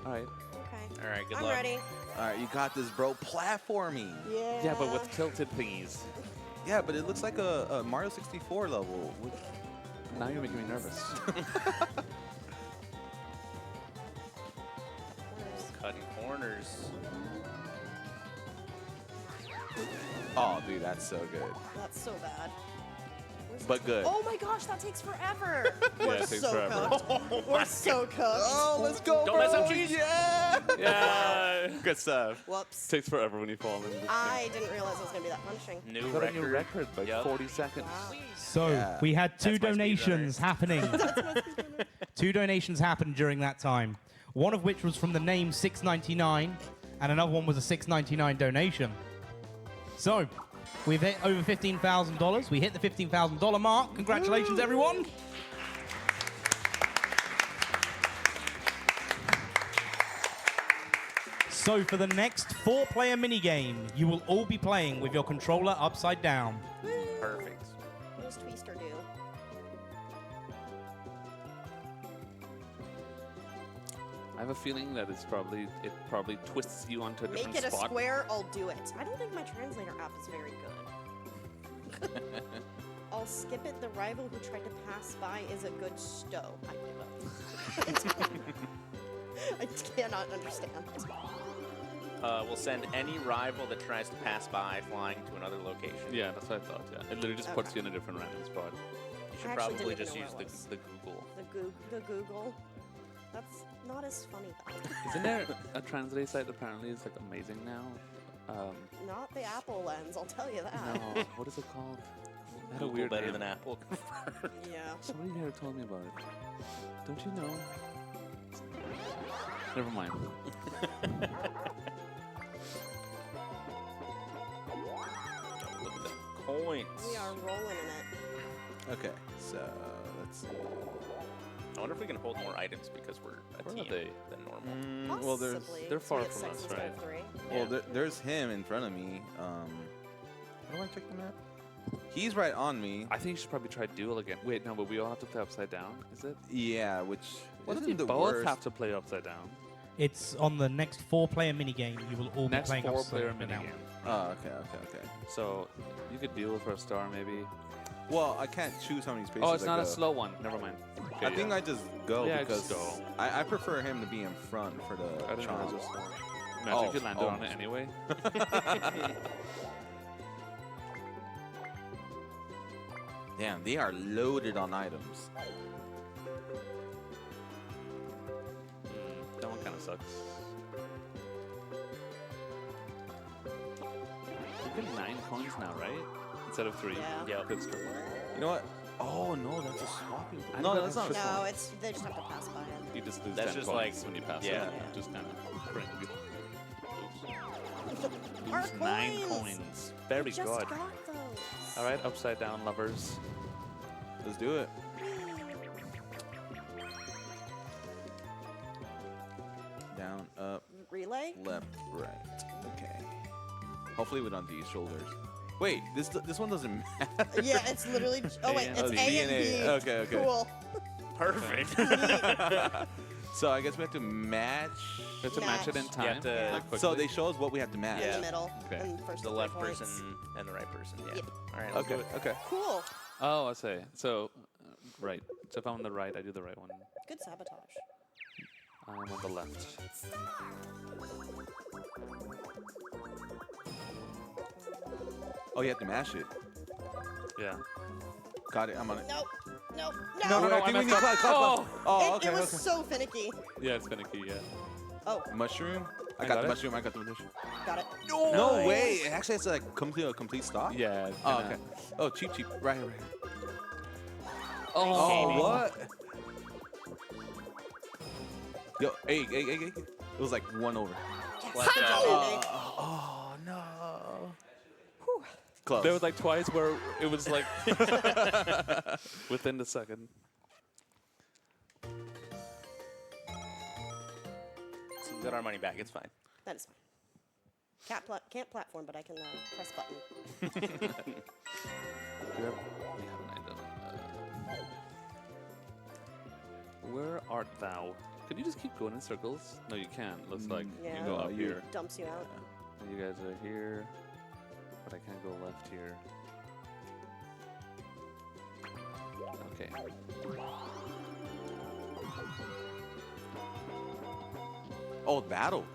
All right. Okay. All right, good I'm luck. ready. All right, you got this, bro. Platforming. Yeah. Yeah, but with tilted thingies. Yeah, but it looks like a Mario 64 level. Now you're making me nervous. Cutting corners. Oh, dude, that's so good. That's so bad. Where's But the- good. Oh my gosh, that takes forever. We're it takes so forever. cooked. We're so cooked. Oh, let's go, Don't bro. mess up, Cheese. Yeah. Yeah. Good stuff. Whoops. Takes forever when you fall in. I didn't realize it was gonna be that punishing. New Got a record. new record by Yep. 40 seconds. Wow. So, Yeah. we had two That's my donations happening. Two donations happened during that time. One of which was from the name 699, and another one was a 699 donation. So, we've hit over $15,000. We hit the $15,000 mark. Congratulations, everyone. So for the next 4-player minigame, you will all be playing with your controller upside down. Perfect. What does Twister do? I have a feeling that it probably twists you onto a different Make it a spot. square, I'll do it. I don't think my translator app is very good. I'll skip it. The rival who tried to pass by is a good stow. I give up. I cannot understand. We'll send any rival that tries to pass by flying to another location. Yeah, that's what I thought. Yeah, it literally just puts you in a different random spot. You should I actually probably didn't just even use know where it the Google. The Google. That's not as funny though. Isn't there a translate site apparently is like amazing now? Not the Apple lens, I'll tell you that. No, what is it called? It had a Google weird better name. than Apple. Yeah. Somebody here told me about it. Don't you know? Never mind. Look at the coins. We are rolling in it. Okay, so let's see. I wonder if we can hold more items because we're a Where are team they? than normal. Well, there's Possibly. they're So far we get from 6 us, instead right? of 3. Well, there's him in front of me. How do I check the map? He's right on me. I think you should probably try duel again. Wait, no, but we all have to play upside down, is it? Yeah, which What if isn't you the both worst. have to play upside down? It's on the next 4-player minigame. You will all Next be playing 4-player upside down. minigame. Oh, okay. So you could duel for a star, maybe. Well, I can't choose how many spaces. Oh, it's I not go. a slow one. Never mind. Okay, I think I just go Yeah, because just go. I prefer him to be in front for the I didn't know chomp. it was slow. Imagine if you landed on it almost. anyway. Damn, they are loaded on items. That one kind of sucks. You get 9 coins now, right? Instead of 3. Yeah. Yeah. Good stuff. You know what? Oh no, that's a swapping. I No, know that's not. that's No, it's they just have to pass by it. You just lose That's 10 just points like- when you pass yeah. it. Just kind of bring you. Our 9 coins! coins. Very We just good. got those. All right, upside down lovers. Let's do it. Down, up, Relay? left, right. Okay. Hopefully we don't do shoulders. Wait, this one doesn't matter. Yeah, it's literally. Oh wait, and it's B. A and B. Okay. Cool. Perfect. So I guess we have to match. We have to match it in You time. have to quickly. So they show us what we have to match. In Yeah. the middle. Okay. And first the to left 3 points. person and the right person. Yeah. Yep. All right. Let's Okay. do it. Okay. Cool. Oh, I see. So, right. So if I'm on the right, I do the right one. Good sabotage. I'm on the left. Oh, you have to mash it. Yeah. Got it. I'm on it. Nope. Nope. No, No. I think we need clap. Oh, okay. It was Okay. so finicky. Yeah, it's finicky, yeah. Oh, Mushroom. I I got got the it. mushroom. I got the mushroom. got it. No way! It actually has to like come to a complete stop. Yeah. Oh, kinda- okay. Oh, cheap. Right. Oh, Oh, what? Yo, hey. It was like 1 over. Let's go. Oh no. Close. There was like twice where it was like within the second. So we got our money back. It's fine. That is fine. Can't platform, but I can press button. We have an item. Where art thou? Can you just keep going in circles? No, you can't. Looks like Yeah. you go up here. Dumps you out. And you guys are here, but I can't go left here. Okay. Oh, battle.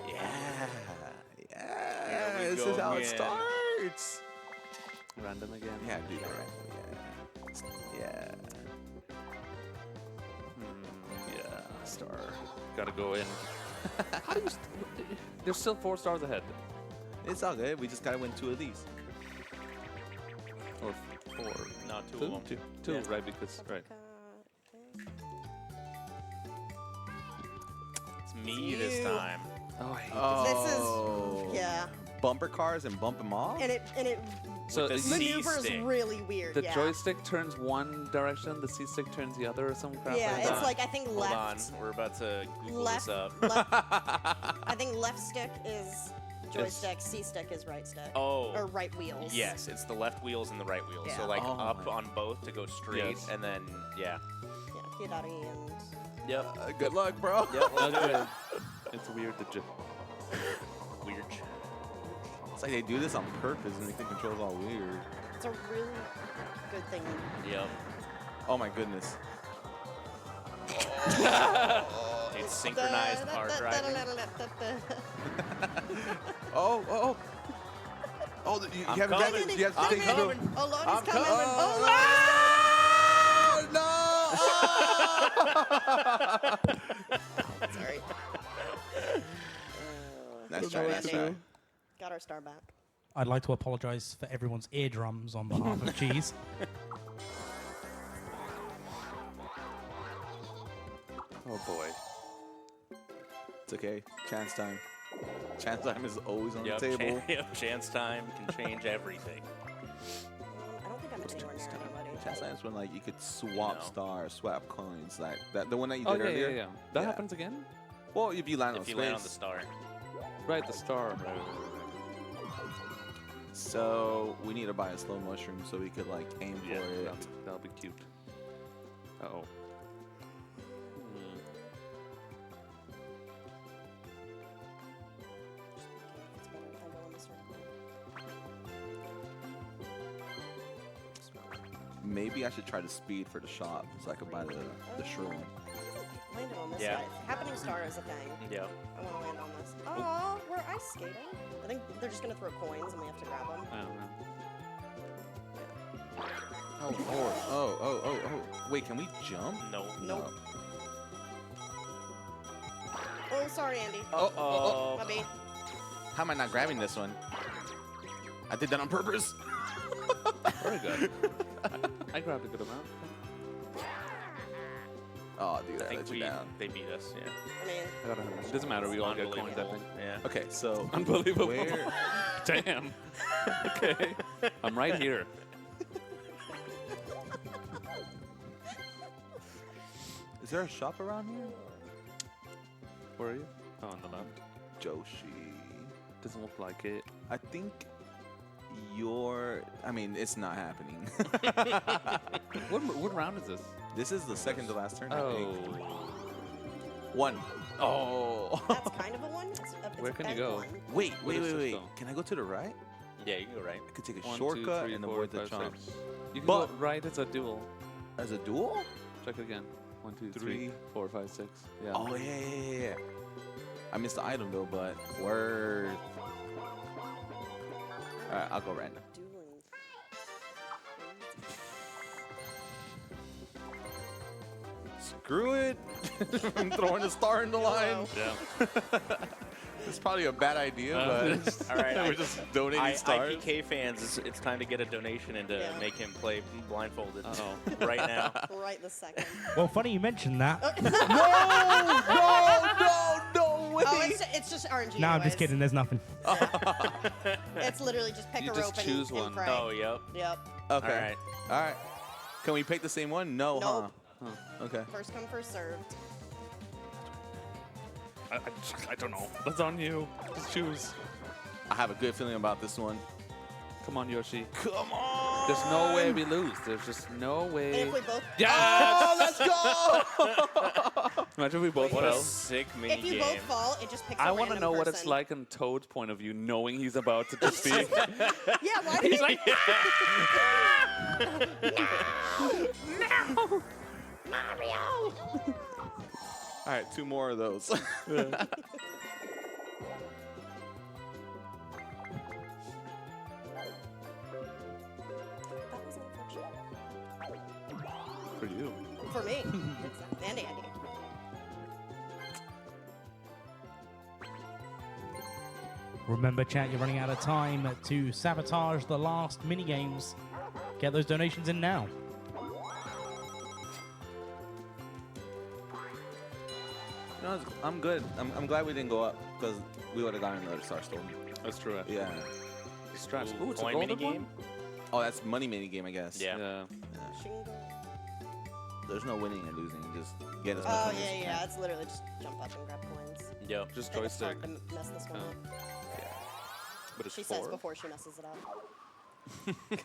Yeah. Yeah. we This go is how it again. starts. Random again. Yeah, do that. Yeah. Yeah. Star. Gotta go in. How do you? There's still 4 stars ahead. It's all good. We just gotta win 2 of these. Or 4. No, 2 Two? of them. Two, Yeah. right? Because right. It's me this You. time. Oh, I hate This is. Yeah. bumper cars and bump them off? And it So With the maneuvers C-stick. really weird. the yeah. joystick turns one direction, the C-stick turns the other, or some crap Yeah, like it's that. like I think Hold on, left. we're about to Google Left. this up. I think left stick is joystick. C stick is right stick. Oh. Or right wheels. Yes, it's the left wheels and the right wheels. Yeah. So like Oh up my- on both to go straight, Yes. and then yeah. Yeah, Kidari and. Yep. Good luck, bro. Yep. Let's do it. It's weird to Weird. It's like they do this on purpose and they think control's all weird. It's a really good thing. Yep. Oh my goodness. Dude, synchronized hard driving. Oh. Oh, you I'm haven't coming. done it. You have to I'm take it. coming. Oh, Lord, I'm he's coming. coming. Oh, No! Sorry. Nice try, nice try. Got our star back. I'd like to apologise for everyone's eardrums on behalf of Cheese. Oh boy. It's okay. Chance time. Chance time is always on Yep. the table. Yep. Chance time can change everything. I don't think I'm anywhere near anybody. Chance time is when like you could swap No. stars, swap coins, like that. The one that you Oh did yeah, earlier. yeah. That Yeah. happens again? Well, if you land on If you space. land on the star. Right, the star. So we need to buy a slow mushroom so we could like aim Yeah, for it. that'll be cute. Uh-oh. It's better if I go in the circle. Maybe I should try to speed for the shop so I could buy the shroom. Landed on this Yeah. guy. Happening star is a thing. Yeah. I want to land on this. Oh, we're ice skating. I think they're just going to throw coins and we have to grab them. I don't know. Oh, Lord. Oh. Wait, can we jump? No. Nope. Oh, sorry, Andy. Oh. My bad. How am I not grabbing this one? I did that on purpose. Very good. I grabbed a good amount. Oh, dude, I I think let you down. they beat us. Yeah. I mean, I got 100. It doesn't matter. We all get coins, I think. Yeah. Okay, so Unbelievable. where? Damn. Okay. I'm right here. Is there a shop around here? Where are you? Oh, on the left. Joshi. Doesn't look like it. I think I mean, it's not happening. What round is this? This is the second to last turn, I Oh. think. One. Oh. that's kind of a one. It's Where a can you bent go? one. Wait. What is this, though? Can I go to the right? Yeah, you can go right. I could take a 1, 2, shortcut 3, and 4, avoid the 5, chomp. 6. You can But- go right as a duel. As a duel? Check it again. 1, 2, 3, Three. 4, 5, 6. Yeah. Oh, yeah. I missed the item, though, but worth. All right, I'll go random. Dueling. Screw it. I'm throwing a star in the line. Yeah. It's probably a bad idea, but All right. we're just donating stars. IPK fans, it's time to get a donation and to Yeah. make him play blindfolded Uh-oh. right now. Right this second. Well, funny you mentioned that. No way. Oh, it's just RNG. No, I'm anyways. just kidding. There's nothing. It's literally just pick You a just rope choose and one. pray. Oh, yep. Yep. Okay. All right. Can we pick the same one? No, Nope. huh? Okay. First come, first served. I don't know. That's on you. Just choose. I have a good feeling about this one. Come on, Yoshi. Come on. There's no way we lose. There's just no And way. if we both, Yes! Oh, let's go. Imagine we both What a fell. sick mini if you game. both fall, it just picks. I want to know what it's like on Toad's point of view, knowing he's about to just be. Yeah, why did He's like, All right, 2 more of those. That was unfortunate. for you. For me. And Andy. Remember, chat, you're running out of time to sabotage the last mini games. Get those donations in now. No, I'm good. I'm glad we didn't go up because we would have gotten another star storm. That's true. Actually. Yeah. Stress. Ooh, It's a coin golden minigame? one? Oh, that's money mini game, I guess. Yeah. Yeah. Shingle. There's no winning and losing. Just get as much Oh, money as yeah, you yeah. can. It's literally just jump up and grab coins. Yep. Just I think it's joystick. hard to mess this one Oh. up. But it's She 4. says before she messes it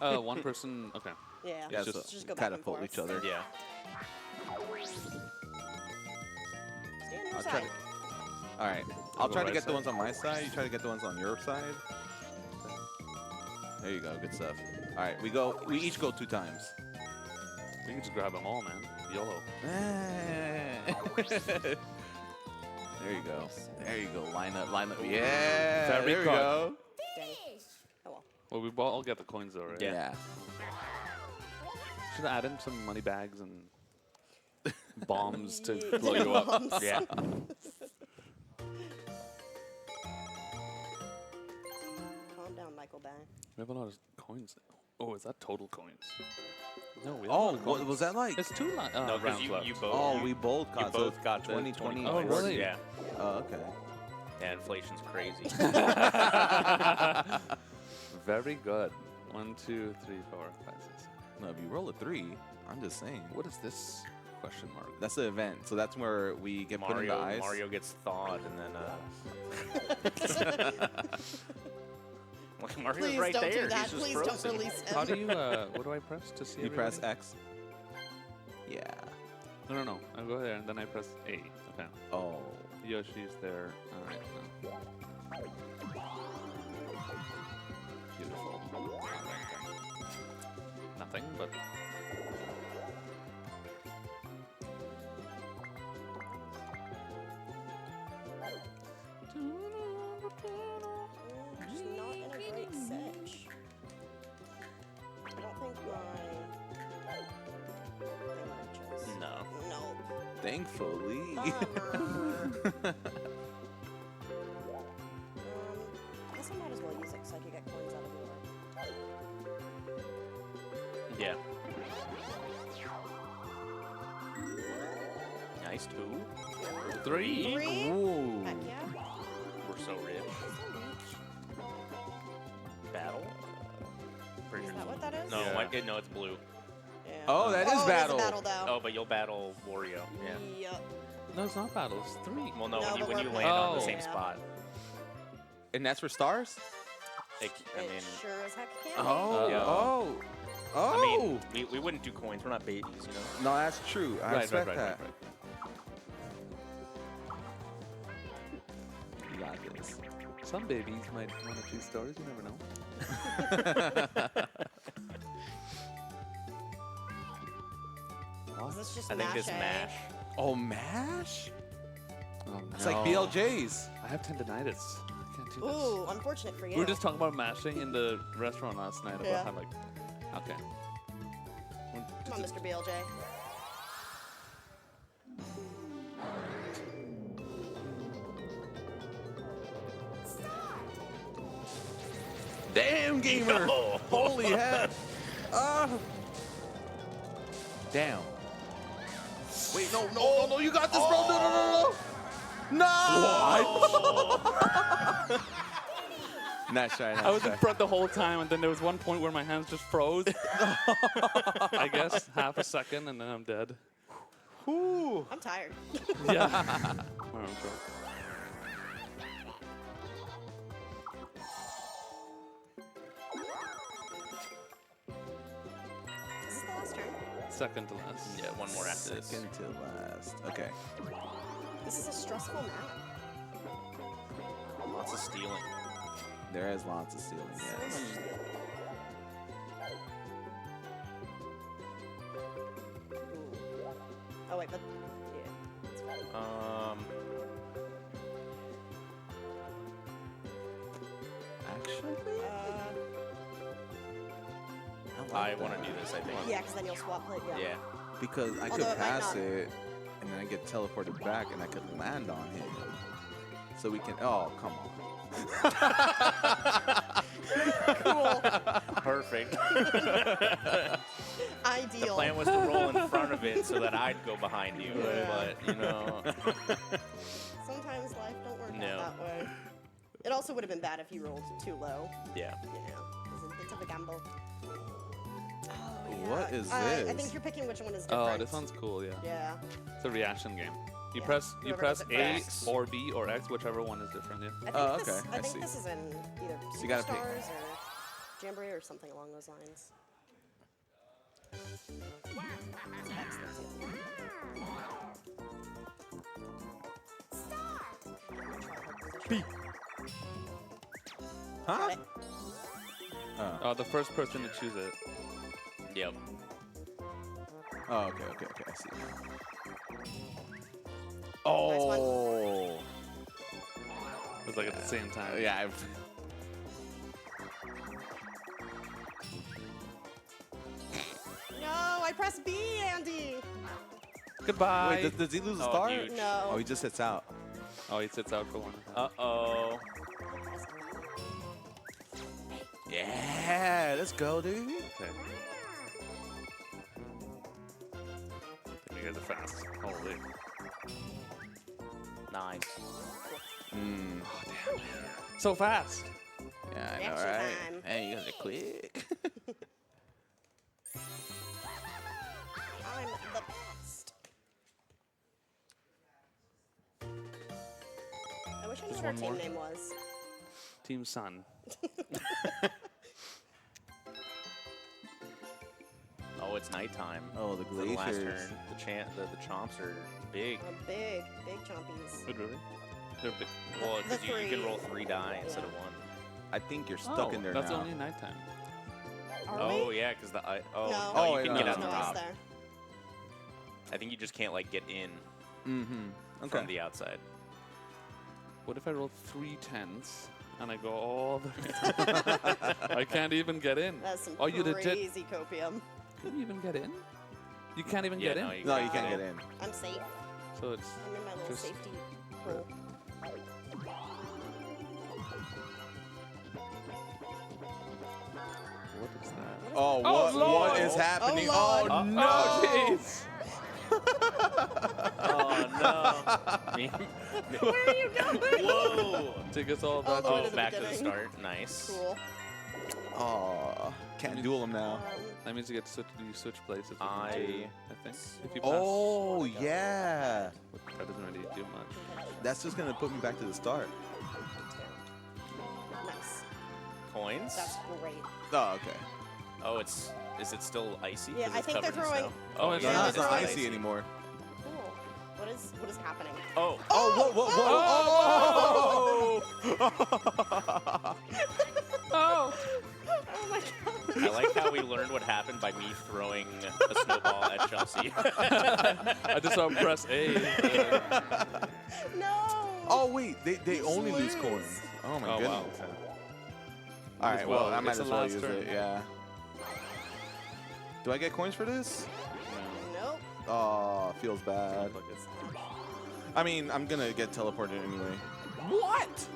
up. One person. Okay. Yeah. Yeah, Just- just go back and catapult forth. each other. Yeah. Stay on your I'll try side. All right. I'll try to get the ones on my side. You try to get the ones on your side. There you go. Good stuff. All right. We each go 2 times. We can just grab them all, man. YOLO. There you go. There you go. Line up. Line up. Yeah. Very there we good. go. Dang. Oh well. Well, we all get the coins though, right? Yeah. Should add in some money bags and bombs to Yeah. blow you up. Bombs. Yeah. Calm down, Michael Bay. We have a lot of coins. Oh, is that total coins? No, we have a Oh, lot of what coins. was that like? It's 2 No, because rounds you, left. you both. Oh, you, we both you got both got the 20, 20 Oh, coins. really? Yeah. Oh, okay. Yeah, inflation's crazy. Very good. 1, 2, 3, 4, 5, 6. No, if you roll a 3, I'm just saying. What is this question mark? That's the event. So that's where we get put in the ice. Mario gets thawed and then Look, Mario's Please right don't there. do that. He's just Please frozen. don't release him. How do you, what do I press to see You press everybody? X. Yeah. No. I go there and then I press A. Okay. Oh. Yoshi's there. Alright, no. Beautiful. Nothing, but... I'm just not in a great sitch. I don't think my thing reaches. No. No. Thankfully. Bummer. Guess I might as well use it so I can get coins out of nowhere. Yeah. Nice 2. 3. 3? Ooh. Heck yeah. We're so rich. Battle. Pretty Is sure that what that is? No, Yeah. no, it's blue. Yeah. Oh, that is it battle. Is a battle though. Oh, but you'll battle Wario. Yeah. Yep. No, it's not battle. It's 3. Well, no, No, when but you we're- land on the Oh. same Yeah. spot. And that's for stars? I mean, It sure as heck can. Oh. Yeah. Oh. Oh. I mean, we wouldn't do coins. We're not babies, you know. No, that's true. I respect that. You got this. Some babies might want to choose stories. You never know. Is this just I think this mash, mash. Oh, MASH? Oh, It's like BLJs. I have tendinitis. I can't do this. Ooh, unfortunate for you. We were just talking about mashing in the restaurant last night about Yeah. how like, okay. Come on, Mr. BLJ. Damn, gamer! Holy heck! Damn. Wait, no, you got this, bro! No! What? Nice try, nice I was in try. front the whole time, and then there was one point where my hands just froze. I guess half a second, and then I'm dead. Whew. I'm tired. Yeah. My arm broke. Is this the last turn? Second to last. Yeah, one more after this. Second to last. Okay. This is a stressful map. Lots of stealing. There is lots of stealing, So yes. much stealing. Ooh. Oh wait, but yeah, it's fine. Actually? I want to do this, I think. Yeah, because then you'll swap plate. Yeah. Yeah. Because I Although could it might pass not. it, and then I get teleported back, and I could land on him. So we can. Oh, come on. Cool. Perfect. Ideal. The plan was to roll in front of it so that I'd go behind you, Yeah. but you know. Sometimes life don't work No. out that way. It also would have been bad if you rolled too low. Yeah. You know, it's a bit of a gamble. What is I this? think you're picking which one is different. Oh, this one's cool. Yeah. Yeah. It's a reaction game. You Yeah. press Whoever does it A first. or B or X, whichever one is different. Yeah. I think Oh, this, okay, I I think see. this is in either you gotta pick. Superstars or Jamboree or something along those lines. B. Huh? The first person to choose it. Yep. Oh, okay, I see. Oh. It was like at the same time. Yeah. No, I pressed B, Andy. Goodbye. Wait, does he lose a Oh, star? huge. No. Oh, he just sits out. Oh, he sits out for one. Uh-oh. Yeah, let's go, dude. Okay. You guys are fast. Holy. 9. Mm. So fast. Yeah, I know, Reaction right? time. Hey, you guys are quick. I'm the best. I wish I knew what our one team more. name was. Team Sun. Oh, it's nighttime. Oh, the For the last glaciers. turn. The chomps are big. Big chompies. Good, really? They're big. Well, The because you can three. roll 3 die instead of 1. I think you're stuck in there That's now. only nighttime. Are Oh, we? yeah, because the No. no, you can no, get no, out no. the No ice top. there. I think you just can't like get in Mm-hmm. from the outside. What if I roll 3 10s and I go all the way? I can't even get in. That's some Oh, you legit? crazy copium. Can you even get in? You can't even Yeah, get no, in. you No, can't you can't get in. I'm safe. So it's I'm in my little Just- safety hole. what is that? Oh, what Lord. is happening? Oh, Oh, Lord. no! Oh, jeez. Oh no! Where are you going? Whoa! Take us all Oh, back. Lord. Oh, to the back to the beginning. start. Nice. Cool. Oh, can't duel him now. That means you get to switch places. with I- them too, I think. If you pass, Oh, yeah. that doesn't really do much. That's just gonna put me back to the start. Nice. Coins. That's great. Oh, okay. Oh, is it still icy? Yeah, 'Cause I it's think they're covered in throwing- snow? Oh, Oh, it's yeah, not- It's it's not not icy anymore. Cool. What is happening? Oh. Oh, whoa, whoa, whoa! Oh! Oh! Oh my god. I like how we learned what happened by me throwing a snowball at Chelsea. I just saw him press A. No. Oh, wait, they You only lose lose. coins. Oh, my Oh, goodness. wow. All right, well, I might it's as the well last use turn. it, yeah. Do I get coins for this? Nope. Oh, feels bad. I mean, I'm gonna get teleported anyway. What?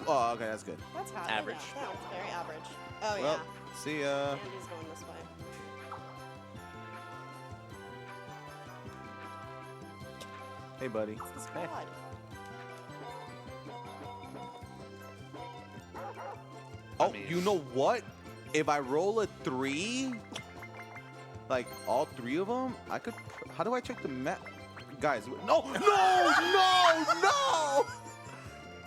Oh, okay, that's good. That's high. Average. Yeah, it's very average. Oh Well, yeah. see ya. Andy's going this way. Hey, buddy. It's the squad. Oh, you know what? If I roll a 3, like all 3 of them, I could. How do I check the map? Guys, no,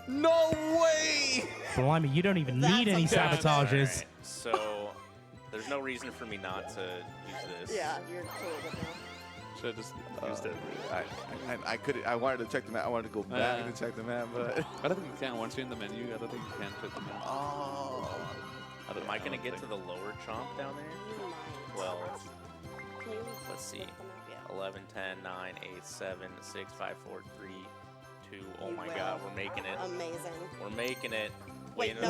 no way! Blimey, you don't even need any Alright, sabotages. so there's no reason for me not to use this. Yeah, you're totally good now. Should have just used it. I could. I wanted to check the map. I wanted to go back to check the map, but. I don't think you can. Once you're in the menu, I don't think you can check the menu. Oh. Am I gonna get to the lower chomp down there? You might. 12. Can you Let's see. look them up? Yeah. 11, 10, 9, 8, 7, 6, 5, 4, 3, 2. Oh You my will. god, we're making it. Amazing. We're making it. Wait, no.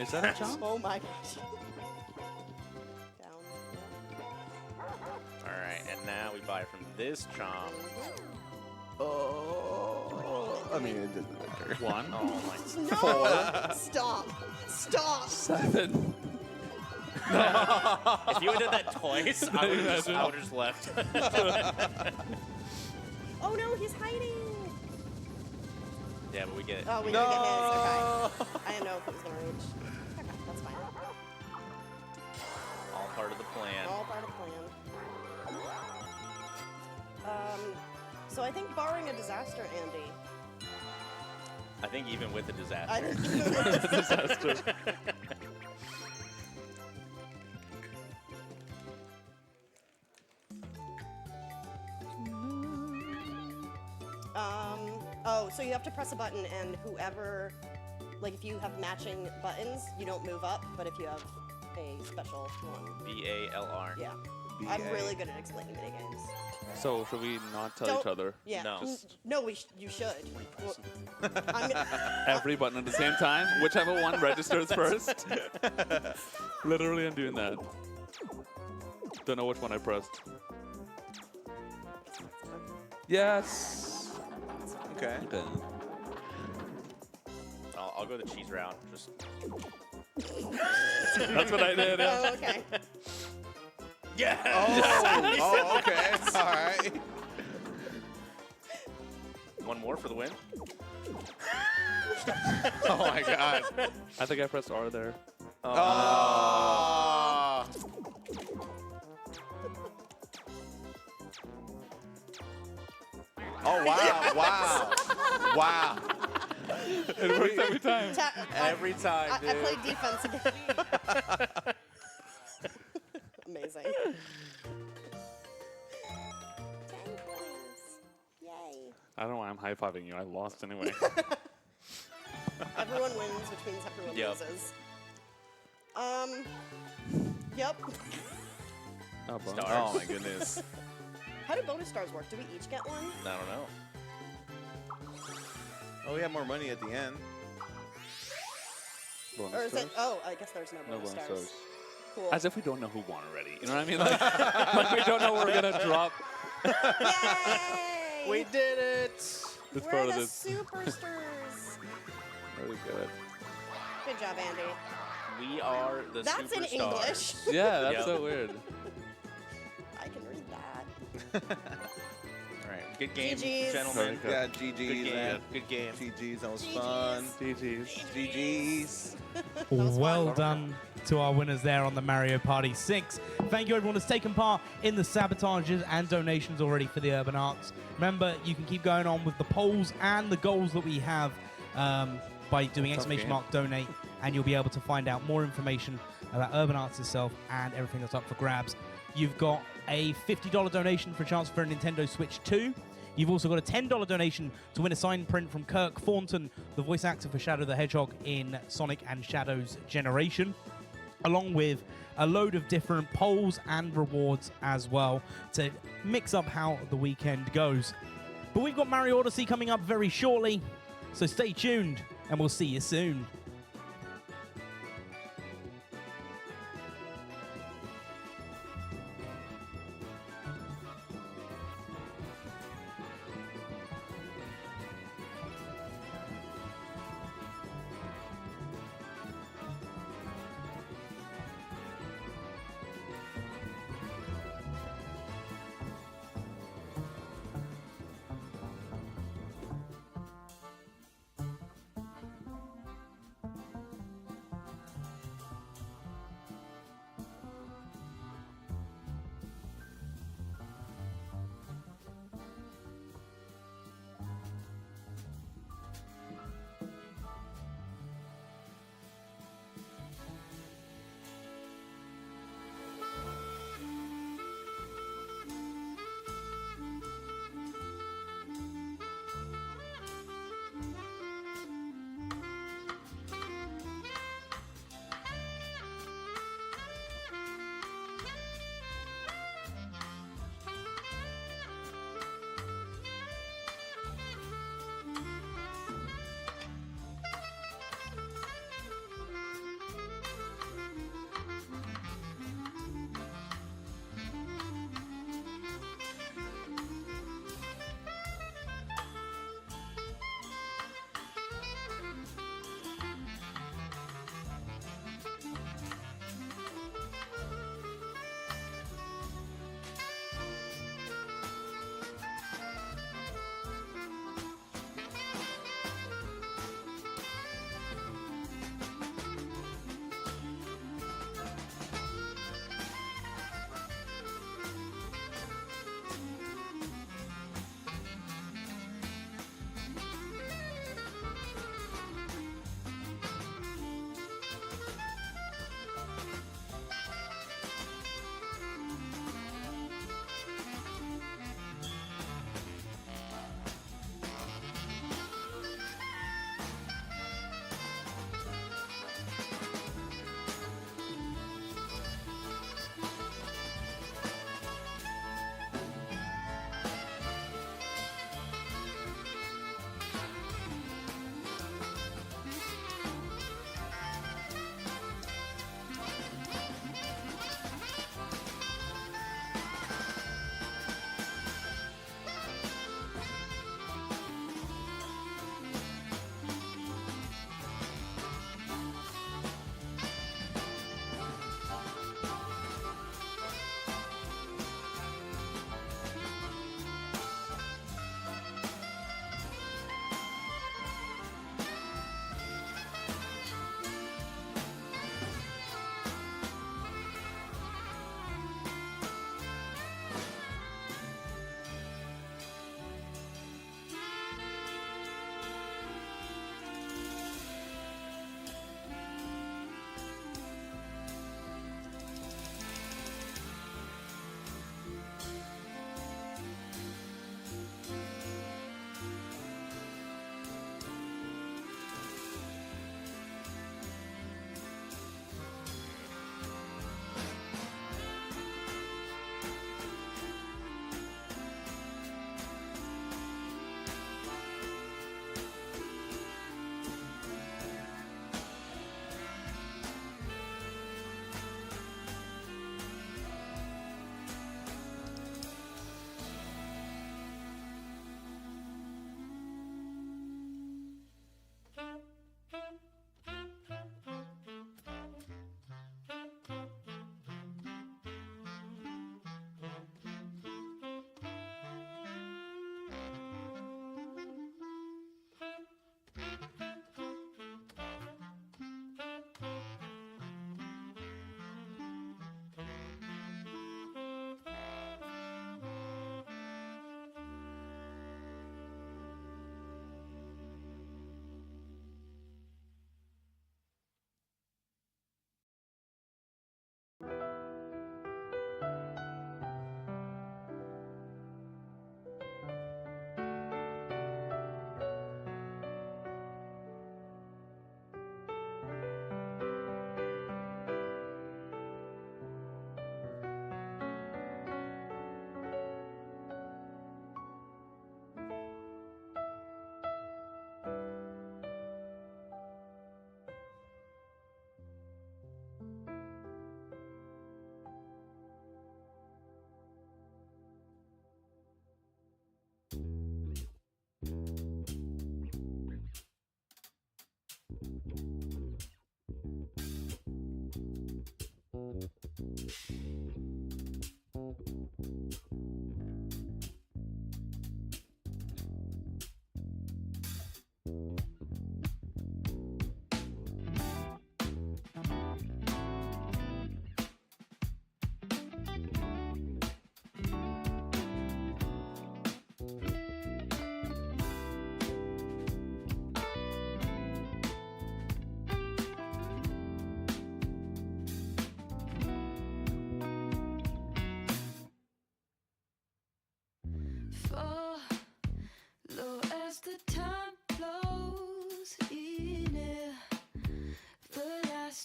Is that a chomp? Oh my gosh. Down. Alright, and now we buy from this chomp. Oh. I mean, it doesn't matter. 1. Oh my. No! Stop. Stop. 7. If you had done that twice, I would have just left. Oh no, he's hiding. Yeah, but we get it. Oh, we didn't get his. Okay. I didn't know if it was gonna reach. Okay, that's fine. All part of the plan. All part of the plan. So I think barring a disaster, Andy. I think even with the disaster. I think Disaster. Oh, so you have to press a button, and whoever, like, if you have matching buttons, you don't move up. But if you have a special one, BALR. yeah. I'm really good at explaining minigames. So should we not tell Don't- each other? Yeah. No. No, you should. Well, I'm gonna, Every button at the same time, whichever one registers first. Literally, I'm doing that. Don't know which one I pressed. Yes. Okay. I'll go the cheese route. Just That's what I did. Yeah. oh, okay. yeah. Oh, okay. All right. One more for the win. Oh my God. I think I pressed R there. Oh. Oh wow! Wow! Wow! It works every time. Every time, I dude. played defense again. Amazing. 10 points. Yay. I don't know why I'm high-fiving you. I lost anyway. Everyone wins, which means everyone Yep. loses. Yep. Oh, bonus. Oh my goodness! How do bonus stars work? Do we each get one? I don't know. Oh, we have more money at the end. Bonus Or is it? stars? Oh, I guess there's no No bonus bonus stars. stars. Cool. As if we don't know who won already. You know what I mean? Like, like we don't know we're gonna drop. Yay! We did it. This We're part of the this. superstars. Really good. Good job, Andy. We are the That's in superstars. English. Yeah, that's Yep. so weird. I can read that. All right. Good game, GGs. gentlemen. Okay. Yeah, Good GG's, game. man. Good game. GG's, that was GGs. fun. GG's. GG's. Well done to our winners there on the Mario Party 6. Thank you everyone who's taken part in the sabotages and donations already for the Urban Arts. Remember, you can keep going on with the polls and the goals that we have by doing exclamation mark donate, and you'll be able to find out more information about Urban Arts itself and everything that's up for grabs. You've got a $50 donation for a chance for a Nintendo Switch 2. You've also got a $10 donation to win a signed print from Kirk Thornton, the voice actor for Shadow the Hedgehog in Sonic and Shadows Generation, along with a load of different polls and rewards as well to mix up how the weekend goes. But we've got Mario Odyssey coming up very shortly, so stay tuned and we'll see you soon.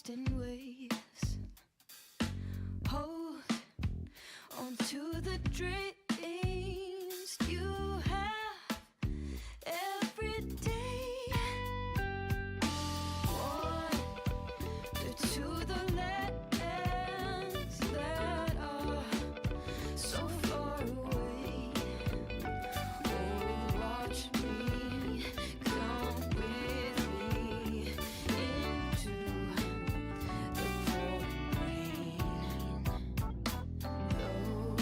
lost in waves. Hold on to the dreams you have every day. Wander to the lands that are so far away. Oh, watch me, come with me into the pouring rain. Though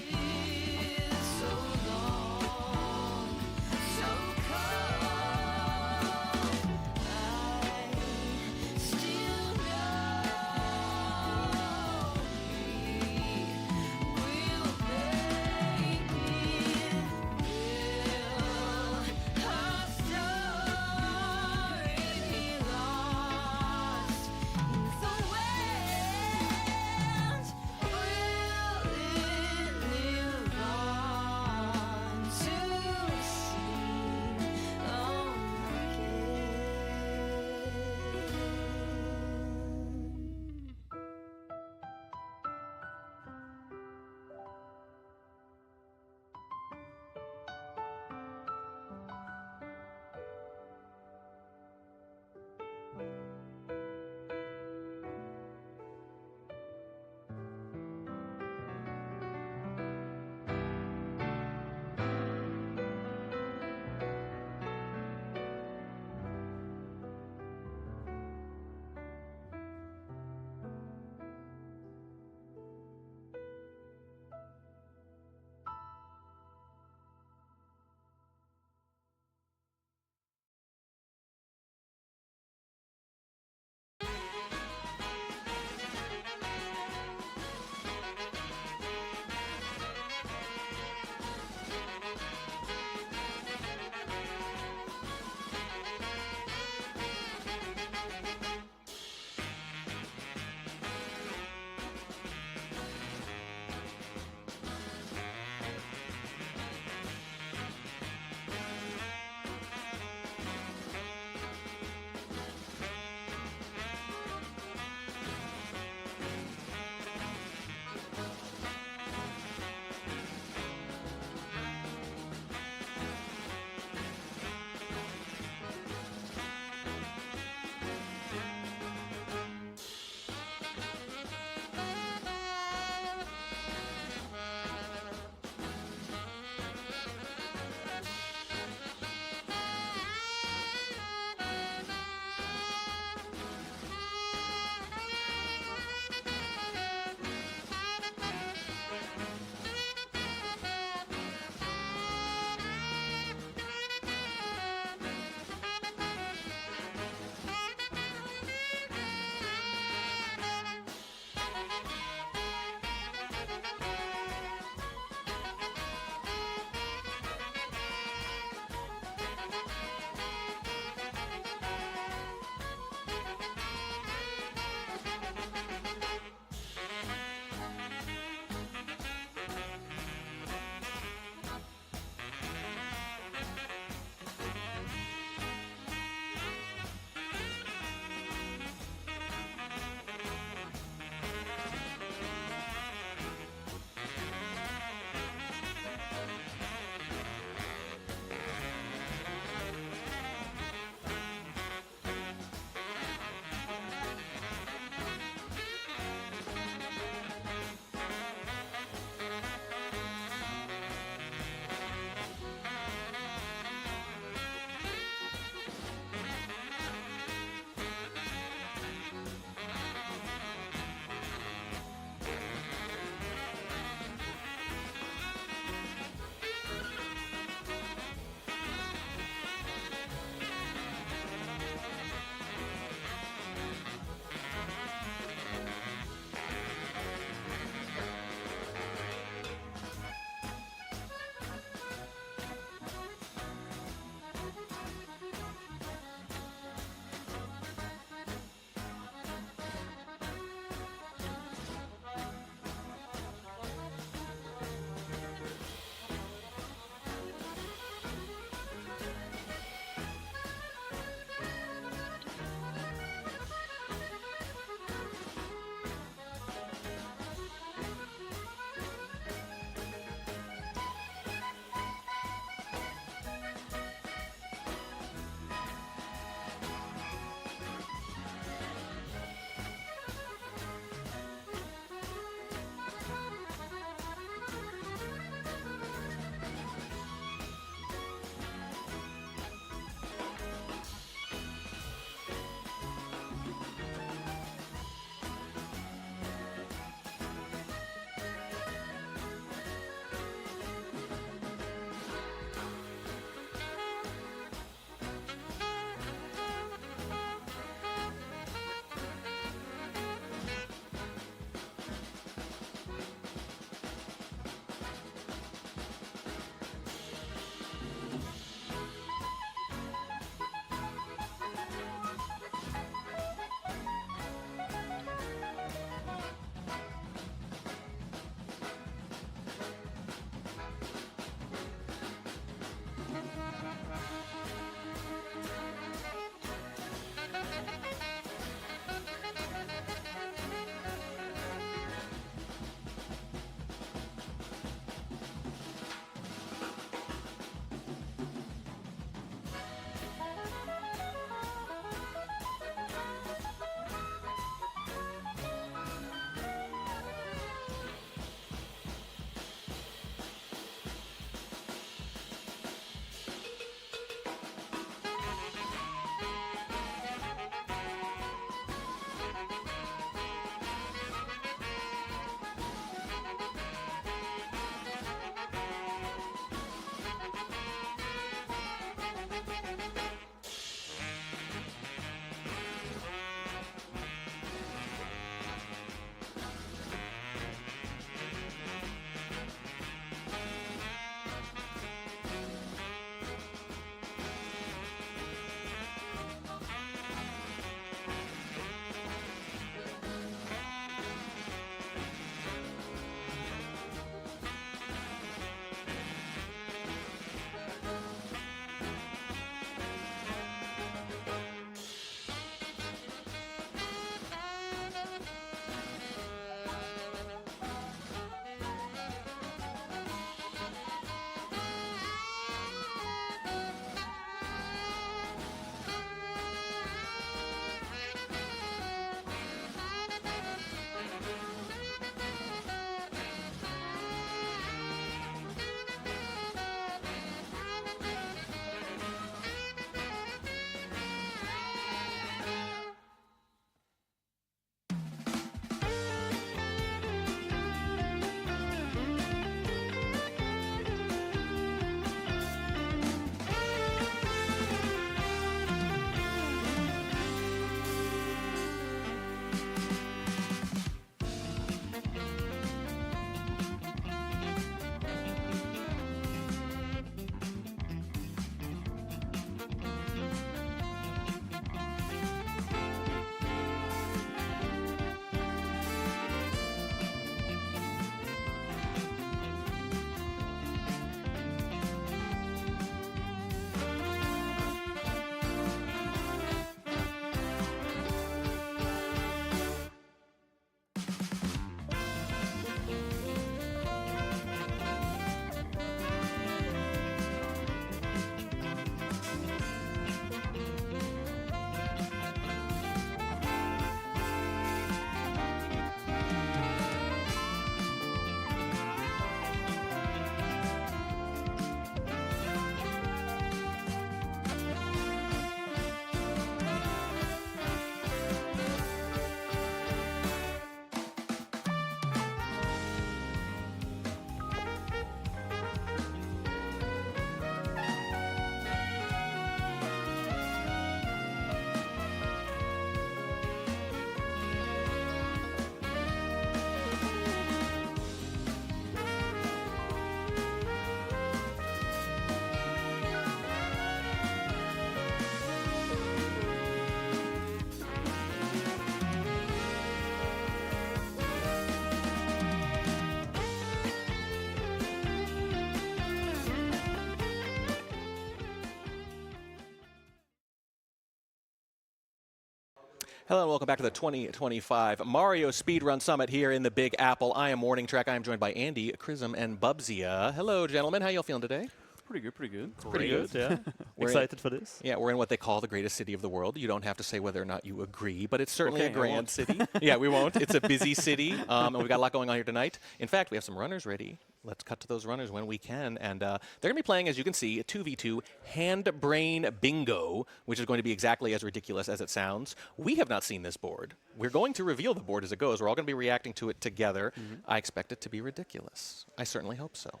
Hello and welcome back to the 2025 Mario Speedrun Summit here in the Big Apple. I am Morning Track. I am joined by Andy, Chrism, and Bubsia. Hello, gentlemen. How y'all feeling today? Pretty good, pretty good. Pretty good, yeah. We're Excited for this. Yeah, we're in what they call the greatest city of the world. You don't have to say whether or not you agree, but it's certainly Okay, a I grand won't. city. Yeah, we won't. It's a busy city, and we've got a lot going on here tonight. In fact, we have some runners ready. Let's cut to those runners when we can. And they're going to be playing, as you can see, a 2v2 hand-brain bingo, which is going to be exactly as ridiculous as it sounds. We have not seen this board. We're going to reveal the board as it goes. We're all going to be reacting to it together. I expect it to be ridiculous. I certainly hope so.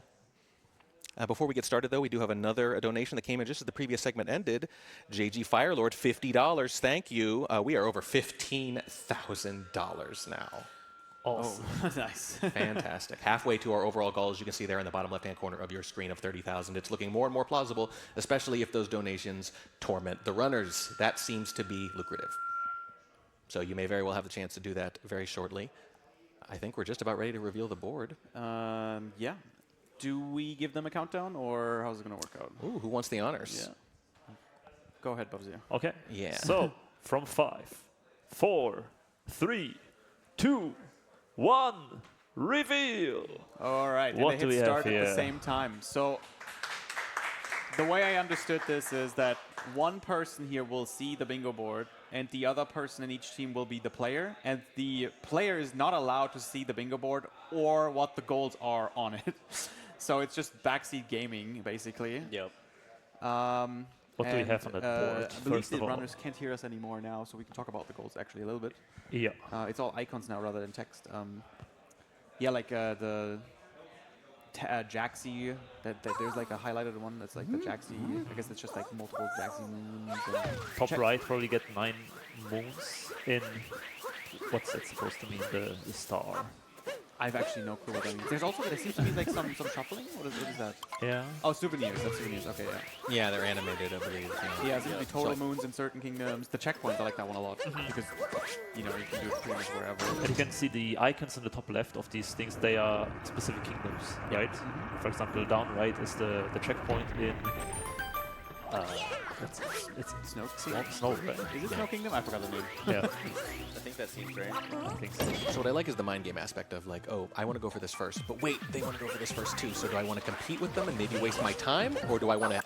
Before we get started, though, we do have another donation that came in just as the previous segment ended. JG Firelord, $50. Thank you. We are over $15,000 now. Awesome. Oh, nice. Fantastic. Halfway to our overall goal, as you can see there in the bottom left-hand corner of your screen of 30,000. It's looking more and more plausible, especially if those donations torment the runners. That seems to be lucrative. So you may very well have the chance to do that very shortly. I think we're just about ready to reveal the board. Yeah. Do we give them a countdown, or how's it going to work out? Ooh, who wants the honors? Yeah. Go ahead, Bubsy. Okay. Yeah. So, from 5, 4, 3, 2, 1, reveal. All right. What and do they we hit have start at here? the same time. So the way I understood this is that one person here will see the bingo board, and the other person in each team will be the player, and the player is not allowed to see the bingo board or what the goals are on it. So it's just backseat gaming, basically. Yep. What do we have on that board, I believe first of the all? runners can't hear us anymore now, so we can talk about the goals actually a little bit. Yeah. It's all icons now rather than text. Yeah, like the Jaxi, there's like a highlighted one that's like the Jaxi. I guess it's just like multiple Jaxi moons. Top right probably get 9 moons in, what's that supposed to mean, the star. I've actually no clue what that means. There's also, there seems to be like some shuffling. What is that? Yeah. Oh, souvenirs. That's souvenirs. Okay, yeah. Yeah, they're animated, I believe. Yeah, it seems to be total So- moons in certain kingdoms. The checkpoint, I like that one a lot because, you know, you can do it pretty much wherever. And you can see the icons in the top left of these things, they are specific kingdoms, right? For example, down right is the checkpoint in... it's Snow Snow, right? Is it Snow Kingdom? I forgot the name. Yeah. I think that seems right. I think so. So what I like is the mind game aspect of like, oh, I want to go for this first, but wait, they want to go for this first too. So do I want to compete with them and maybe waste my time, or do I want to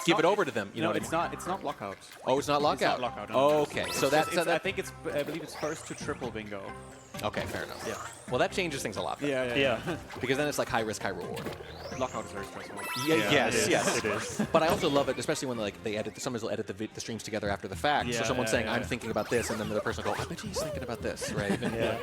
give it over to them? You know, it's not. It's not lockout. Oh, it's not lockout. It's not lockout. Oh, okay. So that's I think it's. I believe it's first to triple bingo. okay. Fair enough. Yeah. Well, that changes things a lot. Then. Yeah. Because then it's like high risk, high reward. Lockout is very stressful. Yeah, Yeah, yes, it is, yes. it is. But I also love it, especially when like they edit. Sometimes they'll edit the streams together after the fact. So Yeah, someone's yeah, saying, yeah. "I'm thinking about this," and then the other person will go, "I bet he's thinking about this," right? Yeah.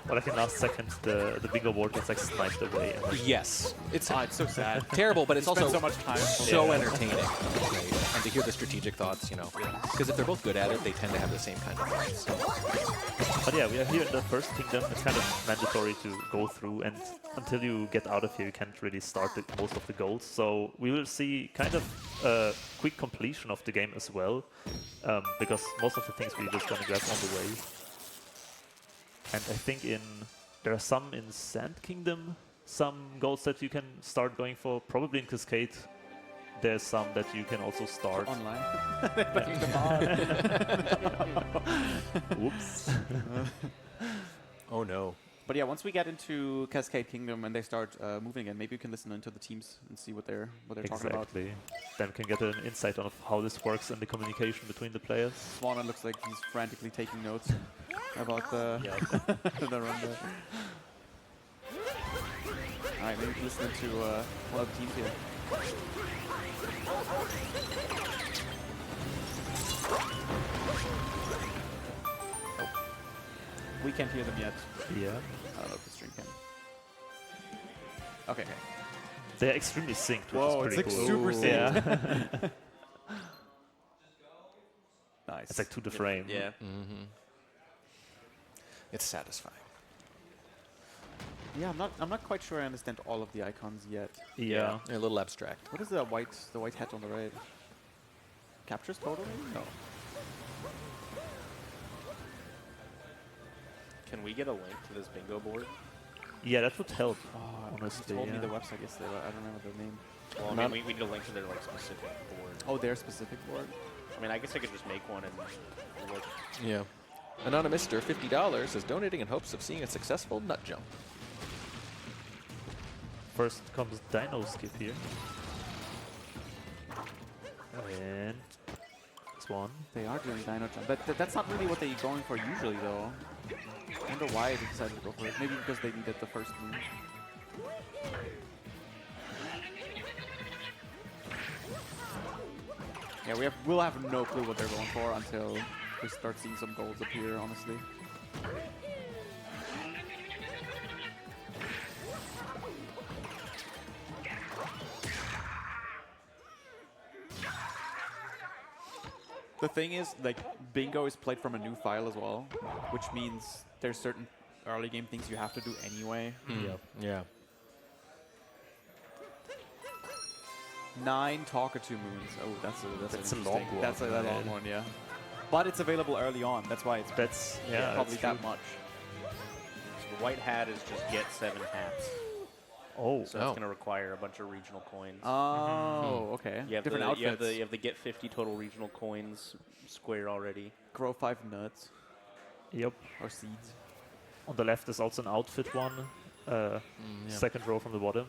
But like in last second, the bingo board gets like sniped away. And Yes, it's so sad. terrible, but it's You spend also so much time. so Yeah. entertaining. Right? And to hear the strategic thoughts, you know, because if they're both good at it, they tend to have the same kind of thoughts. But yeah, we are here in the first kingdom. It's kind of mandatory to go through, and until you get out of here, you can't really start most of the goals. So we will see kind of a quick completion of the game as well, because most of the things we're just gonna grab on the way. And I think there are some in Sand Kingdom, some goals that you can start going for. Probably in Cascade, there's some that you can also start Online. Whoops. Oh no. But yeah, once we get into Cascade Kingdom and they start moving again, maybe you can listen into the teams and see what they're talking about. Exactly. Then we can get an insight on how this works and the communication between the players. Swanna looks like he's frantically taking notes about the the run there. All right, maybe listen to one of the teams here. We can't hear them yet. Yeah. I don't know if the stream can. Okay. They're extremely synced, which Whoa, is it's pretty like cool. super synced. Yeah. Nice. It's like to the frame. Yeah. It's satisfying. Yeah, I'm not quite sure I understand all of the icons yet. Yeah. They're a little abstract. What is the white hat on the right? Captures totally? No. Can we get a link to this bingo board? Yeah, that would help. Oh, honestly, you told me yeah. the website yesterday, but I don't remember the name. Well, I mean, we need a link to their like specific board. Oh, their specific board? I mean, I guess I could just make one and look. Yeah. Anonymous Mister, $50, is donating in hopes of seeing a successful nut jump. First comes Dino Skip here. And it's one. They are doing Dino Jump. But that's not really what they're going for usually, though. I wonder why they decided to go for it. Maybe because they needed the first move. Yeah, we'll have no clue what they're going for until we start seeing some golds appear, honestly. The thing is, like, Bingo is played from a new file as well, which means there's certain early game things you have to do anyway. Yeah. 9 Talkatoo Moons. Oh, that's a long one. That's a long one, yeah. But it's available early on. That's why it's probably that much. So the white hat is just get 7 hats. Oh. So it's going to require a bunch of regional coins. Oh, okay. You have different outfits. You have the get 50 total regional coins square already. Grow 5 nuts. Yep. Or seeds. On the left is also an outfit one. Second row from the bottom.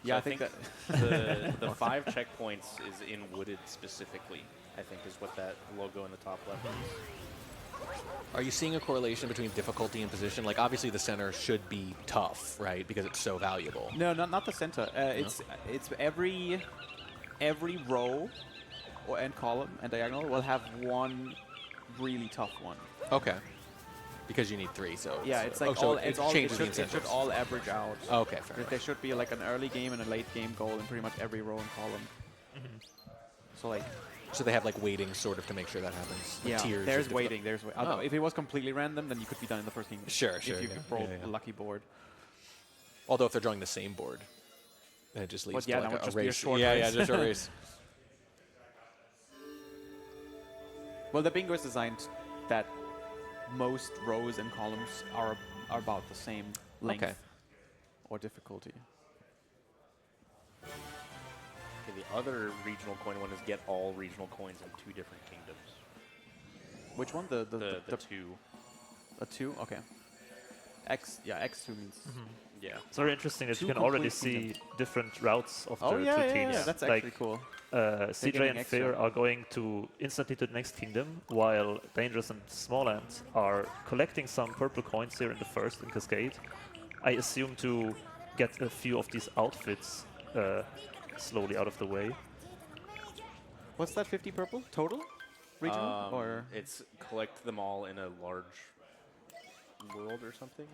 So I think that the 5 checkpoints is in wooded specifically, I think is what that logo in the top left is. Are you seeing a correlation between difficulty and position? Like, obviously the center should be tough, right? Because it's so valuable. No, not the center. It's every row and column and diagonal will have one really tough one. Okay. Because you need 3, so yeah, it's like it should all average out. Okay, fair enough. There should be like an early game and a late game goal in pretty much every row and column. So like. So they have like weighting sort of to make sure that happens. Yeah, Tiers there's weighting. If it was completely random, then you could be done in the first game. Sure. If you rolled a lucky board. Although if they're drawing the same board, then it just leads to like a race. Short race. Yeah, just a race. Well, the bingo is designed that most rows and columns are about the same length or difficulty. Okay, the other regional coin one is get all regional coins in 2 different kingdoms. Which one? The 2. A 2? Okay. X2 means. Yeah. It's very interesting that you can already see different routes of the two teams. Yeah, that's actually cool. CJ and Fir are going to instantly to the next kingdom, while Dangerous and Smallland are collecting some purple coins here in the first in Cascade. I assume to get a few of these outfits slowly out of the way. What's that 50 purple total? Regional? Or it's collect them all in a large world or something?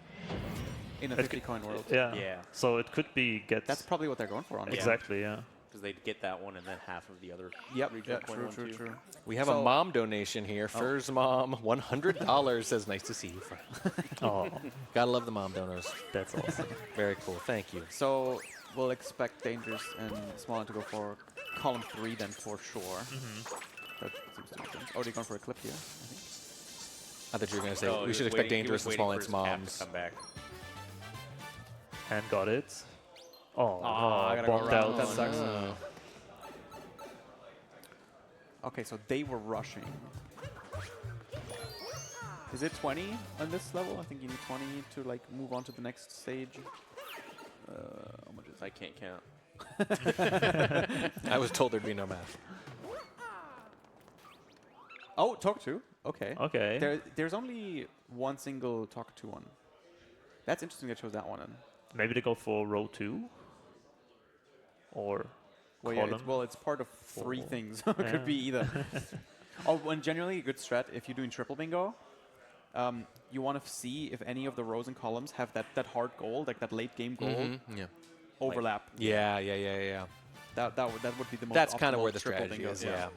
In a 50 coin world. Yeah. So it could be That's probably what they're going for, honestly. Exactly, yeah. Because they'd get that one and then half of the other regional coin one too. True. We have a mom donation here. Fir's mom, $100 says, nice to see you. Oh. Gotta love the mom donors. That's awesome. Very cool. Thank you. So we'll expect Dangerous and Smallland to go for column 3 then for sure. That seems to make sense. Oh, they're going for a clip here, I think. I thought you were going to say we should expect Dangerous and Smalland's moms. Come back. And got it. Oh, I gotta bombed go around. out. That sucks. Okay, so they were rushing. Is it 20 on this level? I think you need 20 to like move on to the next stage. How much is I can't count. I was told there'd be no math. Oh, talk to. Okay. Okay. There's only one single talk to one. That's interesting that chose that one in. Maybe they go for row 2? Or column? It's part of 3 things. It could be either. And generally a good strat, if you're doing triple bingo, you want to see if any of the rows and columns have that hard goal, like that late game goal, overlap. Yeah. That would be the most. That's kind of optimal where the triple strategy bingo. is. Yeah.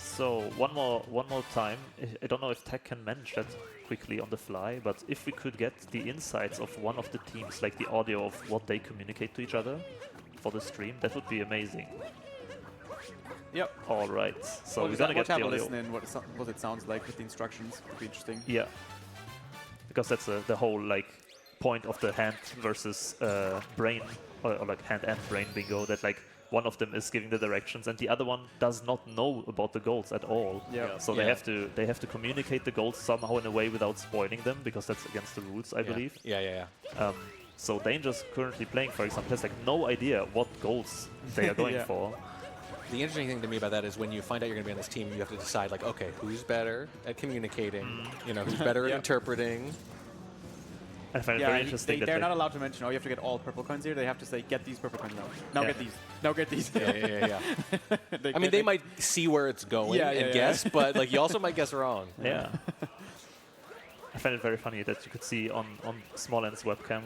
So one more time. I don't know if Tech can manage that quickly on the fly, but if we could get the insights of one of the teams, like the audio of what they communicate to each other for the stream, that would be amazing. Yep. All right. So we're gonna get the have a audio. listen in what it sounds like with the instructions. Would be interesting. Yeah. Because that's the whole like point of the hand versus brain, or like hand and brain bingo, that like one of them is giving the directions and the other one does not know about the goals at all. So they have to communicate the goals somehow in a way without spoiling them, because that's against the rules, I believe. So Danger's currently playing, for example, has like no idea what goals they are going for. The interesting thing to me about that is when you find out you're going to be on this team, you have to decide, like, okay, who's better at communicating? You know, who's better at interpreting? I find it very interesting. They're not allowed to mention, oh, you have to get all purple coins here. They have to say, get these purple coins now. Now get these. Now get these. I mean, they might see where it's going and guess, but like you also might guess wrong. Yeah. I find it very funny that you could see on Smolend's webcam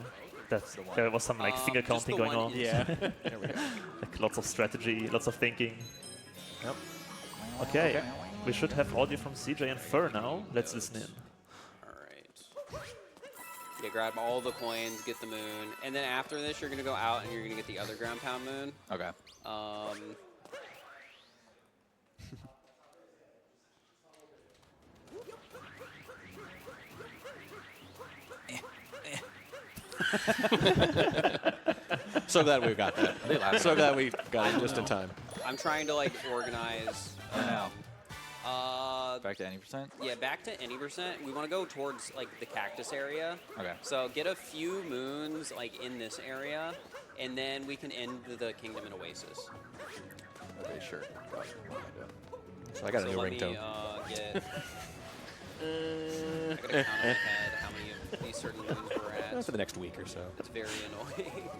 that there was some like finger counting going on. Yeah. There we go. Like lots of strategy, lots of thinking. Yep. Okay. We should have audio from CJ and Fir now. Let's listen in. Yeah, grab all the coins, get the moon, and then after this, you're gonna go out and you're gonna get the other ground pound moon. Okay. So glad we got that. So glad we got it just in time. I'm trying to like organize. Back to any %? Yeah, back to any %. We want to go towards like the cactus area. Okay. So get a few moons like in this area, and then we can end the kingdom in Oasis. Okay, sure. So I got a new ringtone. Get. I gotta count in my head how many of these certain moons we're at. For the next week or so. It's very annoying.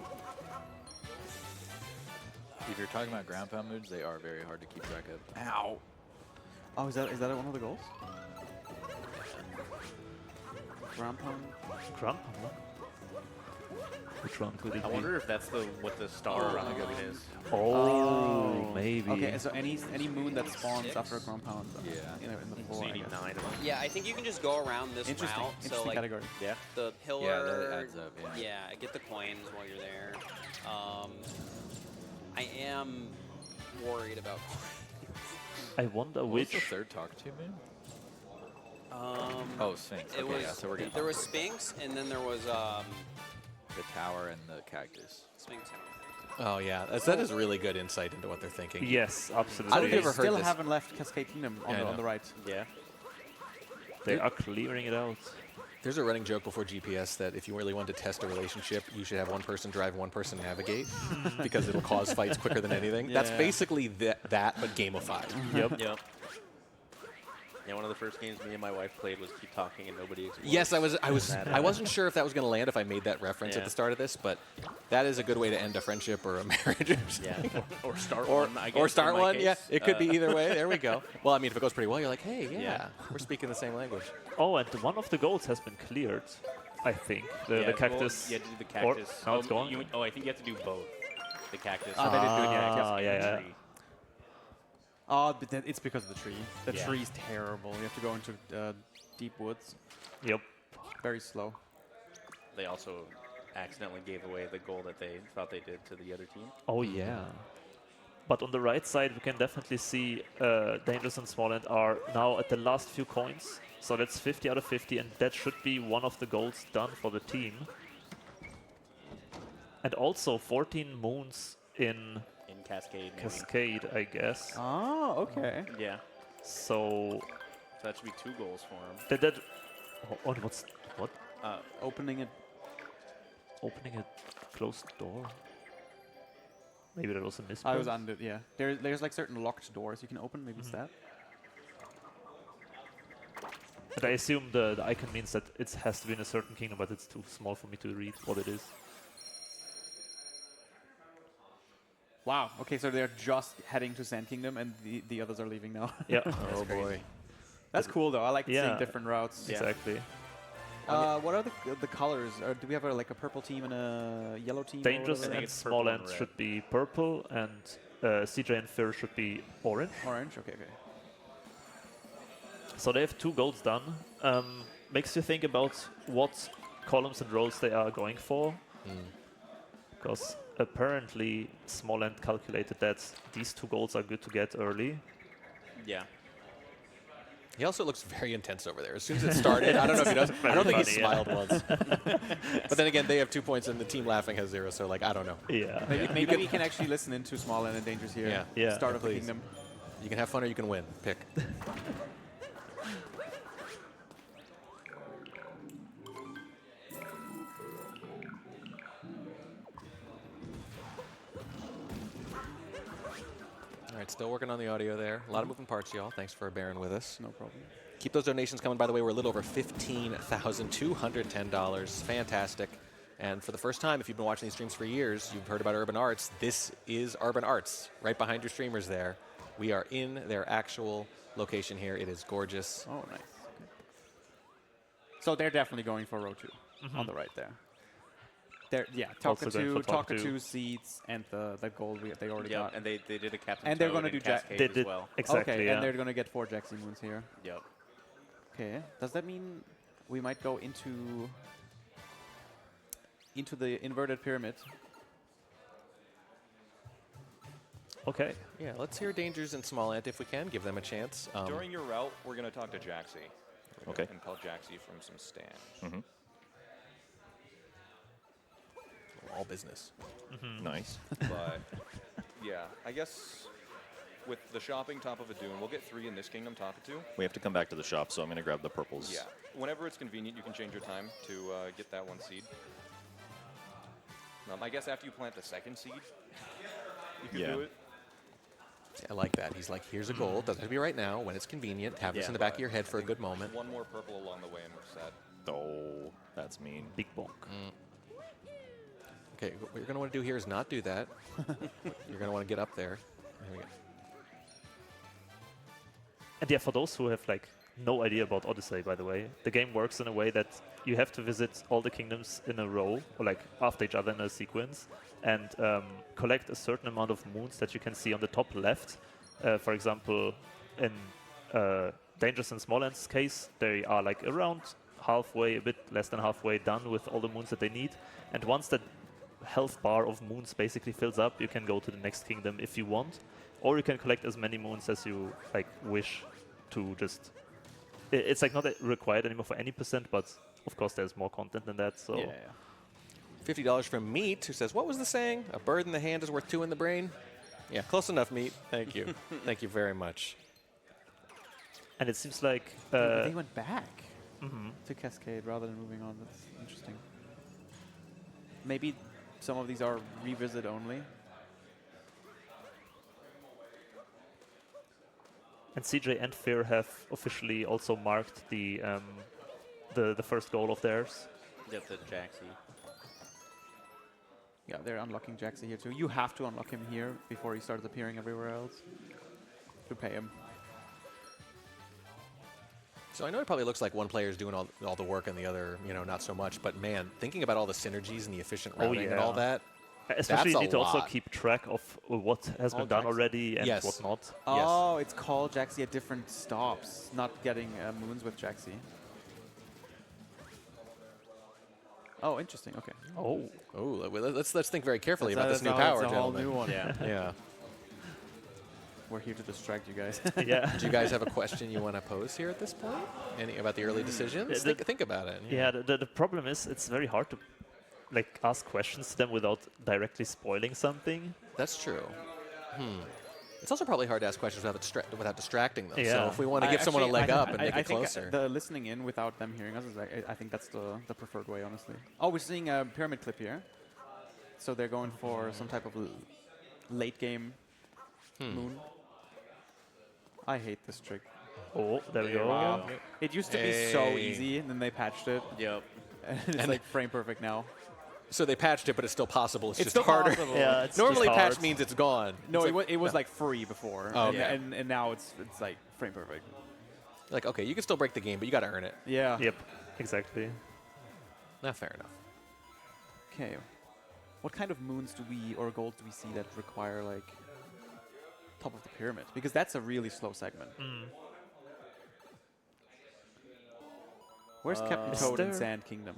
If you're talking about ground pound moves, they are very hard to keep track of. Ow. Oh, is that one of the goals? Ground pound? Ground pound? Which one could it I be? wonder if that's what the star around the goat is. Oh, maybe. Okay, so any moon that spawns after a ground pound. In the floor. So you need 9 of them. Yeah, I think you can just go around this Interesting. route. Interesting So like category. Yeah. the pillar. Yeah, that adds up, yeah. Get the coins while you're there. I am worried about coins. I wonder What's which. the third talk to moon? Oh, Sphinx. It Okay, was. yeah, so we're getting There was Sphinx, and then there was the tower and the cactus. Sphinx. Oh yeah, that is really good insight into what they're thinking. Yes, absolutely. How did you ever Still heard this? haven't left Cascade Kingdom on the right. Yeah. They are clearing it out. There's a running joke before GPS that if you really want to test a relationship, you should have one person drive, one person navigate, because it'll cause fights quicker than anything. That's basically that, but gamified. Yep. Yeah, one of the first games me and my wife played was keep talking and nobody explodes. Yes, I wasn't sure if that was going to land if I made that reference at the start of this, but that is a good way to end a friendship or a marriage. Or start one, I guess. Or start in my one, case. yeah. It could be either way. There we go. Well, I mean, if it goes pretty well, you're like, hey, we're speaking the same language. Oh, and one of the goals has been cleared, I think. The cactus. Well, you have to do the cactus. Now it's gone? I think you have to do both. The cactus. Oh, they did do the cactus. Yeah. Oh, but it's because of the tree. The tree's terrible. You have to go into deep woods. Yep. Very slow. They also accidentally gave away the goal that they thought they did to the other team. Oh, yeah. But on the right side, we can definitely see Dangerous and Smallland are now at the last few coins. So that's 50 out of 50, and that should be one of the goals done for the team. And also 14 moons in Cascade, I guess. Oh, okay. Yeah. So that should be 2 goals for him. What? Opening a closed door. Maybe that was a misprint. I was under, yeah. There's like certain locked doors you can open. Maybe it's that. But I assume the icon means that it has to be in a certain kingdom, but it's too small for me to read what it is. Wow. Okay, so they're just heading to Sand Kingdom, and the others are leaving now. Yeah. Oh boy. That's cool though. I like seeing different routes. Exactly. What are the colors? Do we have like a purple team and a yellow team? Dangerous and Smallland should be purple, and CJ and Fir should be orange. Orange. Okay. So they have 2 goals done. Makes you think about what columns and rows they are going for. Because apparently Smallland calculated that these 2 goals are good to get early. Yeah. He also looks very intense over there. As soon as it started, I don't know if he does. I don't think he smiled once. But then again, they have 2 points and the team laughing has 0, so like I don't know. Yeah. Maybe we can actually listen into Small and Endangers here. Yeah. Start of the Please. kingdom. You can have fun or you can win. Pick. All right, still working on the audio there. A lot of moving parts, y'all. Thanks for bearing with us. No problem. Keep those donations coming. By the way, we're a little over $15,210. Fantastic. And for the first time, if you've been watching these streams for years, you've heard about Urban Arts. This is Urban Arts, right behind your streamers there. We are in their actual location here. It is gorgeous. Oh, nice. Okay. So they're definitely going for row 2 on the right there. Also going for top Talkatoo seeds and the gold they already Yep, got. and they did a Captain And they're Toad going to do Cascade They as did well. exactly. Okay, Yeah. and they're going to get 4 Jaxi moons here. Yep. Okay. Does that mean we might go into the inverted pyramid? Okay. Yeah, let's hear Dangers and Small Ant if we can. Give them a chance. During your route, we're going to talk to Jaxi. Okay. And call Jaxi from some stands. Mm-hmm. All business. Nice. But, yeah, I guess with the shopping top of a dune, we'll get 3 in this kingdom, Talkatoo. We have to come back to the shop, so I'm going to grab the purples. Yeah. Whenever it's convenient, you can change your time to get that 1 seed. I guess after you plant the 2nd seed, you can do it. See, I like that. He's like, here's a goal. Doesn't have to be right now. When it's convenient, have this in the back of your head for a good moment. 1 more purple along the way and we're set. Oh, that's mean. Big bonk. Okay, what you're going to want to do here is not do that. You're going to want to get up there. There we go. And yeah, for those who have like no idea about Odyssey, by the way, the game works in a way that you have to visit all the kingdoms in a row, or like after each other in a sequence, and collect a certain amount of moons that you can see on the top left. For example, in Dangerous and Smallland's case, they are like around halfway, a bit less than halfway done with all the moons that they need. And once that health bar of moons basically fills up, you can go to the next kingdom if you want, or you can collect as many moons as you like wish to just. It's like not required anymore for any %, but of course there's more content than that. So. Yeah. $50 from Meat, who says, what was the saying? A bird in the hand is worth 2 in the brain? Yeah, close enough, Meat. Thank you. Thank you very much. And it seems like... they went back to Cascade rather than moving on. That's interesting. Maybe some of these are revisit only. And CJ and Fir have officially also marked the first goal of theirs. Yep, the Jaxi. Yeah, they're unlocking Jaxi here too. You have to unlock him here before he starts appearing everywhere else to pay him. So I know it probably looks like one player is doing all the work and the other, not so much. But man, thinking about all the synergies and the efficient routing and all that, especially you that's need to a also lot. keep track of what has been done already and what not. Oh, it's called Jaxi at different stops, not getting moons with Jaxi. Oh, interesting. Okay. Oh, let's think very carefully about That's this new a- power, that's a whole gentlemen. new one. Yeah. Yeah. We're here to distract you guys. Yeah. Do you guys have a question you want to pose here at this point? Any about the early decisions? Think about it. Yeah, the problem is it's very hard to like ask questions to them without directly spoiling something. That's true. It's also probably hard to ask questions without distracting them. Yeah. So if we want to give someone a leg up and make I it think closer. the listening in without them hearing us is I think that's the preferred way, honestly. Oh, we're seeing a pyramid clip here. So they're going for some type of late game moon. I hate this trick. Oh, there we go. It used to be so easy, and then they patched it. Yep. And it's like frame perfect now. So they patched it, but it's still possible. It's just still harder. possible. Yeah, it's Normally just patch hard. means it's gone. No, It's it was like free before. Oh, and, okay. and now it's like frame perfect. Like, okay, you can still break the game, but you got to earn it. Yeah. Yep, exactly. Not fair enough. Okay. What kind of moons or gold do we see that require like top of the pyramid? Because that's a really slow segment. Where's Captain Toad in Sand Kingdom?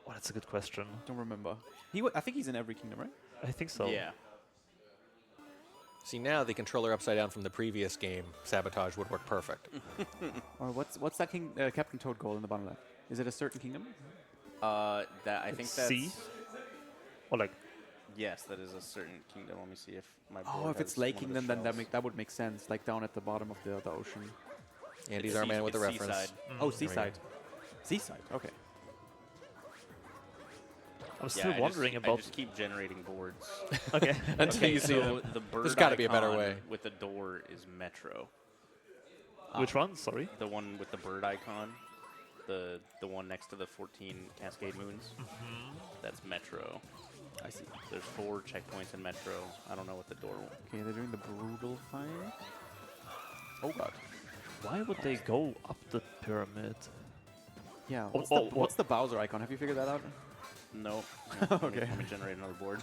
Oh, that's a good question. Don't remember. I think he's in every kingdom, right? I think so. Yeah. See, now the controller upside down from the previous game, Sabotage, would work perfect. Or what's that Captain Toad goal in the bottom left? Is it a certain kingdom? That I think that's C? Or like... Yes, that is a certain kingdom. Let me see if my board Oh, if it's has Lake one of Kingdom, the then that would make sense. Like down at the bottom of the ocean. Andy's It's our man with the it's reference. Seaside. Oh, There we go. Seaside. Seaside. Okay. I'm still wondering I about... just keep generating boards. Okay. Until you see so them. the bird There's gotta be a better icon way. with the door is Metro. Which one? Sorry? The one with the bird icon. The one next to the 14 Cascade Moons. That's Metro. I see. There's 4 checkpoints in Metro. I don't know what the door. Okay, they're doing the brutal fight. Oh god. Why would they go up the pyramid? Yeah. Oh, What's the Bowser icon? Have you figured that out? No. Okay. Let me generate another board.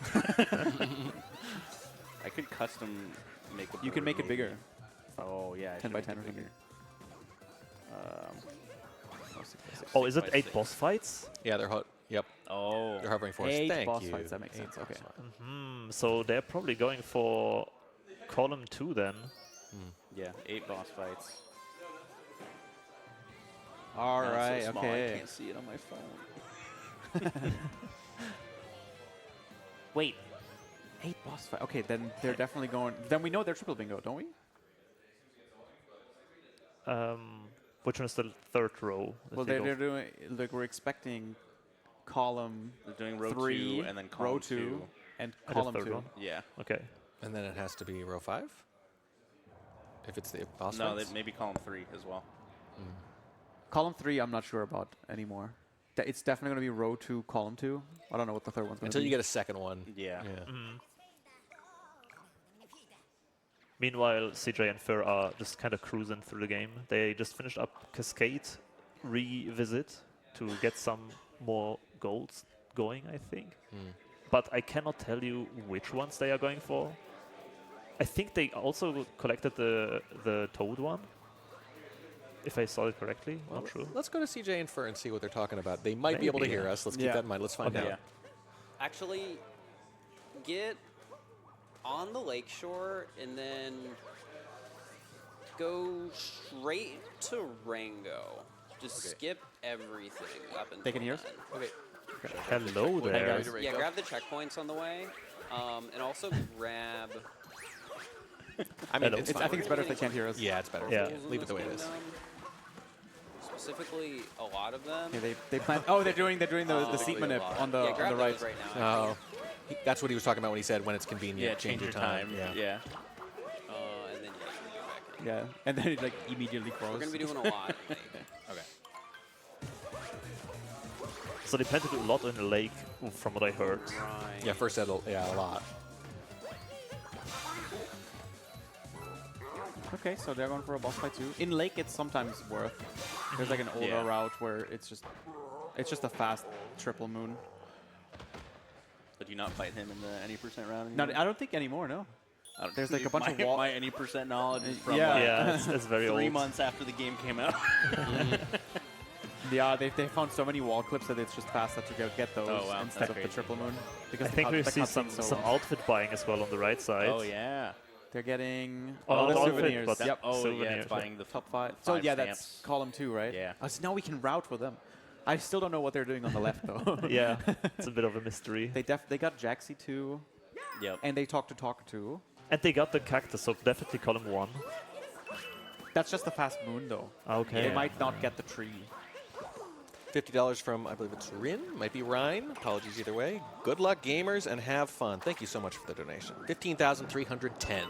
I could custom make a board. You can make it maybe. bigger. Oh yeah. I 10 should by make 10 it or something. bigger. Oh, 6 by 6. Oh, is it 6 by 8 6. boss fights? Yeah, they're Yep. Oh. They're hovering for us. 8 Thank boss you. fights, that makes 8 sense. boss Okay. fights. So they're probably going for column 2 then. Yeah, 8 boss fights. All Now it's right. so small, Okay. I can't see it on my phone. Wait. 8 boss fight. Okay, then they're definitely going. Then we know they're triple bingo, don't we? Which one is the third row? that Well, they go they're doing. Like we're expecting column. They're doing row 3 2 and then row column 2 2. and the column third 2. one? Yeah. Okay. And then it has to be row 5? If it's the boss No, fights? maybe column 3 as well. Column 3, I'm not sure about anymore. It's definitely going to be row 2, column 2. I don't know what the third one's going to Until be. you get a second one. Yeah. Meanwhile, CJ and Fir are just kind of cruising through the game. They just finished up Cascade Revisit to get some more goals going, I think. But I cannot tell you which ones they are going for. I think they also collected the Toad one, if I saw it correctly. Well, Not sure. let's go to CJ and Fur and see what they're talking about. They might be able to Maybe, hear yeah. us. Let's keep that in mind. Let's find Okay. out. Actually, get on the lakeshore and then go straight to Rango. Just skip everything up until They can hear us? then. Okay. Hello Hey, there. guys. Yeah, grab the checkpoints on the way, and also grab. I mean, I think it's better if they can't hear us. Yeah, it's better. Yeah. Leave it the way it is. Specifically, a lot of them. Okay, they plan. Oh, they're doing the seat manip on the Yeah, grab on the right. those right now. Oh, that's what he was talking about when he said when it's convenient, Yeah, change your time. Yeah. And then yeah, you can go back in. Yeah, and then it like immediately froze. We're gonna be doing a lot. I think. Okay. So they plan to do a lot in the lake, from what I heard. Right. Yeah, first said a lot. Okay, so they're going for a boss fight too. In Lake, it's sometimes worth. There's like an older Yeah. route where it's just a fast triple moon. So do you not fight him in the any percent round? No, anymore? I don't think anymore. No. I don't- There's like a bunch my, of wall. My any percent knowledge is from Yeah. Yeah, it's very 3 old. months after the game came out. Yeah, they found so many wall clips that it's just faster to get those Oh, wow. instead That's of the crazy. triple moon. I Because think we the see cutscene's some long. outfit buying as well on the right side. Oh yeah. They're getting Oh, the not outfit, souvenirs. but Yep. Oh yeah, souvenirs, it's buying the Top 5. So yeah, that's stamps. column 2, right? Yeah. Oh, so now we can route for them. I still don't know what they're doing on the left though. Yeah, it's a bit of a mystery. They got Jaxi 2, Yep. and they talked to Talk 2. And they got the cactus, so definitely column 1. That's just the fast moon though. Okay. They might not get the tree. $50 from, I believe it's Rin, might be Ryan. Apologies either way. Good luck, gamers, and have fun. Thank you so much for the donation. 15,310.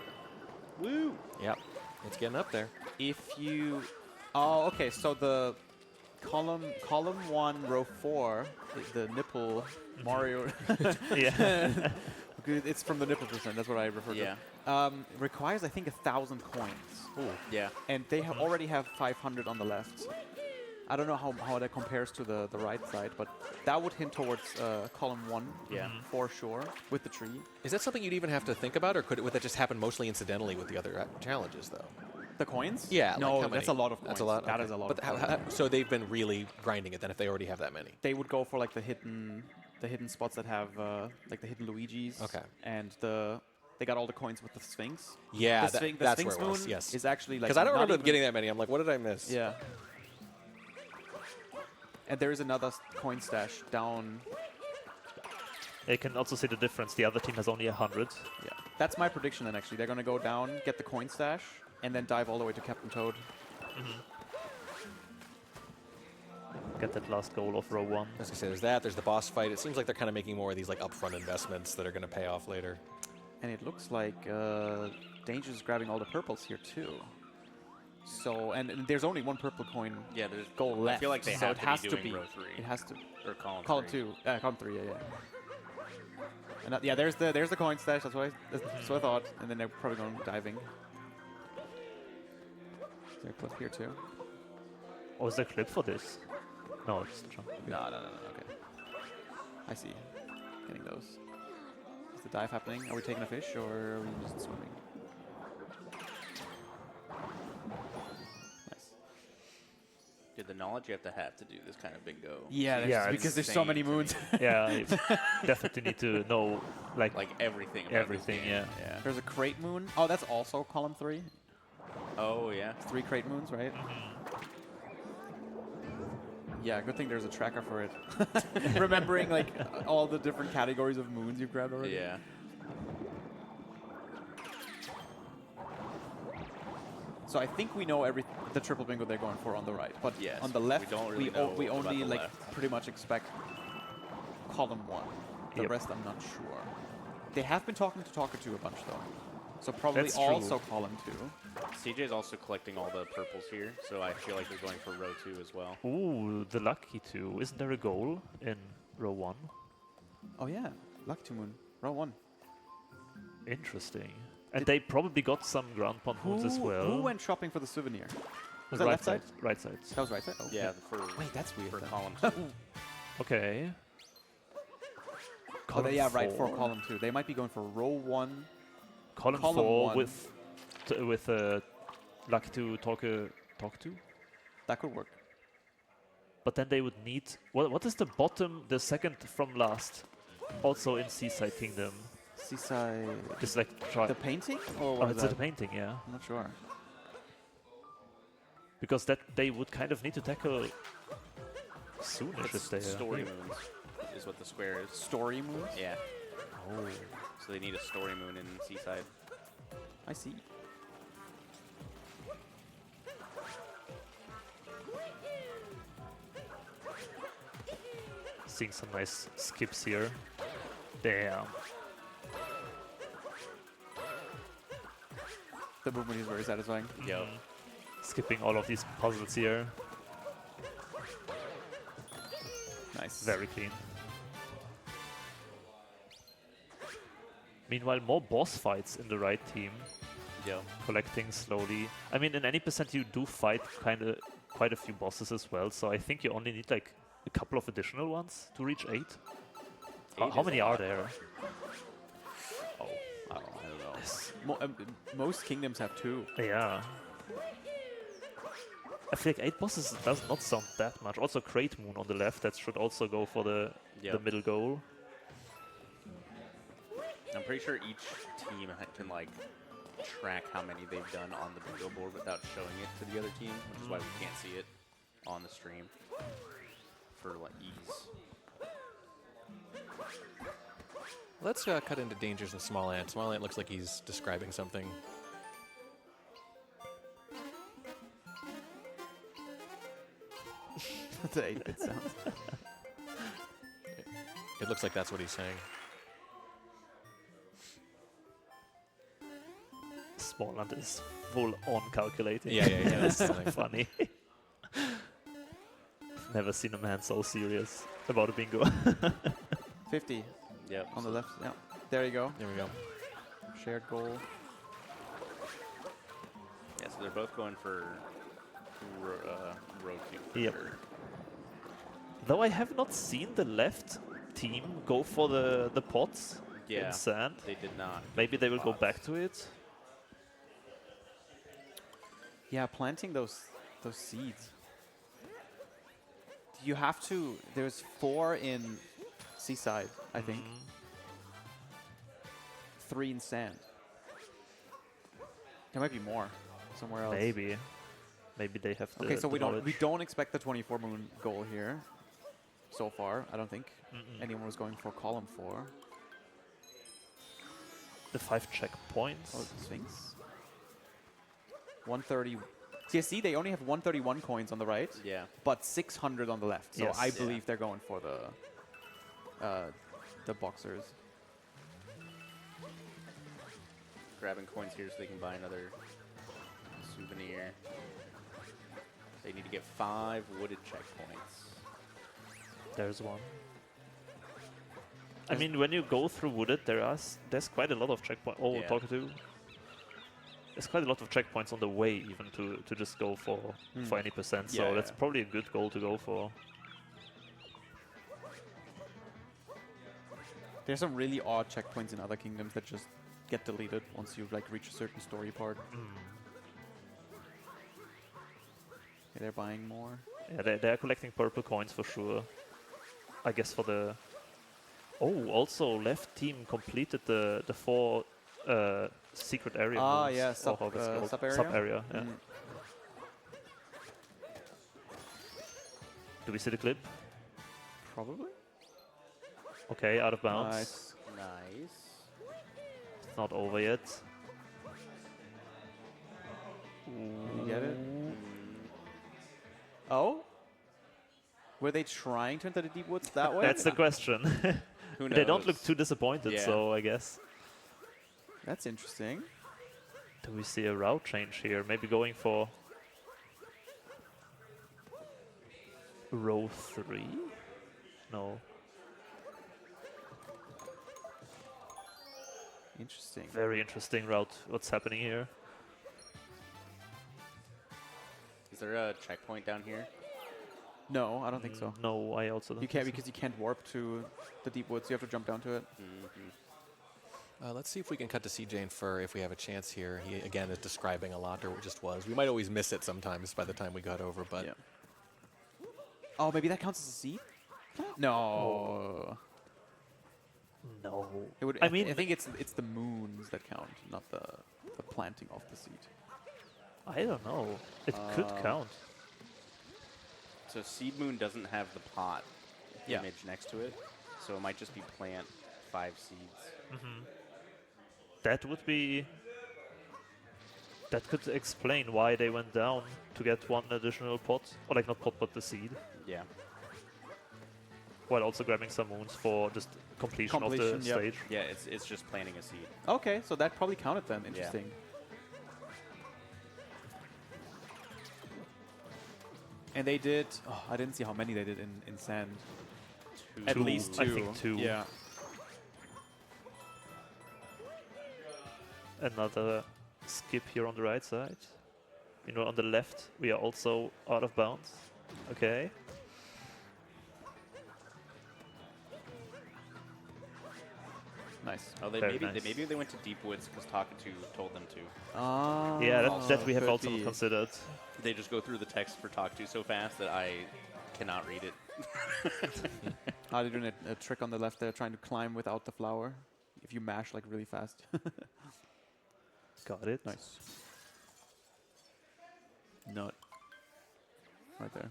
Woo! Yep, it's getting up there. If you, oh, okay. So the column 1, row 4, the nipple Mario. Yeah. It's from the nipple percent. That's what I refer Yeah. to. Requires I think 1,000 coins. Ooh. Yeah. And they already have 500 on the left. I don't know how that compares to the right side, but that would hint towards column 1 for sure with the tree. Is that something you'd even have to think about, or would that just happen mostly incidentally with the other challenges, though? The coins? Yeah. No, like how that's many? a lot of coins. That's a lot. That okay. is a lot But of coins. so they've been really grinding it then if they already have that many. They would go for like the hidden spots that have like the hidden Luigis. Okay. And They got all the coins with the Sphinx. Yeah, the Sphinx, the that's Sphinx where it was. Moon Yes, is actually like because I don't not remember them even- getting that many. I'm like, what did I miss? Yeah. And there is another coin stash down. You can also see the difference. The other team has only 100. Yeah, that's my prediction then, actually. They're going to go down, get the coin stash, and then dive all the way to Captain Toad. Get that last goal of row 1. As I say, there's that. There's the boss fight. It seems like they're kind of making more of these like upfront investments that are going to pay off later. And it looks like Danger's grabbing all the purples here, too. So, and there's only one purple coin goal left. I feel like they so have it to has be to doing be. row 3. It has to. Or column Column 3. 2. Column 3, yeah. And yeah, there's the coin stash. That's what I thought. And then they're probably going diving. Is there a clip here too? Oh, is there a clip for this? No, it's jump. No. Okay. I see. Getting those. Is the dive happening? Are we taking a fish or are we just swimming? Dude, the knowledge you have to do this kind of bingo. Yeah, because there's so many moons. Yeah, you definitely need to know like everything. About everything, this game. yeah. There's a crate moon. Oh, that's also column 3. Oh yeah. 3 crate moons, right? Yeah, good thing there's a tracker for it. Remembering like all the different categories of moons you've grabbed already. Yeah. So I think we know the triple bingo they're going for on the right, but Yes, on the left we don't really know we about only the like left. pretty much expect column 1. The Yep. rest I'm not sure. They have been talking to Talker 2 a bunch though, so probably That's true. also column 2. CJ's also collecting all the purples here, so I feel like they're going for row 2 as well. Ooh, the lucky 2. Isn't there a goal in row 1? Oh yeah, lucky 2 moon, row 1. Interesting. And they probably got some ground pound moons as well. Who went shopping for the souvenir? Was The that right left side? Right side. That was right side. Oh, Yeah, for wait, that's weird. for then. column 2. Okay. Oh, yeah, right, for 4. column 2. They might be going for row 1. Column column 4 1. with lucky to talk to. That could work. But then they would need what is the bottom, the second from last, also in Seaside Kingdom. Seaside. Just like The painting? Or Oh, what is it's that? the painting, yeah. I'm not sure. Because that they would kind of need to tackle soonish if they story moons is what the square is. Story moons? Yeah. Oh. So they need a story moon in Seaside. I see. Seeing some nice skips here. Damn. The movement is very satisfying. Yo. Skipping all of these puzzles here. Nice. Very clean. Meanwhile, more boss fights in the right team. Yo. Collecting slowly. I mean, in any percent, you do fight quite a few bosses as well. So I think you only need like a couple of additional ones to reach 8. How many are there? Oh, I don't know. Most kingdoms have 2. Yeah. I feel like 8 bosses does not sound that much. Also, Crate Moon on the left. That should also go for the middle goal. I'm pretty sure each team can like track how many they've done on the bingo board without showing it to the other team, which is why we can't see it on the stream for like ease. Let's cut into Dangers and Small Ant. Small Ant looks like he's describing something. The 8-bit sound. It looks like that's what he's saying. Small Ant is full on calculating. Yeah. It's so funny. Never seen a man so serious about a bingo. 50. Yep. On the left. Yeah. There you go. There we go. Shared goal. Yeah, so they're both going for row 2. For Yep. sure. Though I have not seen the left team go for the pots Yeah, in sand. they did not. Maybe they will go back to it. Yeah, planting those seeds. You have to. There's 4 in Seaside, I think. 3 in sand. There might be more somewhere else. Maybe. Maybe they have the Okay, so the we knowledge. don't expect the 24 moon goal here. So far, I don't think Mm-mm. anyone was going for column 4. The 5 checkpoints. Oh, Sphinx. 130. CSC, they only have 131 coins on the right. Yeah. But 600 on the left. So Yes. I Yeah. believe they're going for the boxers. Grabbing coins here so they can buy another souvenir. They need to get 5 wooded checkpoints. There's one. I mean, when you go through Wooded, there's quite a lot of checkpoints. Oh, Yeah. Talkative. There's quite a lot of checkpoints on the way, even to just go for any percent. So Yeah, that's yeah. probably a good goal to go for. There's some really odd checkpoints in other kingdoms that just get deleted once you like reach a certain story part. Okay, they're buying more. Yeah, they're collecting purple coins for sure. I guess for the... Oh, also left team completed the 4 secret area moves, Yeah, or how it's called. sub area. Sub-area, yeah. Do we see the clip? Probably. Okay, out of bounds. Nice. Nice. It's not over yet. Did you get it? Oh? Were they trying to enter the deep woods that way? That's the question. Who They don't knows? look too disappointed, Yeah. so I guess. That's interesting. Do we see a route change here? Maybe going for row 3? No. Interesting. Very interesting route. What's happening here? Is there a checkpoint down here? No, I don't think so. No, I also don't. You can't think because you can't warp to the deep woods. You have to jump down to it. Let's see if we can cut to CJ and Fir if we have a chance here. He, again, is describing a lot, or just was. We might always miss it sometimes by the time we got over, but... Yeah. Oh, maybe that counts as a seed? No. No. It would, I mean, I think it's the moons that count, not the planting of the seed. I don't know. It could count. So Seed Moon doesn't have the pot Yeah. image next to it, so it might just be plant 5 seeds. That would be... That could explain why they went down to get 1 additional pot. Or like not pot, but the seed. Yeah. While also grabbing some moons for just completion of the Completion, yep. stage. Yeah, it's just planting a seed. Okay, so that probably counted then. Interesting. And they did... Oh, I didn't see how many they did in sand. At Two, least 2. I think 2. Yeah. Another skip here on the right side. You know, on the left, we are also out of bounds. Okay. Nice. Oh, Very nice. maybe they went to Deep Woods because Talkatu told them to. Ah. Yeah, that we have could also be. considered. They just go through the text for Talkatu so fast that I cannot read it. They're doing a trick on the left there, trying to climb without the flower. If you mash like really fast. Got it. Nice. Nut. Right there.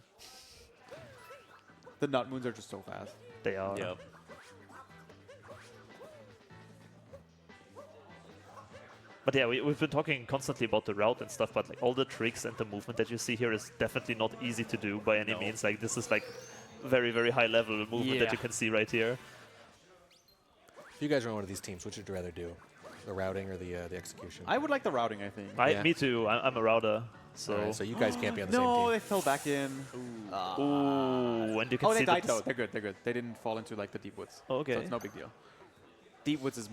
The nut moons are just so fast. They are. Yep. But yeah, we've been talking constantly about the route and stuff, but like all the tricks and the movement that you see here is definitely not easy to do by any means. Like this is like very, very high level movement that you can see right here. If you guys are on one of these teams, which would you rather do? The routing or the execution? I would like the routing, I think. Me too. I'm a router. So, Alright, so you guys can't be on the same No, team. they fell back in. Ooh, and you can Oh, see they died that though. They're good. They're good. They didn't fall into like the deep woods. Okay. So it's no big deal. Deep woods is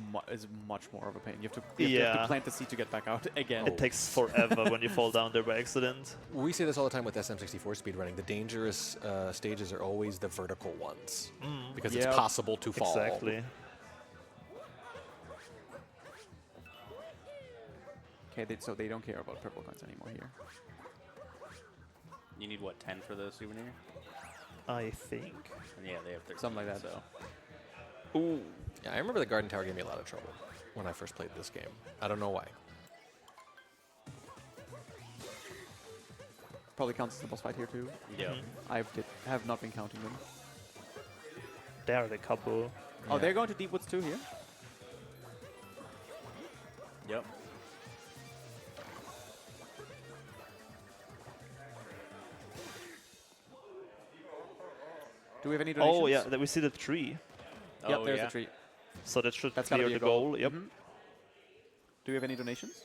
much more of a pain. You have to plant the seed to get back out again. It takes forever when you fall down there by accident. We say this all the time with SM64 speedrunning. The dangerous stages are always the vertical ones because it's possible to fall. Exactly. Okay, so they don't care about purple coins anymore here. You need what, 10 for the souvenir? I think. And yeah, they have 13. Something like that. So. Ooh. Yeah, I remember the Garden Tower gave me a lot of trouble when I first played this game. I don't know why. probably counts as a boss fight here too. Yeah. I have not been counting them. There are the couple. Oh, they're going to Deep Woods too here? Yep. Do we have any donations? Oh yeah, we see the tree. Yep, there's the tree. So that should That's gotta clear be a the goal. Yep. Mhm. Do we have any donations?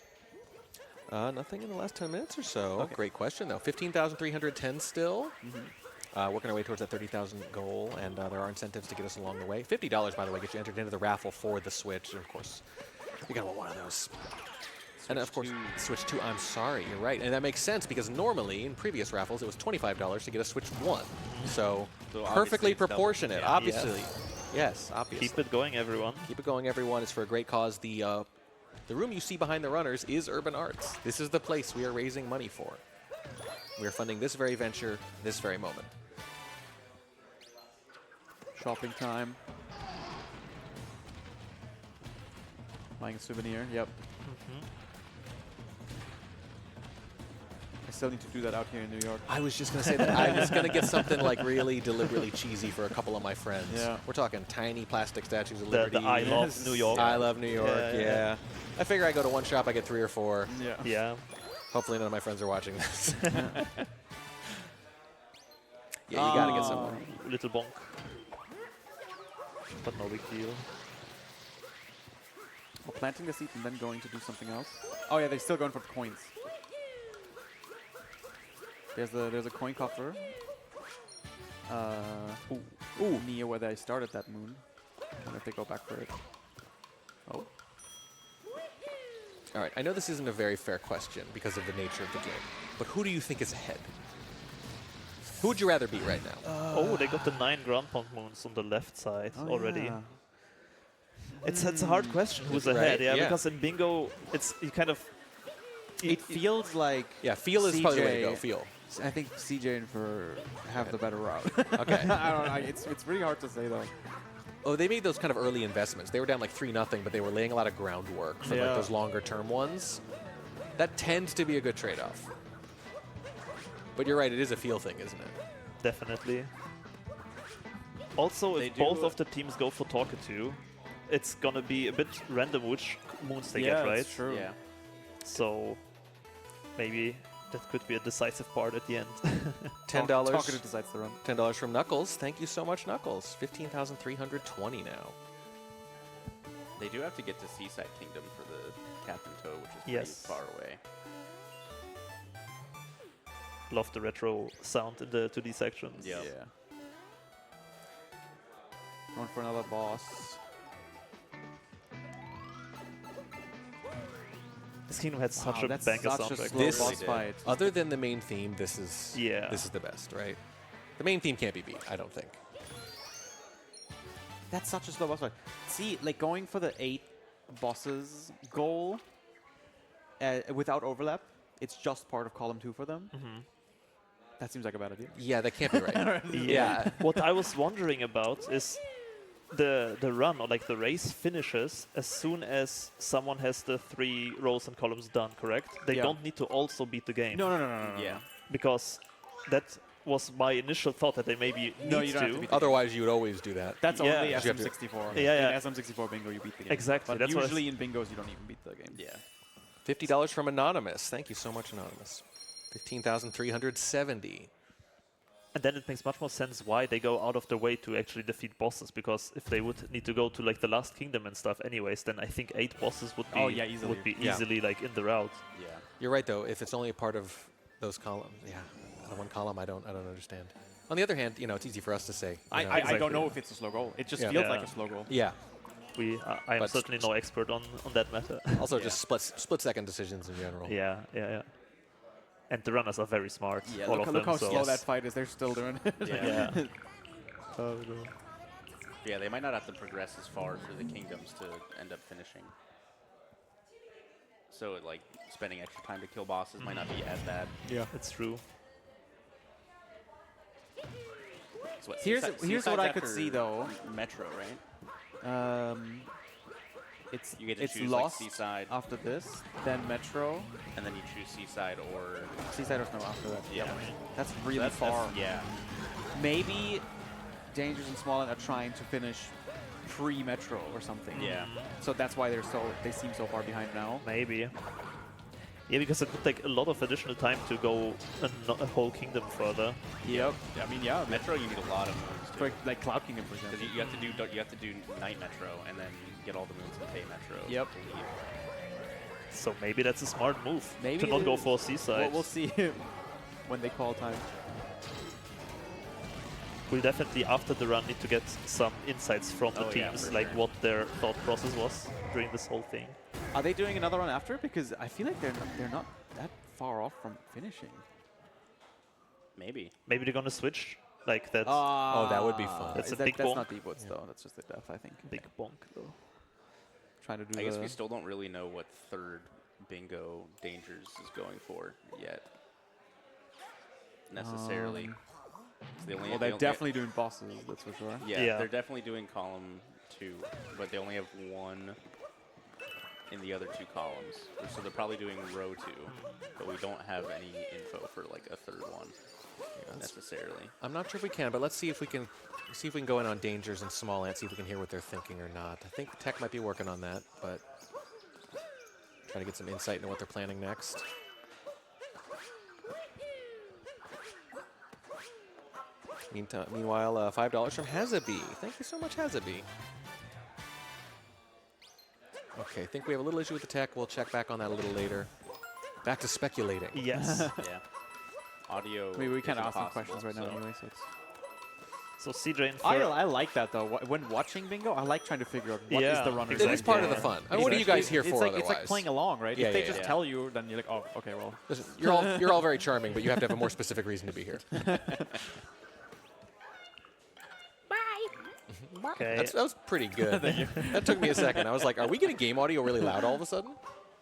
Nothing in the last 10 minutes or so. Great question, though. 15,310 still. Working our way towards that 30,000 goal, and there are incentives to get us along the way. $50, by the way, gets you entered into the raffle for the Switch. And of course, you got one of those. And of course, Switch 2, I'm sorry, you're right. And that makes sense because normally in previous raffles it was $25 to get a Switch 1. So perfectly proportionate, Yeah. obviously. Yes, obviously. Keep it going, everyone. Keep it going, everyone. It's for a great cause. The room you see behind the runners is Urban Arts. This is the place we are raising money for. We are funding this very venture, this very moment. Shopping time. Buying a souvenir, yep. I still need to do that out here in New York. I was just going to say that. I was going to get something like really deliberately cheesy for a couple of my friends. Yeah. We're talking tiny plastic statues of The Liberty. I love New York. I love New York, Yeah, yeah. I figure I go to one shop, I get 3 or 4. Yeah. Yeah. Hopefully none of my friends are watching this. Yeah, you got to get somewhere. Little bonk. But no big deal. Well, planting the seed and then going to do something else. Oh yeah, they're still going for the coins. There's a coin coffer. Ooh, near where they started that moon. I wonder if they go back for it. Oh. All right, I know this isn't a very fair question because of the nature of the game, but who do you think is ahead? Who would you rather be right now? Oh, they got the 9 ground pound moons on the left side already. Yeah. It's a hard question. Who's Right, ahead? Yeah, yeah. because in bingo, it's you kind of. It feels like feel is probably the way to go. Feel. I think CJ and Fir have the better route. Okay. I don't know. It's really hard to say though. Oh, they made those kind of early investments. They were down like 3-0, but they were laying a lot of groundwork for like those longer term ones. That tends to be a good trade-off. But you're right, it is a feel thing, isn't it? Definitely. Also, if both of the teams go for Talkative, it's gonna be a bit random which moons they get, right? That's true. Yeah. So maybe that could be a decisive part at the end. $10. Talkative decides the run. $10 from Knuckles. Thank you so much, Knuckles. 15,320 now. They do have to get to Seaside Kingdom for the Captain Toad, which is pretty Yes. far away. Love the retro sound in the 2D sections. Yep. Yeah. Going for another boss. This kingdom had such Wow, a that's banger such a soundtrack. slow boss fight. Other than the main theme, this is Yeah. this is the best, right? The main theme can't be beat, I don't think. That's such a slow boss fight. See, like going for the 8 bosses goal without overlap, it's just part of column 2 for them. That seems like a bad idea. Yeah, that can't be right. Yeah. What I was wondering about is the run or like the race finishes as soon as someone has the 3 rows and columns done, correct? They Yeah. don't need to also beat the game. No. Yeah. Because that was my initial thought that they maybe No, need you don't have to beat the Otherwise, you would always do that. That's Yeah. only You have to- SM64. Yeah. In SM64 bingo, you beat the game. Exactly, But that's what I usually in bingos, you don't even beat the game. Yeah. $50 from Anonymous. Thank you so much, Anonymous. 15,370. And then it makes much more sense why they go out of their way to actually defeat bosses, because if they would need to go to like the last kingdom and stuff anyways, then I think 8 bosses would be easily. would be Yeah. easily like in the route. Yeah. You're right, though. If it's only a part of those columns, the one column, I don't understand. On the other hand, it's easy for us to say. you know. I don't know if it's a slow goal. It just Yeah. feels Yeah. like a slow goal. Yeah. I am But- certainly no expert on that matter. Also, just split-second decisions in general. Yeah. And the runners are very smart. Yeah, all look, of look them. how so slow that fight is. They're still doing it. Yeah. Oh, Yeah, they might not have to progress as far through the kingdoms to end up finishing. So, like, spending extra time to kill bosses might not be as bad. Yeah. It's true. So what, Here's what I Seaside's could after see, though. Metro, right? it's You get to it's choose lost like Seaside, after this, then Metro, and then you choose Seaside or Seaside or Snow after that. yeah. That's really That's- far. yeah. Maybe Dangers and Smallland are trying to finish pre-Metro or something. Yeah. So that's why they seem so far behind now. Maybe. Yeah, because it would take a lot of additional time to go a whole kingdom further. Yep. I mean, yeah. Metro, you need a lot of moves. For like Cloud Kingdom, for example. Because you have to do Night Metro and then get all the moves in Pay Metro. Yep. to leave. So maybe that's a smart move Maybe to not it go is. for Seaside. We'll see when they call time. We'll definitely, after the run, need to get some insights from the Oh, yeah, teams, for like sure. what their thought process was during this whole thing. Are they doing another run after? Because I feel like they're not that far off from finishing. Maybe. Maybe they're gonna switch like that. Oh, that would be fun. That's a That's big bonk. not deep woods though. That's just the death, I think. Big bonk though. Trying to do. I guess the- we still don't really know what third bingo Dangers is going for yet. Necessarily. 'Cause they only- well, they they're only- definitely doing bosses. That's for sure. Yeah, they're definitely doing column 2, but they only have 1 in the other 2 columns. So they're probably doing row 2, but we don't have any info for like a third one necessarily. I'm not sure if we can, but let's see if we can go in on Dangers and Small Ant, see if we can hear what they're thinking or not. I think Tech might be working on that, but try to get some insight into what they're planning next. Meanwhile, $5 from Hazabi. Thank you so much, Hazabi. Okay, I think we have a little issue with the tech. We'll check back on that a little later. Back to speculating. Yes. Yeah. Audio. I mean, we can't is ask them impossible, questions right now so- anyway, so it's. So CJ and I like that though. When watching bingo, I like trying to figure out what is Yeah, the runner. It is part of the fun. I mean, what are you guys here it's for like, It's like otherwise? playing along, right? Yeah, if they yeah, just yeah. tell you, then you're like, oh, okay, well. Listen, you're all very charming, but you have to have a more specific reason to be here. Okay. That was pretty good. That took me a second. I was like, are we getting game audio really loud all of a sudden?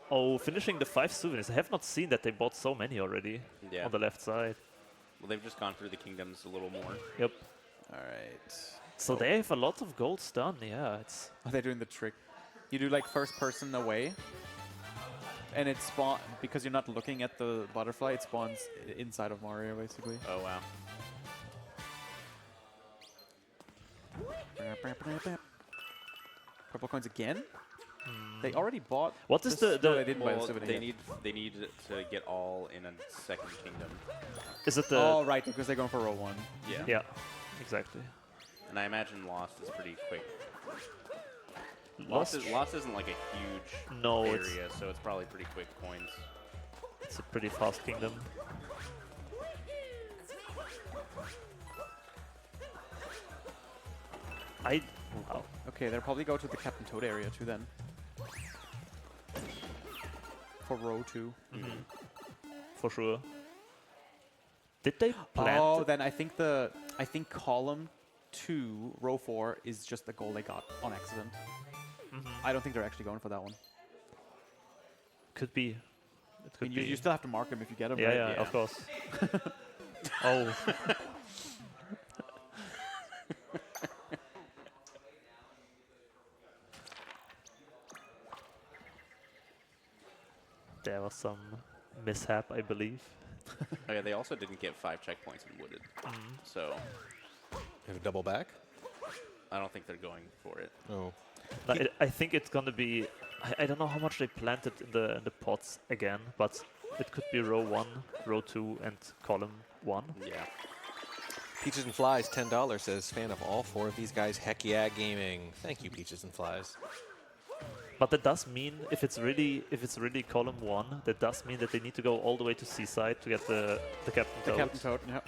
Oh, finishing the 5 souvenirs. I have not seen that they bought so many already Yeah. on the left side. Well, they've just gone through the kingdoms a little more. Yep. All right. So they have a lot of golds done. Yeah, it's. Are they doing the trick? You do like first person away, and it spawn because you're not looking at the butterfly. It spawns inside of Mario, basically. Oh wow. Purple coins again? They already bought. What is this- the- No, they didn't buy the Well, souvenir. they need to get all in a second kingdom. Is it the? Oh right, because they're going for row 1. Yeah. Yeah, exactly. And I imagine Lost is pretty quick. Lost. Lost isn't like a huge No, it's- area, so it's probably pretty quick coins. It's a pretty fast kingdom. Wow. Okay, they'll probably go to the Captain Toad area too then. For row 2. For sure. Did they plant? Oh, then I think column 2, row 4 is just the goal they got on accident. I don't think they're actually going for that one. Could be. It I could mean, be. you still have to mark them if you get them. Yeah, right? yeah, of course. Oh. There was some mishap, I believe. Oh yeah, they also didn't get 5 checkpoints in Wooded. So Have a double back? I don't think they're going for it. Oh. I think it's gonna be. I don't know how much they planted in the pots again, but it could be row 1, row 2, and column 1. Yeah. Peaches and Flies, $10 says, fan of all 4 of these guys. Heck yeah, gaming. Thank you, Peaches and Flies. But that does mean if it's really column 1, that does mean that they need to go all the way to Seaside to get the Captain Toad. The Captain Toad, yeah.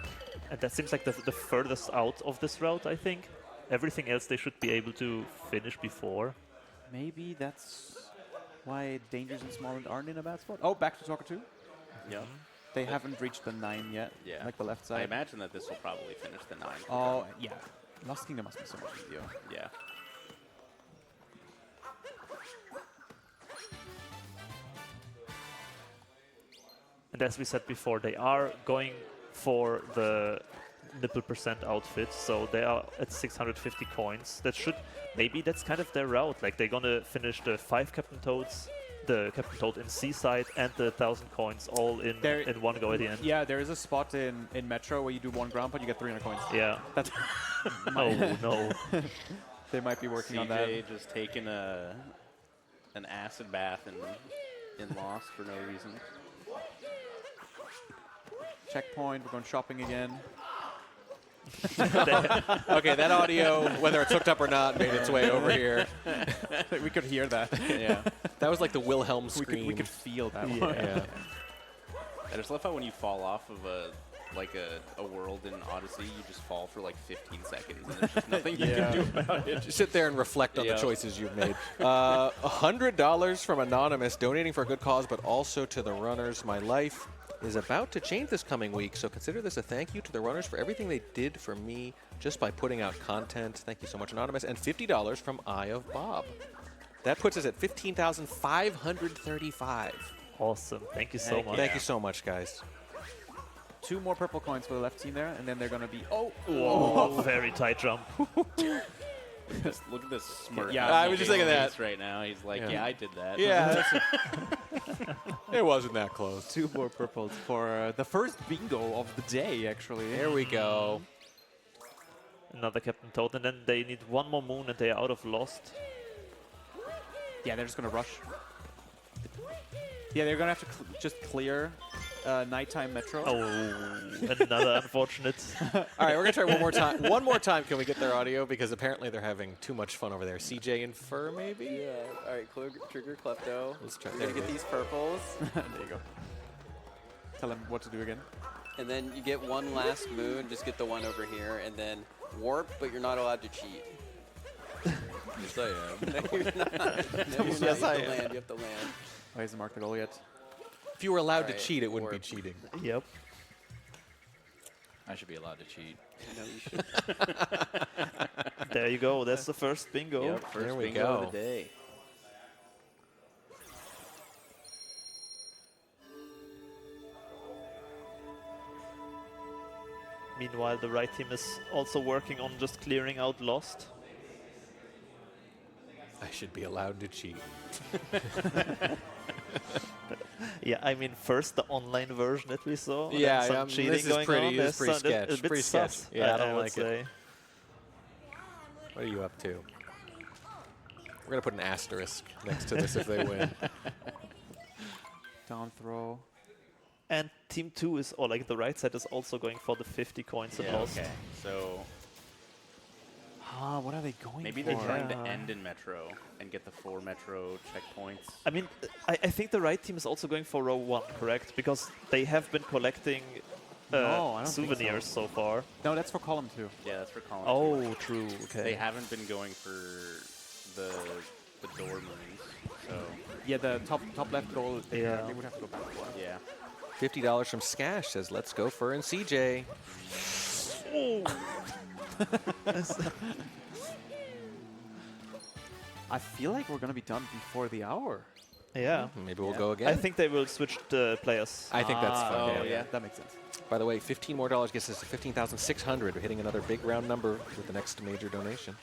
And that seems like the furthest out of this route, I think. Everything else they should be able to finish before. Maybe that's why Dangers and Smallland aren't in a bad spot. Oh, back to Soccer 2. Yeah. They haven't reached the 9 yet. Yeah. Like the left I side. imagine that this will probably finish the 9. for Oh, them. yeah. Lost Kingdom must be so much easier. Yeah. And as we said before, they are going for the nipple percent outfit, so they are at 650 coins. That should, maybe that's kind of their route. Like they're gonna finish the 5 Captain Toads, the Captain Toad in Seaside, and the 1,000 coins all in one go at the end. Yeah, there is a spot in Metro where you do 1 ground, but you get 300 coins. Yeah. That's Oh no. They might be working on that. CJ just taking an acid bath in Lost for no reason. Checkpoint, we're going shopping again. Okay, that audio, whether it's hooked up or not, made its way over here. We could hear that. Yeah. That was like the Wilhelm scream. We could feel that Yeah. one. Yeah. I just love how when you fall off of a world in Odyssey, you just fall for like 15 seconds, and there's just nothing you can do about it. Just sit there and reflect on the choices you've made. $100 from Anonymous, donating for a good cause, but also to the runners. My life is about to change this coming week, so consider this a thank you to the runners for everything they did for me just by putting out content. Thank you so much, Anonymous. And $50 from Eye of Bob. That puts us at 15,535. Awesome. Thank you so much. Thank you so much, guys. 2 more purple coins for the left team there, and then they're going to be... Oh, very tight jump. Look at this smirk. Yeah, I was just thinking that right now. He's like, yeah, I did that. Yeah. It wasn't that close. 2 more purples for the first bingo of the day, actually. There we go. Another Captain Toad, and then they need 1 more moon and they are out of Lost. Yeah, they're just going to rush. Yeah, they're going to have to just clear nighttime Metro. Oh, another unfortunate. All right, we're going to try one more time. One more time, can we get their audio? Because apparently they're having too much fun over there. CJ and Fir, maybe? Yeah. All right, trigger Klepto. Let's try You're going to get these purples. There you go. Tell them what to do again. And then you get 1 last moon, just get the one over here, and then warp, but you're not allowed to cheat. Yes, I am. No, you're not. No, you're Yes, not. I You have to am. land. You have to land. Oh, he hasn't marked the goal yet. If you were allowed to Alright, cheat, it wouldn't be warp. cheating. Yep. I should be allowed to cheat. No, you should. There you go. That's the first bingo. Yep, first There we bingo go. of the day. Meanwhile, the right team is also working on just clearing out Lost. I should be allowed to cheat. Yeah, I mean, first the online version that we saw. and Yeah, then some yeah, cheating this is going pretty- on. this is pretty There's some- sketch, a bit pretty sus, sketch. Yeah, I don't would like it. say. What are you up to? We're going to put an asterisk next to this if they win. Down throw. And Team 2 is, or like the right side is also going for the 50 coins in Yeah, Lost. okay. So What are they going maybe for? they're trying to end in Metro and get the 4 Metro checkpoints. I mean, I think the right team is also going for row 1, correct? Because they have been collecting No, I don't think souvenirs so far. No, that's for column 2. Yeah, that's for column Oh, 2. true. Okay. They haven't been going for the door moons, so Yeah, the top left goal, Yeah. they would have to go back for. yeah. $50 from Skash says, let's go Fir and CJ. I feel like we're going to be done before the hour. Yeah. Maybe we'll go again. I think they will switch the players. I think that's fun. Oh, yeah, that makes sense. By the way, $15 more gets us to 15,600. We're hitting another big round number with the next major donation.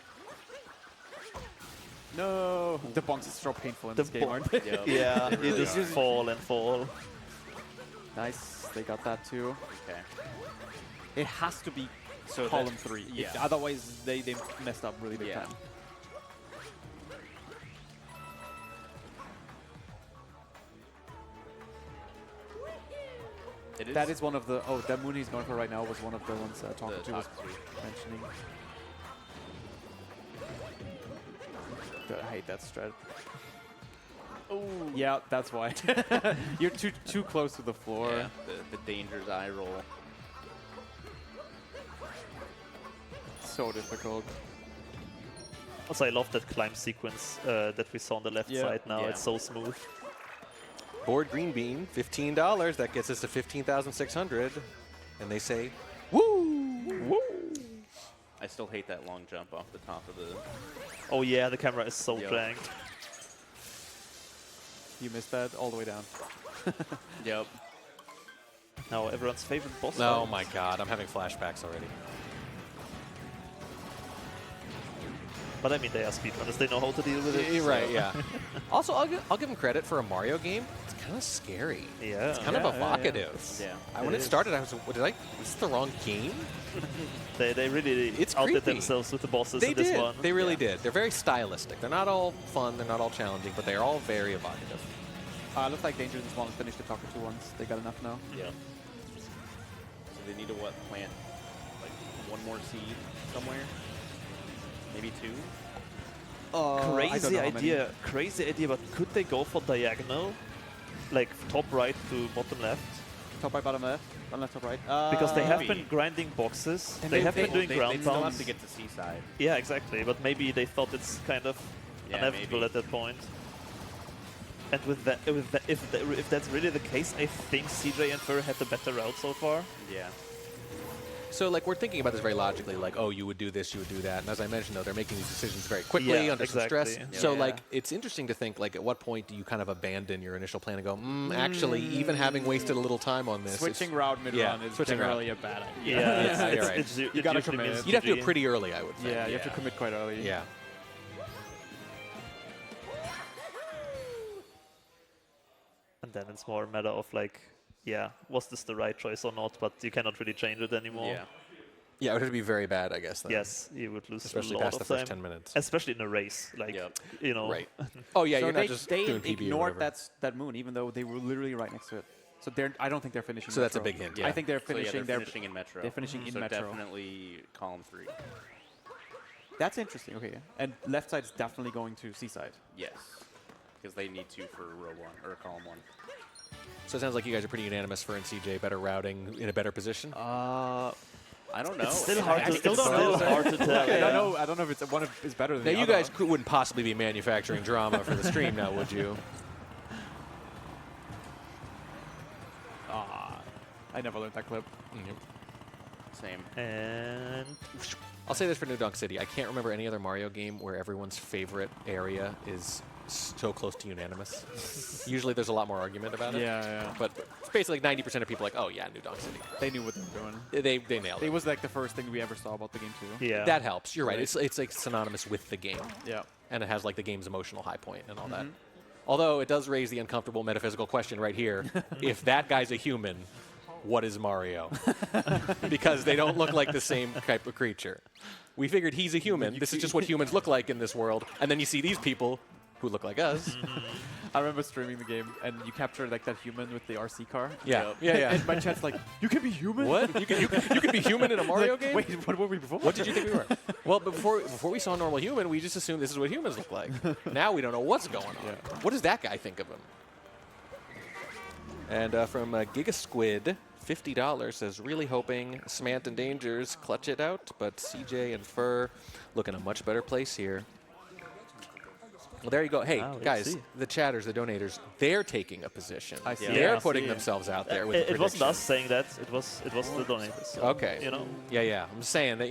No! The bonds is so painful in this game, aren't they? Yep. Yeah, They you really just are. fall and fall. Nice, they got that too. Okay. It has to be So column that- 3. yeah. Otherwise, they messed up really big Yeah. time. It is. That is one of the... Oh, that moon he's going for right now was one of the ones Talking The to was Talk to. mentioning. I hate that strat. Oh, yeah, that's why. You're too close to the floor. Yeah, the danger's eye roll. So difficult. Also, I love that climb sequence that we saw on the left Yeah. side now. Yeah. It's so smooth. Board Green Bean, $15. That gets us to 15,600. And they say, woo! Woo! I still hate that long jump off the top of the... Oh yeah, the camera is so Yep. janked. You missed that all the way down. Yep. Now everyone's favorite boss. Oh fight. my god, I'm having flashbacks already. But I mean, they are speedrunners. They know how to deal with it. You're right, so. yeah. Also, I'll give them credit for a Mario game. It's kind of scary. Yeah. It's kind of evocative. Yeah. When it started, I was, what did I? Was this the wrong game? They really outdid themselves with the bosses They in this did. one. They really did. They're very stylistic. They're not all fun. They're not all challenging, but they are all very evocative. Looks like Danger just want to finish the Talker 2 ones. They got enough now. Yeah. So they need to what? Plant like one more seed somewhere? Maybe 2? Crazy idea. Crazy idea, but could they go for diagonal? Like top right to bottom left? Top right, bottom left? Bottom left, top right? Because they have been grinding boxes. And They have been doing they ground still have pounds. to get to Seaside. Yeah, exactly. But maybe they thought it's kind of Yeah, inevitable maybe. at that point. And with that, if that's really the case, I think CJ and Fir had the better route so far. Yeah. So, like, we're thinking about this very logically, like, oh, you would do this, you would do that. And as I mentioned, though, they're making these decisions very quickly, Yeah, under some stress. exactly. So, Yeah. like, it's interesting to think, like, at what point do you kind of abandon your initial plan and go, actually, even having wasted a little time on this. Switching route mid-run is switching generally route. a bad idea. Yeah, you're right. You gotta commit. You'd have to do it pretty early, I would think. Yeah, you have to commit quite early. Yeah. And then it's more a matter of like, yeah, was this the right choice or not? But you cannot really change it anymore. Yeah. Yeah, it would have to be very bad, I guess. Then. Yes, you would lose especially a lot past of the first time. 10 minutes. Especially in a race, like you know. Right. Oh yeah, so you're they, not just they doing PB or ignored whatever. that moon, even though they were literally right next to it. So I don't think they're finishing. So that's a Metro. big hint, yeah. I think they're So, yeah, finishing. they're finishing in Metro. They're finishing in so Metro. definitely column 3. That's interesting. Okay, and left side's definitely going to Seaside. Yes. Because they need to for row 1 or column 1. So it sounds like you guys are pretty unanimous for NCJ, better routing, in a better position? I don't know. It's still hard to. still It's don't still know. hard to tell. I yeah. don't know. I don't know if it's one is better than Now, the you other. guys wouldn't possibly be manufacturing drama for the stream now, would you? I never learned that clip. Same. And I'll say this for New Donk City. I can't remember any other Mario game where everyone's favorite area is so close to unanimous. Usually there's a lot more argument about it. Yeah. But it's basically like 90% of people are like, oh yeah, New Donk City. They knew what they were doing. They nailed it. It was like the first thing we ever saw about the game too. Yeah. That helps. You're right. It's like synonymous with the game. Yeah. And it has like the game's emotional high point and all that. Although it does raise the uncomfortable metaphysical question right here. If that guy's a human, what is Mario? Because they don't look like the same type of creature. We figured he's a human. This is just what humans look like in this world. And then you see these people who look like us. I remember streaming the game, and you capture like that human with the RC car. Yeah. And my chat's like, you can be human? What? You can be human in a Mario Like, game? Wait, what were we before? What did you think we were? Well, before we saw a normal human, we just assumed this is what humans look like. Now we don't know what's going on. What does that guy think of him? And from Giga Squid, $50 says, really hoping Smant and Dangers clutch it out, but CJ and Fir look in a much better place here. Well, there you go. Hey, Wow, let's guys, see. the chatters, the donators, they're taking a position. I see. They're Yeah, I putting see. themselves out there with a It wasn't prediction. us saying that. It was the donators. So, Okay. You know. Yeah. I'm just saying that,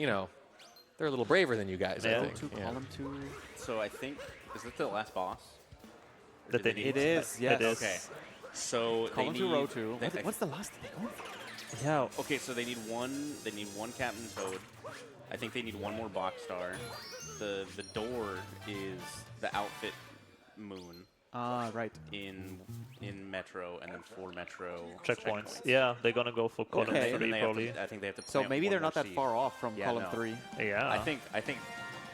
they're a little braver than you guys, Yeah. I think. Yeah. Column 2. So I think, is it the last boss? Or That did they need need. It is, yes. It is. Okay. So Column they 2, need, row 2. they- What's the last thing they're going for? Yeah. Okay, so they need one Captain Toad. I think they need one more box star. The door is the outfit moon Right. in Metro, and then 4 Metro Checkpoints. Yeah, they're gonna go for column Okay. And then 3 they have probably. to, I think they have to. So plant maybe one they're more not that seed. far off from Yeah, column no. 3. Yeah. I think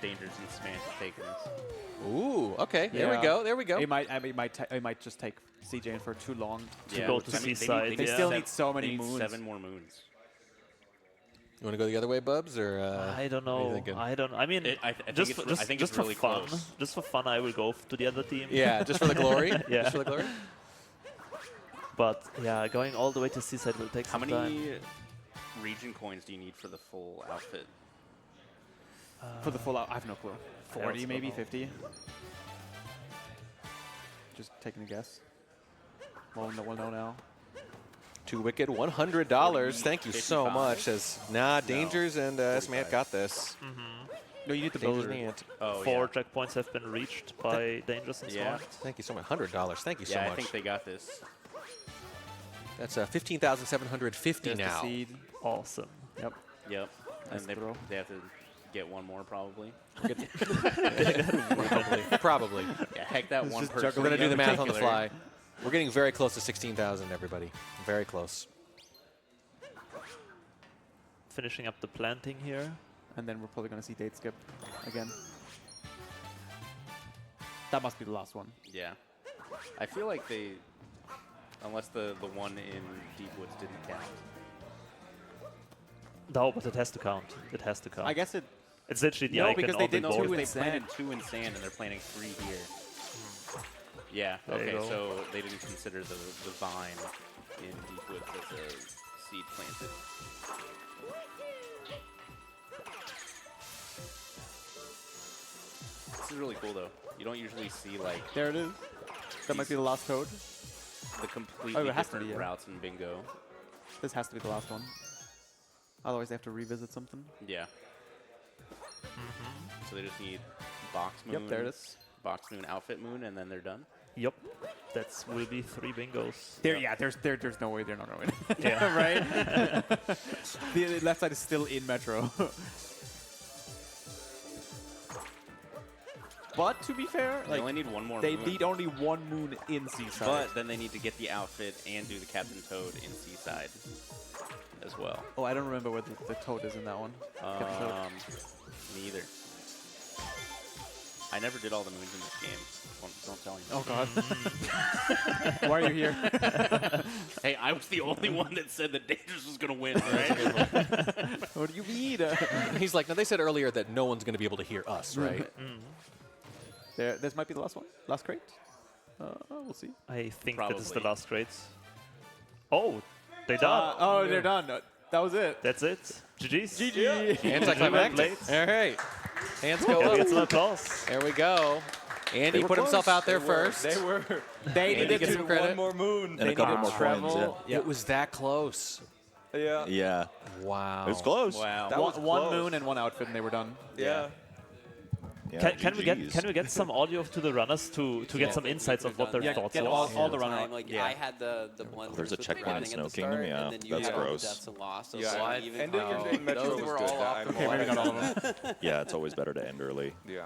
Dangers and Smant have taken this. Ooh, okay. There we Yeah. go. There we go. It might just take CJ and for too long. To go to I mean, Seaside, They yeah. still need so many they need moons. 7 more moons. You want to go the other way, Bubs, or I don't what are you know. thinking? I don't. I mean, I think just it's for, re- just, I think just it's for really fun. close. Just for fun, I will go to the other team. Yeah, just for the glory. Yeah. Just for the glory. But yeah, going all the way to Seaside will take How some many time. region coins do you need for the full outfit? For the full out, I have no clue. 40 also maybe, don't know. 50? Just taking a guess. We'll know now. Too wicked. $100. Thank you so 55? much. Says Dangers and Smant got this. No, you need the Dangers builder. and Ant. Oh, Four checkpoints have been reached by Dangerous and Yeah. Smart. Thank you so much. $100. Thank you so Yeah, much. I think they got this. That's 15,750 There's the now. seed. Awesome. Yep. Yep. Nice And throw. they have to get one more probably. Probably. Yeah, heck that one person. We're going to do the math on the particular. fly. We're getting very close to 16,000, everybody. Very close. Finishing up the planting here. And then we're probably going to see date skip again. That must be the last one. Yeah. I feel like they, unless the one in Deep Woods didn't count. No, but it has to count. It has to count. I guess it. It's literally the No, icon because on they the did board. two in They sand. planted 2 in sand and they're planting 3 here. Yeah. There you Okay. go. So they didn't consider the vine in Deep Woods as a seed planted. This is really cool though. You don't usually see like There it is. That might be the last code. the completely Oh, it has to different be, yeah. routes in bingo. This has to be the last one. Otherwise, they have to revisit something. Yeah. So they just need box moon. Yep, there it is. Box moon, outfit moon, and then they're done. Yep. That will be 3 bingos. There, yeah. There's no way they're not going to win. Yeah. Right. The left side is still in Metro. But to be fair, They like only need one more they moon. need only one moon in Seaside. But then they need to get the outfit and do the Captain Toad in Seaside as well. Oh, I don't remember where the toad is in that one. Captain Toad. Me either. I never did all the moons in this game. Don't tell anyone. Oh God. Why are you here? Hey, I was the only one that said that Dangerous was going to win, right? What do you mean? He's like, no, they said earlier that no one's going to be able to hear us, right? This might be the last one. Last crate. We'll see. I think that is the Probably. last trades. Oh, they're done. Oh, they're done. That was it. That's it. GG's. GG. Anticlimactic. All right. Hands go Can we up. get some applause? There we go. Andy put himself out there first. They were. They Andy needed gets to some credit. One more moon. And a couple more travel. coins. Yeah. It was that close. Yeah. Yeah. Wow. It was close. Wow. That was One close. moon and one outfit, and they were done. Yeah. Yeah, Can we get some audio to the runners to get some insights of what their Yeah, thoughts get was? all the runner. Time, like I had the blunders there's a with checkpoint in the Snow at the Kingdom, start, yeah, and then you that's had gross. deaths and losses. Yeah, so I- even ending though in Metro those was were good. all off. I'm Okay, maybe not all of them. Yeah, it's always better to end early. Yeah.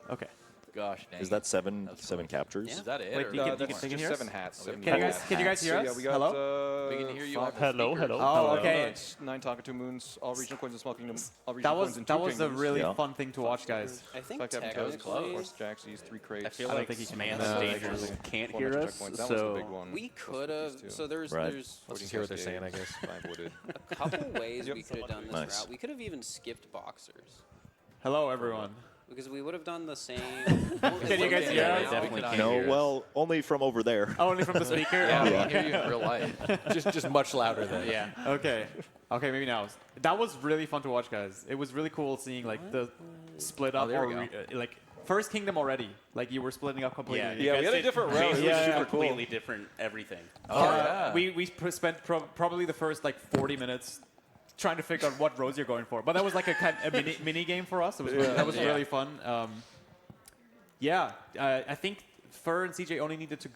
Okay. Gosh, dang Is that seven captures? Is that it? Wait, or you can- That's you can just hear us? 7 hats. Can you guys hear So us? yeah, we got Hello? We can hear you 5 off the Hello, speakers. hello. Oh, hello. okay. 9 Talkatoo moons, all regional coins in Small Kingdom, all regional That was coins in that Two was a Kingdoms. really Yeah. fun thing to watch, guys. I think Fuck Captain Toad, technically Horse Jaxies, 3 crates. I feel I don't like think he can Mans handle and it. Dangerous can't Four hear extra us, checkpoints. That was the big so one. we could have. So there's Right. there's Let's hear what they're saying, I guess. 5 wooded. a couple ways Yep. we could have done this Nice. route. We could have even skipped boxers Hello, everyone. because we would have done the same. Can you guys hear us? definitely can't No, hear us. well, only from over there. Only from the speaker. Yeah, Oh, we can hear you in real life. just much louder than. Yeah. Okay. Okay, maybe now. That was really fun to watch, guys. It was really cool seeing like the split up there or we go. like first kingdom already. Like you were splitting up completely. Yeah, Yeah, we had a different route. Basically, It was yeah, super yeah. cool. completely different everything. We spent probably the first like 40 minutes trying to figure out what rows you're going for. But that was like a mini game for us. It was that was really fun. I think Fir and CJ only needed to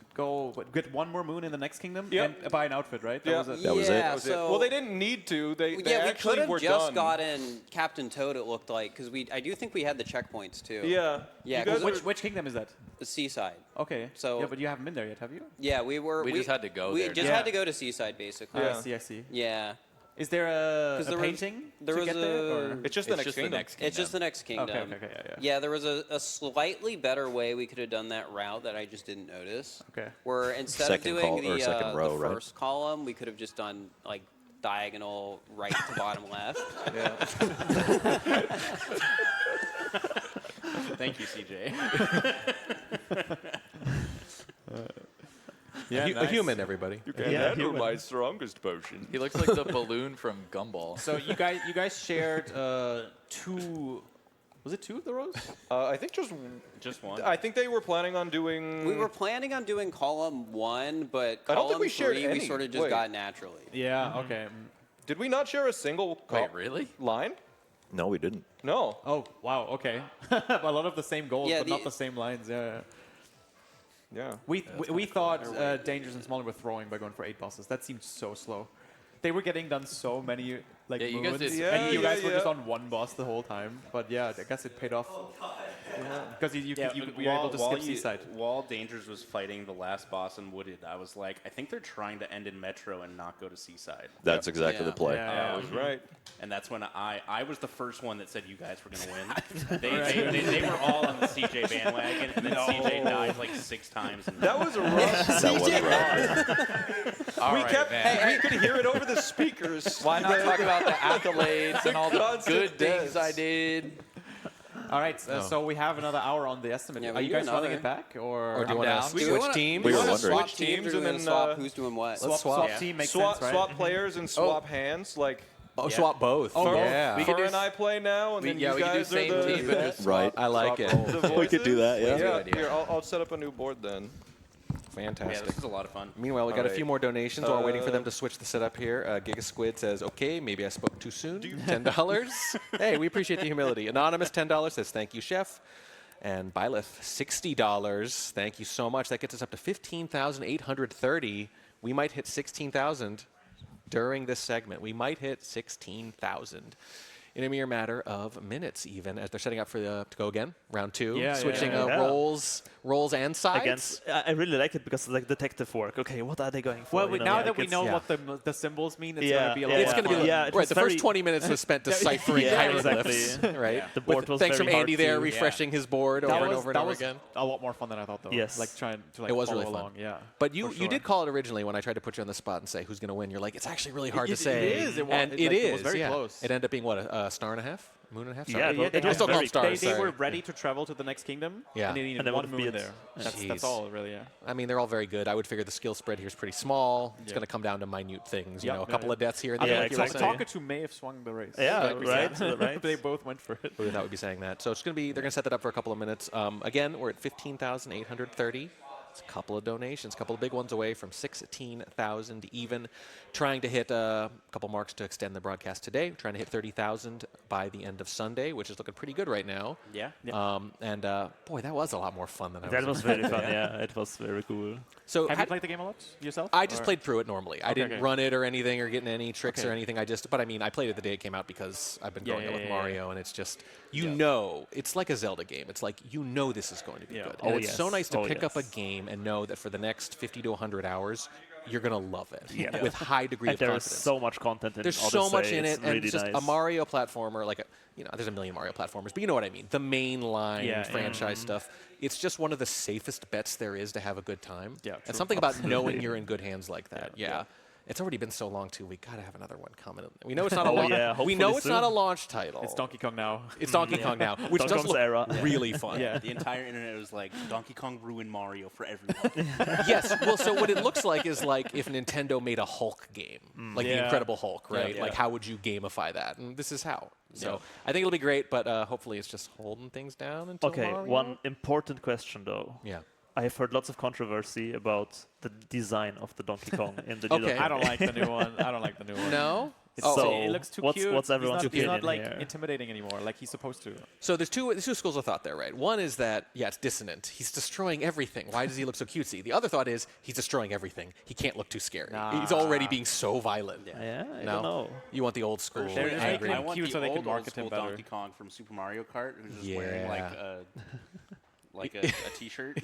get one more moon in the next kingdom Yep. and buy an outfit, right? Yeah. That was it. That was it. Yeah, That was it. so Well, they didn't need to. They yeah, we actually could were have just done. gotten Captain Toad. It looked like because I do think we had the checkpoints too. Yeah. Yeah, You guys Which kingdom is that? The Seaside. Okay. So- yeah, but you haven't been there yet, have you? Yeah, we were. We just had to go We there. just Yeah. had to go to Seaside basically. Yeah. I see. Yeah. Is there a 'Cause there was- painting there to was get there? a- Or? It's just the next kingdom. It's just the next kingdom. Okay, yeah. Yeah, there was a slightly better way we could have done that route that I just didn't notice. Okay. Where instead Second of doing the, second row, the right? first column, we could have just done like diagonal right to bottom left. Thank you, CJ. Yeah, A human, everybody. You can't handle my strongest potion. He looks like the balloon from Gumball. So you guys shared 2. Was it 2 of the rows? I think just one. I think they were planning on doing. We were planning on doing column 1, but I don't think column we shared 3 any. we sort of just Wait. got naturally. Yeah. Okay. Did we not share a single Wait, really? line? No, we didn't. No. Oh wow. Okay. A lot of the same goals, Yeah, but not the same lines. Yeah. Yeah. We thought Dangerous and Smaller were throwing by going for 8 bosses. That seemed so slow. They were getting done so many like Yeah, you guys moons, did- and you guys were just on one boss the whole time. But yeah, I guess it paid off. Because you were able to skip Seaside. While Dangers was fighting the last boss in Wooded, I was like, I think they're trying to end in Metro and not go to Seaside. That's exactly the play. I was right. And that's when I was the first one that said you guys were going to win. they were all on the CJ bandwagon, and then CJ died like 6 times. That was a rough. That was rough. All We right, kept. man. We could hear it over the speakers. Why not talk about the accolades and all the constant good things deaths. I did? All right, so we have another hour on the estimate. Yeah, we Are you can guys do running another. it back, or Or do you I'm want down? to switch teams? We were wanna wondering. swap Teams, teams or and we're then gonna swap who's doing what. Swap, swap. team makes swap sense, right? swap players and swap hands. Like Swap both. Oh, both. yeah. We could Fir do and I play now, and then yeah, you we could do guys are same the team, but just Right. I like it. the voices. We could do that, yeah. Yeah. Here, I'll set up a new board then. Yeah, Fantastic. this is a lot of fun. Meanwhile, we got a Alright. few more donations while waiting for them to switch the setup here. Giga Squid says, okay, maybe I spoke too soon. $10. Hey, we appreciate the humility. Anonymous, $10 says, thank you, Chef. And Byleth, $60. Thank you so much. That gets us up to 15,830. We might hit 16,000 during this segment. We might hit 16,000 in a mere matter of minutes, even as they're setting up for to go again, round 2, Yeah, switching yeah. roles and sides. Against, I really like it because it's like detective work. Okay, what are they going for? Well, You know, now like that we it's- know yeah. what the symbols mean, it's Yeah, going to be a yeah, lot It's going to be fun. Yeah, it right. was The very- first 20 minutes was spent deciphering Yeah, hieroglyphs, exactly. right? Yeah. The board was thanks very from hard Andy there, to- refreshing his board over and over and that over was again. a lot more fun than I thought, though. Yes. Like trying to like It was follow really fun. along. Yeah. But you for sure. did call it originally when I tried to put you on the spot and say who's going to win. You're like, it's actually really hard to say. It is. And it was very yeah. close. It ended up being what, a star and a half, moon and a half. Yeah, Sorry. it I was still call very them stars. They sorry. were ready to travel to the next kingdom. Yeah. And they needed And then one would be moon it. there. Jeez. That's all, really. Yeah. I mean, they're all very good. I would figure the skill spread here is pretty small. It's Yeah. going to come down to minute things. You Yeah, know, a yeah, couple yeah. of deaths here and I there. mean, like you were exactly. saying. Talkative may have swung the race. Yeah, Like we right, said. right. They both went for it. Who would not be saying that? So it's going to be, they're going to set that up for a couple of minutes. Again, we're at 15,830. It's a couple of donations, a couple of big ones away from 16,000 even. Trying to hit a couple marks to extend the broadcast today. Trying to hit 30,000 by the end of Sunday, which is looking pretty good right now. Yeah. And boy, that was a lot more fun than I That was very fun. expecting. Yeah, it was very cool. So Have you played the game a lot yourself? I just or- played through it normally. I Okay, didn't okay. run it or anything or get in any tricks Okay. or anything. But I mean, I played it the day it came out because I've been Yeah, growing up yeah, with yeah, yeah. Mario, and it's just, you know, it's like a Zelda game. It's like, you know this is going to be Yeah. good. Oh, And it's so yes. nice to Oh, pick up a yes. game and know that for the next 50 to 100 hours, you're going to love it Yeah. with high degree And of there confidence. is so much content in There's Odyssey. so much in it's it, and really it's just nice. a Mario platformer, like there's a million Mario platformers, but you know what I mean. The mainline Yeah, yeah. franchise stuff. It's just one of the safest bets there is to have a good time. Yeah, and true. something about Absolutely. knowing you're in good hands like that. Yeah, Yeah. yeah. It's already been so long too. We gotta have another one coming. We know it's not Oh, a yeah, we hopefully know it's not a soon. launch title. It's Donkey Kong now. It's Donkey Kong now, which Donkey does Kong's look era. really fun. Yeah. The entire internet was like, Donkey Kong ruined Mario for everyone. Yes. Well, so what it looks like is like if Nintendo made a Hulk game, like the Yeah. Incredible Hulk, right? yeah. Like how would you gamify that? And this is how. So Yeah. I think it'll be great, but hopefully it's just holding things down until Okay, Mario. one important question though. Yeah. I have heard lots of controversy about the design of the Donkey Kong in the Okay. new I don't like the new one. I don't like the new one. No. It's Oh. So it looks too what's- cute. what's everyone's he's not opinion like here? intimidating anymore, like he's supposed to. So there's two schools of thought there, right? One is that, yeah, it's dissonant. He's destroying everything. Why does he look so cutesy? The other thought is he's destroying everything. He can't look too scary. He's already being so violent. Yeah, I No? don't know. You want the old school. They're just angry. making I want cute the so they can old, market old him school better. Donkey Kong from Super Mario Kart who's just wearing like a t-shirt.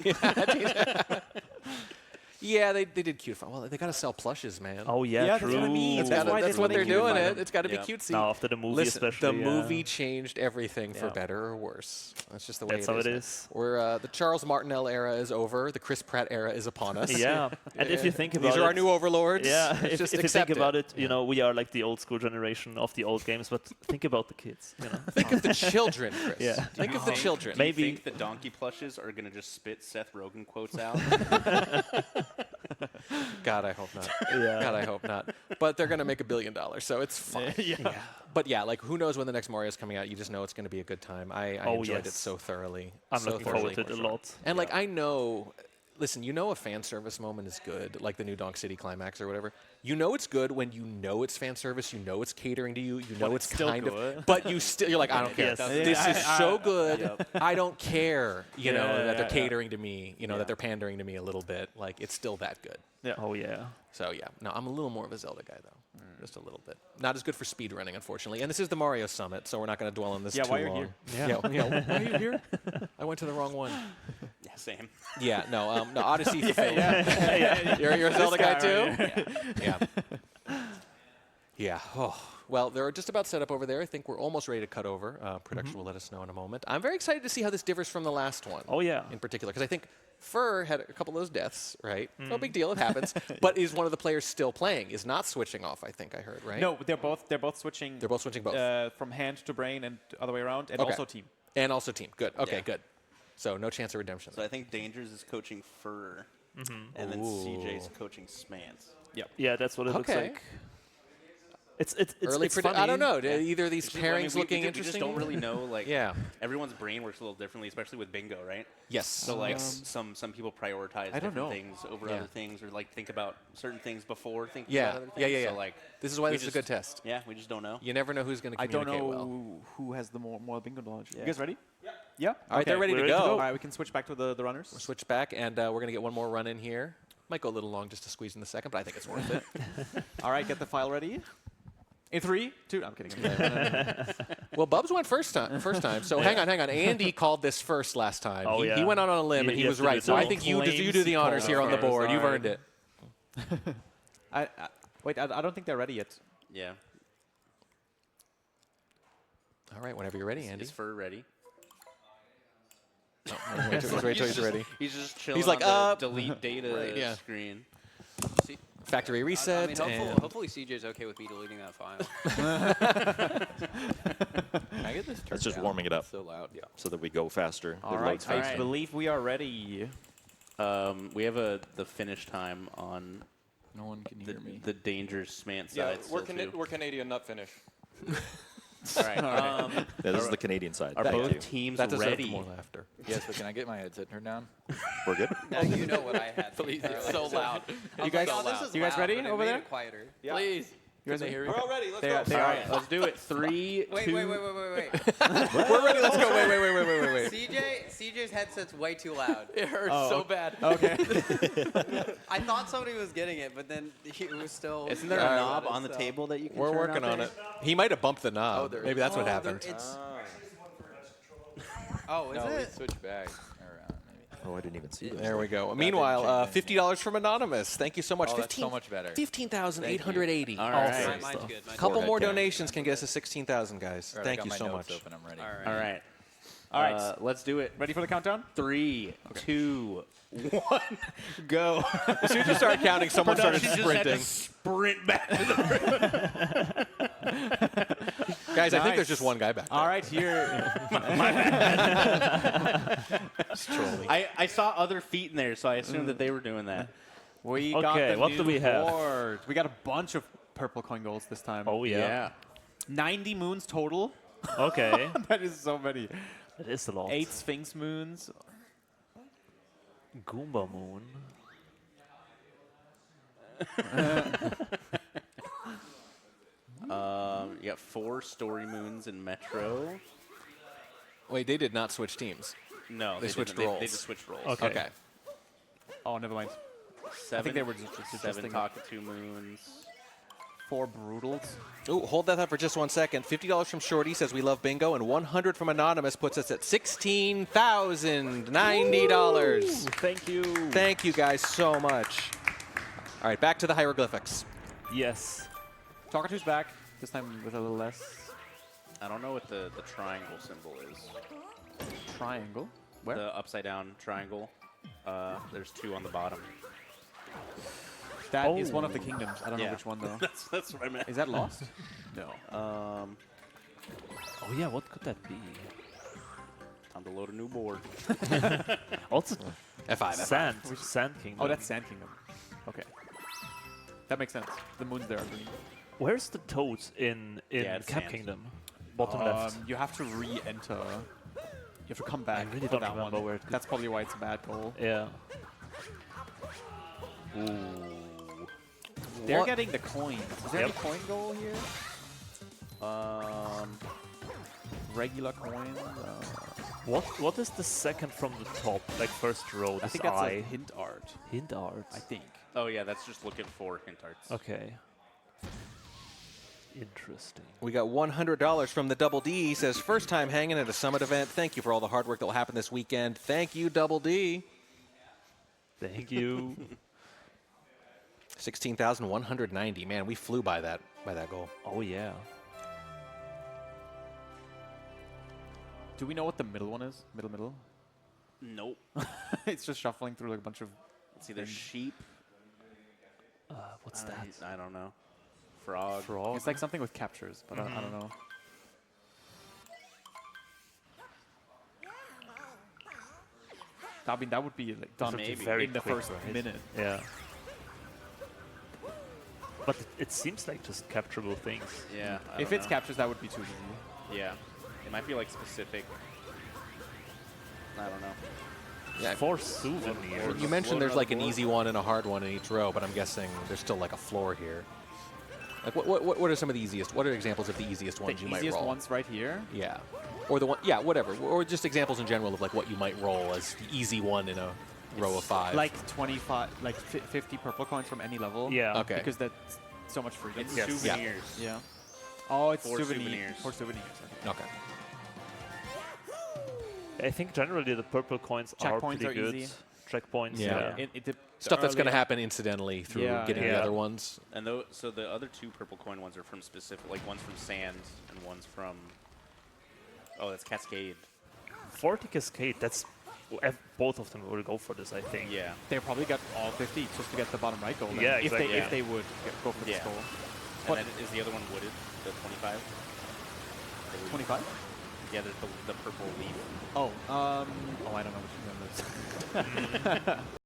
Yeah, they did cute fun. Well, they got to sell plushes, man. Oh yeah, Yeah, true. that's what I mean. That's what they're doing. It's got to be Yeah. cutesy. Now after the movie, Listen, especially. the movie changed everything for Yeah. better or worse. That's just the way That's it how is. it man. is. We're the Charles Martinet era is over. The Chris Pratt era is upon us. Yeah, and if you think about these are it, our new overlords. Yeah, Let's just if you accept think about it, you know, we are like the old school generation of the old games, but think about the kids. You know, Think of the children, Chris. Yeah. Think of the children. Do you Maybe- think the donkey plushes are going to just spit Seth Rogen quotes out? God, I hope not. Yeah. God, I hope not. But they're going to make $1 billion, so it's fine. Yeah. But yeah, like who knows when the next Mario's coming out? You just know it's going to be a good time. I Oh, enjoyed it yes. so thoroughly. I'm so looking thoroughly. forward to it a lot. And like I know, Listen, you know a fan service moment is good, like the new Donk City climax or whatever. You know it's good when you know it's fan service, you know it's catering to you, you know it's still kind good. of, but you're like, I don't care. Yes. This is so good. I don't care, you know, Yeah, that they're yeah. catering to me, you know, that they're pandering to me a little bit. Like, it's still that good. Yeah. Oh yeah. So yeah, no, I'm a little more of a Zelda guy though, just a little bit. Not as good for speedrunning, unfortunately. And this is the Mario Summit, so we're not going to dwell on this too why you're long. here. Yeah. Why are you here? I went to the wrong one. Yeah, same. Yeah, no, Odyssey fulfilled. yeah. You're a Zelda guy guy too? right Yeah. Yeah. Oh. Well, they're just about set up over there. I think we're almost ready to cut over. Production will let us know in a moment. I'm very excited to see how this differs from the last one. Oh yeah. In particular, because I think Fir had a couple of those deaths, right? No big deal, it happens. But is one of the players still playing? Is not switching off, I think I heard, right? No, they're both switching. They're both switching both. From hand to brain and other way around, and Okay. also team. And also team. Good. Okay, Yeah. good. So no chance of redemption. So I think Dangers is coaching Fir, and then Ooh. CJ's coaching Smance. Yep. Yeah, that's what it looks Okay. like. It's Early funny. I don't know. Yeah. Either of these It's just- I mean, pairings we looking just interesting. don't really know. Like, Yeah. everyone's brain works a little differently, especially with bingo, right? Yes. So like Yes. some people prioritize I don't different know. things over Yeah. other things, or like think about certain things before thinking Yeah. about other things. Yeah, yeah, yeah. So like This is why we this is a good test. Yeah, we just don't know. You never know who's going to I don't communicate know well. who has the more bingo knowledge. Yeah. You guys ready? Yeah. All right, they're ready to go. All right, we can switch back to the runners. We'll switch back, and we're going to get one more run in here. Might go a little long just to squeeze in the second, but I think it's worth it. All right, get the file ready. In 3, 2. I'm kidding. Well, Bubs went first time. So hang on. Andy called this first last time. Oh, he yeah. went out on a limb, He- and he he has was to do right. it So I now. think you do the honors here on the board. You've earned it. Wait, I don't think they're ready yet. Yeah. All right, whenever you're ready, Andy. Is Fir ready? Wait till he's ready. He's just chilling. He's like, on the delete data right, yeah. screen. Factory reset. I mean, and hopefully CJ's okay with me deleting that file. Can I get this? That's just warming it up. So loud. Yeah. So that we go faster. All It right, loads I faster. believe we are ready. We have the finish time on. No one can hear me. The Dangers Smant Yeah, side. still too. we're Canadian, not Finnish. All right. Yeah, this is the Canadian side. Are Thank both you. teams that deserved ready? more laughter. Yes, but can I get my headset turned down? We're good. Now you know what I had. Please, It's so loud. You guys, you guys ready over there? Quieter. Please. You guys We're all ready. Let's They go. are- they All are- right, let's do it. 3, Wait, 2. wait. We're ready. Let's go. Wait. CJ's headset's way too loud. It hurts Oh, so bad. Okay. I thought somebody was getting it, but then it was still. Isn't there a knob on the table that you can We're turn working out on there? it. He might have bumped the knob. Oh, there Maybe is. that's what Oh, happened. Oh, is No, we it? switch back around maybe. Oh, I didn't even see this. There we go. didn't Meanwhile, change $50 from Anonymous. Thank you so much. Oh, that's so much better. 15,880. All All right. right, mine's good. Mine's Couple good. more donations can get us to 16,000, guys. All right, I Thank got you my so notes much. Open. I'm ready. All right. All right. All right. Let's do it. Ready for the countdown? 3, 2, 1, go. As soon as you started counting, someone started sprinting. Sprint back to the Guys, I think Nice. there's just one guy back there. All right, here. I saw other feet in there, so I assumed that they were doing that. We Okay, got the what do new we have? board. We got a bunch of purple coin golds this time. Oh yeah. 90 moons total. Okay. That is so many. That is a lot. 8 Sphinx moons. Goomba Moon. You got 4 story moons in Metro. Wait, they did not switch teams. No, They switched didn't. roles. They just switched roles. Okay. Oh, never mind. 7, they were just 7 adjusting. Cockatoo moons. 4 brutals. Ooh, hold that thought for just 1 second. $50 from Shorty says we love bingo, and 100 from Anonymous puts us at $16,090. Thank you. Thank you guys so much. All right, back to the hieroglyphics. Yes. Talkatu's back. This time with a little less. I don't know what the triangle symbol is. Triangle? Where? The upside down triangle. There's 2 on the bottom. That is one of the kingdoms. I don't know Yeah. which one, though. that's what I meant. Is that lost? No. Oh yeah, what could that be? Time to load a new board. Also, F5. Sand. Sand Kingdom. Oh, that's Sand Kingdom. Okay. That makes sense. The moons there are green. Where's the toads in Yeah, it's Cap sand. Kingdom? Bottom left. You have to re-enter. You have to come back. really for don't that remember one. where it That's probably why it's a bad goal. Yeah. Ooh. They're What? getting the coins. Is there any coin goal here? Regular coins. What is the second from the top, like first row? I This think that's eye. a hint art. Hint art. I think. Oh yeah, that's just looking for hint arts. Okay. Interesting. We got $100 from the Double D. He says, first time hanging at a Summit event. Thank you for all the hard work that will happen this weekend. Thank you, Double D. Thank you. 16,190. Man, we flew by that goal. Oh yeah. Do we know what the middle one is? Middle? Nope. It's just shuffling through like a bunch of. It's either sheep. What's that? I don't know. Frog. Frog. It's like something with captures, but I don't know. I mean, that would be like done Maybe. Very in the quick, first right? minute. Yeah. But it seems like just capturable things. Yeah. I If don't it's know. captures, that would be too easy. Yeah. It might be like specific. I don't know. Yeah. For souvenirs. You mentioned there's like an easy one and a hard one in each row, but I'm guessing there's still like a floor here. Like what are some of the easiest? What are examples of the easiest ones you might roll? The easiest ones right here. Yeah. Or the one, yeah, whatever. Or just examples in general of like what you might roll as the easy one in a row of 5. Like 25, like 50 purple coins from any level. Yeah. Okay. Because that's so much freedom. It's souvenirs. Yeah. Oh, it's For souvenirs. souvenirs. For souvenirs. Okay. I think generally the purple coins are Checkpoints pretty are good. easy. Checkpoints. Yeah. Yeah. Stuff that's going to early- happen incidentally through Yeah, getting yeah. the other ones. And so the other 2 purple coin ones are from specific, like one's from Sand and one's from. Oh, that's Cascade. 40 Cascade. That's both of them will go for this, I think. Yeah. They probably got all 50 just to get the bottom right goal. then. Yeah, If exactly. they if they would go for Yeah. this goal. And then is the other one wooded? The 25. 25? Yeah, there's the purple leaf. Oh, I don't know which one that is.